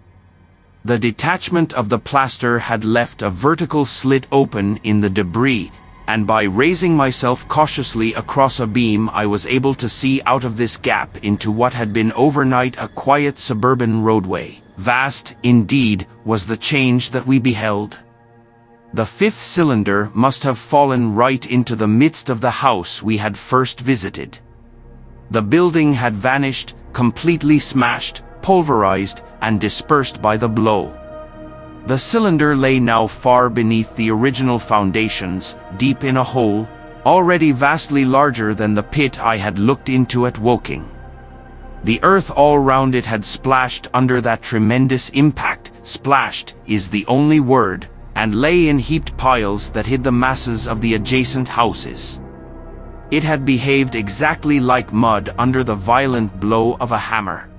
The detachment of the plaster had left a vertical slit open in the debris, and by raising myself cautiously across a beam I was able to see out of this gap into what had been overnight a quiet suburban roadway. Vast, indeed, was the change that we beheld. The fifth cylinder must have fallen right into the midst of the house we had first visited. The building had vanished, completely smashed, pulverized, and dispersed by the blow. The cylinder lay now far beneath the original foundations, deep in a hole, already vastly larger than the pit I had looked into at Woking. The earth all round it had splashed under that tremendous impact. Splashed is the only word, and lay in heaped piles that hid the masses of the adjacent houses. It had behaved exactly like mud under the violent blow of a hammer.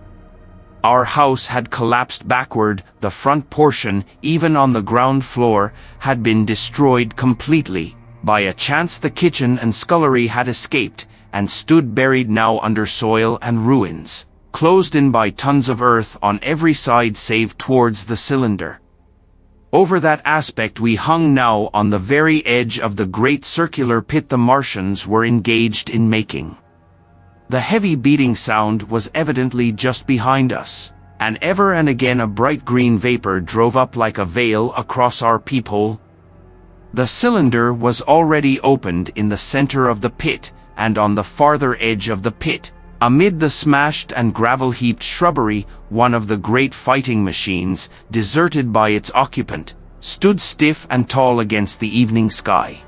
Our house had collapsed backward, the front portion, even on the ground floor, had been destroyed completely. By a chance the kitchen and scullery had escaped, and stood buried now under soil and ruins, closed in by tons of earth on every side save towards the cylinder. Over that aspect we hung now on the very edge of the great circular pit the Martians were engaged in making. The heavy beating sound was evidently just behind us, and ever and again a bright green vapor drove up like a veil across our peephole. The cylinder was already opened in the center of the pit, and on the farther edge of the pit, amid the smashed and gravel-heaped shrubbery, one of the great fighting machines, deserted by its occupant, stood stiff and tall against the evening sky.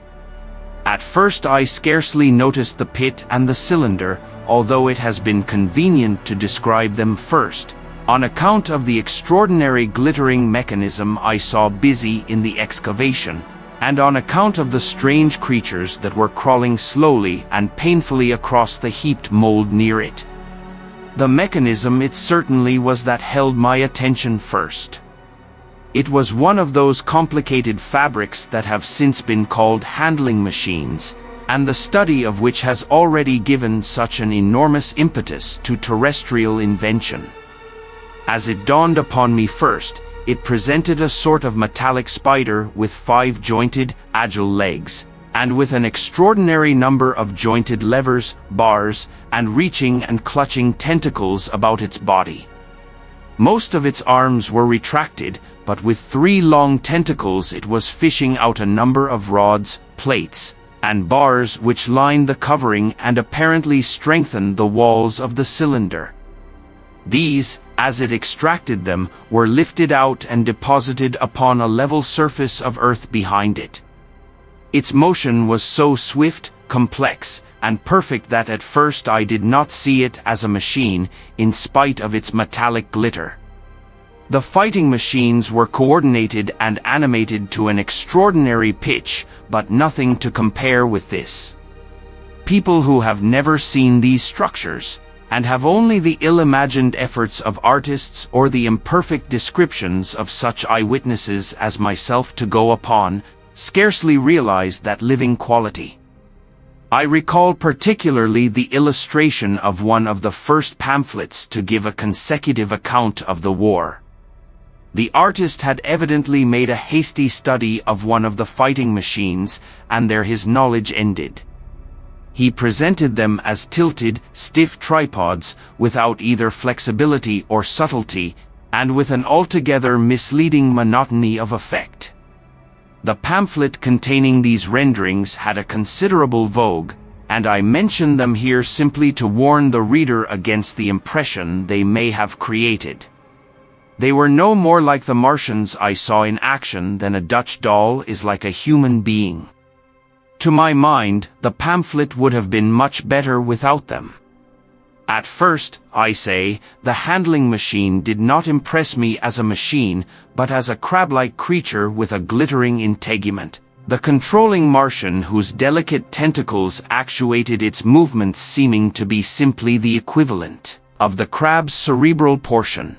At first I scarcely noticed the pit and the cylinder, although it has been convenient to describe them first, on account of the extraordinary glittering mechanism I saw busy in the excavation, and on account of the strange creatures that were crawling slowly and painfully across the heaped mold near it. The mechanism it certainly was that held my attention first. It was one of those complicated fabrics that have since been called handling machines, and the study of which has already given such an enormous impetus to terrestrial invention. As it dawned upon me first, it presented a sort of metallic spider with 5 jointed, agile legs, and with an extraordinary number of jointed levers, bars, and reaching and clutching tentacles about its body. Most of its arms were retracted, but with 3 long tentacles it was fishing out a number of rods, plates, and bars which lined the covering and apparently strengthened the walls of the cylinder. These, as it extracted them, were lifted out and deposited upon a level surface of earth behind it. Its motion was so swift, complex, and perfect that at first I did not see it as a machine, in spite of its metallic glitter. The fighting machines were coordinated and animated to an extraordinary pitch, but nothing to compare with this. People who have never seen these structures, and have only the ill-imagined efforts of artists or the imperfect descriptions of such eyewitnesses as myself to go upon, scarcely realize that living quality. I recall particularly the illustration of one of the first pamphlets to give a consecutive account of the war. The artist had evidently made a hasty study of one of the fighting machines, and there his knowledge ended. He presented them as tilted, stiff tripods, without either flexibility or subtlety, and with an altogether misleading monotony of effect. The pamphlet containing these renderings had a considerable vogue, and I mention them here simply to warn the reader against the impression they may have created. They were no more like the Martians I saw in action than a Dutch doll is like a human being. To my mind, the pamphlet would have been much better without them. At first, I say, the handling machine did not impress me as a machine, but as a crab-like creature with a glittering integument. The controlling Martian whose delicate tentacles actuated its movements seeming to be simply the equivalent of the crab's cerebral portion.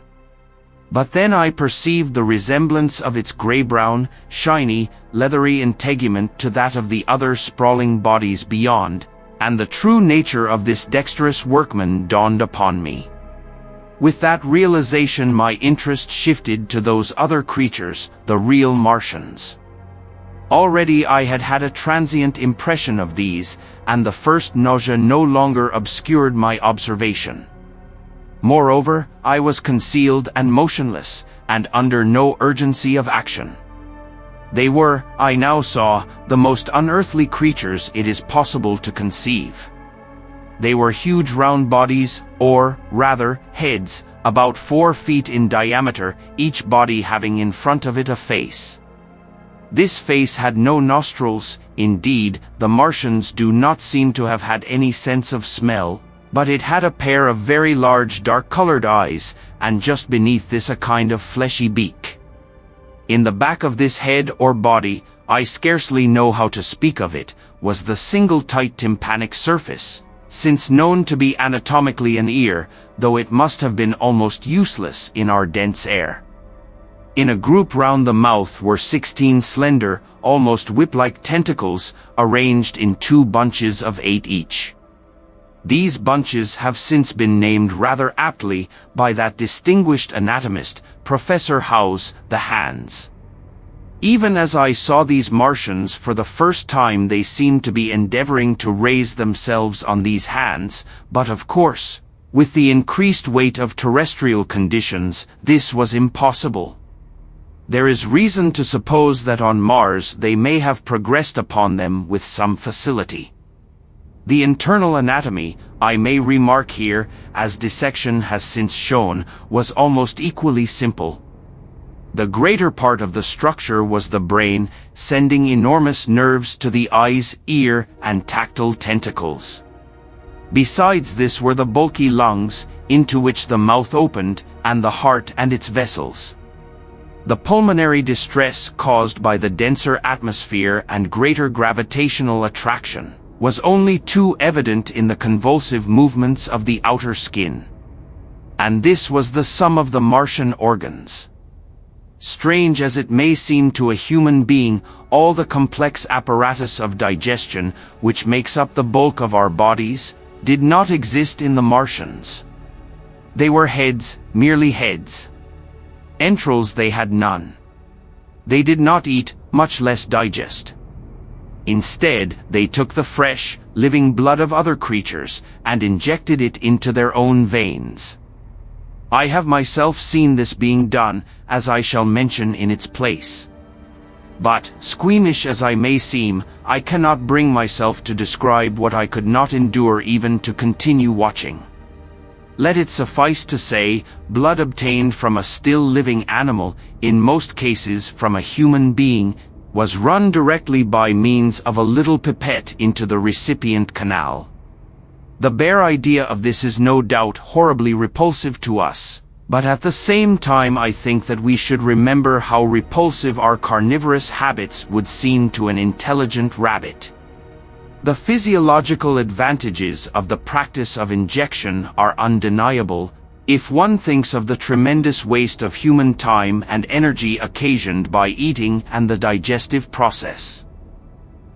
But then I perceived the resemblance of its gray-brown, shiny, leathery integument to that of the other sprawling bodies beyond, and the true nature of this dexterous workman dawned upon me. With that realization my interest shifted to those other creatures, the real Martians. Already I had had a transient impression of these, and the first nausea no longer obscured my observation. Moreover, I was concealed and motionless, and under no urgency of action. They were, I now saw, the most unearthly creatures it is possible to conceive. They were huge round bodies, or, rather, heads, about 4 feet in diameter, each body having in front of it a face. This face had no nostrils. Indeed, the Martians do not seem to have had any sense of smell, but it had a pair of very large dark-colored eyes, and just beneath this a kind of fleshy beak. In the back of this head or body, I scarcely know how to speak of it, was the single tight tympanic surface, since known to be anatomically an ear, though it must have been almost useless in our dense air. In a group round the mouth were 16 slender, almost whip-like tentacles, arranged in 2 bunches of 8 each. These bunches have since been named rather aptly by that distinguished anatomist, Professor Howe's, the hands. Even as I saw these Martians for the first time they seemed to be endeavoring to raise themselves on these hands, but of course, with the increased weight of terrestrial conditions, this was impossible. There is reason to suppose that on Mars they may have progressed upon them with some facility. The internal anatomy, I may remark here, as dissection has since shown, was almost equally simple. The greater part of the structure was the brain, sending enormous nerves to the eyes, ear, and tactile tentacles. Besides this were the bulky lungs, into which the mouth opened, and the heart and its vessels. The pulmonary distress caused by the denser atmosphere and greater gravitational attraction was only too evident in the convulsive movements of the outer skin. And this was the sum of the Martian organs. Strange as it may seem to a human being, all the complex apparatus of digestion, which makes up the bulk of our bodies, did not exist in the Martians. They were heads, merely heads. Entrails they had none. They did not eat, much less digest. Instead, they took the fresh, living blood of other creatures and injected it into their own veins. I have myself seen this being done, as I shall mention in its place. But, squeamish as I may seem, I cannot bring myself to describe what I could not endure even to continue watching. Let it suffice to say, blood obtained from a still living animal, in most cases from a human being, was run directly by means of a little pipette into the recipient canal. The bare idea of this is no doubt horribly repulsive to us, but at the same time I think that we should remember how repulsive our carnivorous habits would seem to an intelligent rabbit. The physiological advantages of the practice of injection are undeniable, if one thinks of the tremendous waste of human time and energy occasioned by eating and the digestive process.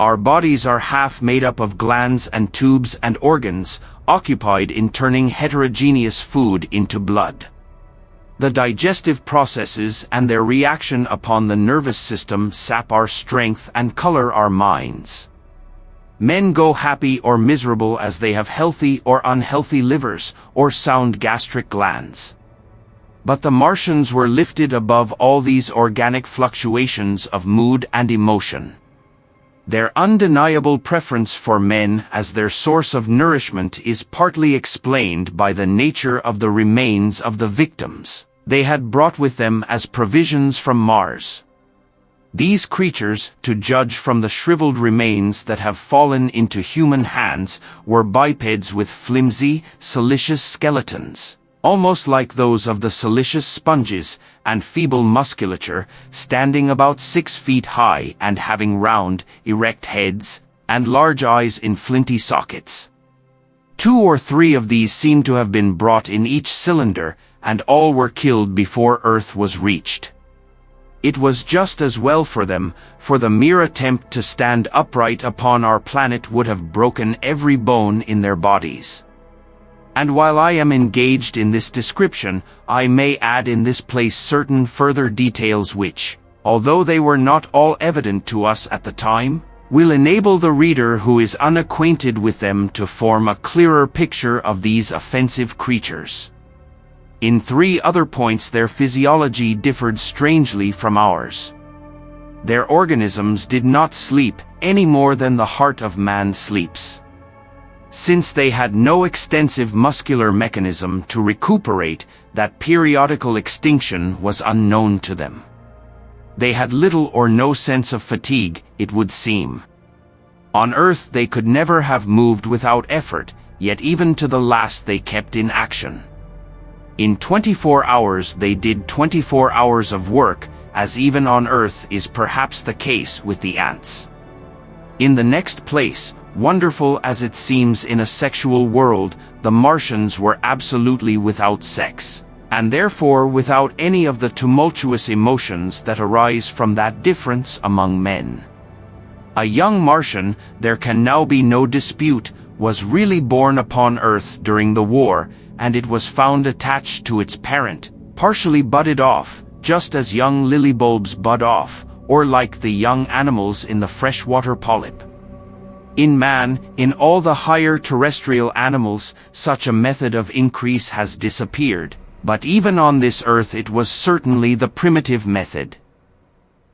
Our bodies are half made up of glands and tubes and organs, occupied in turning heterogeneous food into blood. The digestive processes and their reaction upon the nervous system sap our strength and color our minds. Men go happy or miserable as they have healthy or unhealthy livers or sound gastric glands. But the Martians were lifted above all these organic fluctuations of mood and emotion. Their undeniable preference for men as their source of nourishment is partly explained by the nature of the remains of the victims they had brought with them as provisions from Mars. These creatures, to judge from the shriveled remains that have fallen into human hands, were bipeds with flimsy, siliceous skeletons, almost like those of the siliceous sponges, and feeble musculature, standing about 6 feet high and having round, erect heads, and large eyes in flinty sockets. 2 or 3 of these seem to have been brought in each cylinder, and all were killed before Earth was reached. It was just as well for them, for the mere attempt to stand upright upon our planet would have broken every bone in their bodies. And while I am engaged in this description, I may add in this place certain further details which, although they were not all evident to us at the time, will enable the reader who is unacquainted with them to form a clearer picture of these offensive creatures. In 3 other points their physiology differed strangely from ours. Their organisms did not sleep any more than the heart of man sleeps. Since they had no extensive muscular mechanism to recuperate, that periodical extinction was unknown to them. They had little or no sense of fatigue, it would seem. On Earth they could never have moved without effort, yet even to the last they kept in action. In 24 hours they did 24 hours of work, as even on Earth is perhaps the case with the ants. In the next place, wonderful as it seems in a sexual world, the Martians were absolutely without sex, and therefore without any of the tumultuous emotions that arise from that difference among men. A young Martian, there can now be no dispute, was really born upon Earth during the war, and it was found attached to its parent, partially budded off, just as young lily bulbs bud off, or like the young animals in the freshwater polyp. In man, in all the higher terrestrial animals, such a method of increase has disappeared, but even on this earth it was certainly the primitive method.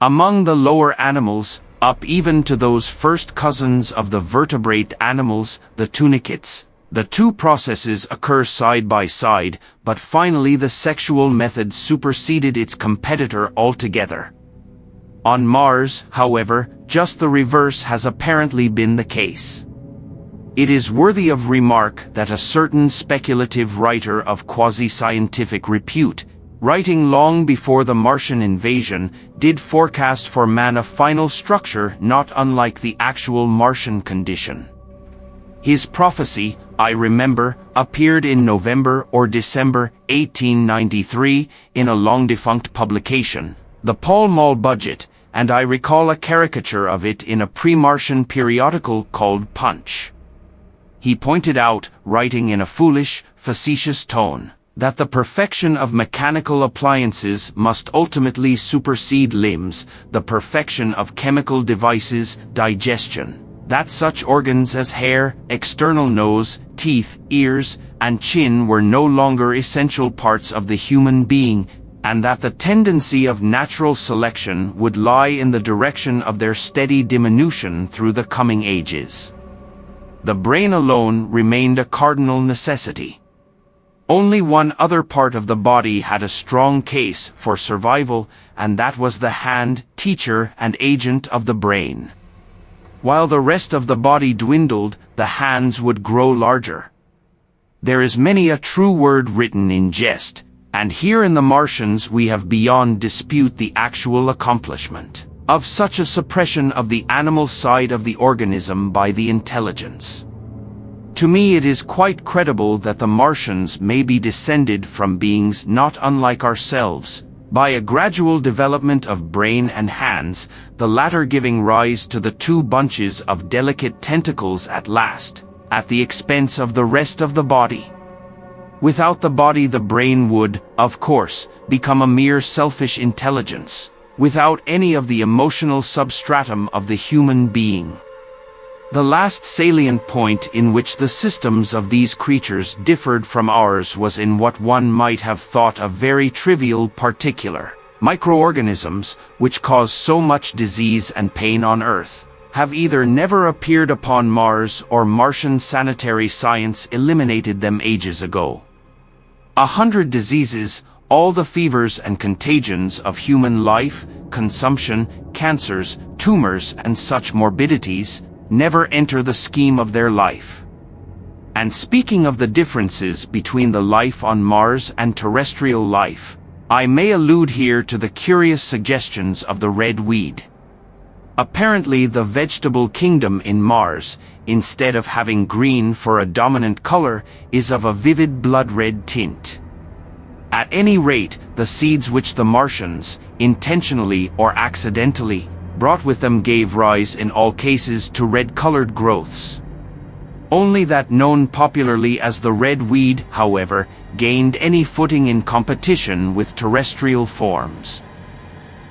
Among the lower animals, up even to those first cousins of the vertebrate animals, the tunicates, the 2 processes occur side by side, but finally the sexual method superseded its competitor altogether. On Mars, however, just the reverse has apparently been the case. It is worthy of remark that a certain speculative writer of quasi-scientific repute, writing long before the Martian invasion, did forecast for man a final structure not unlike the actual Martian condition. His prophecy, I remember, appeared in November or December 1893 in a long-defunct publication, the Pall Mall Budget, and I recall a caricature of it in a pre-Martian periodical called Punch. He pointed out, writing in a foolish, facetious tone, that the perfection of mechanical appliances must ultimately supersede limbs, the perfection of chemical devices, digestion, that such organs as hair, external nose, teeth, ears, and chin were no longer essential parts of the human being, and that the tendency of natural selection would lie in the direction of their steady diminution through the coming ages. The brain alone remained a cardinal necessity. Only one other part of the body had a strong case for survival, and that was the hand, teacher and agent of the brain. While the rest of the body dwindled, the hands would grow larger. There is many a true word written in jest, and here in the Martians we have beyond dispute the actual accomplishment of such a suppression of the animal side of the organism by the intelligence. To me it is quite credible that the Martians may be descended from beings not unlike ourselves, by a gradual development of brain and hands, the latter giving rise to the two bunches of delicate tentacles at last, at the expense of the rest of the body. Without the body the brain would, of course, become a mere selfish intelligence, without any of the emotional substratum of the human being. The last salient point in which the systems of these creatures differed from ours was in what one might have thought a very trivial particular. Microorganisms, which cause so much disease and pain on Earth, have either never appeared upon Mars or Martian sanitary science eliminated them ages ago. 100 diseases, all the fevers and contagions of human life, consumption, cancers, tumors and such morbidities, never enter the scheme of their life. And speaking of the differences between the life on Mars and terrestrial life, I may allude here to the curious suggestions of the red weed. Apparently the vegetable kingdom in Mars, instead of having green for a dominant color, is of a vivid blood-red tint. At any rate, the seeds which the Martians, intentionally or accidentally, brought with them gave rise in all cases to red-colored growths. Only that known popularly as the red weed, however, gained any footing in competition with terrestrial forms.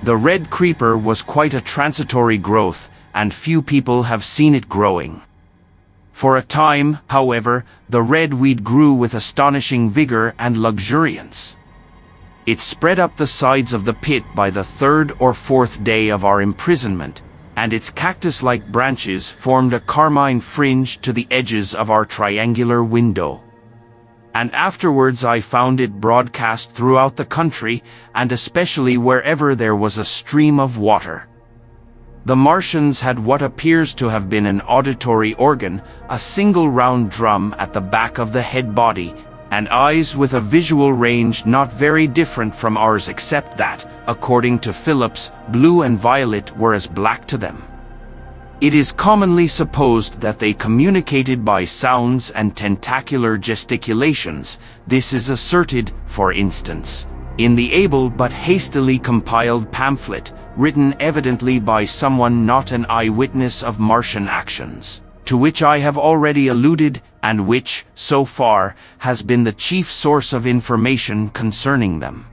The red creeper was quite a transitory growth, and few people have seen it growing. For a time, however, the red weed grew with astonishing vigor and luxuriance. It spread up the sides of the pit by the third or fourth day of our imprisonment, and its cactus-like branches formed a carmine fringe to the edges of our triangular window. And afterwards I found it broadcast throughout the country, and especially wherever there was a stream of water. The Martians had what appears to have been an auditory organ, a single round drum at the back of the head body, and eyes with a visual range not very different from ours except that, according to Phillips, blue and violet were as black to them. It is commonly supposed that they communicated by sounds and tentacular gesticulations. This is asserted, for instance, in the able but hastily compiled pamphlet, written evidently by someone not an eyewitness of Martian actions, to which I have already alluded, and which, so far, has been the chief source of information concerning them.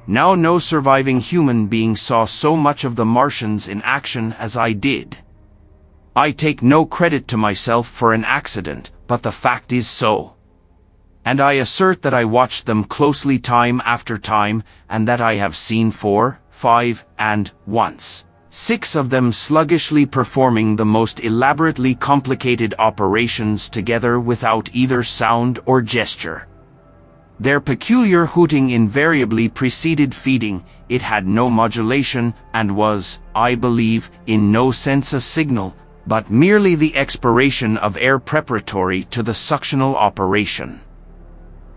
Now no surviving human being saw so much of the Martians in action as I did. I take no credit to myself for an accident, but the fact is so. And I assert that I watched them closely time after time, and that I have seen 4, 5, and, once, 6 of them sluggishly performing the most elaborately complicated operations together without either sound or gesture. Their peculiar hooting invariably preceded feeding. It had no modulation, and was, I believe, in no sense a signal, but merely the expiration of air preparatory to the suctional operation.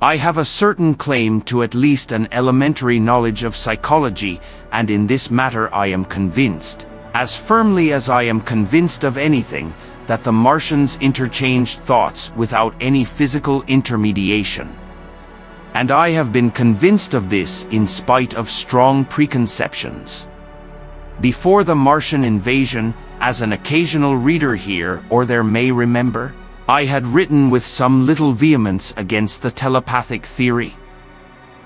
I have a certain claim to at least an elementary knowledge of psychology, and in this matter I am convinced, as firmly as I am convinced of anything, that the Martians interchanged thoughts without any physical intermediation. And I have been convinced of this in spite of strong preconceptions. Before the Martian invasion, as an occasional reader here or there may remember, I had written with some little vehemence against the telepathic theory.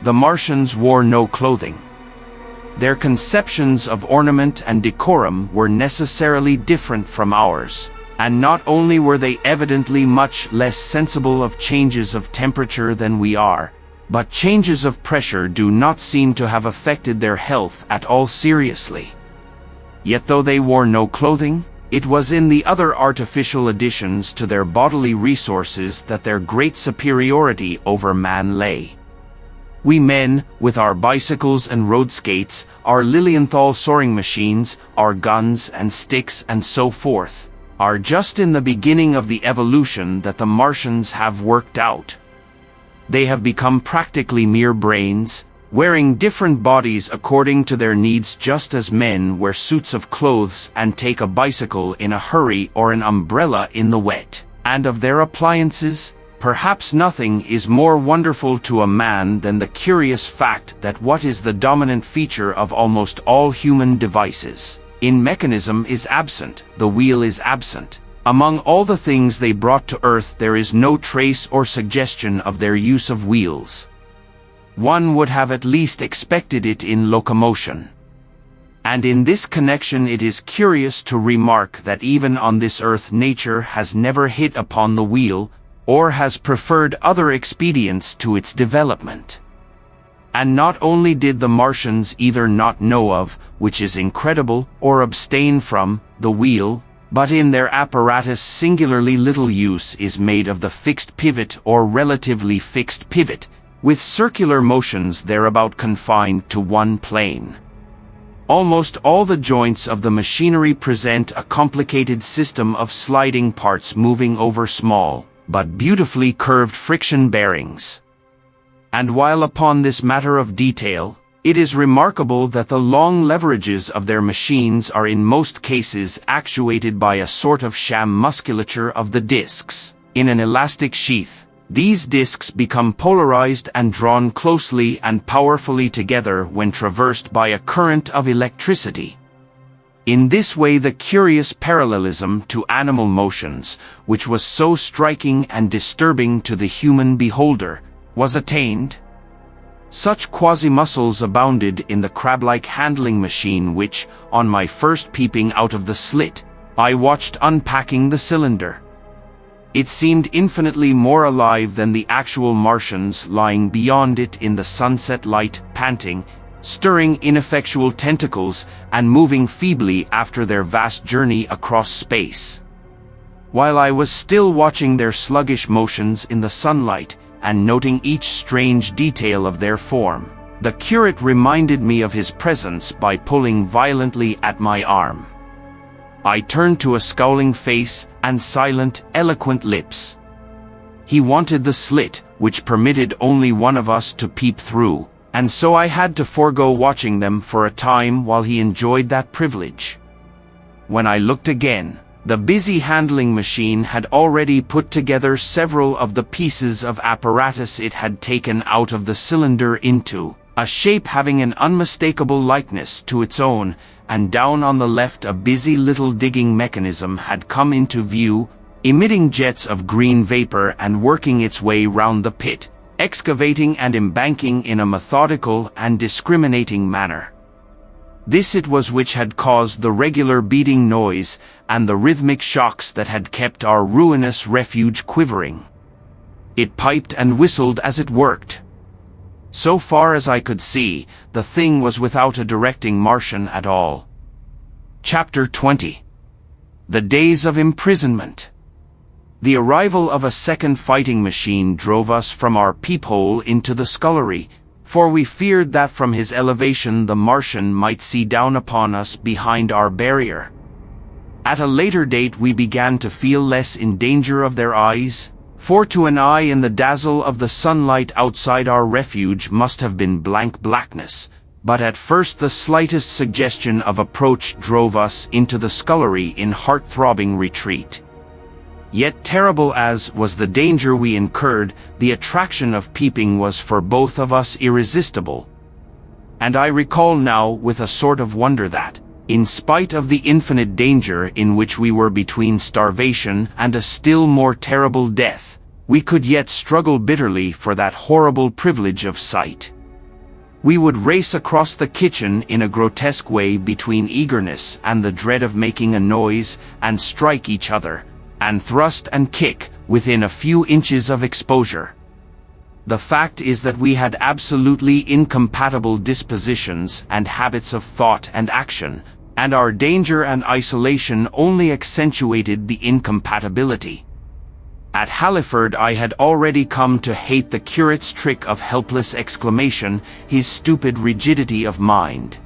The Martians wore no clothing. Their conceptions of ornament and decorum were necessarily different from ours, and not only were they evidently much less sensible of changes of temperature than we are, but changes of pressure do not seem to have affected their health at all seriously. Yet though they wore no clothing, it was in the other artificial additions to their bodily resources that their great superiority over man lay. We men, with our bicycles and road skates, our Lilienthal soaring machines, our guns and sticks and so forth, are just in the beginning of the evolution that the Martians have worked out. They have become practically mere brains, wearing different bodies according to their needs, just as men wear suits of clothes and take a bicycle in a hurry or an umbrella in the wet. And of their appliances, perhaps nothing is more wonderful to a man than the curious fact that what is the dominant feature of almost all human devices in mechanism is absent. The wheel is absent. Among all the things they brought to earth, there is no trace or suggestion of their use of wheels. One would have at least expected it in locomotion. And in this connection it is curious to remark that even on this earth nature has never hit upon the wheel, or has preferred other expedients to its development. And not only did the Martians either not know of, which is incredible, or abstain from, the wheel, but in their apparatus singularly little use is made of the fixed pivot or relatively fixed pivot, with circular motions thereabout confined to one plane. Almost all the joints of the machinery present a complicated system of sliding parts moving over small, but beautifully curved friction bearings. And while upon this matter of detail, it is remarkable that the long leverages of their machines are in most cases actuated by a sort of sham musculature of the discs, in an elastic sheath, these discs become polarized and drawn closely and powerfully together when traversed by a current of electricity. In this way the curious parallelism to animal motions, which was so striking and disturbing to the human beholder, was attained. Such quasi-muscles abounded in the crab-like handling machine which, on my first peeping out of the slit, I watched unpacking the cylinder. It seemed infinitely more alive than the actual Martians lying beyond it in the sunset light, panting, stirring ineffectual tentacles, and moving feebly after their vast journey across space. While I was still watching their sluggish motions in the sunlight, and noting each strange detail of their form, the curate reminded me of his presence by pulling violently at my arm. I turned to a scowling face and silent, eloquent lips. He wanted the slit, which permitted only one of us to peep through, and so I had to forego watching them for a time while he enjoyed that privilege. When I looked again, the busy handling machine had already put together several of the pieces of apparatus it had taken out of the cylinder into a shape having an unmistakable likeness to its own, and down on the left a busy little digging mechanism had come into view, emitting jets of green vapor and working its way round the pit, excavating and embanking in a methodical and discriminating manner. This it was which had caused the regular beating noise and the rhythmic shocks that had kept our ruinous refuge quivering. It piped and whistled as it worked. So far as I could see, the thing was without a directing Martian at all. Chapter 20. The Days of Imprisonment. The arrival of a second fighting machine drove us from our peephole into the scullery, for we feared that from his elevation the Martian might see down upon us behind our barrier. At a later date we began to feel less in danger of their eyes, For to an eye in the dazzle of the sunlight outside our refuge must have been blank blackness, but at first the slightest suggestion of approach drove us into the scullery in heart-throbbing retreat. Yet terrible as was the danger we incurred, the attraction of peeping was for both of us irresistible. And I recall now with a sort of wonder that, in spite of the infinite danger in which we were between starvation and a still more terrible death, we could yet struggle bitterly for that horrible privilege of sight. We would race across the kitchen in a grotesque way between eagerness and the dread of making a noise, and strike each other, and thrust and kick, within a few inches of exposure. The fact is that we had absolutely incompatible dispositions and habits of thought and action, and our danger and isolation only accentuated the incompatibility. At Halliford I had already come to hate the curate's trick of helpless exclamation, his stupid rigidity of mind.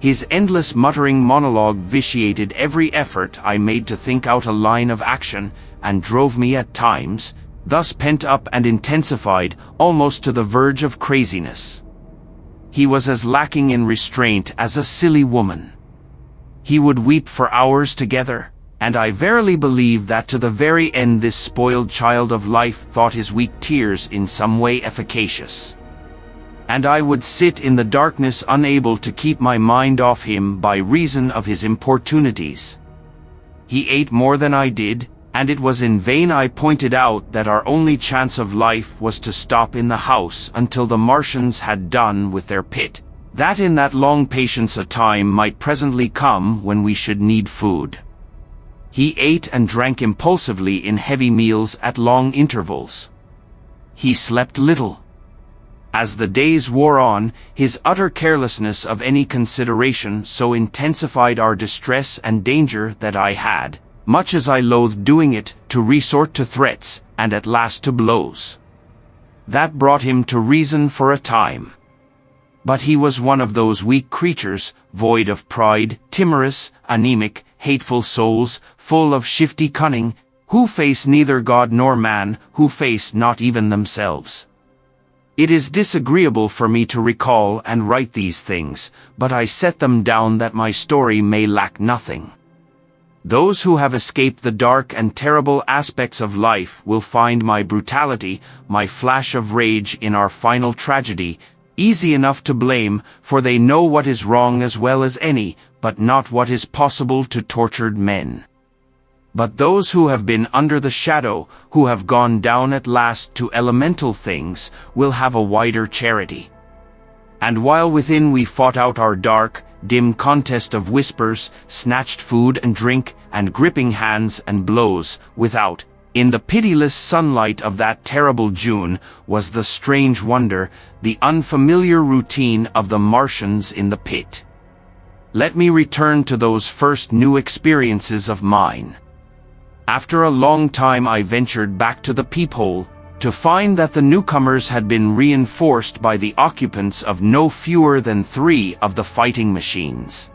His endless muttering monologue vitiated every effort I made to think out a line of action, and drove me at times, thus pent up and intensified, almost to the verge of craziness. He was as lacking in restraint as a silly woman. He would weep for hours together, and I verily believe that to the very end this spoiled child of life thought his weak tears in some way efficacious. And I would sit in the darkness unable to keep my mind off him by reason of his importunities. He ate more than I did, and it was in vain I pointed out that our only chance of life was to stop in the house until the Martians had done with their pit, that in that long patience a time might presently come when we should need food. He ate and drank impulsively in heavy meals at long intervals. He slept little. As the days wore on, his utter carelessness of any consideration so intensified our distress and danger that I had, much as I loathed doing it, to resort to threats, and at last to blows. That brought him to reason for a time. But he was one of those weak creatures, void of pride, timorous, anemic, hateful souls, full of shifty cunning, who face neither God nor man, who face not even themselves. It is disagreeable for me to recall and write these things, but I set them down that my story may lack nothing. Those who have escaped the dark and terrible aspects of life will find my brutality, my flash of rage in our final tragedy, easy enough to blame, for they know what is wrong as well as any, but not what is possible to tortured men. But those who have been under the shadow, who have gone down at last to elemental things, will have a wider charity. And while within we fought out our dark, dim contest of whispers, snatched food and drink, and gripping hands and blows, without, in the pitiless sunlight of that terrible June, was the strange wonder, the unfamiliar routine of the Martians in the pit. Let me return to those first new experiences of mine. After a long time I ventured back to the peephole, to find that the newcomers had been reinforced by the occupants of no fewer than 3 of the fighting machines.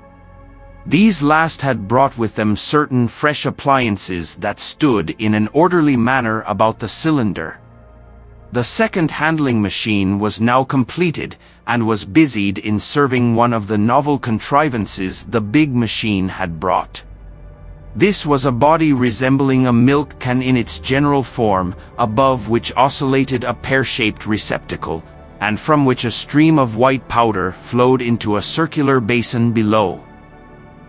These last had brought with them certain fresh appliances that stood in an orderly manner about the cylinder. The second handling machine was now completed, and was busied in serving one of the novel contrivances the big machine had brought. This was a body resembling a milk can in its general form, above which oscillated a pear-shaped receptacle, and from which a stream of white powder flowed into a circular basin below.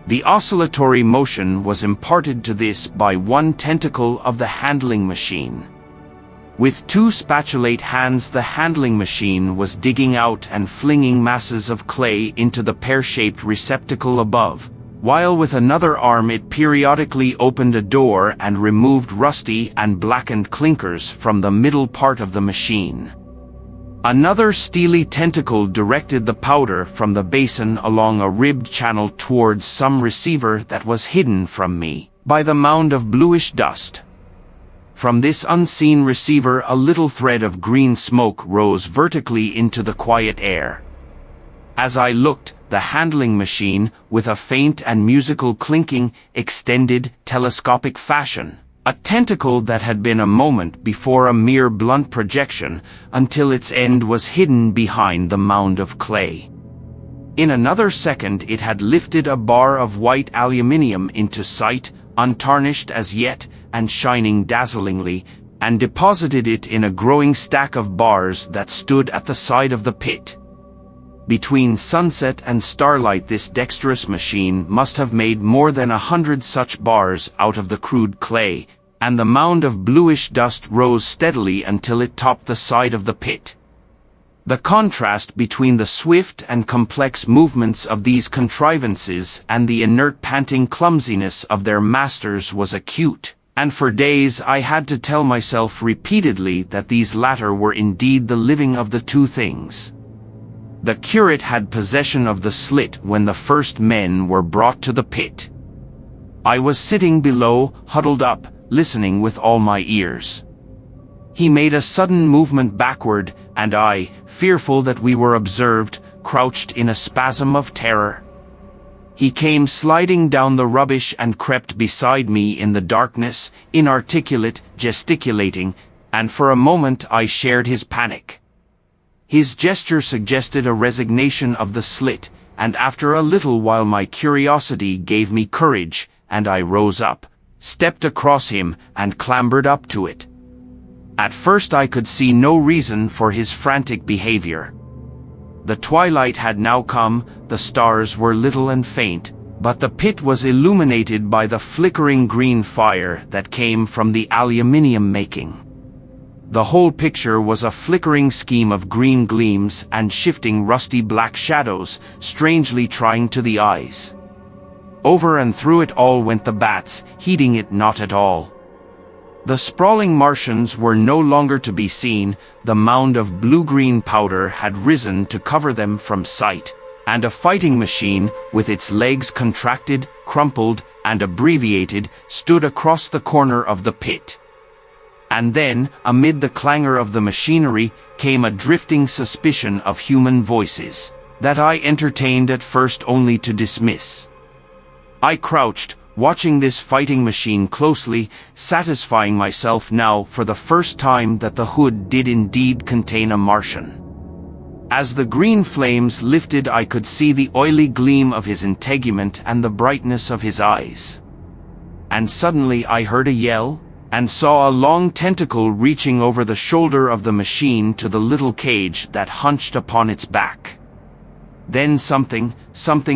The oscillatory motion was imparted to this by one tentacle of the handling machine. With 2 spatulate hands the handling machine was digging out and flinging masses of clay into the pear-shaped receptacle above, while with another arm it periodically opened a door and removed rusty and blackened clinkers from the middle part of the machine. Another steely tentacle directed the powder from the basin along a ribbed channel towards some receiver that was hidden from me by the mound of bluish dust. From this unseen receiver a little thread of green smoke rose vertically into the quiet air. As I looked, the handling machine, with a faint and musical clinking, extended, telescopic fashion, A tentacle that had been a moment before a mere blunt projection, until its end was hidden behind the mound of clay. In another second it had lifted a bar of white aluminium into sight, untarnished as yet, and shining dazzlingly, and deposited it in a growing stack of bars that stood at the side of the pit. Between sunset and starlight this dexterous machine must have made more than 100 such bars out of the crude clay, and the mound of bluish dust rose steadily until it topped the side of the pit. The contrast between the swift and complex movements of these contrivances and the inert panting clumsiness of their masters was acute, and for days I had to tell myself repeatedly that these latter were indeed the living of the two things. The curate had possession of the slit when the first men were brought to the pit. I was sitting below, huddled up, listening with all my ears. He made a sudden movement backward, and I, fearful that we were observed, crouched in a spasm of terror. He came sliding down the rubbish and crept beside me in the darkness, inarticulate, gesticulating, and for a moment I shared his panic. His gesture suggested a resignation of the slit, and after a little while my curiosity gave me courage, and I rose up, stepped across him, and clambered up to it. At first I could see no reason for his frantic behavior. The twilight had now come, the stars were little and faint, but the pit was illuminated by the flickering green fire that came from the aluminium making. The whole picture was a flickering scheme of green gleams and shifting rusty black shadows, strangely trying to the eyes. Over and through it all went the bats, heeding it not at all. The sprawling Martians were no longer to be seen, the mound of blue-green powder had risen to cover them from sight, and a fighting machine, with its legs contracted, crumpled, and abbreviated, stood across the corner of the pit. And then, amid the clangor of the machinery, came a drifting suspicion of human voices, that I entertained at first only to dismiss. I crouched, watching this fighting machine closely, satisfying myself now for the first time that the hood did indeed contain a Martian. As the green flames lifted I could see the oily gleam of his integument and the brightness of his eyes. And suddenly I heard a yell, and saw a long tentacle reaching over the shoulder of the machine to the little cage that hunched upon its back. Then something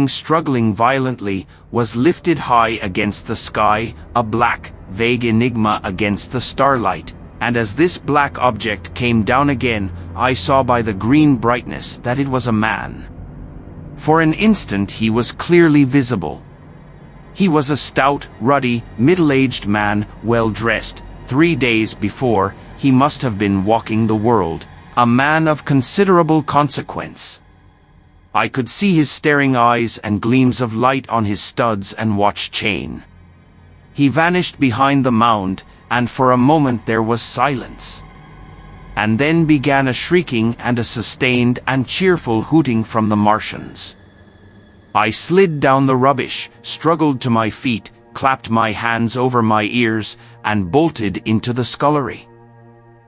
struggling violently, was lifted high against the sky, a black, vague enigma against the starlight, and as this black object came down again, I saw by the green brightness that it was a man. For an instant he was clearly visible. He was a stout, ruddy, middle-aged man, well-dressed. 3 days before, he must have been walking the world, a man of considerable consequence. I could see his staring eyes and gleams of light on his studs and watch chain. He vanished behind the mound, and for a moment there was silence. And then began a shrieking and a sustained and cheerful hooting from the Martians. I slid down the rubbish, struggled to my feet, clapped my hands over my ears, and bolted into the scullery.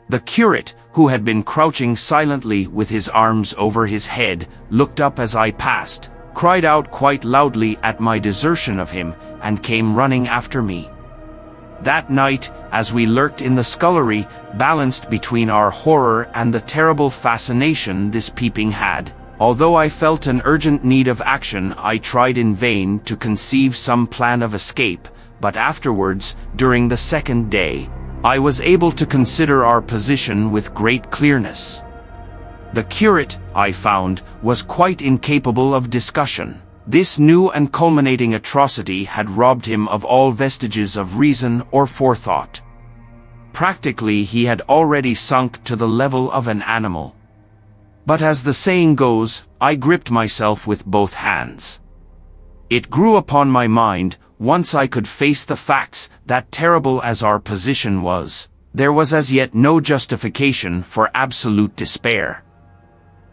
The curate, who had been crouching silently with his arms over his head, looked up as I passed, cried out quite loudly at my desertion of him, and came running after me. That night, as we lurked in the scullery, balanced between our horror and the terrible fascination this peeping had, although I felt an urgent need of action, I tried in vain to conceive some plan of escape, but afterwards, during the second day, I was able to consider our position with great clearness. The curate, I found, was quite incapable of discussion. This new and culminating atrocity had robbed him of all vestiges of reason or forethought. Practically he had already sunk to the level of an animal. But as the saying goes, I gripped myself with both hands. It grew upon my mind, once I could face the facts, that terrible as our position was, there was as yet no justification for absolute despair.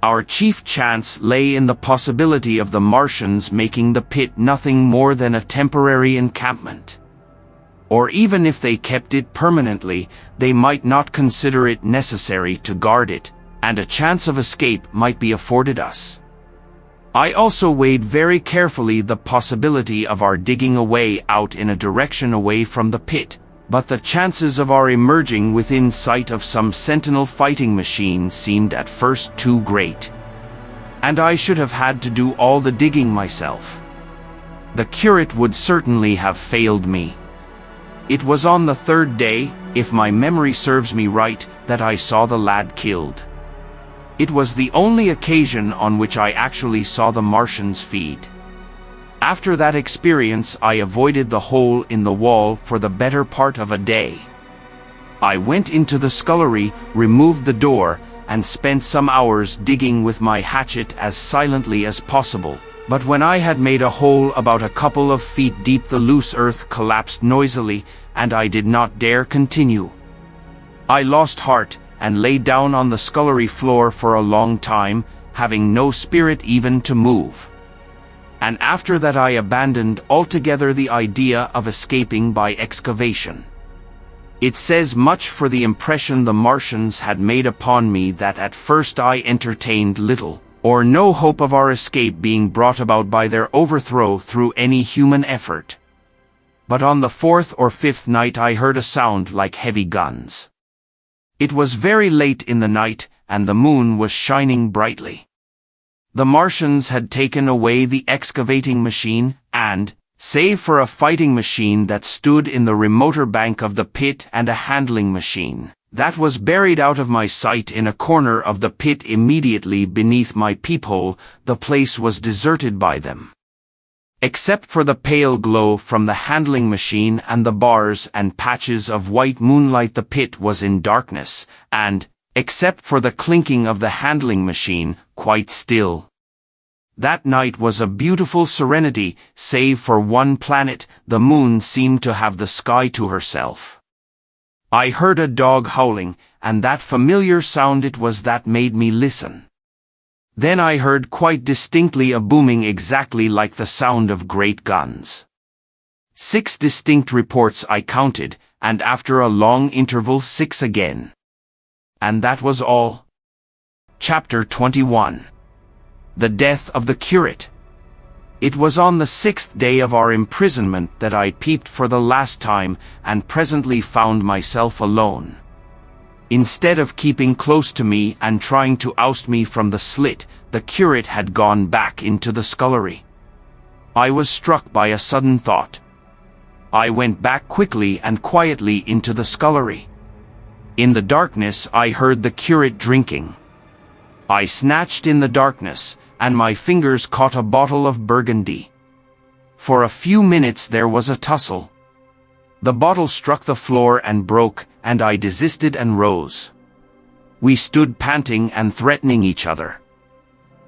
Our chief chance lay in the possibility of the Martians making the pit nothing more than a temporary encampment. Or even if they kept it permanently, they might not consider it necessary to guard it, and a chance of escape might be afforded us. I also weighed very carefully the possibility of our digging a way out in a direction away from the pit, but the chances of our emerging within sight of some sentinel fighting machine seemed at first too great. And I should have had to do all the digging myself. The curate would certainly have failed me. It was on the third day, if my memory serves me right, that I saw the lad killed. It was the only occasion on which I actually saw the Martians feed. After that experience, I avoided the hole in the wall for the better part of a day. I went into the scullery, removed the door, and spent some hours digging with my hatchet as silently as possible. But when I had made a hole about a couple of feet deep, the loose earth collapsed noisily, and I did not dare continue. I lost heart, and lay down on the scullery floor for a long time, having no spirit even to move. And after that I abandoned altogether the idea of escaping by excavation. It says much for the impression the Martians had made upon me that at first I entertained little or no hope of our escape being brought about by their overthrow through any human effort. But on the fourth or fifth night I heard a sound like heavy guns. It was very late in the night, and the moon was shining brightly. The Martians had taken away the excavating machine, and, save for a fighting machine that stood in the remoter bank of the pit and a handling machine that was buried out of my sight in a corner of the pit immediately beneath my peephole, the place was deserted by them. Except for the pale glow from the handling machine and the bars and patches of white moonlight, the pit was in darkness, and, except for the clinking of the handling machine, quite still. That night was a beautiful serenity, save for one planet. The moon seemed to have the sky to herself. I heard a dog howling, and that familiar sound it was that made me listen. Then I heard quite distinctly a booming exactly like the sound of great guns. 6 distinct reports I counted, and after a long interval 6 again. And that was all. Chapter 21. The Death of the Curate. It was on the 6th day of our imprisonment that I peeped for the last time, and presently found myself alone. Instead of keeping close to me and trying to oust me from the slit, the curate had gone back into the scullery. I was struck by a sudden thought. I went back quickly and quietly into the scullery. In the darkness I heard the curate drinking. I snatched in the darkness, and my fingers caught a bottle of Burgundy. For a few minutes there was a tussle. The bottle struck the floor and broke, and I desisted and rose. We stood panting and threatening each other.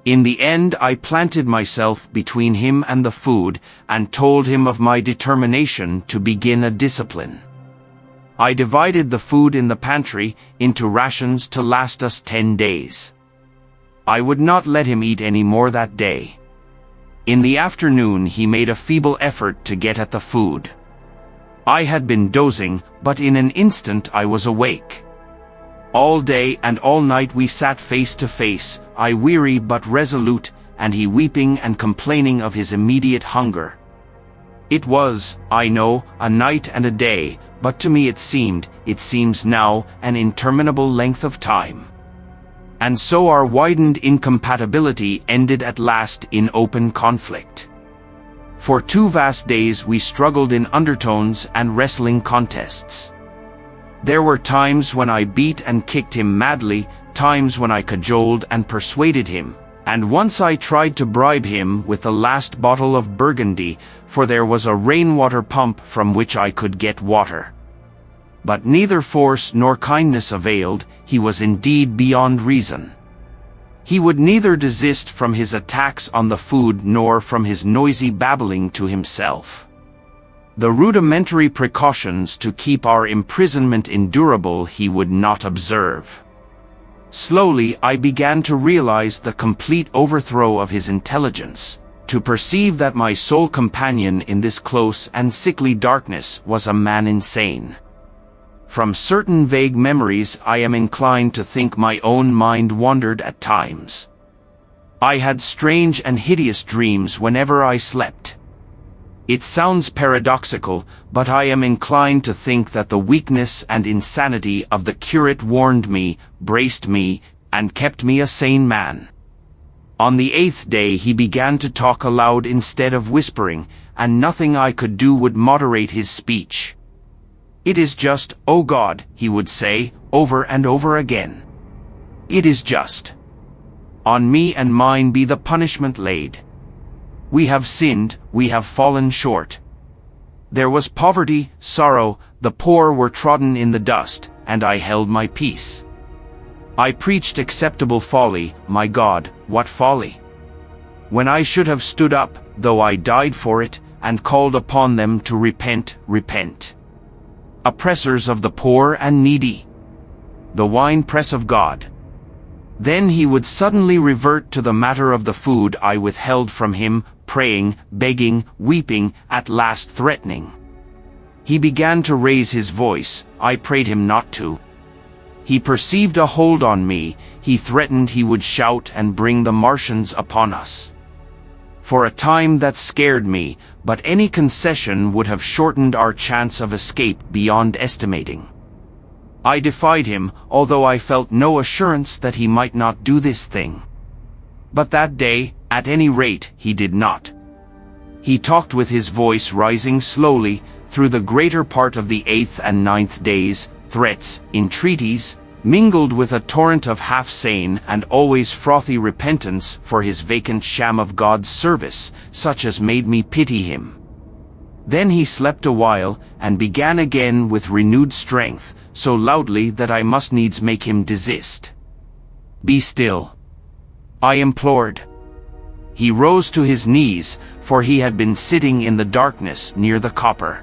In the end I planted myself between him and the food, and told him of my determination to begin a discipline. I divided the food in the pantry into rations to last us 10 days. I would not let him eat any more that day. In the afternoon he made a feeble effort to get at the food. I had been dozing, but in an instant I was awake. All day and all night we sat face to face, I weary but resolute, and he weeping and complaining of his immediate hunger. It was, I know, a night and a day, but to me it seems now, an interminable length of time. And so our widened incompatibility ended at last in open conflict. For 2 vast days we struggled in undertones and wrestling contests. There were times when I beat and kicked him madly, times when I cajoled and persuaded him, and once I tried to bribe him with the last bottle of Burgundy, for there was a rainwater pump from which I could get water. But neither force nor kindness availed. He was indeed beyond reason. He would neither desist from his attacks on the food nor from his noisy babbling to himself. The rudimentary precautions to keep our imprisonment endurable he would not observe. Slowly I began to realize the complete overthrow of his intelligence, to perceive that my sole companion in this close and sickly darkness was a man insane. From certain vague memories I am inclined to think my own mind wandered at times. I had strange and hideous dreams whenever I slept. It sounds paradoxical, but I am inclined to think that the weakness and insanity of the curate warned me, braced me, and kept me a sane man. On the 8th day he began to talk aloud instead of whispering, and nothing I could do would moderate his speech. "It is just, O God," he would say, over and over again. "It is just. On me and mine be the punishment laid. We have sinned, we have fallen short. There was poverty, sorrow, the poor were trodden in the dust, and I held my peace. I preached acceptable folly, my God, what folly! When I should have stood up, though I died for it, and called upon them to repent, repent. Oppressors of the poor and needy. The winepress of God." Then he would suddenly revert to the matter of the food I withheld from him, praying, begging, weeping, at last threatening. He began to raise his voice. I prayed him not to. He perceived a hold on me. He threatened he would shout and bring the Martians upon us. For a time that scared me, but any concession would have shortened our chance of escape beyond estimating. I defied him, although I felt no assurance that he might not do this thing. But that day, at any rate, he did not. He talked with his voice rising slowly, through the greater part of the 8th and 9th days, threats, entreaties, mingled with a torrent of half-sane and always frothy repentance for his vacant sham of God's service, such as made me pity him. Then he slept a while, and began again with renewed strength, so loudly that I must needs make him desist. "Be still," I implored. He rose to his knees, for he had been sitting in the darkness near the copper.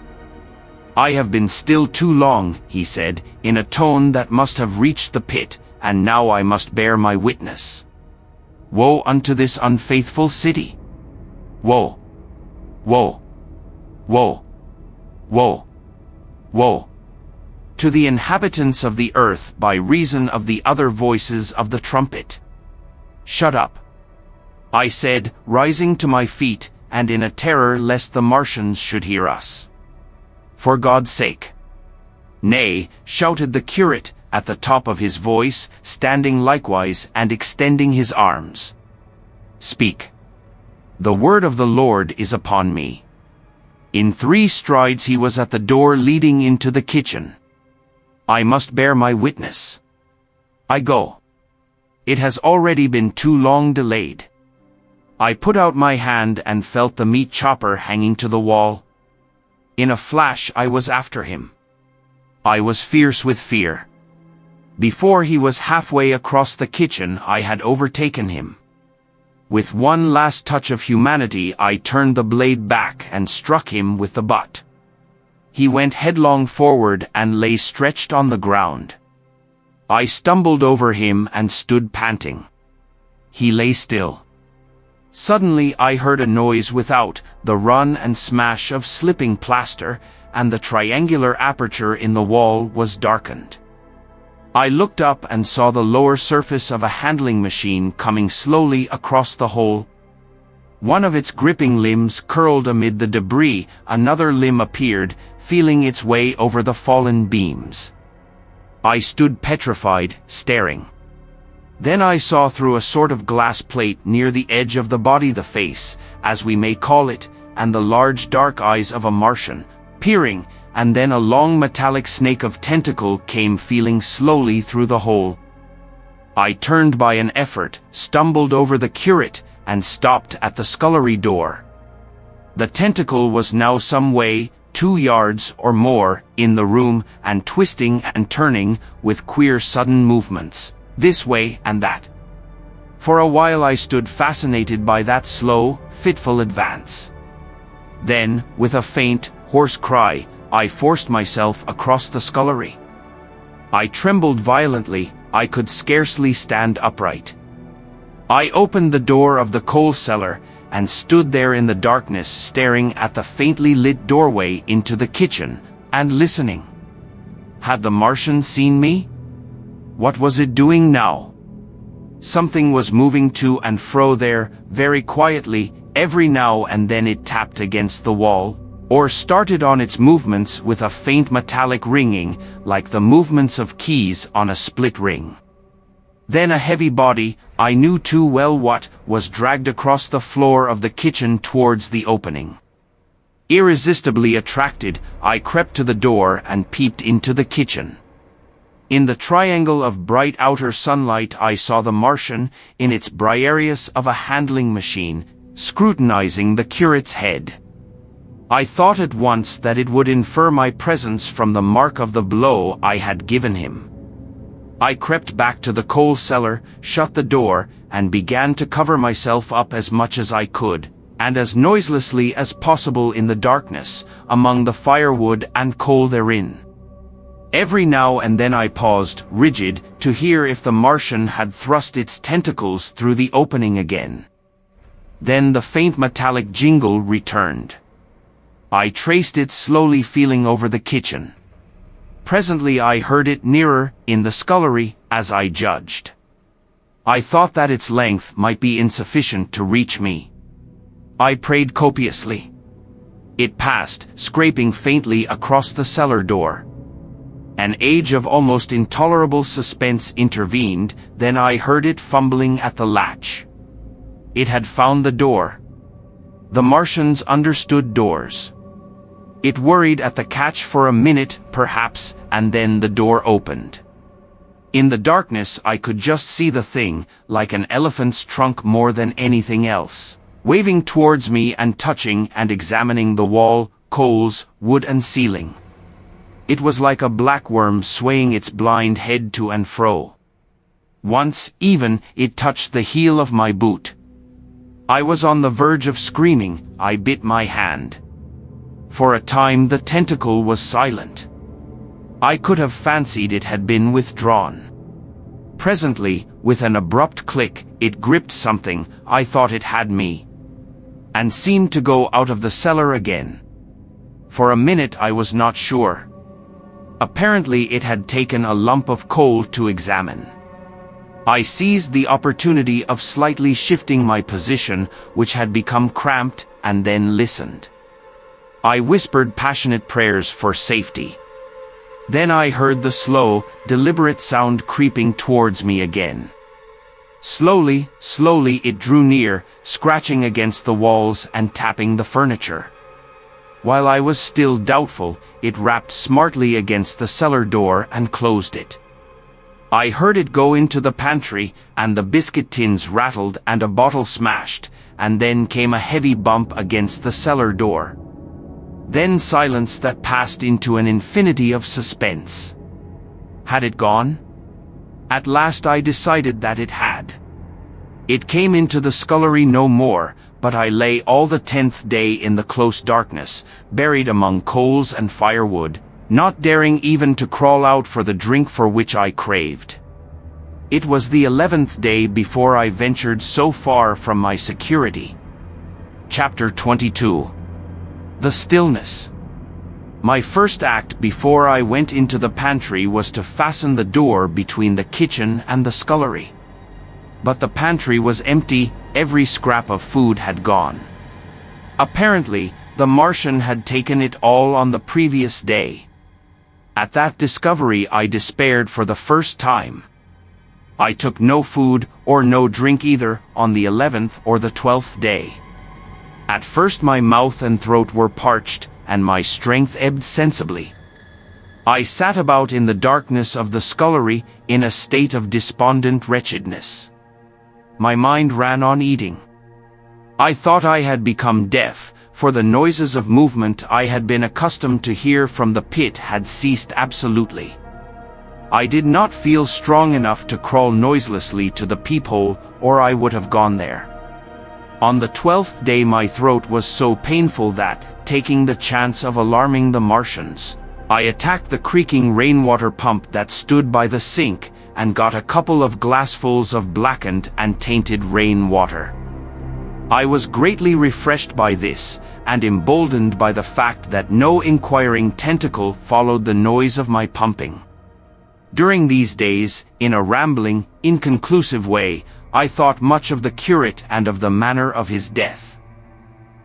"I have been still too long," he said, in a tone that must have reached the pit, "and now I must bear my witness. Woe unto this unfaithful city! Woe! Woe! Woe! Woe! Woe! To the inhabitants of the earth by reason of the other voices of the trumpet." "Shut up," I said, rising to my feet, and in a terror lest the Martians should hear us. "For God's sake." "Nay," shouted the curate, at the top of his voice, standing likewise and extending his arms. "Speak. The word of the Lord is upon me." In 3 strides he was at the door leading into the kitchen. "I must bear my witness. I go. It has already been too long delayed." I put out my hand and felt the meat chopper hanging to the wall. In a flash I was after him. I was fierce with fear. Before he was halfway across the kitchen I had overtaken him. With one last touch of humanity I turned the blade back and struck him with the butt. He went headlong forward and lay stretched on the ground. I stumbled over him and stood panting. He lay still. Suddenly I heard a noise without, the run and smash of slipping plaster, and the triangular aperture in the wall was darkened. I looked up and saw the lower surface of a handling machine coming slowly across the hole. One of its gripping limbs curled amid the debris, another limb appeared, feeling its way over the fallen beams. I stood petrified, staring. Then I saw through a sort of glass plate near the edge of the body the face, as we may call it, and the large dark eyes of a Martian, peering, and then a long metallic snake of tentacle came feeling slowly through the hole. I turned by an effort, stumbled over the curate, and stopped at the scullery door. The tentacle was now some way, 2 yards or more, in the room, and twisting and turning, with queer sudden movements, this way and that. For a while I stood fascinated by that slow, fitful advance. Then, with a faint, hoarse cry, I forced myself across the scullery. I trembled violently, I could scarcely stand upright. I opened the door of the coal cellar, and stood there in the darkness staring at the faintly lit doorway into the kitchen, and listening. Had the Martian seen me? What was it doing now? Something was moving to and fro there, very quietly. Every now and then it tapped against the wall, or started on its movements with a faint metallic ringing, like the movements of keys on a split ring. Then a heavy body, I knew too well what, was dragged across the floor of the kitchen towards the opening. Irresistibly attracted, I crept to the door and peeped into the kitchen. In the triangle of bright outer sunlight I saw the Martian, in its Briareus of a handling machine, scrutinizing the curate's head. I thought at once that it would infer my presence from the mark of the blow I had given him. I crept back to the coal cellar, shut the door, and began to cover myself up as much as I could, and as noiselessly as possible in the darkness, among the firewood and coal therein. Every now and then I paused, rigid, to hear if the Martian had thrust its tentacles through the opening again. Then the faint metallic jingle returned. I traced it slowly, feeling over the kitchen. Presently I heard it nearer, in the scullery, as I judged. I thought that its length might be insufficient to reach me. I prayed copiously. It passed, scraping faintly across the cellar door. An age of almost intolerable suspense intervened, then I heard it fumbling at the latch. It had found the door. The Martians understood doors. It worried at the catch for a minute, perhaps, and then the door opened. In the darkness I could just see the thing, like an elephant's trunk more than anything else, waving towards me and touching and examining the wall, coals, wood and ceiling. It was like a black worm swaying its blind head to and fro. Once, even, it touched the heel of my boot. I was on the verge of screaming. I bit my hand. For a time the tentacle was silent. I could have fancied it had been withdrawn. Presently, with an abrupt click, it gripped something. I thought it had me, and seemed to go out of the cellar again. For a minute I was not sure. Apparently it had taken a lump of coal to examine. I seized the opportunity of slightly shifting my position, which had become cramped, and then listened. I whispered passionate prayers for safety. Then I heard the slow, deliberate sound creeping towards me again. Slowly, slowly it drew near, scratching against the walls and tapping the furniture. While I was still doubtful, it rapped smartly against the cellar door and closed it. I heard it go into the pantry, and the biscuit tins rattled and a bottle smashed, and then came a heavy bump against the cellar door. Then silence that passed into an infinity of suspense. Had it gone? At last I decided that it had. It came into the scullery no more, but I lay all the 10th day in the close darkness, buried among coals and firewood, not daring even to crawl out for the drink for which I craved. It was the 11th day before I ventured so far from my security. Chapter 22. The Stillness. My first act before I went into the pantry was to fasten the door between the kitchen and the scullery. But the pantry was empty. Every scrap of food had gone. Apparently, the Martian had taken it all on the previous day. At that discovery I despaired for the first time. I took no food, or no drink either, on the 11th or the 12th day. At first my mouth and throat were parched, and my strength ebbed sensibly. I sat about in the darkness of the scullery, in a state of despondent wretchedness. My mind ran on eating. I thought I had become deaf, for the noises of movement I had been accustomed to hear from the pit had ceased absolutely. I did not feel strong enough to crawl noiselessly to the peephole, or I would have gone there. On the 12th day my throat was so painful that, taking the chance of alarming the Martians, I attacked the creaking rainwater pump that stood by the sink, and got a couple of glassfuls of blackened and tainted rain water. I was greatly refreshed by this, and emboldened by the fact that no inquiring tentacle followed the noise of my pumping. During these days, in a rambling, inconclusive way, I thought much of the curate and of the manner of his death.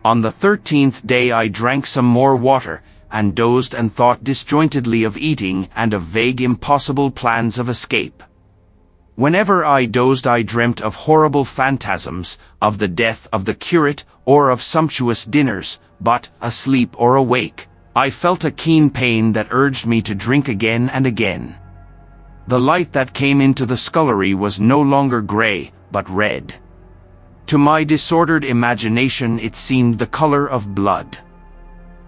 On the 13th day I drank some more water, and dozed and thought disjointedly of eating and of vague impossible plans of escape. Whenever I dozed I dreamt of horrible phantasms, of the death of the curate, or of sumptuous dinners, but, asleep or awake, I felt a keen pain that urged me to drink again and again. The light that came into the scullery was no longer grey, but red. To my disordered imagination it seemed the color of blood.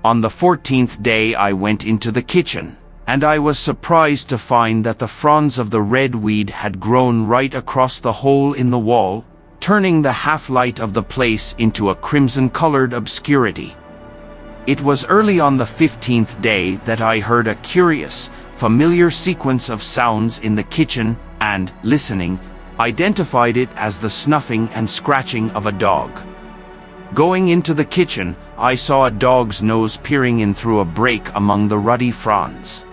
On the 14th day I went into the kitchen, and I was surprised to find that the fronds of the red weed had grown right across the hole in the wall, turning the half-light of the place into a crimson-colored obscurity. It was early on the 15th day that I heard a curious, familiar sequence of sounds in the kitchen and, listening, identified it as the snuffing and scratching of a dog. Going into the kitchen, I saw a dog's nose peering in through a break among the ruddy fronds.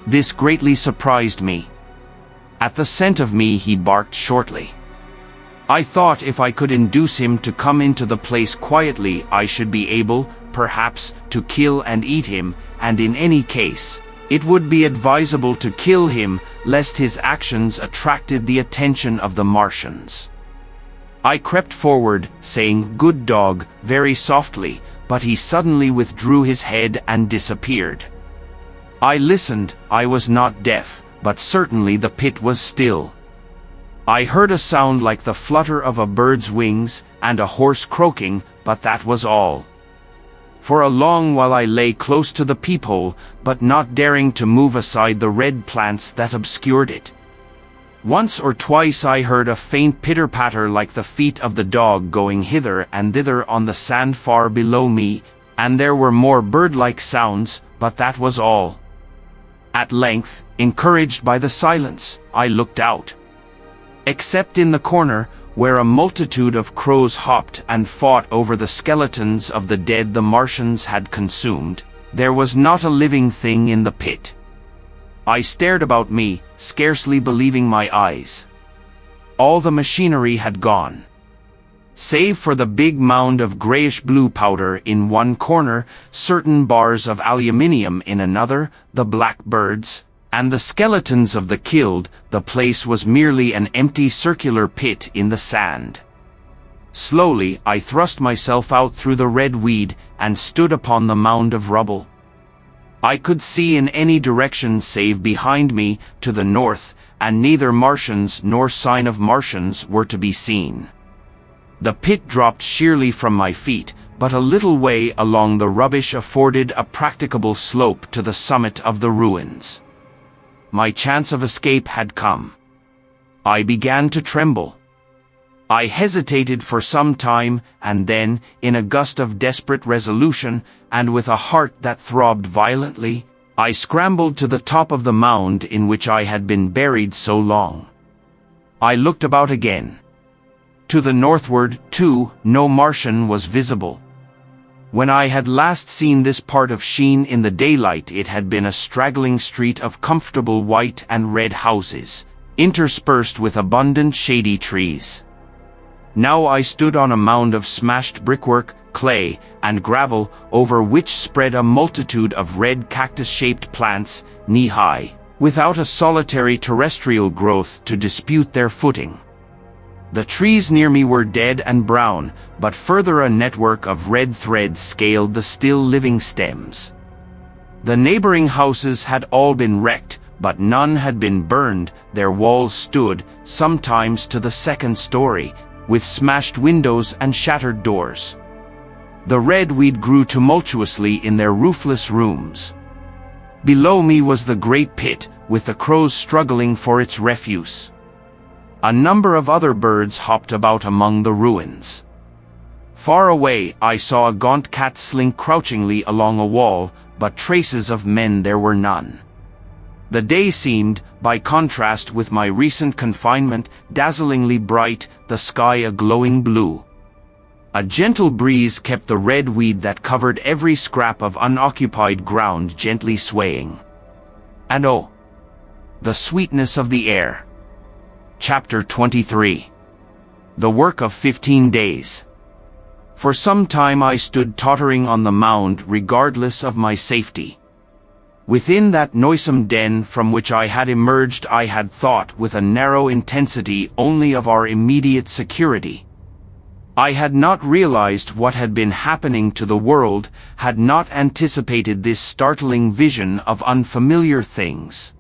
This greatly surprised me. At the scent of me he barked shortly. I thought if I could induce him to come into the place quietly I should be able, perhaps, to kill and eat him, and in any case, it would be advisable to kill him, lest his actions attracted the attention of the Martians. I crept forward, saying, "Good dog," very softly, but he suddenly withdrew his head and disappeared. I listened. I was not deaf, but certainly the pit was still. I heard a sound like the flutter of a bird's wings, and a horse croaking, but that was all. For a long while I lay close to the peephole, but not daring to move aside the red plants that obscured it. Once or twice I heard a faint pitter-patter like the feet of the dog going hither and thither on the sand far below me, and there were more bird-like sounds, but that was all. At length, encouraged by the silence, I looked out. Except in the corner, where a multitude of crows hopped and fought over the skeletons of the dead the Martians had consumed, there was not a living thing in the pit. I stared about me, scarcely believing my eyes. All the machinery had gone. Save for the big mound of grayish-blue powder in one corner, certain bars of aluminium in another, the black birds, and the skeletons of the killed, the place was merely an empty circular pit in the sand. Slowly I thrust myself out through the red weed and stood upon the mound of rubble. I could see in any direction save behind me, to the north, and neither Martians nor sign of Martians were to be seen. The pit dropped sheerly from my feet, but a little way along the rubbish afforded a practicable slope to the summit of the ruins. My chance of escape had come. I began to tremble. I hesitated for some time, and then, in a gust of desperate resolution, and with a heart that throbbed violently, I scrambled to the top of the mound in which I had been buried so long. I looked about again. To the northward, too, no Martian was visible. When I had last seen this part of Sheen in the daylight it had been a straggling street of comfortable white and red houses, interspersed with abundant shady trees. Now I stood on a mound of smashed brickwork, clay, and gravel, over which spread a multitude of red cactus-shaped plants, knee-high, without a solitary terrestrial growth to dispute their footing. The trees near me were dead and brown, but further a network of red threads scaled the still living stems. The neighboring houses had all been wrecked, but none had been burned. Their walls stood, sometimes to the second story, with smashed windows and shattered doors. The red weed grew tumultuously in their roofless rooms. Below me was the great pit, with the crows struggling for its refuse. A number of other birds hopped about among the ruins. Far away I saw a gaunt cat slink crouchingly along a wall, but traces of men there were none. The day seemed, by contrast with my recent confinement, dazzlingly bright, the sky a glowing blue. A gentle breeze kept the red weed that covered every scrap of unoccupied ground gently swaying. And oh, the sweetness of the air. Chapter 23. The Work of 15 Days. For some time I stood tottering on the mound regardless of my safety. Within that noisome den from which I had emerged I had thought with a narrow intensity only of our immediate security. I had not realized what had been happening to the world, had not anticipated this startling vision of unfamiliar things.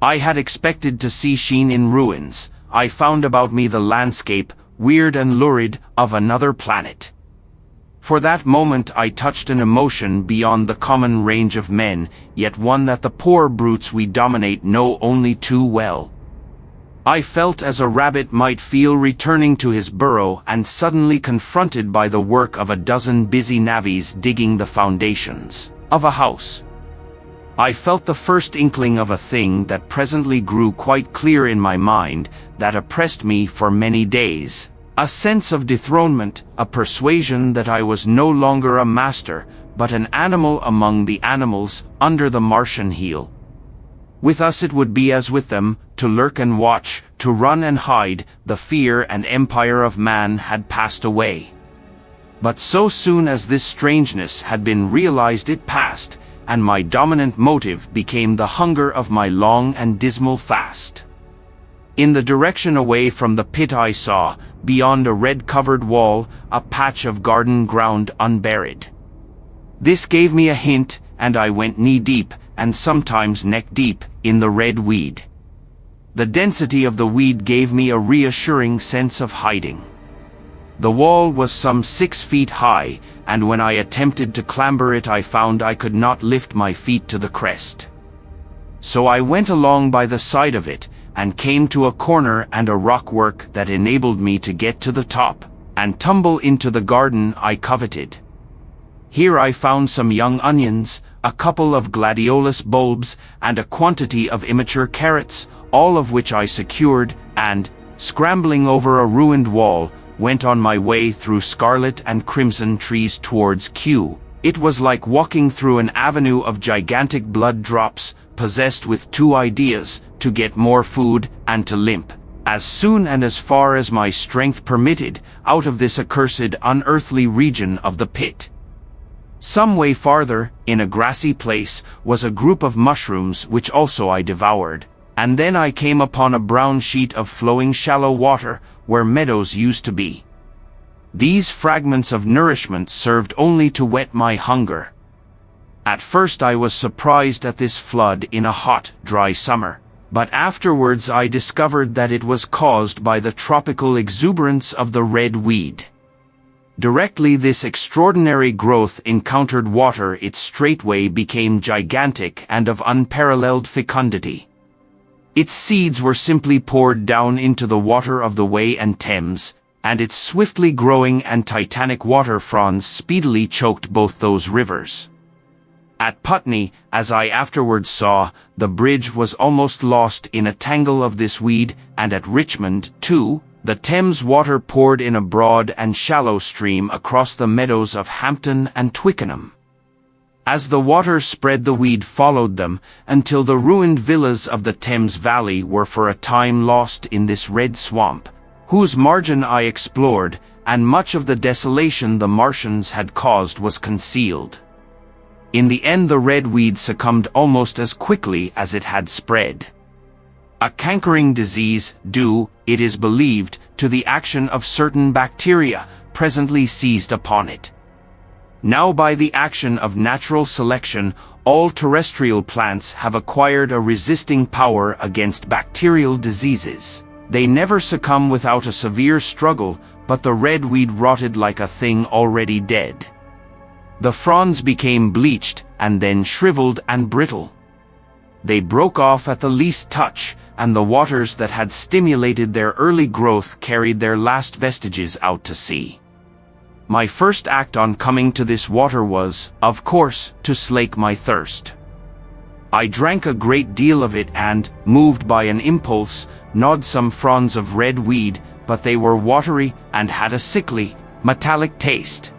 I had expected to see sheen in ruins. I found about me the landscape, weird and lurid, of another planet. For that moment I touched an emotion beyond the common range of men, yet one that the poor brutes we dominate know only too well. I felt as a rabbit might feel returning to his burrow and suddenly confronted by the work of a dozen busy navvies digging the foundations of a house. I felt the first inkling of a thing that presently grew quite clear in my mind, that oppressed me for many days. A sense of dethronement, a persuasion that I was no longer a master, but an animal among the animals, under the Martian heel. With us it would be as with them, to lurk and watch, to run and hide. The fear and empire of man had passed away. But so soon as this strangeness had been realized it passed, and my dominant motive became the hunger of my long and dismal fast. In the direction away from the pit I saw, beyond a red-covered wall, a patch of garden ground unburied. This gave me a hint, and I went knee-deep, and sometimes neck-deep, in the red weed. The density of the weed gave me a reassuring sense of hiding. The wall was some 6 feet high, and when I attempted to clamber it I found I could not lift my feet to the crest. So I went along by the side of it, and came to a corner and a rockwork that enabled me to get to the top, and tumble into the garden I coveted. Here I found some young onions, a couple of gladiolus bulbs, and a quantity of immature carrots, all of which I secured, and, scrambling over a ruined wall, went on my way through scarlet and crimson trees towards Q. It was like walking through an avenue of gigantic blood drops, possessed with two ideas, to get more food and to limp, as soon and as far as my strength permitted, out of this accursed unearthly region of the pit. Some way farther, in a grassy place, was a group of mushrooms which also I devoured, and then I came upon a brown sheet of flowing shallow water, where meadows used to be. These fragments of nourishment served only to whet my hunger. At first I was surprised at this flood in a hot, dry summer, but afterwards I discovered that it was caused by the tropical exuberance of the red weed. Directly this extraordinary growth encountered water it straightway became gigantic and of unparalleled fecundity. Its seeds were simply poured down into the water of the Wey and Thames, and its swiftly growing and titanic water fronds speedily choked both those rivers. At Putney, as I afterwards saw, the bridge was almost lost in a tangle of this weed, and at Richmond, too, the Thames water poured in a broad and shallow stream across the meadows of Hampton and Twickenham. As the water spread the weed followed them, until the ruined villas of the Thames Valley were for a time lost in this red swamp, whose margin I explored, and much of the desolation the Martians had caused was concealed. In the end the red weed succumbed almost as quickly as it had spread. A cankering disease, due, it is believed, to the action of certain bacteria, presently seized upon it. Now by the action of natural selection, all terrestrial plants have acquired a resisting power against bacterial diseases. They never succumb without a severe struggle, but the red weed rotted like a thing already dead. The fronds became bleached, and then shriveled and brittle. They broke off at the least touch, and the waters that had stimulated their early growth carried their last vestiges out to sea. My first act on coming to this water was, of course, to slake my thirst. I drank a great deal of it and, moved by an impulse, gnawed some fronds of red weed, but they were watery and had a sickly, metallic taste.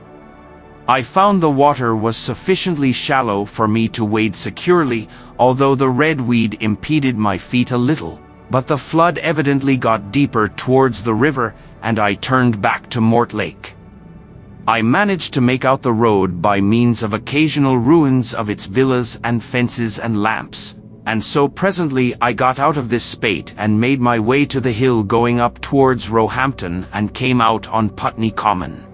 I found the water was sufficiently shallow for me to wade securely, although the red weed impeded my feet a little, but the flood evidently got deeper towards the river, and I turned back to Mortlake. I managed to make out the road by means of occasional ruins of its villas and fences and lamps, and so presently I got out of this spate and made my way to the hill going up towards Roehampton and came out on Putney Common.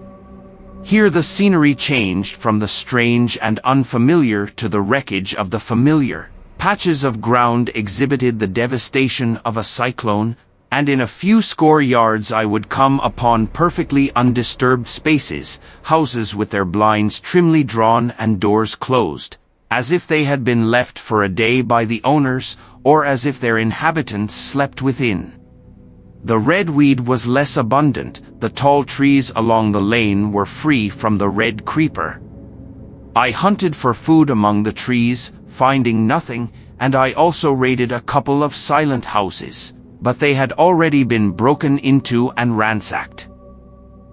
Here the scenery changed from the strange and unfamiliar to the wreckage of the familiar. Patches of ground exhibited the devastation of a cyclone, and in a few score yards I would come upon perfectly undisturbed spaces, houses with their blinds trimly drawn and doors closed, as if they had been left for a day by the owners, or as if their inhabitants slept within. The red weed was less abundant, the tall trees along the lane were free from the red creeper. I hunted for food among the trees, finding nothing, and I also raided a couple of silent houses, but they had already been broken into and ransacked.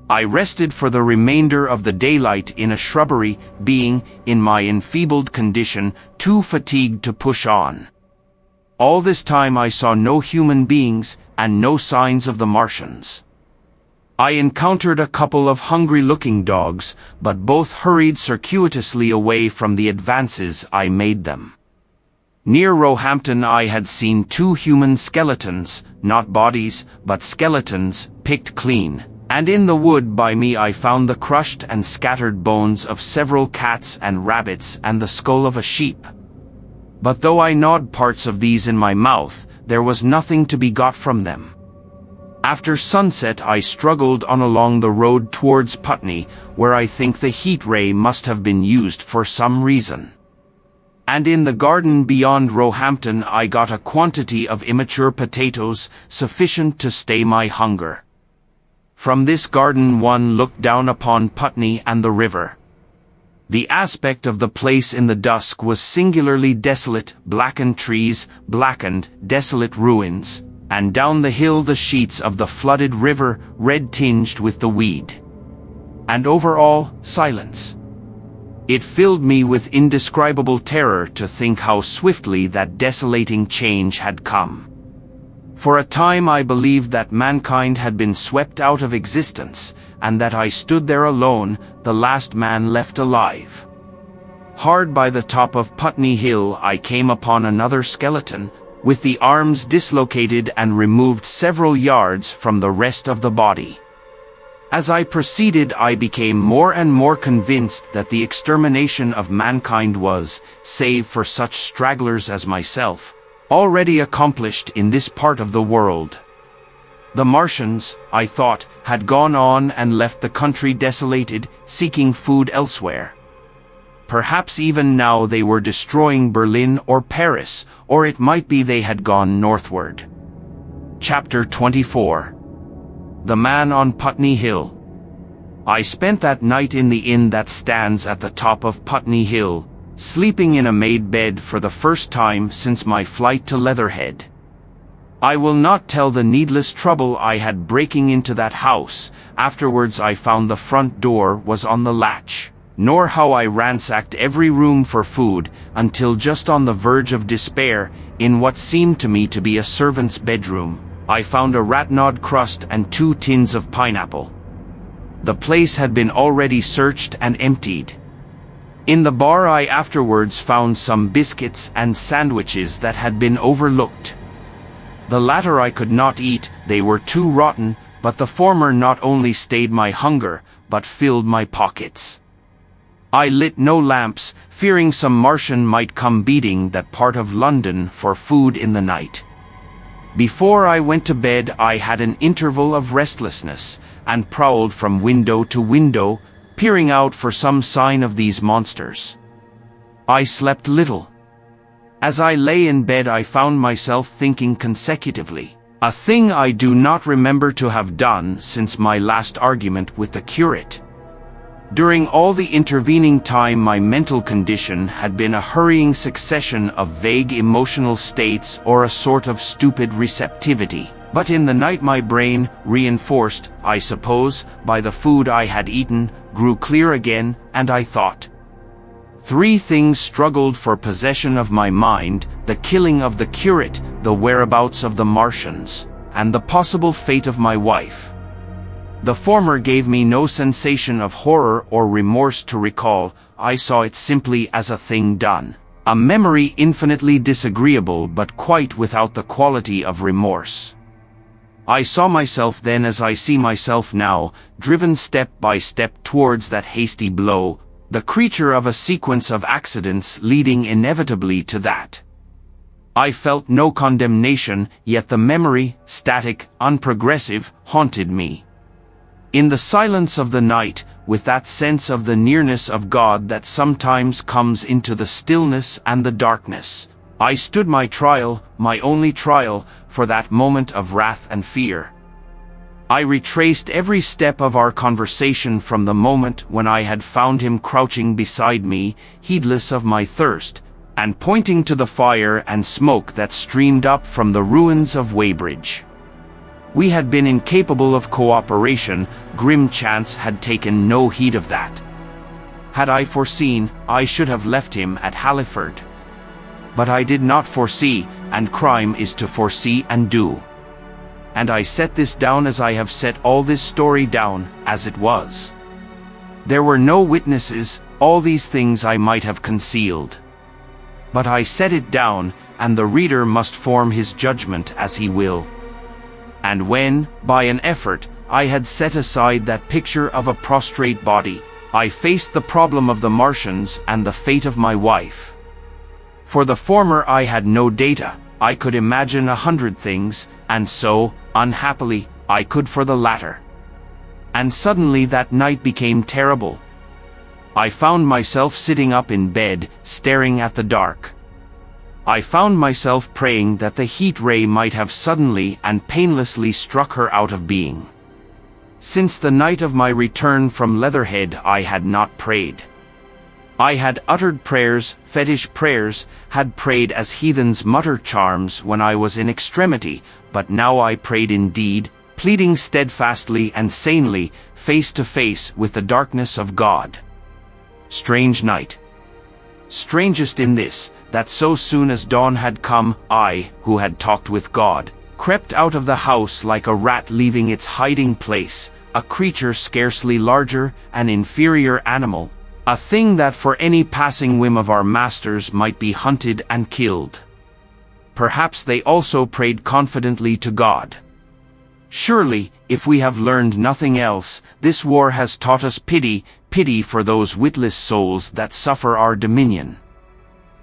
I rested for the remainder of the daylight in a shrubbery, being, in my enfeebled condition, too fatigued to push on. All this time I saw no human beings, and no signs of the Martians. I encountered a couple of hungry-looking dogs, but both hurried circuitously away from the advances I made them. Near Roehampton I had seen 2 human skeletons, not bodies, but skeletons, picked clean, and in the wood by me I found the crushed and scattered bones of several cats and rabbits and the skull of a sheep. But though I gnawed parts of these in my mouth, there was nothing to be got from them. After sunset I struggled on along the road towards Putney, where I think the heat ray must have been used for some reason. And in the garden beyond Roehampton I got a quantity of immature potatoes, sufficient to stay my hunger. From this garden one looked down upon Putney and the river. The aspect of the place in the dusk was singularly desolate, blackened trees, blackened, desolate ruins, and down the hill the sheets of the flooded river, red-tinged with the weed. And over all, silence. It filled me with indescribable terror to think how swiftly that desolating change had come. For a time I believed that mankind had been swept out of existence, and that I stood there alone, the last man left alive. Hard by the top of Putney Hill I came upon another skeleton, with the arms dislocated and removed several yards from the rest of the body. As I proceeded I became more and more convinced that the extermination of mankind was, save for such stragglers as myself, already accomplished in this part of the world. The Martians, I thought, had gone on and left the country desolated, seeking food elsewhere. Perhaps even now they were destroying Berlin or Paris, or it might be they had gone northward. Chapter 24. The Man on Putney Hill. I spent that night in the inn that stands at the top of Putney Hill, sleeping in a made bed for the first time since my flight to Leatherhead. I will not tell the needless trouble I had breaking into that house. Afterwards I found the front door was on the latch, nor how I ransacked every room for food, until just on the verge of despair, in what seemed to me to be a servant's bedroom, I found a ratnod crust and 2 tins of pineapple. The place had been already searched and emptied. In the bar I afterwards found some biscuits and sandwiches that had been overlooked. The latter I could not eat, they were too rotten, but the former not only stayed my hunger, but filled my pockets. I lit no lamps, fearing some Martian might come beating that part of London for food in the night. Before I went to bed I had an interval of restlessness, and prowled from window to window, peering out for some sign of these monsters. I slept little. As I lay in bed I found myself thinking consecutively, a thing I do not remember to have done since my last argument with the curate. During all the intervening time my mental condition had been a hurrying succession of vague emotional states or a sort of stupid receptivity, But in the night my brain, reinforced, I suppose, by the food I had eaten, grew clear again, and I thought. 3 things struggled for possession of my mind: the killing of the curate, the whereabouts of the Martians, and the possible fate of my wife. The former gave me no sensation of horror or remorse to recall. I saw it simply as a thing done. A memory infinitely disagreeable but quite without the quality of remorse. I saw myself then as I see myself now, driven step by step towards that hasty blow, the creature of a sequence of accidents leading inevitably to that. I felt no condemnation, yet the memory, static, unprogressive, haunted me. In the silence of the night, with that sense of the nearness of God that sometimes comes into the stillness and the darkness, I stood my trial, my only trial, for that moment of wrath and fear. I retraced every step of our conversation from the moment when I had found him crouching beside me, heedless of my thirst, and pointing to the fire and smoke that streamed up from the ruins of Weybridge. We had been incapable of cooperation. Grim chance had taken no heed of that. Had I foreseen, I should have left him at Halliford. But I did not foresee, and crime is to foresee and do. And I set this down as I have set all this story down, as it was. There were no witnesses. All these things I might have concealed. But I set it down, and the reader must form his judgment as he will. And when, by an effort, I had set aside that picture of a prostrate body, I faced the problem of the Martians and the fate of my wife. For the former I had no data. I could imagine 100 things, and so, unhappily, I could for the latter. And suddenly that night became terrible. I found myself sitting up in bed, staring at the dark. I found myself praying that the heat ray might have suddenly and painlessly struck her out of being. Since the night of my return from Leatherhead I had not prayed. I had uttered prayers, fetish prayers, had prayed as heathens mutter charms when I was in extremity, but now I prayed indeed, pleading steadfastly and sanely, face to face with the darkness of God. Strange night. Strangest in this, that so soon as dawn had come, I, who had talked with God, crept out of the house like a rat leaving its hiding place, a creature scarcely larger, an inferior animal, a thing that for any passing whim of our masters might be hunted and killed. Perhaps they also prayed confidently to God. Surely, if we have learned nothing else, this war has taught us pity, pity for those witless souls that suffer our dominion.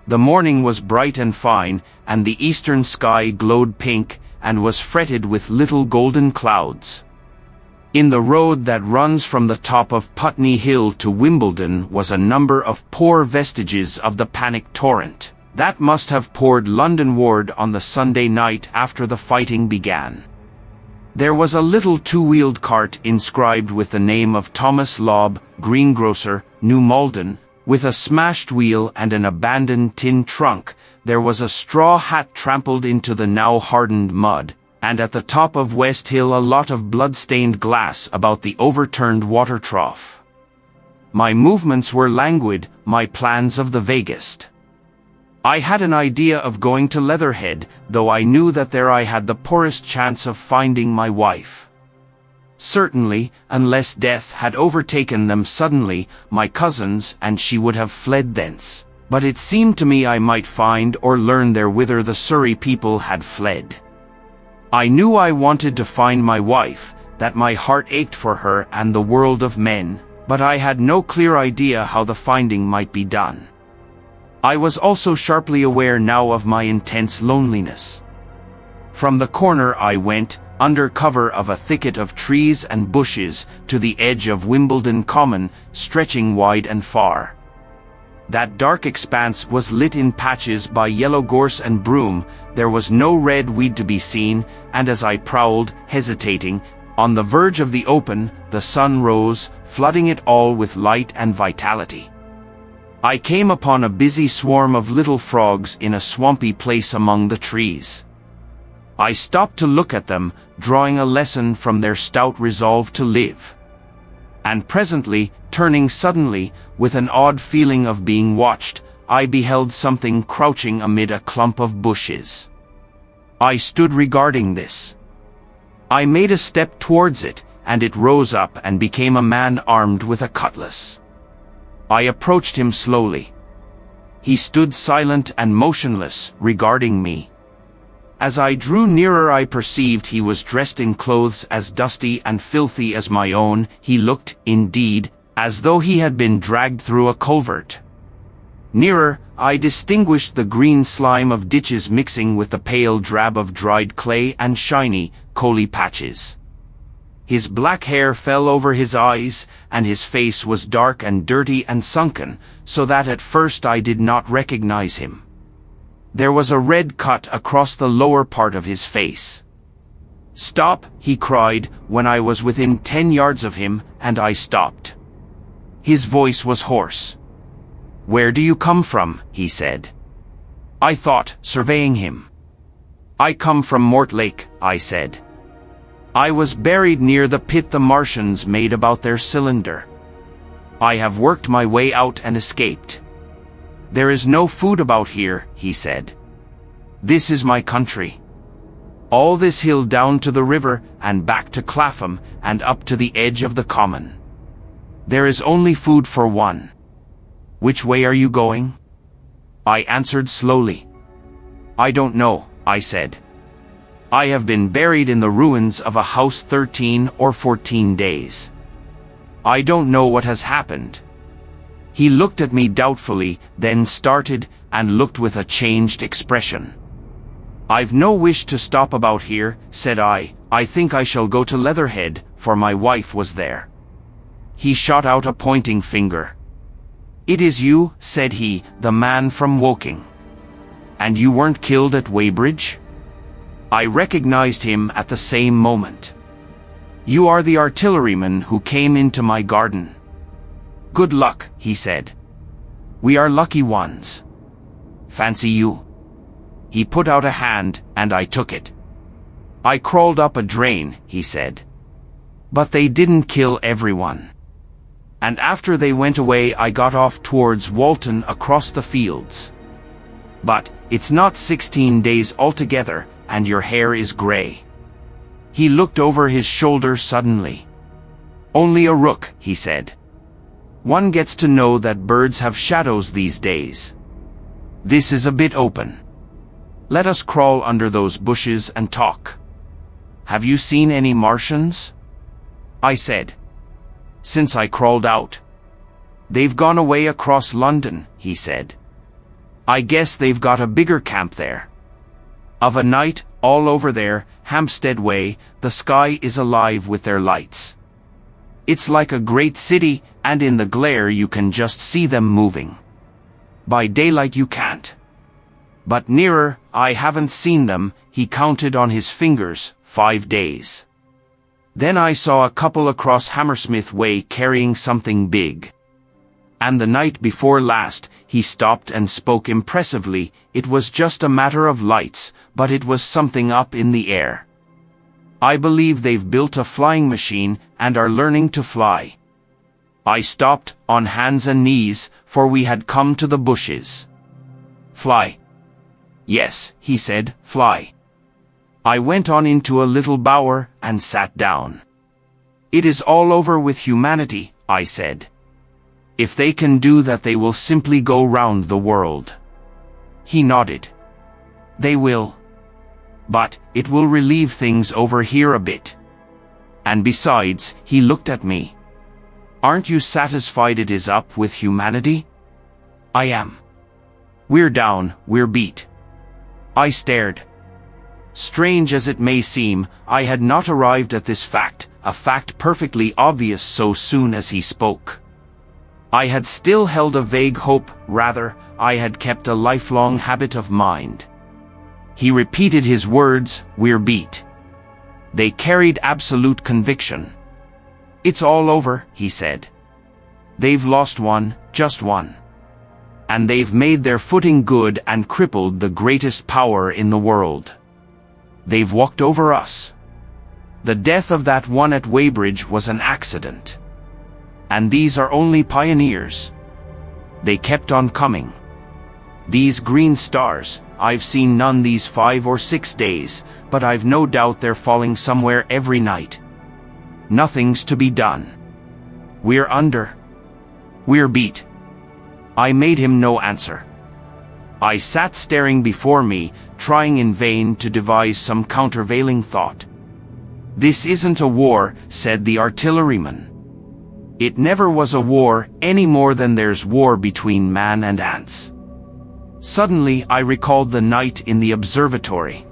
The morning was bright and fine, and the eastern sky glowed pink, and was fretted with little golden clouds. In the road that runs from the top of Putney Hill to Wimbledon was a number of poor vestiges of the panic torrent that must have poured Londonward on the Sunday night after the fighting began. There was a little 2-wheeled cart inscribed with the name of Thomas Lobb, greengrocer, New Malden, with a smashed wheel and an abandoned tin trunk. There was a straw hat trampled into the now hardened mud, and at the top of West Hill a lot of blood-stained glass about the overturned water trough. My movements were languid, my plans of the vaguest. I had an idea of going to Leatherhead, though I knew that there I had the poorest chance of finding my wife. Certainly, unless death had overtaken them suddenly, my cousins and she would have fled thence. But it seemed to me I might find or learn there whither the Surrey people had fled. I knew I wanted to find my wife, that my heart ached for her and the world of men, but I had no clear idea how the finding might be done. I was also sharply aware now of my intense loneliness. From the corner I went, under cover of a thicket of trees and bushes, to the edge of Wimbledon Common, stretching wide and far. That dark expanse was lit in patches by yellow gorse and broom. There was no red weed to be seen, and as I prowled, hesitating, on the verge of the open, the sun rose, flooding it all with light and vitality. I came upon a busy swarm of little frogs in a swampy place among the trees. I stopped to look at them, drawing a lesson from their stout resolve to live. And presently, turning suddenly, with an odd feeling of being watched, I beheld something crouching amid a clump of bushes. I stood regarding this. I made a step towards it, and it rose up and became a man armed with a cutlass. I approached him slowly. He stood silent and motionless, regarding me. As I drew nearer, I perceived he was dressed in clothes as dusty and filthy as my own. He looked, indeed, as though he had been dragged through a culvert. Nearer, I distinguished the green slime of ditches mixing with the pale drab of dried clay and shiny, coaly patches. His black hair fell over his eyes, and his face was dark and dirty and sunken, so that at first I did not recognize him. There was a red cut across the lower part of his face. "Stop!" he cried, when I was within 10 yards of him, and I stopped. His voice was hoarse. "Where do you come from?" he said. I thought, surveying him. "I come from Mortlake," I said. "I was buried near the pit the Martians made about their cylinder. I have worked my way out and escaped. There is no food about here," he said. "This is my country. All this hill down to the river, and back to Clapham, and up to the edge of the common. There is only food for one. Which way are you going?" I answered slowly. "I don't know," I said. "I have been buried in the ruins of a house 13 or 14 days. I don't know what has happened." He looked at me doubtfully, then started, and looked with a changed expression. "I've no wish to stop about here," said I. "I think I shall go to Leatherhead, for my wife was there." He shot out a pointing finger. "It is you," said he, "the man from Woking. And you weren't killed at Weybridge?" I recognized him at the same moment. "You are the artilleryman who came into my garden." "Good luck," he said. "We are lucky ones. Fancy you." He put out a hand, and I took it. "I crawled up a drain," he said. "But they didn't kill everyone. And after they went away, I got off towards Walton across the fields. But it's not 16 days altogether, and your hair is grey." He looked over his shoulder suddenly. "Only a rook," he said. "One gets to know that birds have shadows these days. This is a bit open. Let us crawl under those bushes and talk. Have you seen any Martians?" I said. "Since I crawled out." "They've gone away across London," he said. "I guess they've got a bigger camp there. Of a night, all over there, Hampstead way, the sky is alive with their lights. It's like a great city, and in the glare you can just see them moving. By daylight you can't. But nearer, I haven't seen them." He counted on his fingers, 5 days. "Then I saw a couple across Hammersmith way carrying something big. And the night before last," he stopped and spoke impressively, "it was just a matter of lights, but it was something up in the air. I believe they've built a flying machine, and are learning to fly." I stopped, on hands and knees, for we had come to the bushes. "Fly?" "Yes," he said, "fly." I went on into a little bower, and sat down. "It is all over with humanity," I said. "If they can do that, they will simply go round the world." He nodded. "They will. But it will relieve things over here a bit. And besides," he looked at me, "aren't you satisfied it is up with humanity?" "I am." "We're down, we're beat." I stared. Strange as it may seem, I had not arrived at this fact, a fact perfectly obvious so soon as he spoke. I had still held a vague hope, rather, I had kept a lifelong habit of mind. He repeated his words, "We're beat." They carried absolute conviction. "It's all over," he said. "They've lost one, just one. And they've made their footing good and crippled the greatest power in the world. They've walked over us. The death of that one at Weybridge was an accident. And these are only pioneers. They kept on coming. These green stars, I've seen none these 5 or 6 days, but I've no doubt they're falling somewhere every night. Nothing's to be done. We're under. We're beat. I made him no answer. I sat staring before me, trying in vain to devise some countervailing thought. This isn't a war, said the artilleryman. It never was a war, any more than there's war between man and ants. Suddenly I recalled the night in the observatory.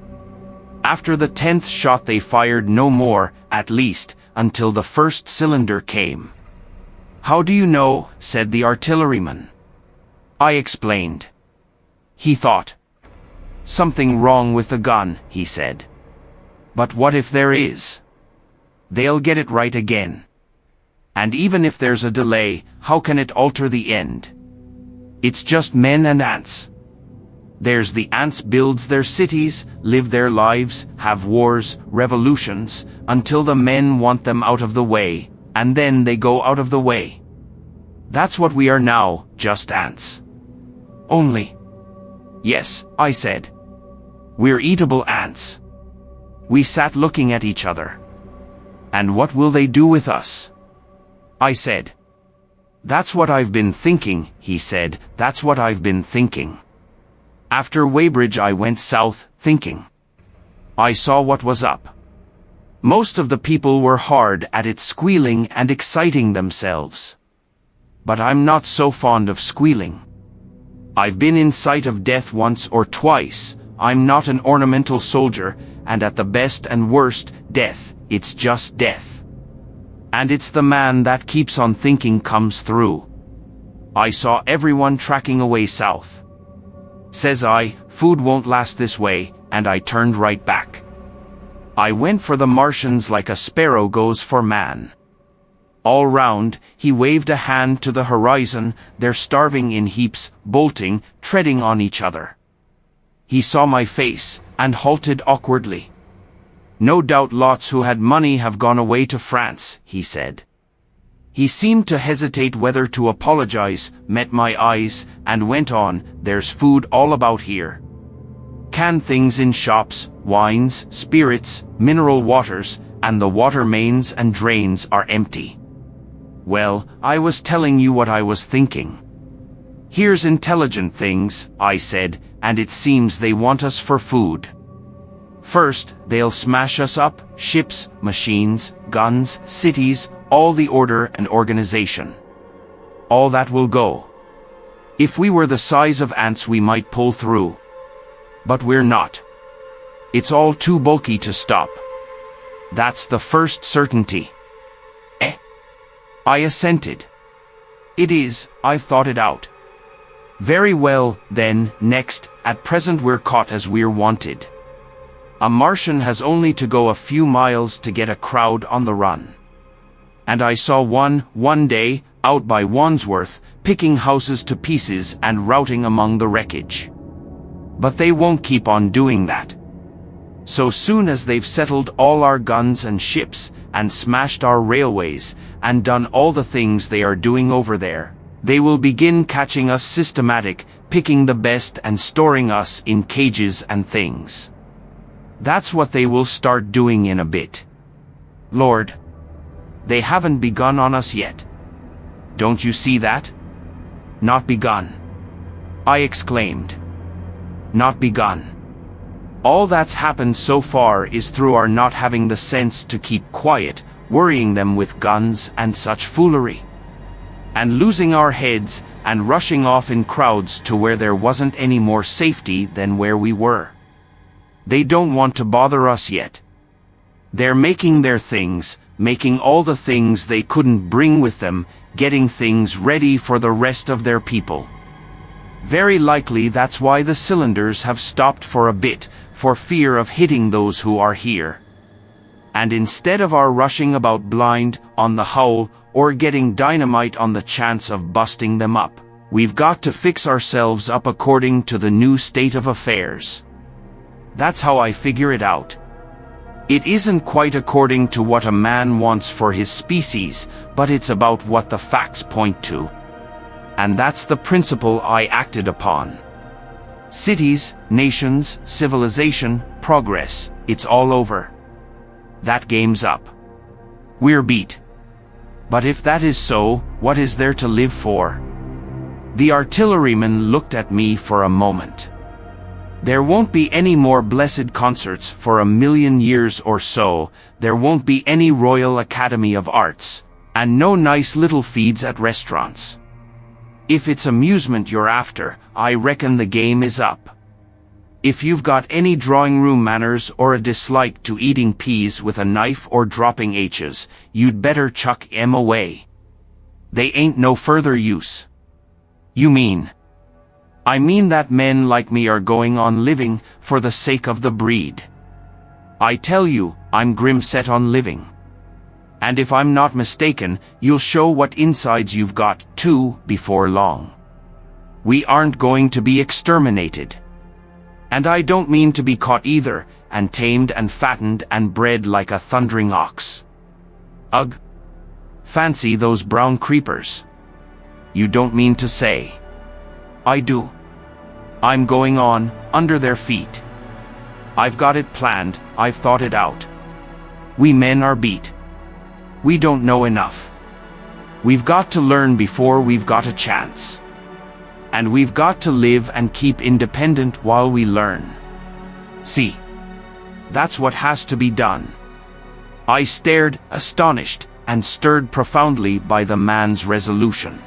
After the 10th shot they fired no more, at least, until the first cylinder came. How do you know? Said the artilleryman. I explained. He thought. Something wrong with the gun, he said. But what if there is? They'll get it right again. And even if there's a delay, how can it alter the end? It's just men and ants. There's the ants builds their cities, live their lives, have wars, revolutions, until the men want them out of the way, and then they go out of the way. That's what we are now, just ants. Only. Yes, I said. We're eatable ants. We sat looking at each other. And what will they do with us? I said. That's what I've been thinking, he said, that's what I've been thinking. After Weybridge I went south, thinking. I saw what was up. Most of the people were hard at it, squealing and exciting themselves. But I'm not so fond of squealing. I've been in sight of death once or twice. I'm not an ornamental soldier, and at the best and worst, death, it's just death. And it's the man that keeps on thinking comes through. I saw everyone tracking away south. Says I, food won't last this way, and I turned right back. I went for the Martians like a sparrow goes for man. All round, he waved a hand to the horizon, they're starving in heaps, bolting, treading on each other. He saw my face, and halted awkwardly. No doubt lots who had money have gone away to France, he said. He seemed to hesitate whether to apologize, met my eyes, and went on, there's food all about here. Canned things in shops, wines, spirits, mineral waters, and the water mains and drains are empty. Well, I was telling you what I was thinking. Here's intelligent things, I said, and it seems they want us for food. First, they'll smash us up, ships, machines, guns, cities, all the order and organization. All that will go. If we were the size of ants we might pull through. But we're not. It's all too bulky to stop. That's the first certainty. I assented. It is, I've thought it out. Very well, then, next, at present we're caught as we're wanted. A Martian has only to go a few miles to get a crowd on the run. And I saw one day, out by Wandsworth, picking houses to pieces and routing among the wreckage. But they won't keep on doing that. So soon as they've settled all our guns and ships, and smashed our railways, and done all the things they are doing over there, they will begin catching us systematic, picking the best and storing us in cages and things. That's what they will start doing in a bit. Lord, they haven't begun on us yet. Don't you see that? Not begun. I exclaimed. Not begun. All that's happened so far is through our not having the sense to keep quiet, worrying them with guns and such foolery. And losing our heads and rushing off in crowds to where there wasn't any more safety than where we were. They don't want to bother us yet. They're making their things, making all the things they couldn't bring with them, getting things ready for the rest of their people. Very likely that's why the cylinders have stopped for a bit, for fear of hitting those who are here. And instead of our rushing about blind, on the whole, or getting dynamite on the chance of busting them up, we've got to fix ourselves up according to the new state of affairs. That's how I figure it out. It isn't quite according to what a man wants for his species, but it's about what the facts point to. And that's the principle I acted upon. Cities, nations, civilization, progress, it's all over. That game's up. We're beat. But if that is so, what is there to live for? The artilleryman looked at me for a moment. There won't be any more blessed concerts for 1,000,000 years or so, there won't be any Royal Academy of Arts, and no nice little feeds at restaurants. If it's amusement you're after, I reckon the game is up. If you've got any drawing room manners or a dislike to eating peas with a knife or dropping H's, you'd better chuck 'em away. They ain't no further use. You mean? I mean that men like me are going on living for the sake of the breed. I tell you, I'm grim set on living. And if I'm not mistaken, you'll show what insides you've got, too, before long. We aren't going to be exterminated. And I don't mean to be caught either, and tamed and fattened and bred like a thundering ox. Ugh! Fancy those brown creepers. You don't mean to say. I do. I'm going on, under their feet. I've got it planned, I've thought it out. We men are beat. We don't know enough. We've got to learn before we've got a chance. And we've got to live and keep independent while we learn. See? That's what has to be done. I stared, astonished, and stirred profoundly by the man's resolution.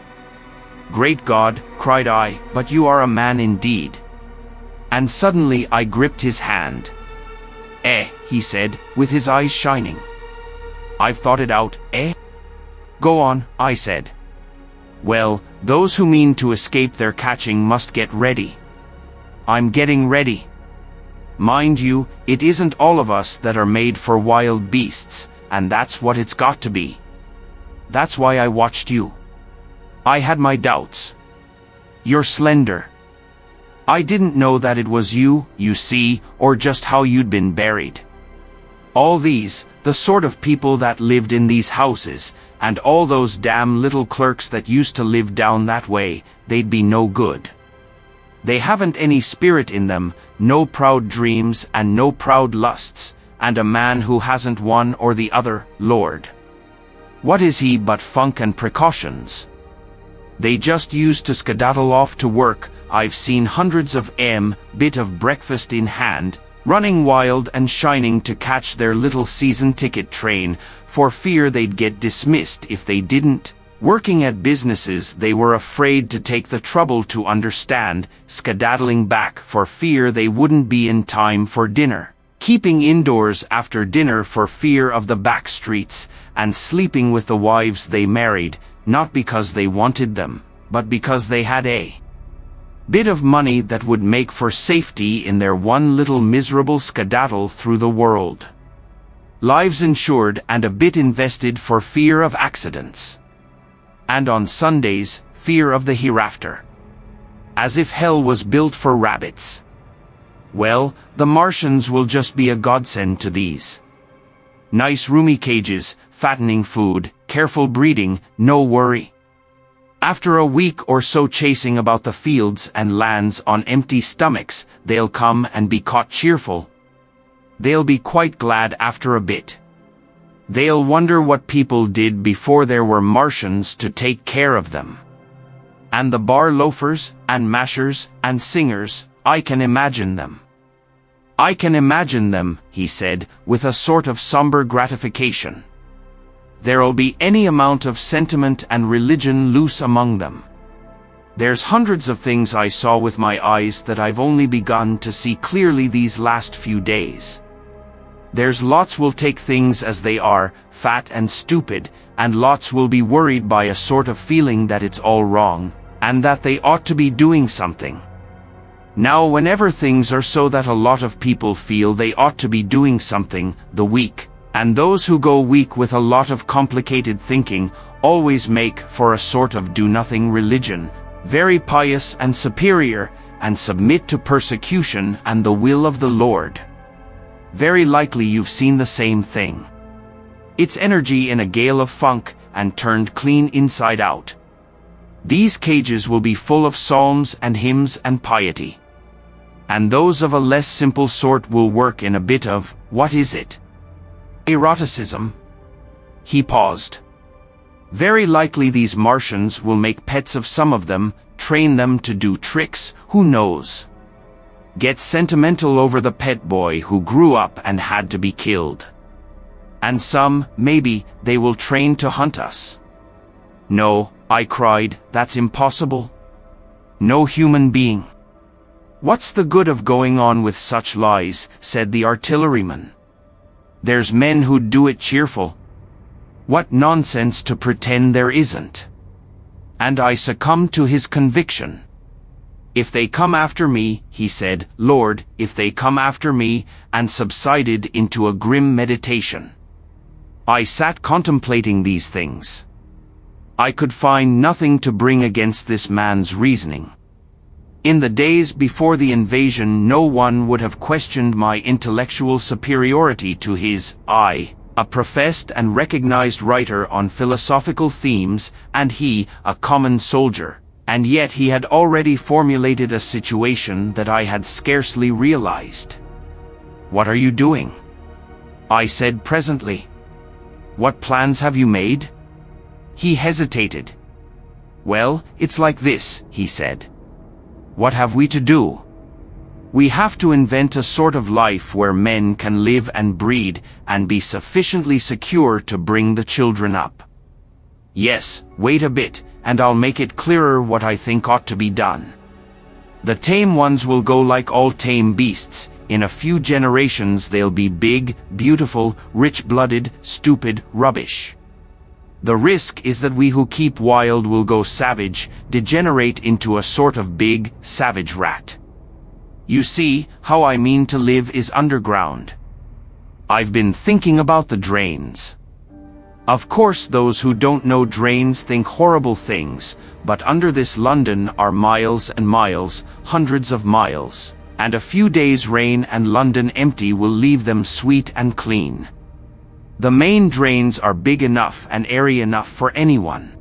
Great God, cried I, but you are a man indeed. And suddenly I gripped his hand. Eh, he said, with his eyes shining. I've thought it out, eh? Go on, I said. Well, those who mean to escape their catching must get ready. I'm getting ready. Mind you, it isn't all of us that are made for wild beasts, and that's what it's got to be. That's why I watched you. I had my doubts. You're slender. I didn't know that it was you, you see, or just how you'd been buried. All these, the sort of people that lived in these houses, and all those damn little clerks that used to live down that way, they'd be no good. They haven't any spirit in them, no proud dreams and no proud lusts, and a man who hasn't one or the other, Lord. What is he but funk and precautions? They just used to skedaddle off to work. I've seen hundreds of 'em, bit of breakfast in hand, running wild and shining to catch their little season ticket train, for fear they'd get dismissed if they didn't. Working at businesses they were afraid to take the trouble to understand, skedaddling back for fear they wouldn't be in time for dinner, keeping indoors after dinner for fear of the back streets, and sleeping with the wives they married, not because they wanted them, but because they had a bit of money that would make for safety in their one little miserable skedaddle through the world. Lives insured and a bit invested for fear of accidents. And on Sundays, fear of the hereafter. As if hell was built for rabbits. Well, the Martians will just be a godsend to these. Nice roomy cages, fattening food, careful breeding, no worry. After a week or so chasing about the fields and lands on empty stomachs, they'll come and be caught cheerful. They'll be quite glad after a bit. They'll wonder what people did before there were Martians to take care of them. And the bar loafers, and mashers, and singers, I can imagine them. I can imagine them, he said, with a sort of somber gratification. There'll be any amount of sentiment and religion loose among them. There's hundreds of things I saw with my eyes that I've only begun to see clearly these last few days. There's lots will take things as they are, fat and stupid, and lots will be worried by a sort of feeling that it's all wrong, and that they ought to be doing something. Now whenever things are so that a lot of people feel they ought to be doing something, the weak, and those who go weak with a lot of complicated thinking, always make for a sort of do-nothing religion, very pious and superior, and submit to persecution and the will of the Lord. Very likely you've seen the same thing. It's energy in a gale of funk and turned clean inside out. These cages will be full of psalms and hymns and piety. And those of a less simple sort will work in a bit of, what is it? Eroticism? He paused. Very likely these Martians will make pets of some of them, train them to do tricks, who knows? Get sentimental over the pet boy who grew up and had to be killed. And some, maybe, they will train to hunt us. No, I cried, that's impossible. No human being. What's the good of going on with such lies, said the artilleryman. There's men who'd do it cheerful. What nonsense to pretend there isn't. And I succumbed to his conviction. If they come after me, he said, Lord, if they come after me, and subsided into a grim meditation. I sat contemplating these things. I could find nothing to bring against this man's reasoning. In the days before the invasion, no one would have questioned my intellectual superiority to his, a professed and recognized writer on philosophical themes, and he, a common soldier. And yet he had already formulated a situation that I had scarcely realized. What are you doing? I said presently. What plans have you made? He hesitated. Well, it's like this, he said. What have we to do? We have to invent a sort of life where men can live and breed and be sufficiently secure to bring the children up. Yes, wait a bit, and I'll make it clearer what I think ought to be done. The tame ones will go like all tame beasts. In a few generations they'll be big, beautiful, rich-blooded, stupid rubbish. The risk is that we who keep wild will go savage, degenerate into a sort of big, savage rat. You see, how I mean to live is underground. I've been thinking about the drains. Of course those who don't know drains think horrible things, but under this London are miles and miles, hundreds of miles, and a few days' rain and London empty will leave them sweet and clean. The main drains are big enough and airy enough for anyone.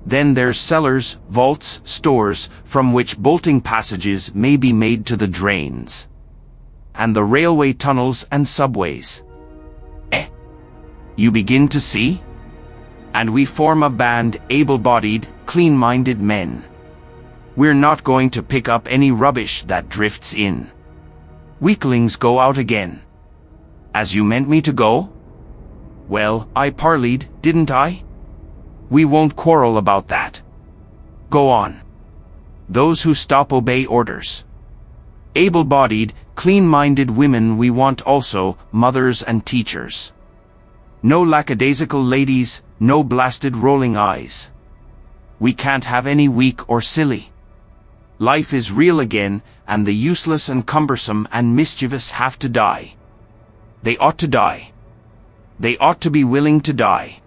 Then there's cellars, vaults, stores, from which bolting passages may be made to the drains. And the railway tunnels and subways. You begin to see? And we form a band, able-bodied, clean-minded men. We're not going to pick up any rubbish that drifts in. Weaklings go out again. As you meant me to go? Well, I parleyed, didn't I? We won't quarrel about that. Go on. Those who stop obey orders. Able-bodied, clean-minded women we want also, mothers and teachers. No lackadaisical ladies, no blasted rolling eyes. We can't have any weak or silly. Life is real again, and the useless and cumbersome and mischievous have to die. They ought to die. They ought to be willing to die.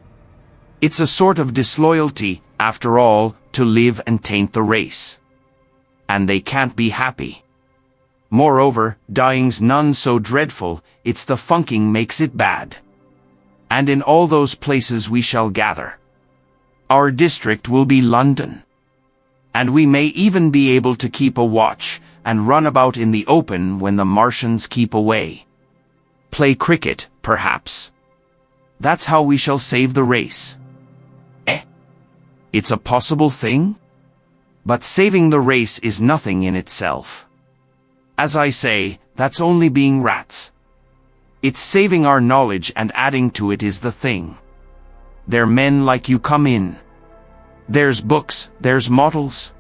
It's a sort of disloyalty, after all, to live and taint the race. And they can't be happy. Moreover, dying's none so dreadful, it's the funking makes it bad. And in all those places we shall gather. Our district will be London. And we may even be able to keep a watch, and run about in the open when the Martians keep away. Play cricket, perhaps. That's how we shall save the race. It's a possible thing? But saving the race is nothing in itself. As I say, that's only being rats. It's saving our knowledge and adding to it is the thing. There men like you come in. There's books, there's models.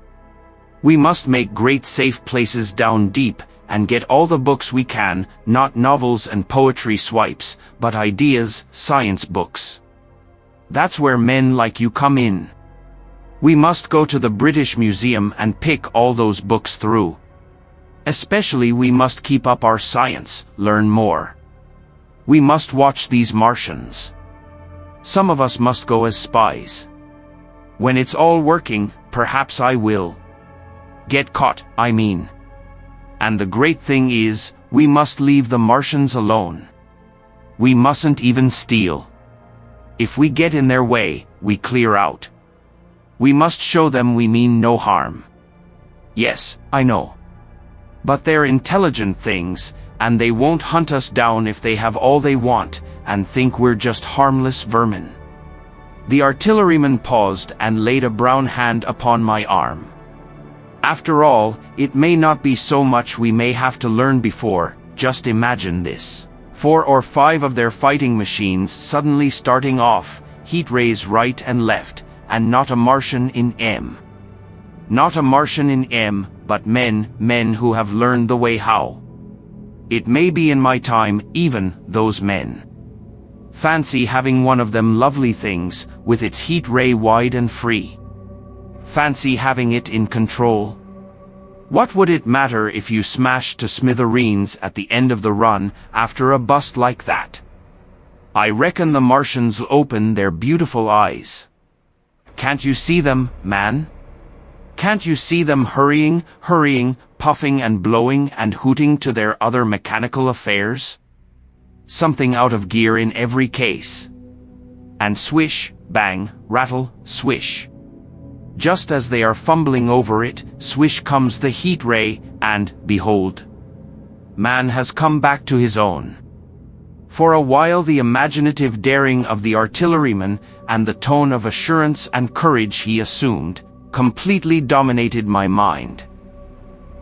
We must make great safe places down deep, and get all the books we can, not novels and poetry swipes, but ideas, science books. That's where men like you come in. We must go to the British Museum and pick all those books through. Especially we must keep up our science, learn more. We must watch these Martians. Some of us must go as spies. When it's all working, perhaps I will. Get caught, I mean. And the great thing is, we must leave the Martians alone. We mustn't even steal. If we get in their way, we clear out. We must show them we mean no harm. Yes, I know. But they're intelligent things, and they won't hunt us down if they have all they want, and think we're just harmless vermin. The artilleryman paused and laid a brown hand upon my arm. After all, it may not be so much we may have to learn before. Just imagine this. 4 or 5 of their fighting machines suddenly starting off, heat rays right and left, and not a Martian in M. Not a Martian in M, but men who have learned the way how. It may be in my time, even those men. Fancy having one of them lovely things, with its heat ray wide and free. Fancy having it in control. What would it matter if you smashed to smithereens at the end of the run after a bust like that? I reckon the Martians'll open their beautiful eyes. Can't you see them, man? Can't you see them hurrying, puffing and blowing and hooting to their other mechanical affairs? Something out of gear in every case. And swish, bang, rattle, swish. Just as they are fumbling over it, swish comes the heat ray, and, behold, man has come back to his own. For a while the imaginative daring of the artilleryman, and the tone of assurance and courage he assumed, completely dominated my mind.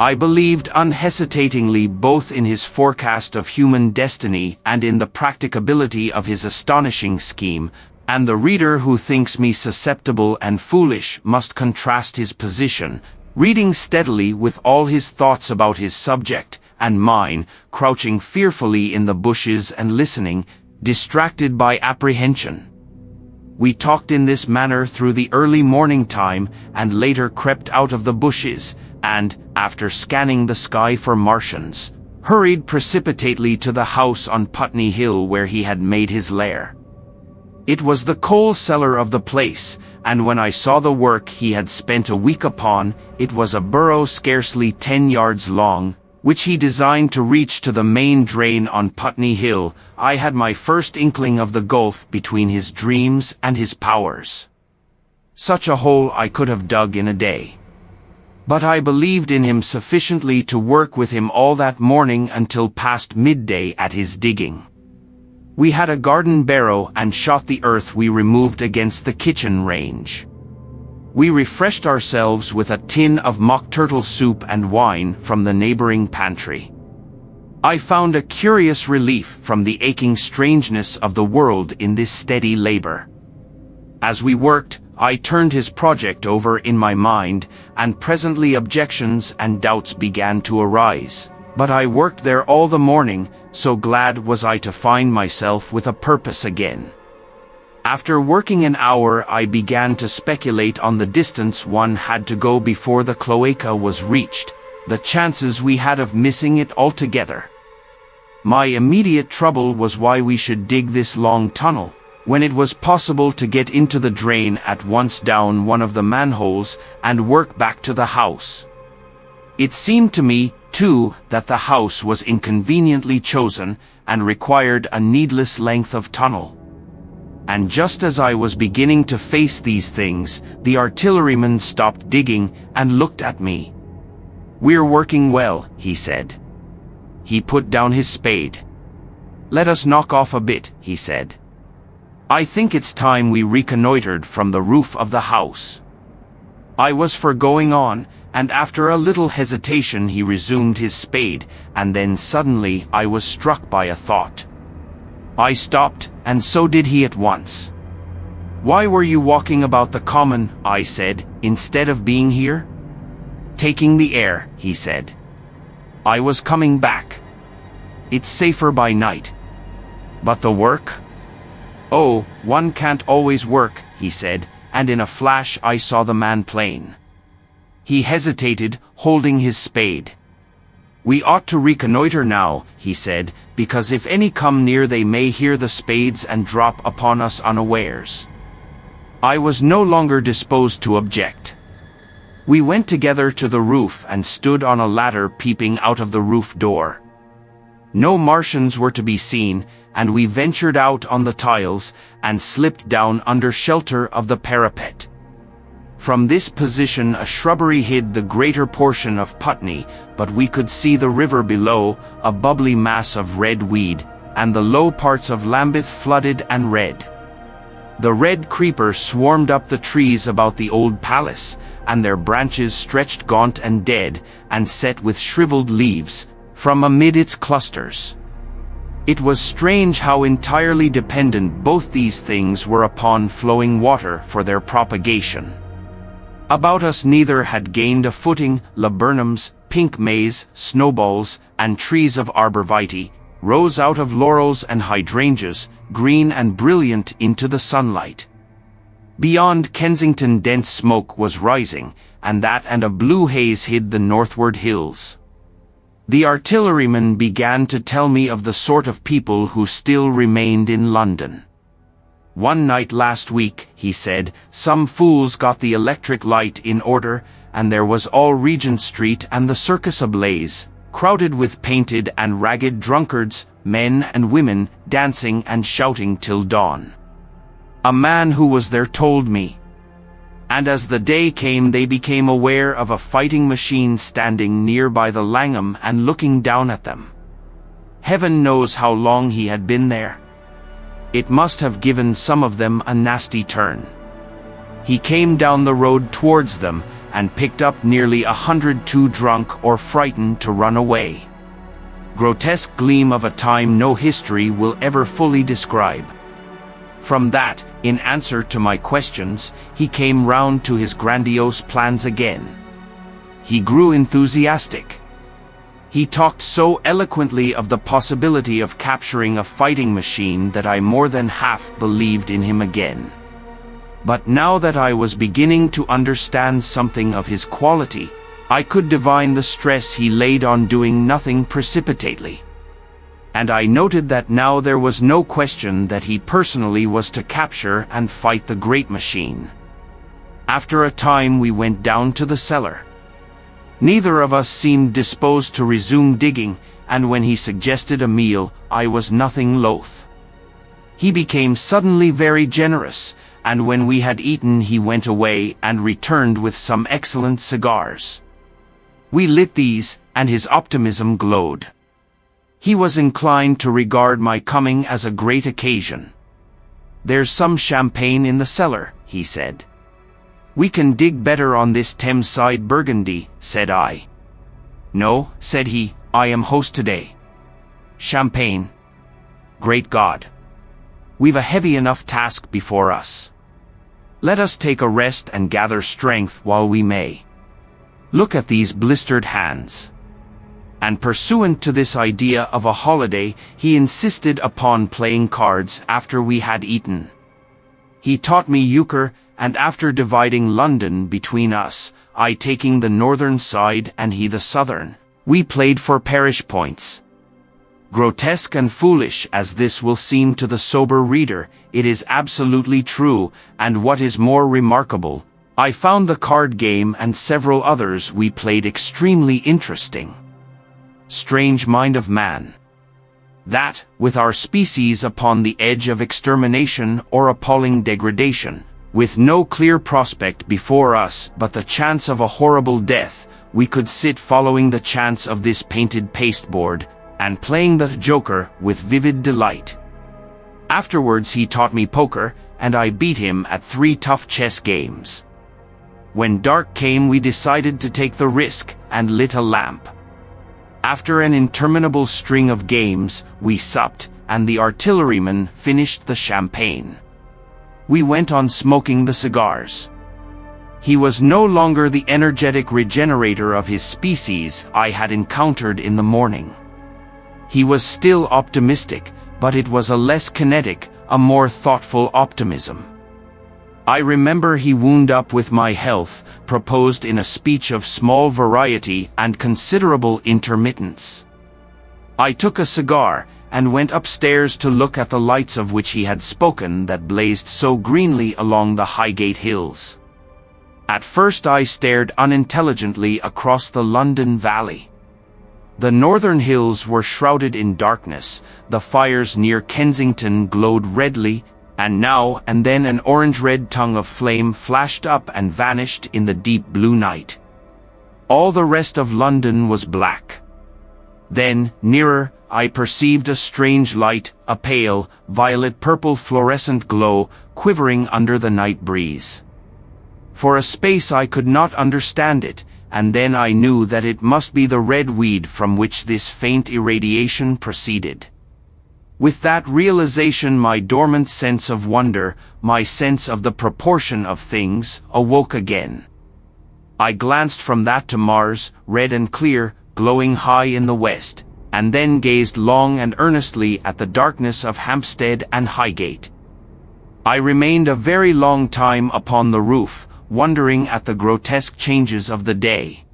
I believed unhesitatingly both in his forecast of human destiny and in the practicability of his astonishing scheme, and the reader who thinks me susceptible and foolish must contrast his position, reading steadily with all his thoughts about his subject, and mine, crouching fearfully in the bushes and listening, distracted by apprehension. We talked in this manner through the early morning time, and later crept out of the bushes, and, after scanning the sky for Martians, hurried precipitately to the house on Putney Hill where he had made his lair. It was the coal cellar of the place, and when I saw the work he had spent a week upon, it was a burrow scarcely 10 yards long, which he designed to reach to the main drain on Putney Hill. I had my first inkling of the gulf between his dreams and his powers. Such a hole I could have dug in a day. But I believed in him sufficiently to work with him all that morning until past midday at his digging. We had a garden barrow and shot the earth we removed against the kitchen range. We refreshed ourselves with a tin of mock turtle soup and wine from the neighboring pantry. I found a curious relief from the aching strangeness of the world in this steady labor. As we worked, I turned his project over in my mind, and presently objections and doubts began to arise. But I worked there all the morning, so glad was I to find myself with a purpose again. After working an hour, I began to speculate on the distance one had to go before the cloaca was reached, the chances we had of missing it altogether. My immediate trouble was why we should dig this long tunnel, when it was possible to get into the drain at once down one of the manholes and work back to the house. It seemed to me, too, that the house was inconveniently chosen and required a needless length of tunnel. And just as I was beginning to face these things, the artilleryman stopped digging and looked at me. "We're working well," he said. He put down his spade. "Let us knock off a bit," he said. "I think it's time we reconnoitered from the roof of the house." I was for going on, and after a little hesitation he resumed his spade, and then suddenly I was struck by a thought. I stopped, and so did he at once. "Why were you walking about the common," I said, "instead of being here?" "Taking the air," he said. "I was coming back. It's safer by night." "But the work?" "Oh, one can't always work," he said, and in a flash I saw the man plain. He hesitated, holding his spade. "We ought to reconnoiter now," he said, "because if any come near they may hear the spades and drop upon us unawares." I was no longer disposed to object. We went together to the roof and stood on a ladder peeping out of the roof door. No Martians were to be seen, and we ventured out on the tiles and slipped down under shelter of the parapet. From this position a shrubbery hid the greater portion of Putney, but we could see the river below, a bubbly mass of red weed, and the low parts of Lambeth flooded and red. The red creeper swarmed up the trees about the old palace, and their branches stretched gaunt and dead, and set with shriveled leaves, from amid its clusters. It was strange how entirely dependent both these things were upon flowing water for their propagation. About us neither had gained a footing. Laburnums, pink maize, snowballs, and trees of arborvitae rose out of laurels and hydrangeas, green and brilliant into the sunlight. Beyond Kensington dense smoke was rising, and that and a blue haze hid the northward hills. The artilleryman began to tell me of the sort of people who still remained in London. One night last week, he said, some fools got the electric light in order, and there was all Regent Street and the circus ablaze, crowded with painted and ragged drunkards, men and women, dancing and shouting till dawn. A man who was there told me. And as the day came they became aware of a fighting machine standing near by the Langham and looking down at them. Heaven knows how long he had been there. It must have given some of them a nasty turn. He came down the road towards them and picked up nearly 100 too drunk or frightened to run away. Grotesque gleam of a time no history will ever fully describe. From that, in answer to my questions, he came round to his grandiose plans again. He grew enthusiastic. He talked so eloquently of the possibility of capturing a fighting machine that I more than half believed in him again. But now that I was beginning to understand something of his quality, I could divine the stress he laid on doing nothing precipitately. And I noted that now there was no question that he personally was to capture and fight the great machine. After a time we went down to the cellar. Neither of us seemed disposed to resume digging, and when he suggested a meal, I was nothing loath. He became suddenly very generous, and when we had eaten he went away and returned with some excellent cigars. We lit these, and his optimism glowed. He was inclined to regard my coming as a great occasion. "There's some champagne in the cellar," he said. "We can dig better on this Thames-side Burgundy," said I. "No," said he, "I am host today. Champagne? Great God! We've a heavy enough task before us. Let us take a rest and gather strength while we may. Look at these blistered hands." And pursuant to this idea of a holiday, he insisted upon playing cards after we had eaten. He taught me euchre, and after dividing London between us, I taking the northern side and he the southern, we played for parish points. Grotesque and foolish as this will seem to the sober reader, it is absolutely true, and what is more remarkable, I found the card game and several others we played extremely interesting. Strange mind of man! That, with our species upon the edge of extermination or appalling degradation, with no clear prospect before us but the chance of a horrible death, we could sit following the chance of this painted pasteboard, and playing the joker with vivid delight. Afterwards he taught me poker, and I beat him at 3 tough chess games. When dark came we decided to take the risk, and lit a lamp. After an interminable string of games, we supped, and the artilleryman finished the champagne. We went on smoking the cigars. He was no longer the energetic regenerator of his species I had encountered in the morning. He was still optimistic, but it was a less kinetic, a more thoughtful optimism. I remember he wound up with my health, proposed in a speech of small variety and considerable intermittence. I took a cigar, and went upstairs to look at the lights of which he had spoken that blazed so greenly along the Highgate hills. At first I stared unintelligently across the London Valley. The northern hills were shrouded in darkness, the fires near Kensington glowed redly, and now and then an orange-red tongue of flame flashed up and vanished in the deep blue night. All the rest of London was black. Then, nearer, I perceived a strange light, a pale, violet-purple fluorescent glow, quivering under the night breeze. For a space I could not understand it, and then I knew that it must be the red weed from which this faint irradiation proceeded. With that realization, my dormant sense of wonder, my sense of the proportion of things, awoke again. I glanced from that to Mars, red and clear, glowing high in the west, and then gazed long and earnestly at the darkness of Hampstead and Highgate. I remained a very long time upon the roof, wondering at the grotesque changes of the day.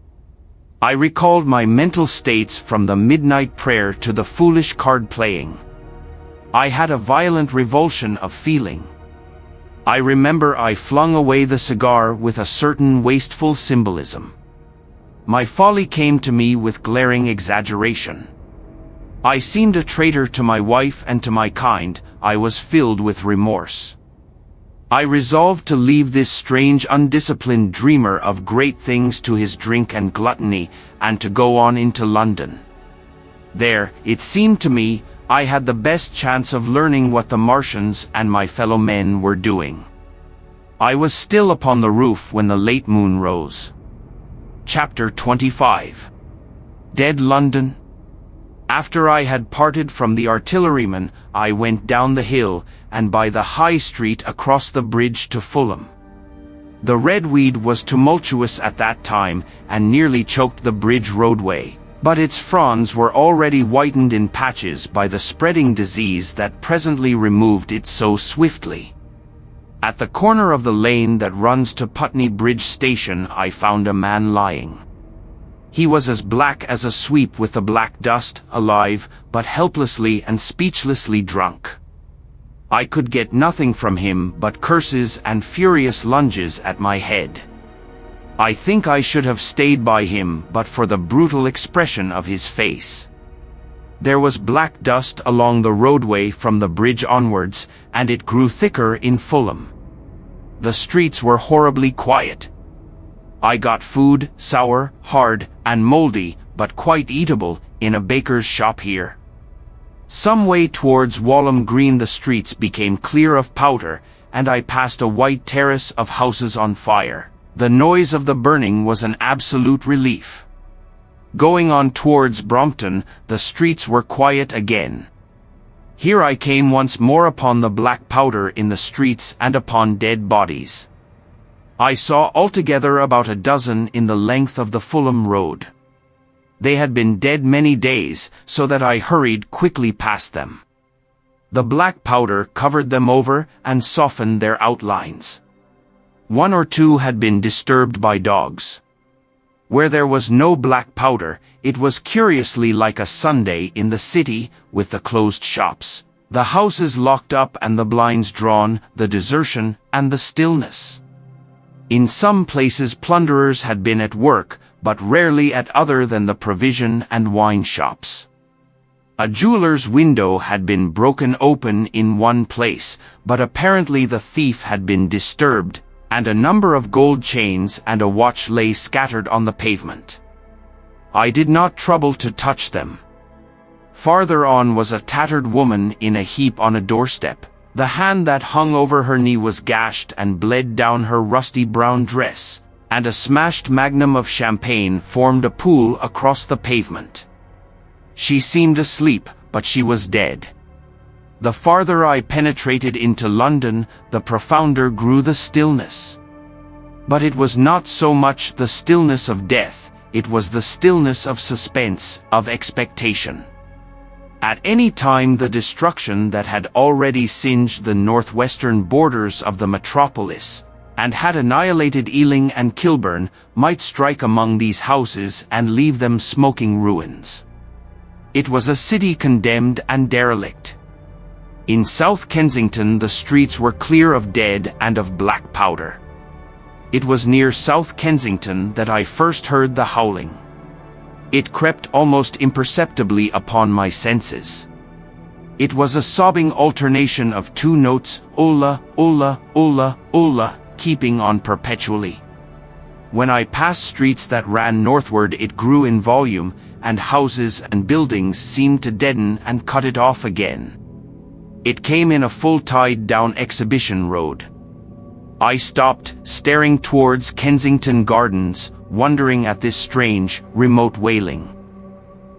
I recalled my mental states from the midnight prayer to the foolish card playing. I had a violent revulsion of feeling. I remember I flung away the cigar with a certain wasteful symbolism. My folly came to me with glaring exaggeration. I seemed a traitor to my wife and to my kind. I was filled with remorse. I resolved to leave this strange undisciplined dreamer of great things to his drink and gluttony, and to go on into London. There, it seemed to me, I had the best chance of learning what the Martians and my fellow men were doing. I was still upon the roof when the late moon rose. Chapter 25. Dead London. After I had parted from the artilleryman, I went down the hill, and by the High Street across the bridge to Fulham. The red weed was tumultuous at that time, and nearly choked the bridge roadway, but its fronds were already whitened in patches by the spreading disease that presently removed it so swiftly. At the corner of the lane that runs to Putney Bridge Station I found a man lying. He was as black as a sweep with the black dust, alive, but helplessly and speechlessly drunk. I could get nothing from him but curses and furious lunges at my head. I think I should have stayed by him but for the brutal expression of his face. There was black dust along the roadway from the bridge onwards, and it grew thicker in Fulham. The streets were horribly quiet. I got food, sour, hard, and moldy, but quite eatable, in a baker's shop here. Some way towards Walham Green the streets became clear of powder, and I passed a white terrace of houses on fire. The noise of the burning was an absolute relief. Going on towards Brompton, the streets were quiet again. Here I came once more upon the black powder in the streets and upon dead bodies. I saw altogether about a dozen in the length of the Fulham Road. They had been dead many days, so that I hurried quickly past them. The black powder covered them over and softened their outlines. One or two had been disturbed by dogs. Where there was no black powder, it was curiously like a Sunday in the city, with the closed shops, the houses locked up and the blinds drawn, the desertion and the stillness. In some places plunderers had been at work, but rarely at other than the provision and wine shops. A jeweller's window had been broken open in one place, but apparently the thief had been disturbed, and a number of gold chains and a watch lay scattered on the pavement. I did not trouble to touch them. Farther on was a tattered woman in a heap on a doorstep. The hand that hung over her knee was gashed and bled down her rusty brown dress, and a smashed magnum of champagne formed a pool across the pavement. She seemed asleep, but she was dead. The farther I penetrated into London, the profounder grew the stillness. But it was not so much the stillness of death, it was the stillness of suspense, of expectation. At any time the destruction that had already singed the northwestern borders of the metropolis, and had annihilated Ealing and Kilburn, might strike among these houses and leave them smoking ruins. It was a city condemned and derelict. In South Kensington the streets were clear of dead and of black powder. It was near South Kensington that I first heard the howling. It crept almost imperceptibly upon my senses. It was a sobbing alternation of two notes, ola, ola, ola, ola, keeping on perpetually. When I passed streets that ran northward, it grew in volume, and houses and buildings seemed to deaden and cut it off again. It came in a full tide down Exhibition Road. I stopped, staring towards Kensington Gardens, wondering at this strange, remote wailing.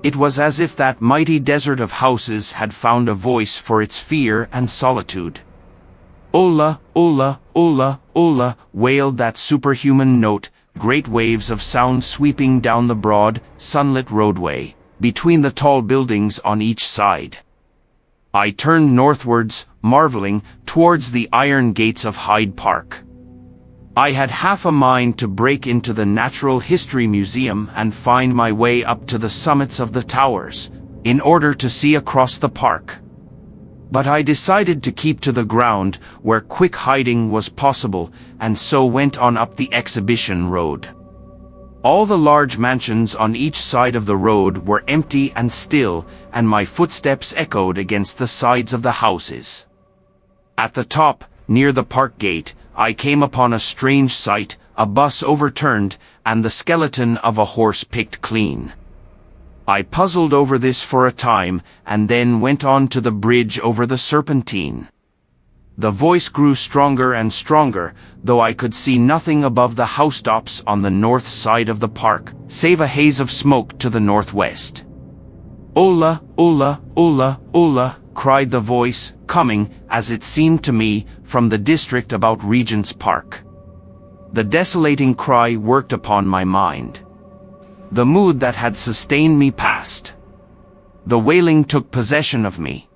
It was as if that mighty desert of houses had found a voice for its fear and solitude. Ola, ola, ola, ola, wailed that superhuman note, great waves of sound sweeping down the broad, sunlit roadway, between the tall buildings on each side. I turned northwards, marveling, towards the iron gates of Hyde Park. I had half a mind to break into the Natural History Museum and find my way up to the summits of the towers, in order to see across the park. But I decided to keep to the ground, where quick hiding was possible, and so went on up the Exhibition Road. All the large mansions on each side of the road were empty and still, and my footsteps echoed against the sides of the houses. At the top, near the park gate, I came upon a strange sight, a bus overturned, and the skeleton of a horse picked clean. I puzzled over this for a time, and then went on to the bridge over the Serpentine. The voice grew stronger and stronger, though I could see nothing above the housetops on the north side of the park, save a haze of smoke to the northwest. Ola, ola, ola, ola, cried the voice, coming, as it seemed to me, from the district about Regent's Park. The desolating cry worked upon my mind. The mood that had sustained me passed. The wailing took possession of me.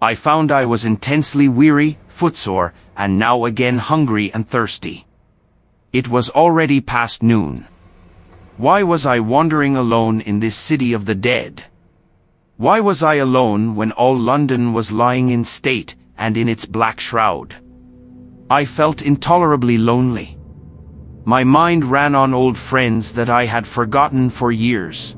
I found I was intensely weary, footsore, and now again hungry and thirsty. It was already past noon. Why was I wandering alone in this city of the dead? Why was I alone when all London was lying in state and in its black shroud? I felt intolerably lonely. My mind ran on old friends that I had forgotten for years.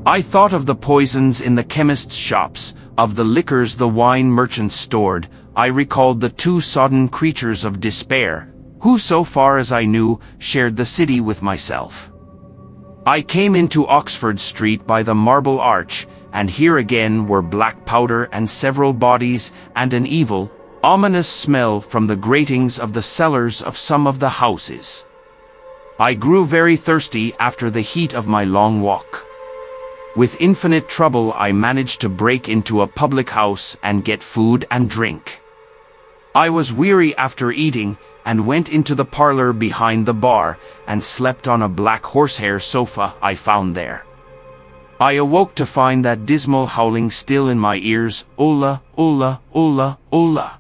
I thought of the poisons in the chemists' shops, of the liquors the wine merchants stored. I recalled the two sodden creatures of despair, who so far as I knew, shared the city with myself. I came into Oxford Street by the Marble Arch, and here again were black powder and several bodies, and an evil, ominous smell from the gratings of the cellars of some of the houses. I grew very thirsty after the heat of my long walk. With infinite trouble I managed to break into a public house and get food and drink. I was weary after eating, and went into the parlor behind the bar, and slept on a black horsehair sofa I found there. I awoke to find that dismal howling still in my ears, ola, ola, ola, ola.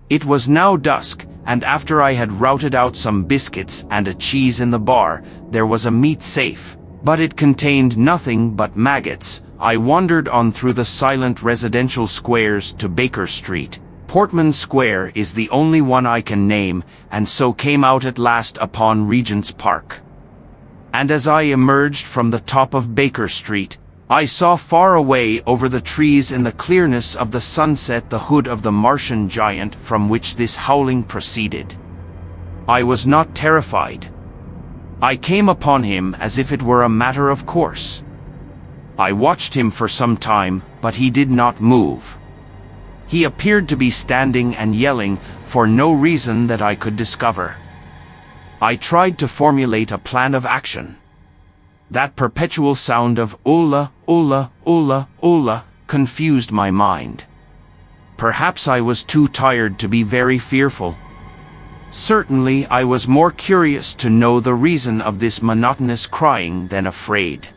It was now dusk, and after I had routed out some biscuits and a cheese in the bar, there was a meat safe, but it contained nothing but maggots. I wandered on through the silent residential squares to Baker Street. Portman Square is the only one I can name, and so came out at last upon Regent's Park. And as I emerged from the top of Baker Street, I saw far away over the trees in the clearness of the sunset the hood of the Martian giant from which this howling proceeded. I was not terrified. I came upon him as if it were a matter of course. I watched him for some time, but he did not move. He appeared to be standing and yelling for no reason that I could discover. I tried to formulate a plan of action. That perpetual sound of ola, ola, ola, ola confused my mind. Perhaps I was too tired to be very fearful. Certainly I was more curious to know the reason of this monotonous crying than afraid.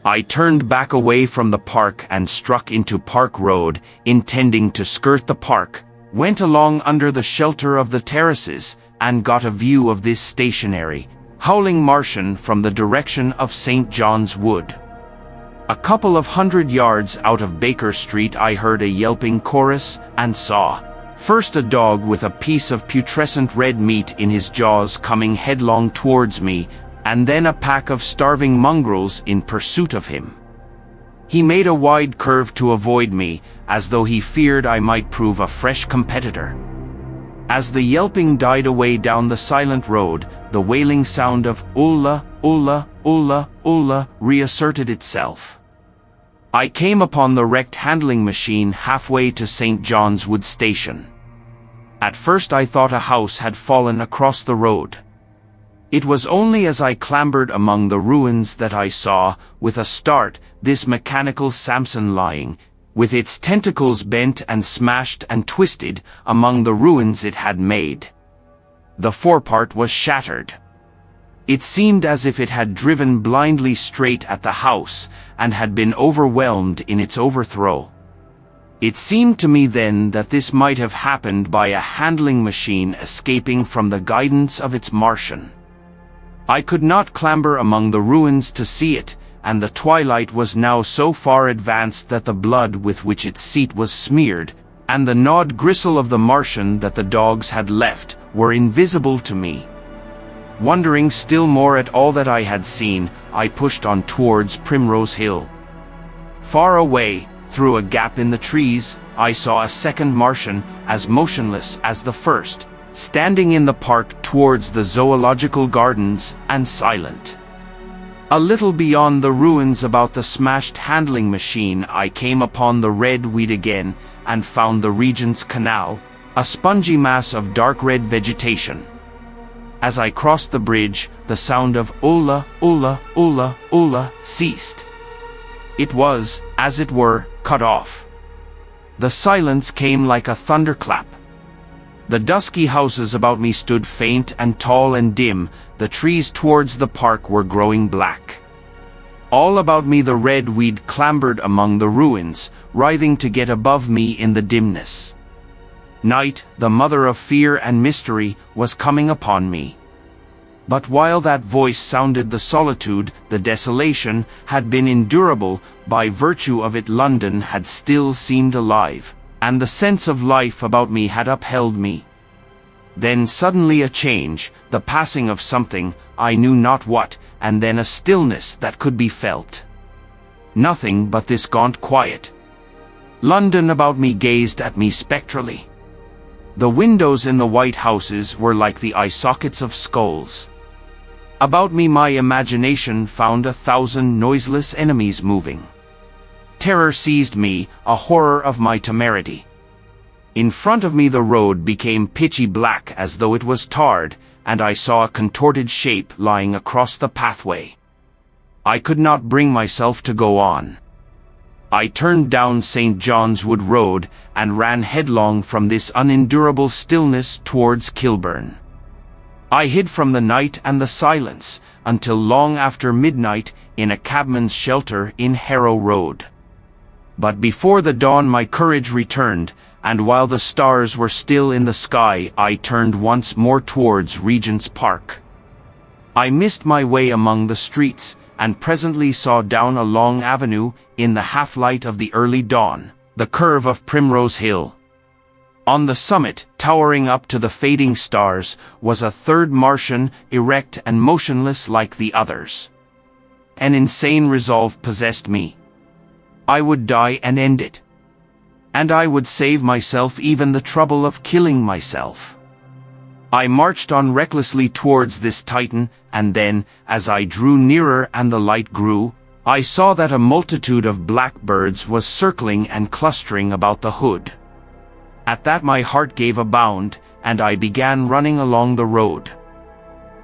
I turned back away from the park and struck into Park Road, intending to skirt the park, went along under the shelter of the terraces, and got a view of this stationary, howling Martian from the direction of St. John's Wood. A couple of 100 yards out of Baker Street I heard a yelping chorus, and saw, First a dog with a piece of putrescent red meat in his jaws coming headlong towards me, and then a pack of starving mongrels in pursuit of him. He made a wide curve to avoid me, as though he feared I might prove a fresh competitor. As the yelping died away down the silent road, the wailing sound of "Ulla, ulla, ulla, ulla" reasserted itself. I came upon the wrecked handling machine halfway to St. John's Wood Station. At first I thought a house had fallen across the road. It was only as I clambered among the ruins that I saw, with a start, this mechanical Samson lying, with its tentacles bent and smashed and twisted, among the ruins it had made. The forepart was shattered. It seemed as if it had driven blindly straight at the house, and had been overwhelmed in its overthrow. It seemed to me then that this might have happened by a handling machine escaping from the guidance of its Martian. I could not clamber among the ruins to see it, and the twilight was now so far advanced that the blood with which its seat was smeared, and the gnawed gristle of the Martian that the dogs had left, were invisible to me. Wondering still more at all that I had seen, I pushed on towards Primrose Hill. Far away, through a gap in the trees, I saw a second Martian, as motionless as the first, standing in the park towards the zoological gardens, and silent. A little beyond the ruins about the smashed handling machine I came upon the red weed again, and found the Regent's Canal, a spongy mass of dark red vegetation. As I crossed the bridge, the sound of "Ulla, ulla, ulla, ulla" ceased. It was, as it were, cut off. The silence came like a thunderclap. The dusky houses about me stood faint and tall and dim, the trees towards the park were growing black. All about me the red weed clambered among the ruins, writhing to get above me in the dimness. Night, the mother of fear and mystery, was coming upon me. But while that voice sounded the solitude, the desolation, had been endurable, by virtue of it London had still seemed alive, and the sense of life about me had upheld me. Then suddenly a change, the passing of something, I knew not what, and then a stillness that could be felt. Nothing but this gaunt quiet. London about me gazed at me spectrally. The windows in the white houses were like the eye sockets of skulls. About me my imagination found 1,000 noiseless enemies moving. Terror seized me, a horror of my temerity. In front of me the road became pitchy black as though it was tarred, and I saw a contorted shape lying across the pathway. I could not bring myself to go on. I turned down St. John's Wood Road, and ran headlong from this unendurable stillness towards Kilburn. I hid from the night and the silence, until long after midnight, in a cabman's shelter in Harrow Road. But before the dawn my courage returned, and while the stars were still in the sky I turned once more towards Regent's Park. I missed my way among the streets, and presently saw down a long avenue, in the half-light of the early dawn, the curve of Primrose Hill. On the summit, towering up to the fading stars, was a third Martian, erect and motionless like the others. An insane resolve possessed me. I would die and end it. And I would save myself even the trouble of killing myself. I marched on recklessly towards this Titan, and then, as I drew nearer and the light grew, I saw that a multitude of blackbirds was circling and clustering about the hood. At that my heart gave a bound, and I began running along the road.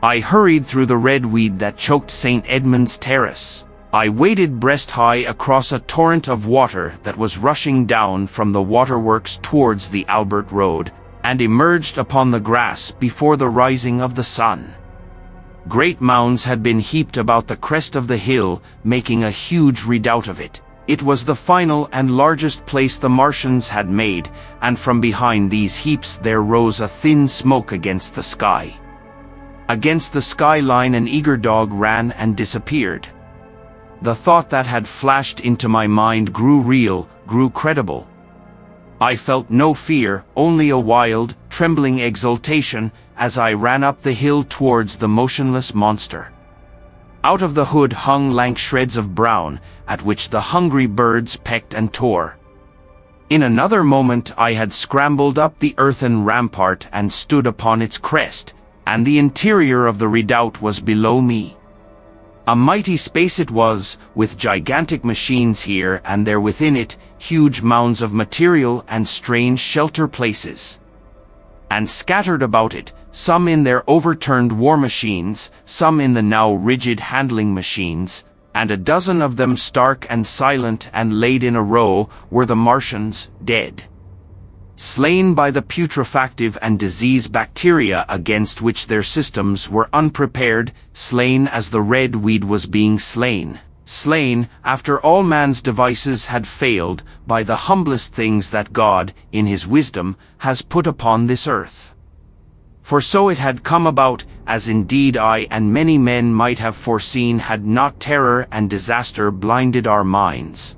I hurried through the red weed that choked St. Edmund's Terrace. I waded breast-high across a torrent of water that was rushing down from the waterworks towards the Albert Road, and emerged upon the grass before the rising of the sun. Great mounds had been heaped about the crest of the hill, making a huge redoubt of it. It was the final and largest place the Martians had made, and from behind these heaps there rose a thin smoke against the sky. Against the skyline an eager dog ran and disappeared. The thought that had flashed into my mind grew real, grew credible. I felt no fear, only a wild, trembling exultation, as I ran up the hill towards the motionless monster. Out of the hood hung lank shreds of brown, at which the hungry birds pecked and tore. In another moment I had scrambled up the earthen rampart and stood upon its crest, and the interior of the redoubt was below me. A mighty space it was, with gigantic machines here and there within it, huge mounds of material and strange shelter places. And scattered about it, some in their overturned war machines, some in the now rigid handling machines, and a dozen of them stark and silent and laid in a row, were the Martians, dead. Slain by the putrefactive and disease bacteria against which their systems were unprepared, slain as the red weed was being slain. Slain, after all man's devices had failed, by the humblest things that God, in his wisdom, has put upon this earth. For so it had come about, as indeed I and many men might have foreseen had not terror and disaster blinded our minds.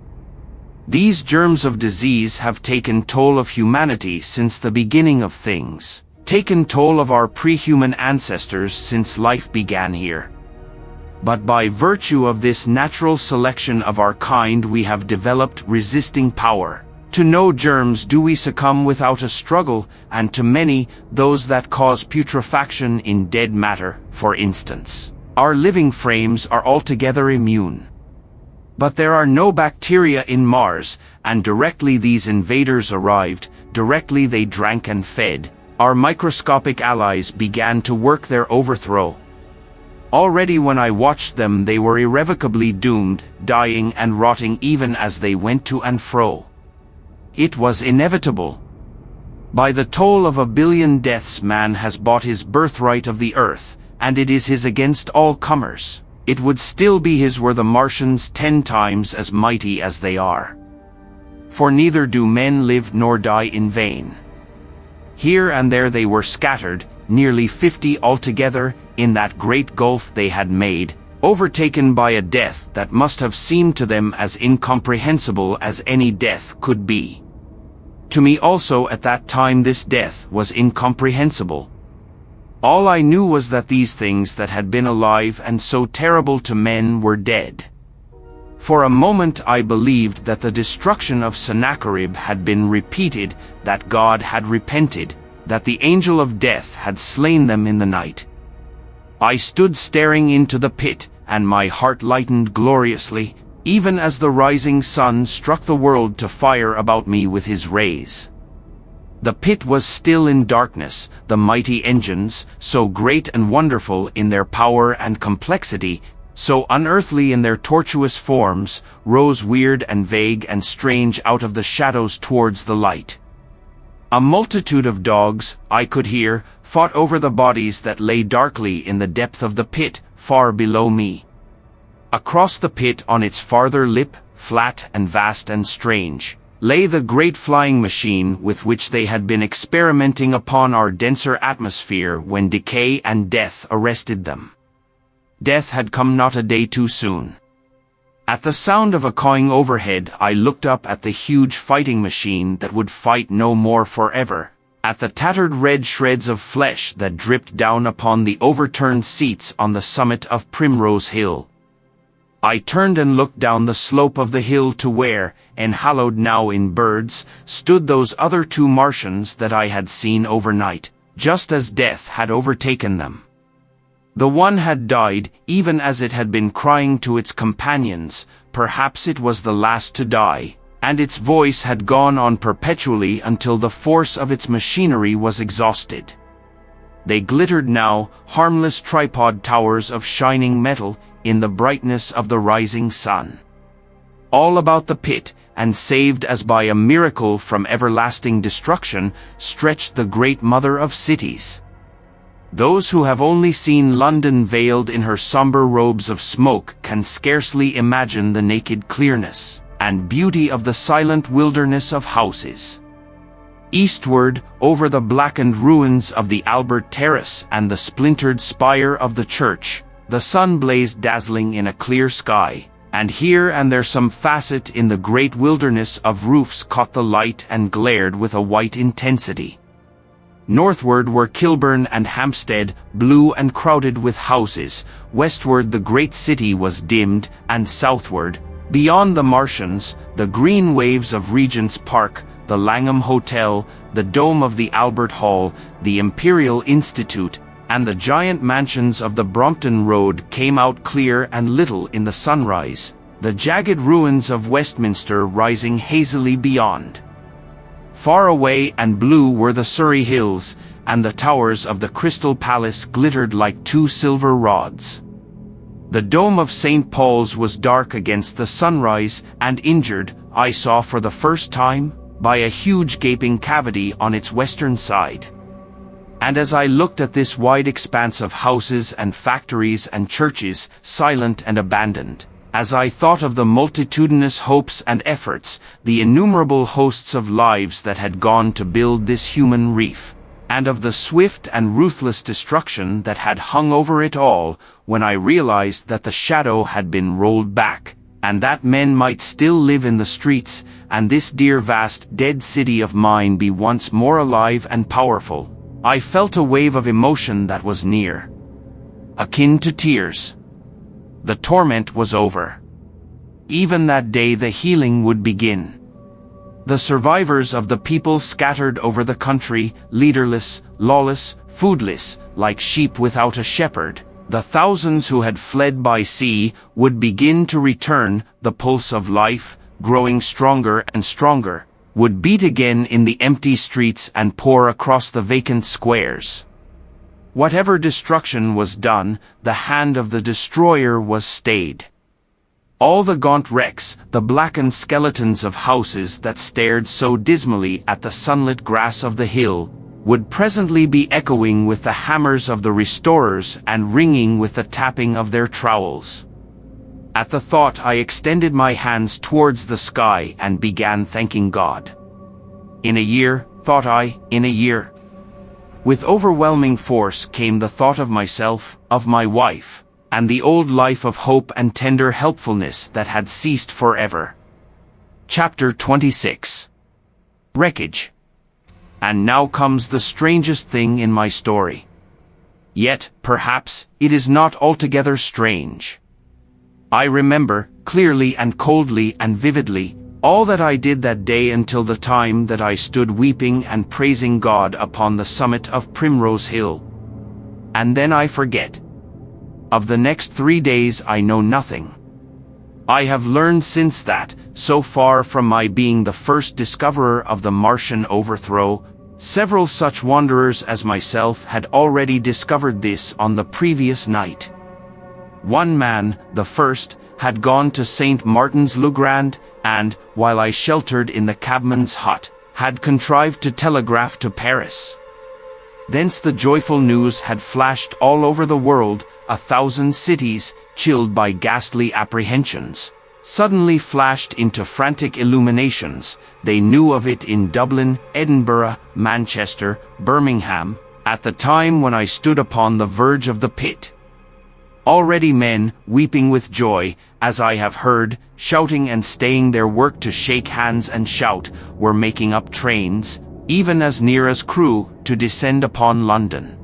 These germs of disease have taken toll of humanity since the beginning of things, taken toll of our pre-human ancestors since life began here. But by virtue of this natural selection of our kind we have developed resisting power. To no germs do we succumb without a struggle, and to many, those that cause putrefaction in dead matter, for instance, our living frames are altogether immune. But there are no bacteria in Mars, and directly these invaders arrived, directly they drank and fed, our microscopic allies began to work their overthrow. Already when I watched them they were irrevocably doomed, dying and rotting even as they went to and fro. It was inevitable. By the toll of 1 billion deaths man has bought his birthright of the earth, and it is his against all comers. It would still be his were the Martians 10 times as mighty as they are. For neither do men live nor die in vain. Here and there they were scattered, nearly 50 altogether, in that great gulf they had made, overtaken by a death that must have seemed to them as incomprehensible as any death could be. To me also at that time this death was incomprehensible. All I knew was that these things that had been alive and so terrible to men were dead. For a moment I believed that the destruction of Sennacherib had been repeated, that God had repented, that the angel of death had slain them in the night. I stood staring into the pit, and my heart lightened gloriously, even as the rising sun struck the world to fire about me with his rays. The pit was still in darkness, the mighty engines, so great and wonderful in their power and complexity, so unearthly in their tortuous forms, rose weird and vague and strange out of the shadows towards the light. A multitude of dogs, I could hear, fought over the bodies that lay darkly in the depth of the pit, far below me. Across the pit on its farther lip, flat and vast and strange, lay the great flying machine with which they had been experimenting upon our denser atmosphere when decay and death arrested them. Death had come not a day too soon. At the sound of a cawing overhead I looked up at the huge fighting machine that would fight no more forever, at the tattered red shreds of flesh that dripped down upon the overturned seats on the summit of Primrose Hill. I turned and looked down the slope of the hill to where, enhallowed now in birds, stood those other 2 Martians that I had seen overnight, just as death had overtaken them. The one had died, even as it had been crying to its companions, perhaps it was the last to die, and its voice had gone on perpetually until the force of its machinery was exhausted. They glittered now, harmless tripod towers of shining metal, in the brightness of the rising sun. All about the pit, and saved as by a miracle from everlasting destruction, stretched the great mother of cities. Those who have only seen London veiled in her somber robes of smoke can scarcely imagine the naked clearness and beauty of the silent wilderness of houses. Eastward, over the blackened ruins of the Albert Terrace and the splintered spire of the church, the sun blazed dazzling in a clear sky, And here and there some facet in the great wilderness of roofs caught the light and glared with a white intensity. Northward were Kilburn and Hampstead, blue and crowded with houses. Westward the great city was dimmed, and southward, beyond the Martians, the green waves of Regent's Park, the Langham Hotel, the dome of the Albert Hall, the Imperial Institute, and the giant mansions of the Brompton Road came out clear and little in the sunrise, the jagged ruins of Westminster rising hazily beyond. Far away and blue were the Surrey Hills, and the towers of the Crystal Palace glittered like two silver rods. The dome of St. Paul's was dark against the sunrise, and injured, I saw for the first time, by a huge gaping cavity on its western side. And as I looked at this wide expanse of houses and factories and churches, silent and abandoned, as I thought of the multitudinous hopes and efforts, the innumerable hosts of lives that had gone to build this human reef, and of the swift and ruthless destruction that had hung over it all, when I realized that the shadow had been rolled back, and that men might still live in the streets, and this dear vast dead city of mine be once more alive and powerful, I felt a wave of emotion that was near, akin to tears. The torment was over. Even that day the healing would begin. The survivors of the people scattered over the country, leaderless, lawless, foodless, like sheep without a shepherd, the thousands who had fled by sea, would begin to return. The pulse of life, growing stronger and stronger, would beat again in the empty streets and pour across the vacant squares. Whatever destruction was done, the hand of the destroyer was stayed. All the gaunt wrecks, the blackened skeletons of houses that stared so dismally at the sunlit grass of the hill, would presently be echoing with the hammers of the restorers and ringing with the tapping of their trowels. At the thought I extended my hands towards the sky and began thanking God. In a year, thought I, in a year. With overwhelming force came the thought of myself, of my wife, and the old life of hope and tender helpfulness that had ceased forever. Chapter 26. Wreckage. And now comes the strangest thing in my story. Yet, perhaps, it is not altogether strange. I remember, clearly and coldly and vividly, all that I did that day until the time that I stood weeping and praising God upon the summit of Primrose Hill. And then I forget. Of the next 3 days I know nothing. I have learned since that, so far from my being the first discoverer of the Martian overthrow, several such wanderers as myself had already discovered this on the previous night. One man, the first, had gone to St. Martin's le Grand, and, while I sheltered in the cabman's hut, had contrived to telegraph to Paris. Thence the joyful news had flashed all over the world. 1,000 cities, chilled by ghastly apprehensions, suddenly flashed into frantic illuminations. They knew of it in Dublin, Edinburgh, Manchester, Birmingham, at the time when I stood upon the verge of the pit. Already men, weeping with joy, as I have heard, shouting and staying their work to shake hands and shout, were making up trains, even as near as Crewe, to descend upon London.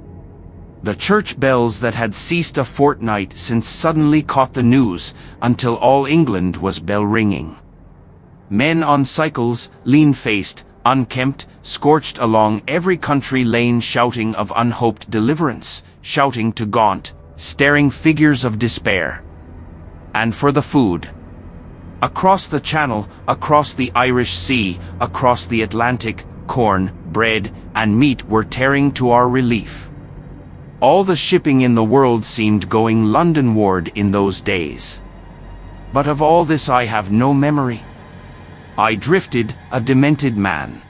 The church bells that had ceased a fortnight since suddenly caught the news, until all England was bell-ringing. Men on cycles, lean-faced, unkempt, scorched along every country lane shouting of unhoped deliverance, shouting to gaunt, staring figures of despair. And for the food. Across the Channel, across the Irish Sea, across the Atlantic, corn, bread, and meat were tearing to our relief. All the shipping in the world seemed going Londonward in those days. But of all this I have no memory. I drifted, a demented man.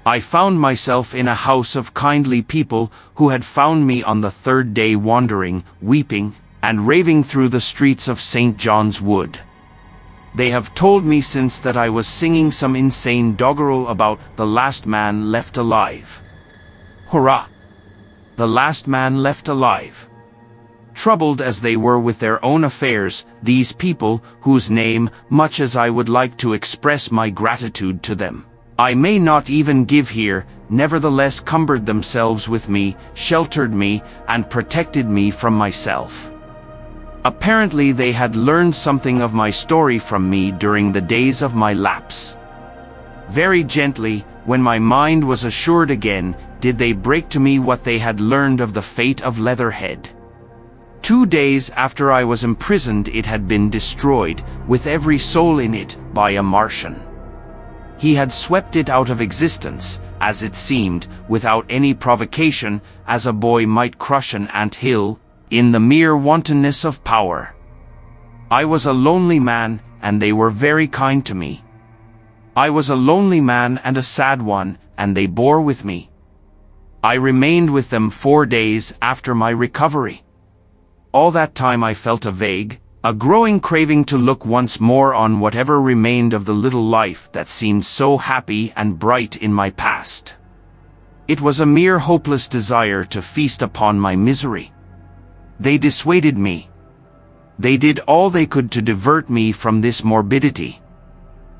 I found myself in a house of kindly people who had found me on the 3rd day wandering, weeping, and raving through the streets of St. John's Wood. They have told me since that I was singing some insane doggerel about the last man left alive. Hurrah! The last man left alive. Troubled as they were with their own affairs, these people, whose name, much as I would like to express my gratitude to them, I may not even give here, nevertheless cumbered themselves with me, sheltered me, and protected me from myself. Apparently they had learned something of my story from me during the days of my lapse. Very gently, when my mind was assured again, did they break to me what they had learned of the fate of Leatherhead. 2 days after I was imprisoned it had been destroyed, with every soul in it, by a Martian. He had swept it out of existence, as it seemed, without any provocation, as a boy might crush an ant-hill, in the mere wantonness of power. I was a lonely man, and they were very kind to me. I was a lonely man and a sad one, and they bore with me. I remained with them 4 days after my recovery. All that time I felt a growing craving to look once more on whatever remained of the little life that seemed so happy and bright in my past. It was a mere hopeless desire to feast upon my misery. They dissuaded me. They did all they could to divert me from this morbidity.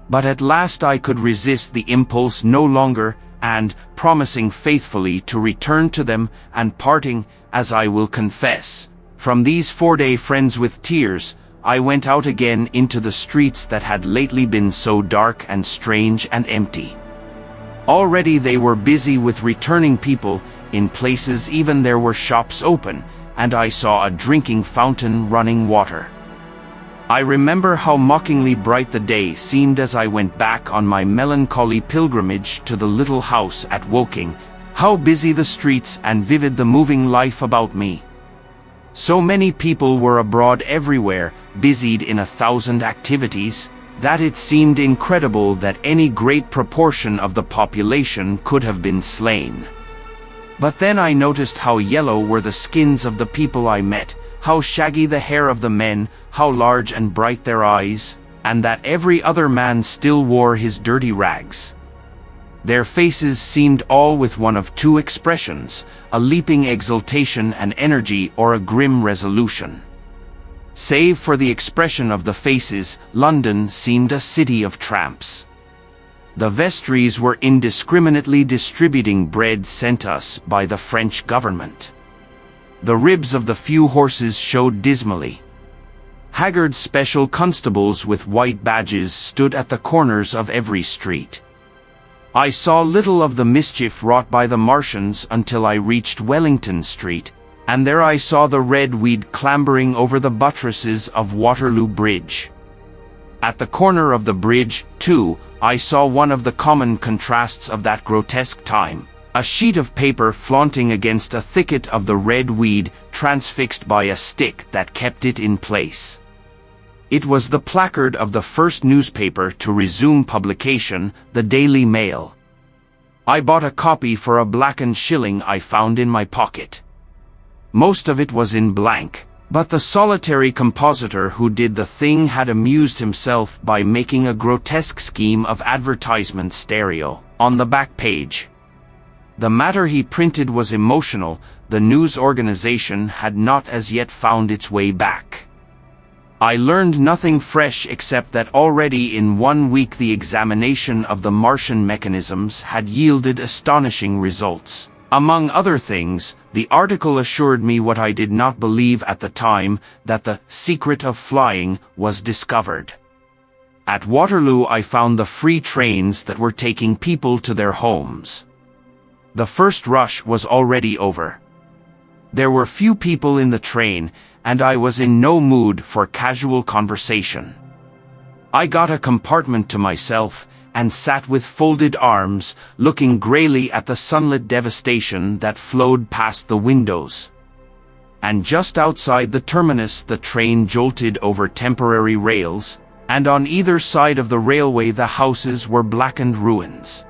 But at last I could resist the impulse no longer, and, promising faithfully to return to them, and parting, as I will confess, from these 4-day friends with tears, I went out again into the streets that had lately been so dark and strange and empty. Already they were busy with returning people, in places even there were shops open, and I saw a drinking fountain running water. I remember how mockingly bright the day seemed as I went back on my melancholy pilgrimage to the little house at Woking, how busy the streets and vivid the moving life about me. So many people were abroad everywhere, busied in 1,000 activities, that it seemed incredible that any great proportion of the population could have been slain. But then I noticed how yellow were the skins of the people I met, how shaggy the hair of the men, how large and bright their eyes, and that every other man still wore his dirty rags. Their faces seemed all with one of two expressions, a leaping exultation and energy or a grim resolution. Save for the expression of the faces, London seemed a city of tramps. The vestries were indiscriminately distributing bread sent us by the French government. The ribs of the few horses showed dismally. Haggard special constables with white badges stood at the corners of every street. I saw little of the mischief wrought by the Martians until I reached Wellington Street, and there I saw the red weed clambering over the buttresses of Waterloo Bridge. At the corner of the bridge, too, I saw one of the common contrasts of that grotesque time, a sheet of paper flaunting against a thicket of the red weed, transfixed by a stick that kept it in place. It was the placard of the first newspaper to resume publication, the Daily Mail. I bought a copy for a blackened shilling I found in my pocket. Most of it was in blank, but the solitary compositor who did the thing had amused himself by making a grotesque scheme of advertisement stereo on the back page. The matter he printed was emotional, the news organization had not as yet found its way back. I learned nothing fresh except that already in 1 week the examination of the Martian mechanisms had yielded astonishing results. Among other things, the article assured me what I did not believe at the time, that the secret of flying was discovered. At Waterloo I found the free trains that were taking people to their homes. The first rush was already over. There were few people in the train, and I was in no mood for casual conversation. I got a compartment to myself, and sat with folded arms, looking greyly at the sunlit devastation that flowed past the windows. And just outside the terminus the train jolted over temporary rails, and on either side of the railway the houses were blackened ruins.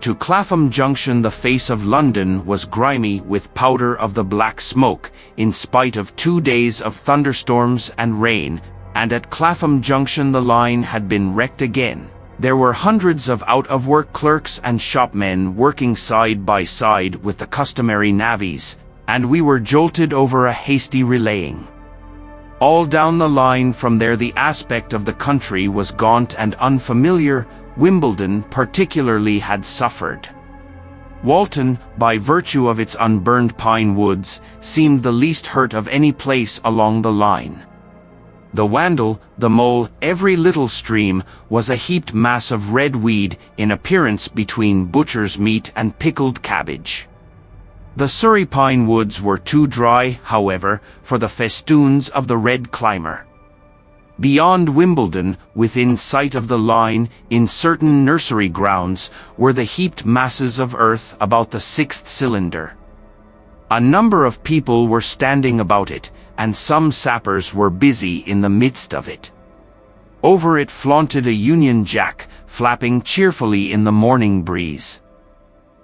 To Clapham Junction the face of London was grimy with powder of the black smoke, in spite of 2 days of thunderstorms and rain, and at Clapham Junction the line had been wrecked again. There were hundreds of out-of-work clerks and shopmen working side by side with the customary navvies, and we were jolted over a hasty relaying. All down the line from there the aspect of the country was gaunt and unfamiliar. Wimbledon particularly had suffered. Walton, by virtue of its unburned pine woods, seemed the least hurt of any place along the line. The Wandle, the Mole, every little stream, was a heaped mass of red weed in appearance between butcher's meat and pickled cabbage. The Surrey pine woods were too dry, however, for the festoons of the red climber. Beyond Wimbledon, within sight of the line, in certain nursery grounds, were the heaped masses of earth about the sixth cylinder. A number of people were standing about it, and some sappers were busy in the midst of it. Over it flaunted a Union Jack, flapping cheerfully in the morning breeze.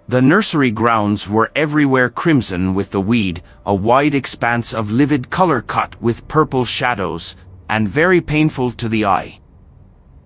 The nursery grounds were everywhere crimson with the weed, a wide expanse of livid color cut with purple shadows, and very painful to the eye.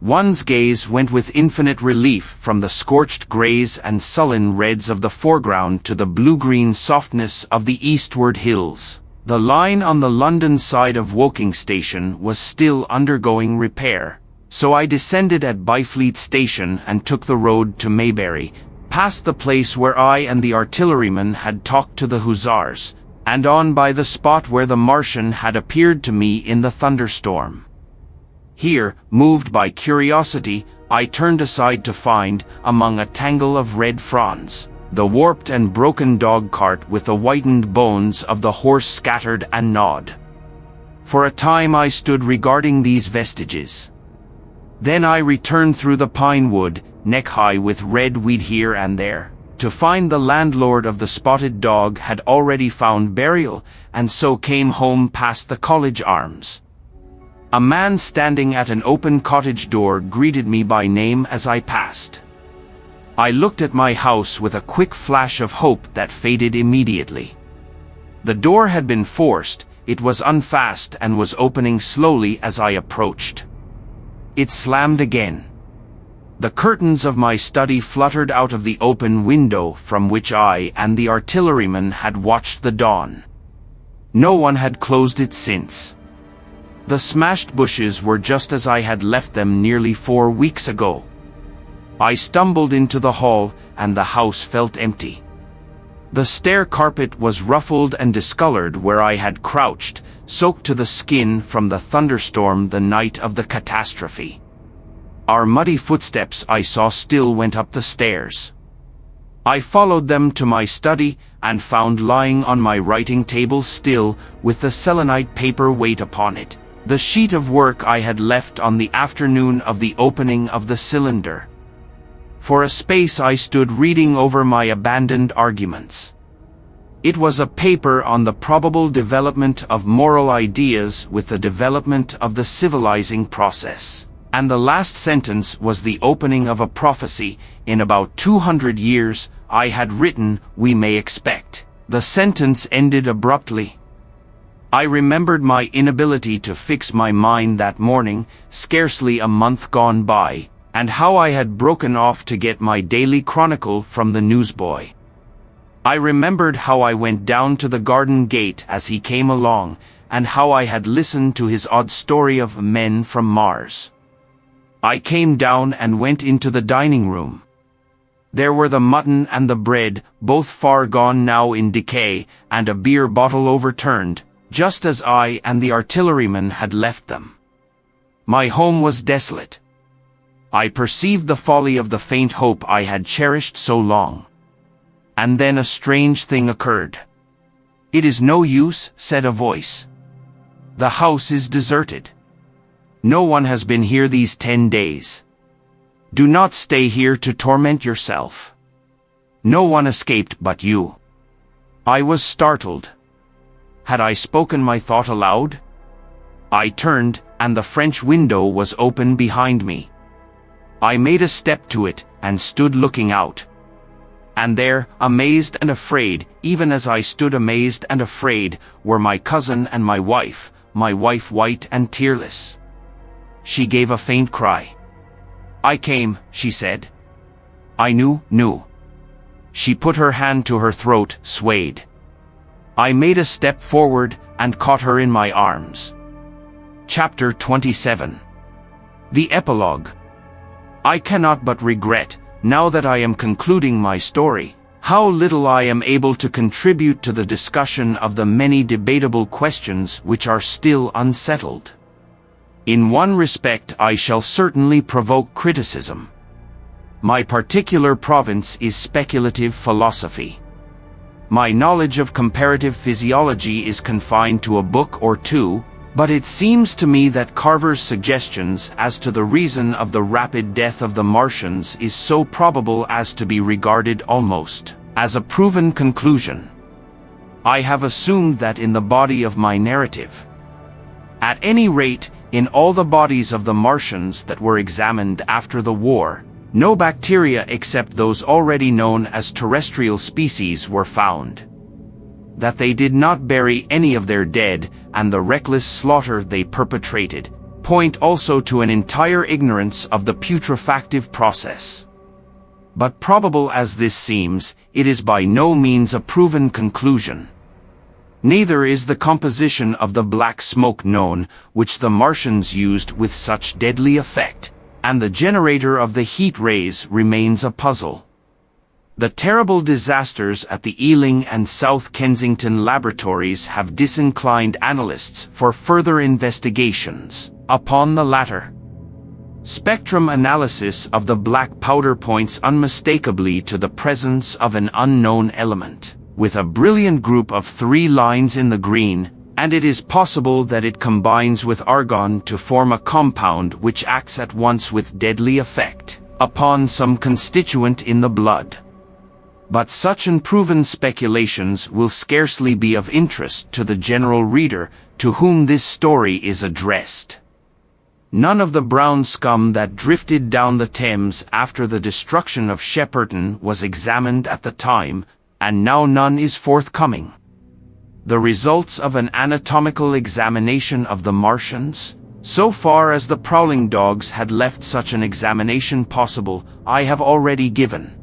One's gaze went with infinite relief from the scorched greys and sullen reds of the foreground to the blue-green softness of the eastward hills. The line on the London side of Woking Station was still undergoing repair, so I descended at Byfleet Station and took the road to Maybury, past the place where I and the artilleryman had talked to the hussars, and on by the spot where the Martian had appeared to me in the thunderstorm. Here, moved by curiosity, I turned aside to find, among a tangle of red fronds, the warped and broken dog-cart with the whitened bones of the horse scattered and gnawed. For a time I stood regarding these vestiges. Then I returned through the pine wood, neck-high with red weed here and there, to find the landlord of the spotted dog had already found burial, and so came home past the College Arms. A man standing at an open cottage door greeted me by name as I passed. I looked at my house with a quick flash of hope that faded immediately. The door had been forced, it was unfast and was opening slowly as I approached. It slammed again. The curtains of my study fluttered out of the open window from which I and the artilleryman had watched the dawn. No one had closed it since. The smashed bushes were just as I had left them nearly 4 weeks ago. I stumbled into the hall, and the house felt empty. The stair carpet was ruffled and discolored where I had crouched, soaked to the skin from the thunderstorm the night of the catastrophe. Our muddy footsteps I saw still went up the stairs. I followed them to my study, and found lying on my writing table still, with the selenite paper weight upon it, the sheet of work I had left on the afternoon of the opening of the cylinder. For a space I stood reading over my abandoned arguments. It was a paper on the probable development of moral ideas with the development of the civilizing process. And the last sentence was the opening of a prophecy. In about 200 years, I had written, we may expect. The sentence ended abruptly. I remembered my inability to fix my mind that morning, scarcely a month gone by, and how I had broken off to get my daily chronicle from the newsboy. I remembered how I went down to the garden gate as he came along, and how I had listened to his odd story of men from Mars. I came down and went into the dining room. There were the mutton and the bread, both far gone now in decay, and a beer bottle overturned, just as I and the artilleryman had left them. My home was desolate. I perceived the folly of the faint hope I had cherished so long. And then a strange thing occurred. "It is no use," said a voice. "The house is deserted. No one has been here these 10 days. Do not stay here to torment yourself. No one escaped but you." I was startled. Had I spoken my thought aloud? I turned, and the French window was open behind me. I made a step to it, and stood looking out. And there, amazed and afraid, even as I stood amazed and afraid, were my cousin and my wife white and tearless. She gave a faint cry. "I came," she said. "I knew." She put her hand to her throat, swayed. I made a step forward and caught her in my arms. Chapter 27. The Epilogue. I cannot but regret, now that I am concluding my story, how little I am able to contribute to the discussion of the many debatable questions which are still unsettled. In one respect I shall certainly provoke criticism. My particular province is speculative philosophy. My knowledge of comparative physiology is confined to a book or two, but it seems to me that Carver's suggestions as to the reason of the rapid death of the Martians is so probable as to be regarded almost as a proven conclusion. I have assumed that in the body of my narrative. At any rate, in all the bodies of the Martians that were examined after the war, no bacteria except those already known as terrestrial species were found. That they did not bury any of their dead, and the reckless slaughter they perpetrated, point also to an entire ignorance of the putrefactive process. But probable as this seems, it is by no means a proven conclusion. Neither is the composition of the black smoke known, which the Martians used with such deadly effect, and the generator of the heat rays remains a puzzle. The terrible disasters at the Ealing and South Kensington laboratories have disinclined analysts for further investigations upon the latter. Spectrum analysis of the black powder points unmistakably to the presence of an unknown element, with a brilliant group of 3 lines in the green, and it is possible that it combines with argon to form a compound which acts at once with deadly effect upon some constituent in the blood. But such unproven speculations will scarcely be of interest to the general reader to whom this story is addressed. None of the brown scum that drifted down the Thames after the destruction of Shepperton was examined at the time, and now none is forthcoming. The results of an anatomical examination of the Martians, so far as the prowling dogs had left such an examination possible, I have already given.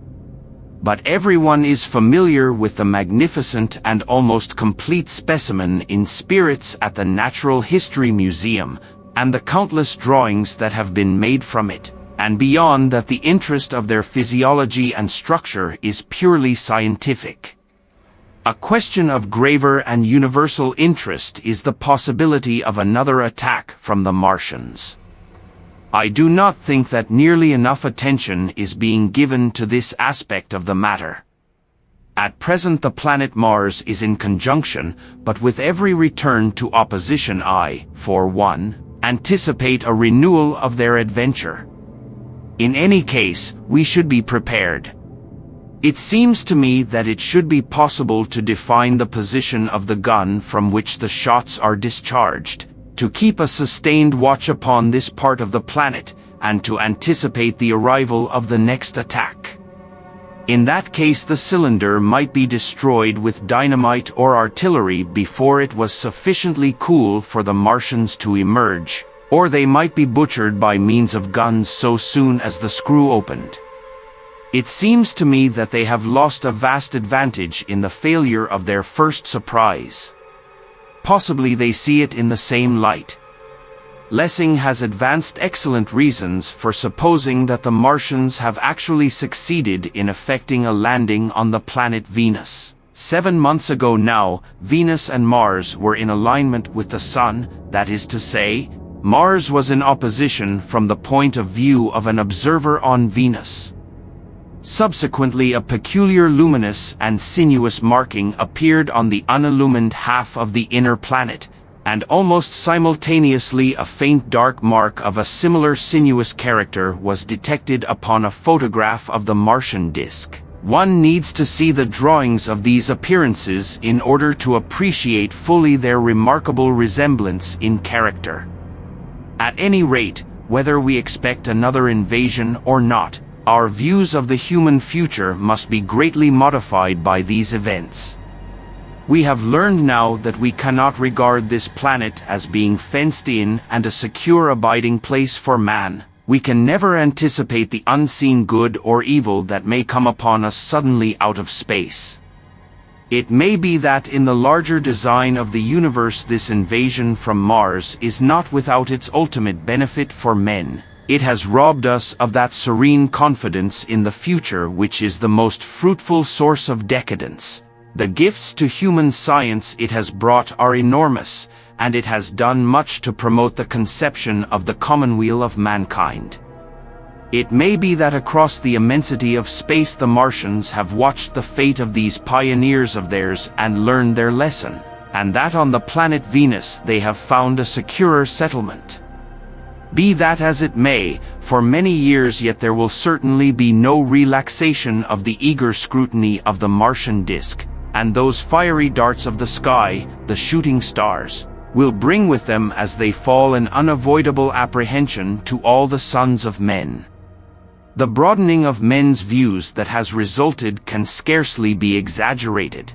But everyone is familiar with the magnificent and almost complete specimen in spirits at the Natural History Museum, and the countless drawings that have been made from it, and beyond that the interest of their physiology and structure is purely scientific. A question of graver and universal interest is the possibility of another attack from the Martians. I do not think that nearly enough attention is being given to this aspect of the matter. At present the planet Mars is in conjunction, but with every return to opposition I, for one, anticipate a renewal of their adventure. In any case, we should be prepared. It seems to me that it should be possible to define the position of the gun from which the shots are discharged, to keep a sustained watch upon this part of the planet, and to anticipate the arrival of the next attack. In that case the cylinder might be destroyed with dynamite or artillery before it was sufficiently cool for the Martians to emerge, or they might be butchered by means of guns so soon as the screw opened. It seems to me that they have lost a vast advantage in the failure of their first surprise. Possibly they see it in the same light. Lessing has advanced excellent reasons for supposing that the Martians have actually succeeded in effecting a landing on the planet Venus. 7 months ago now, Venus and Mars were in alignment with the Sun, that is to say, Mars was in opposition from the point of view of an observer on Venus. Subsequently a peculiar luminous and sinuous marking appeared on the unillumined half of the inner planet, and almost simultaneously a faint dark mark of a similar sinuous character was detected upon a photograph of the Martian disk. One needs to see the drawings of these appearances in order to appreciate fully their remarkable resemblance in character. At any rate, whether we expect another invasion or not, our views of the human future must be greatly modified by these events. We have learned now that we cannot regard this planet as being fenced in and a secure abiding place for man. We can never anticipate the unseen good or evil that may come upon us suddenly out of space. It may be that in the larger design of the universe this invasion from Mars is not without its ultimate benefit for men. It has robbed us of that serene confidence in the future which is the most fruitful source of decadence. The gifts to human science it has brought are enormous, and it has done much to promote the conception of the commonweal of mankind. It may be that across the immensity of space the Martians have watched the fate of these pioneers of theirs and learned their lesson, and that on the planet Venus they have found a securer settlement. Be that as it may, for many years yet there will certainly be no relaxation of the eager scrutiny of the Martian disk, and those fiery darts of the sky, the shooting stars, will bring with them as they fall an unavoidable apprehension to all the sons of men. The broadening of men's views that has resulted can scarcely be exaggerated.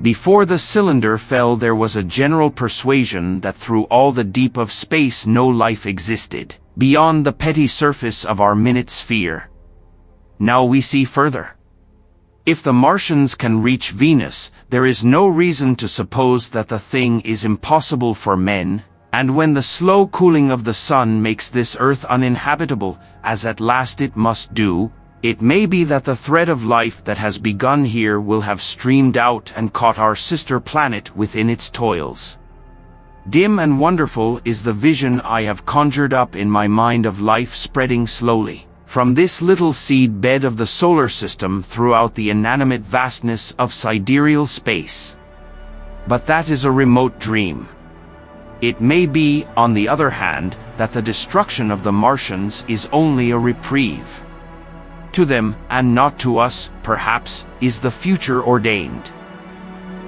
Before the cylinder fell there was a general persuasion that through all the deep of space no life existed, beyond the petty surface of our minute sphere. Now we see further. If the Martians can reach Venus, there is no reason to suppose that the thing is impossible for men, and when the slow cooling of the sun makes this earth uninhabitable, as at last it must do, it may be that the thread of life that has begun here will have streamed out and caught our sister planet within its toils. Dim and wonderful is the vision I have conjured up in my mind of life spreading slowly from this little seed bed of the solar system throughout the inanimate vastness of sidereal space. But that is a remote dream. It may be, on the other hand, that the destruction of the Martians is only a reprieve. To them, and not to us, perhaps, is the future ordained.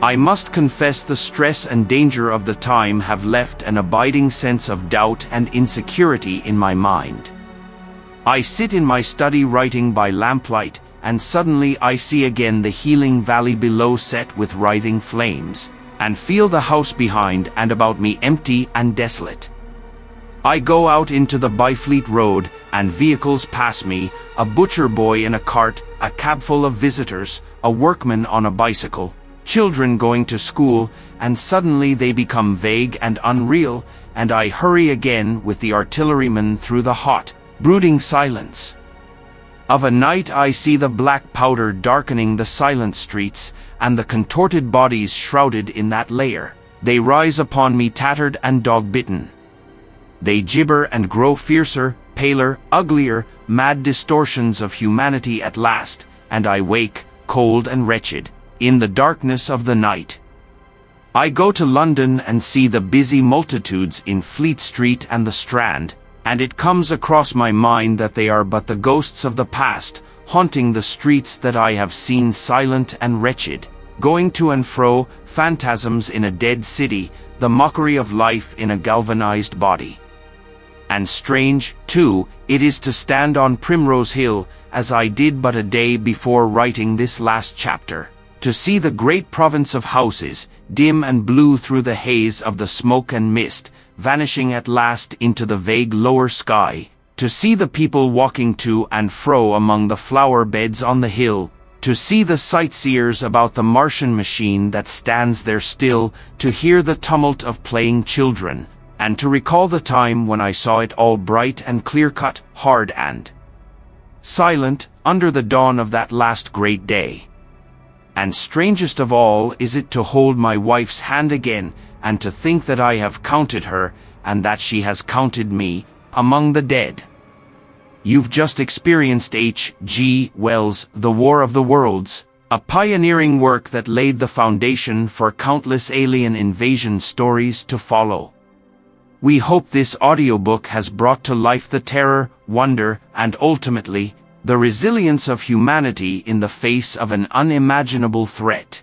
I must confess the stress and danger of the time have left an abiding sense of doubt and insecurity in my mind. I sit in my study writing by lamplight, and suddenly I see again the healing valley below set with writhing flames, and feel the house behind and about me empty and desolate. I go out into the Byfleet Road, and vehicles pass me, a butcher boy in a cart, a cabful of visitors, a workman on a bicycle, children going to school, and suddenly they become vague and unreal, and I hurry again with the artilleryman through the hot, brooding silence. Of a night I see the black powder darkening the silent streets, and the contorted bodies shrouded in that layer. They rise upon me tattered and dog-bitten. They gibber and grow fiercer, paler, uglier, mad distortions of humanity at last, and I wake, cold and wretched, in the darkness of the night. I go to London and see the busy multitudes in Fleet Street and the Strand, and it comes across my mind that they are but the ghosts of the past, haunting the streets that I have seen silent and wretched, going to and fro, phantasms in a dead city, the mockery of life in a galvanized body. And strange, too, it is to stand on Primrose Hill, as I did but a day before writing this last chapter, to see the great province of houses, dim and blue through the haze of the smoke and mist, vanishing at last into the vague lower sky, to see the people walking to and fro among the flower beds on the hill, to see the sightseers about the Martian machine that stands there still, to hear the tumult of playing children, and to recall the time when I saw it all bright and clear-cut, hard and silent, under the dawn of that last great day. And strangest of all is it to hold my wife's hand again, and to think that I have counted her, and that she has counted me, among the dead. You've just experienced H.G. Wells' The War of the Worlds, a pioneering work that laid the foundation for countless alien invasion stories to follow. We hope this audiobook has brought to life the terror, wonder, and ultimately, the resilience of humanity in the face of an unimaginable threat.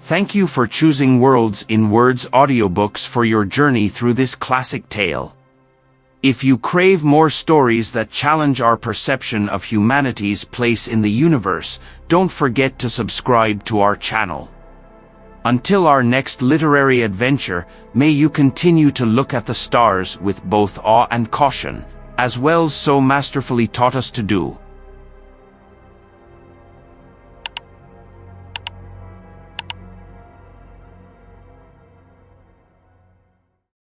Thank you for choosing Worlds in Words audiobooks for your journey through this classic tale. If you crave more stories that challenge our perception of humanity's place in the universe, don't forget to subscribe to our channel. Until our next literary adventure, may you continue to look at the stars with both awe and caution, as Wells so masterfully taught us to do.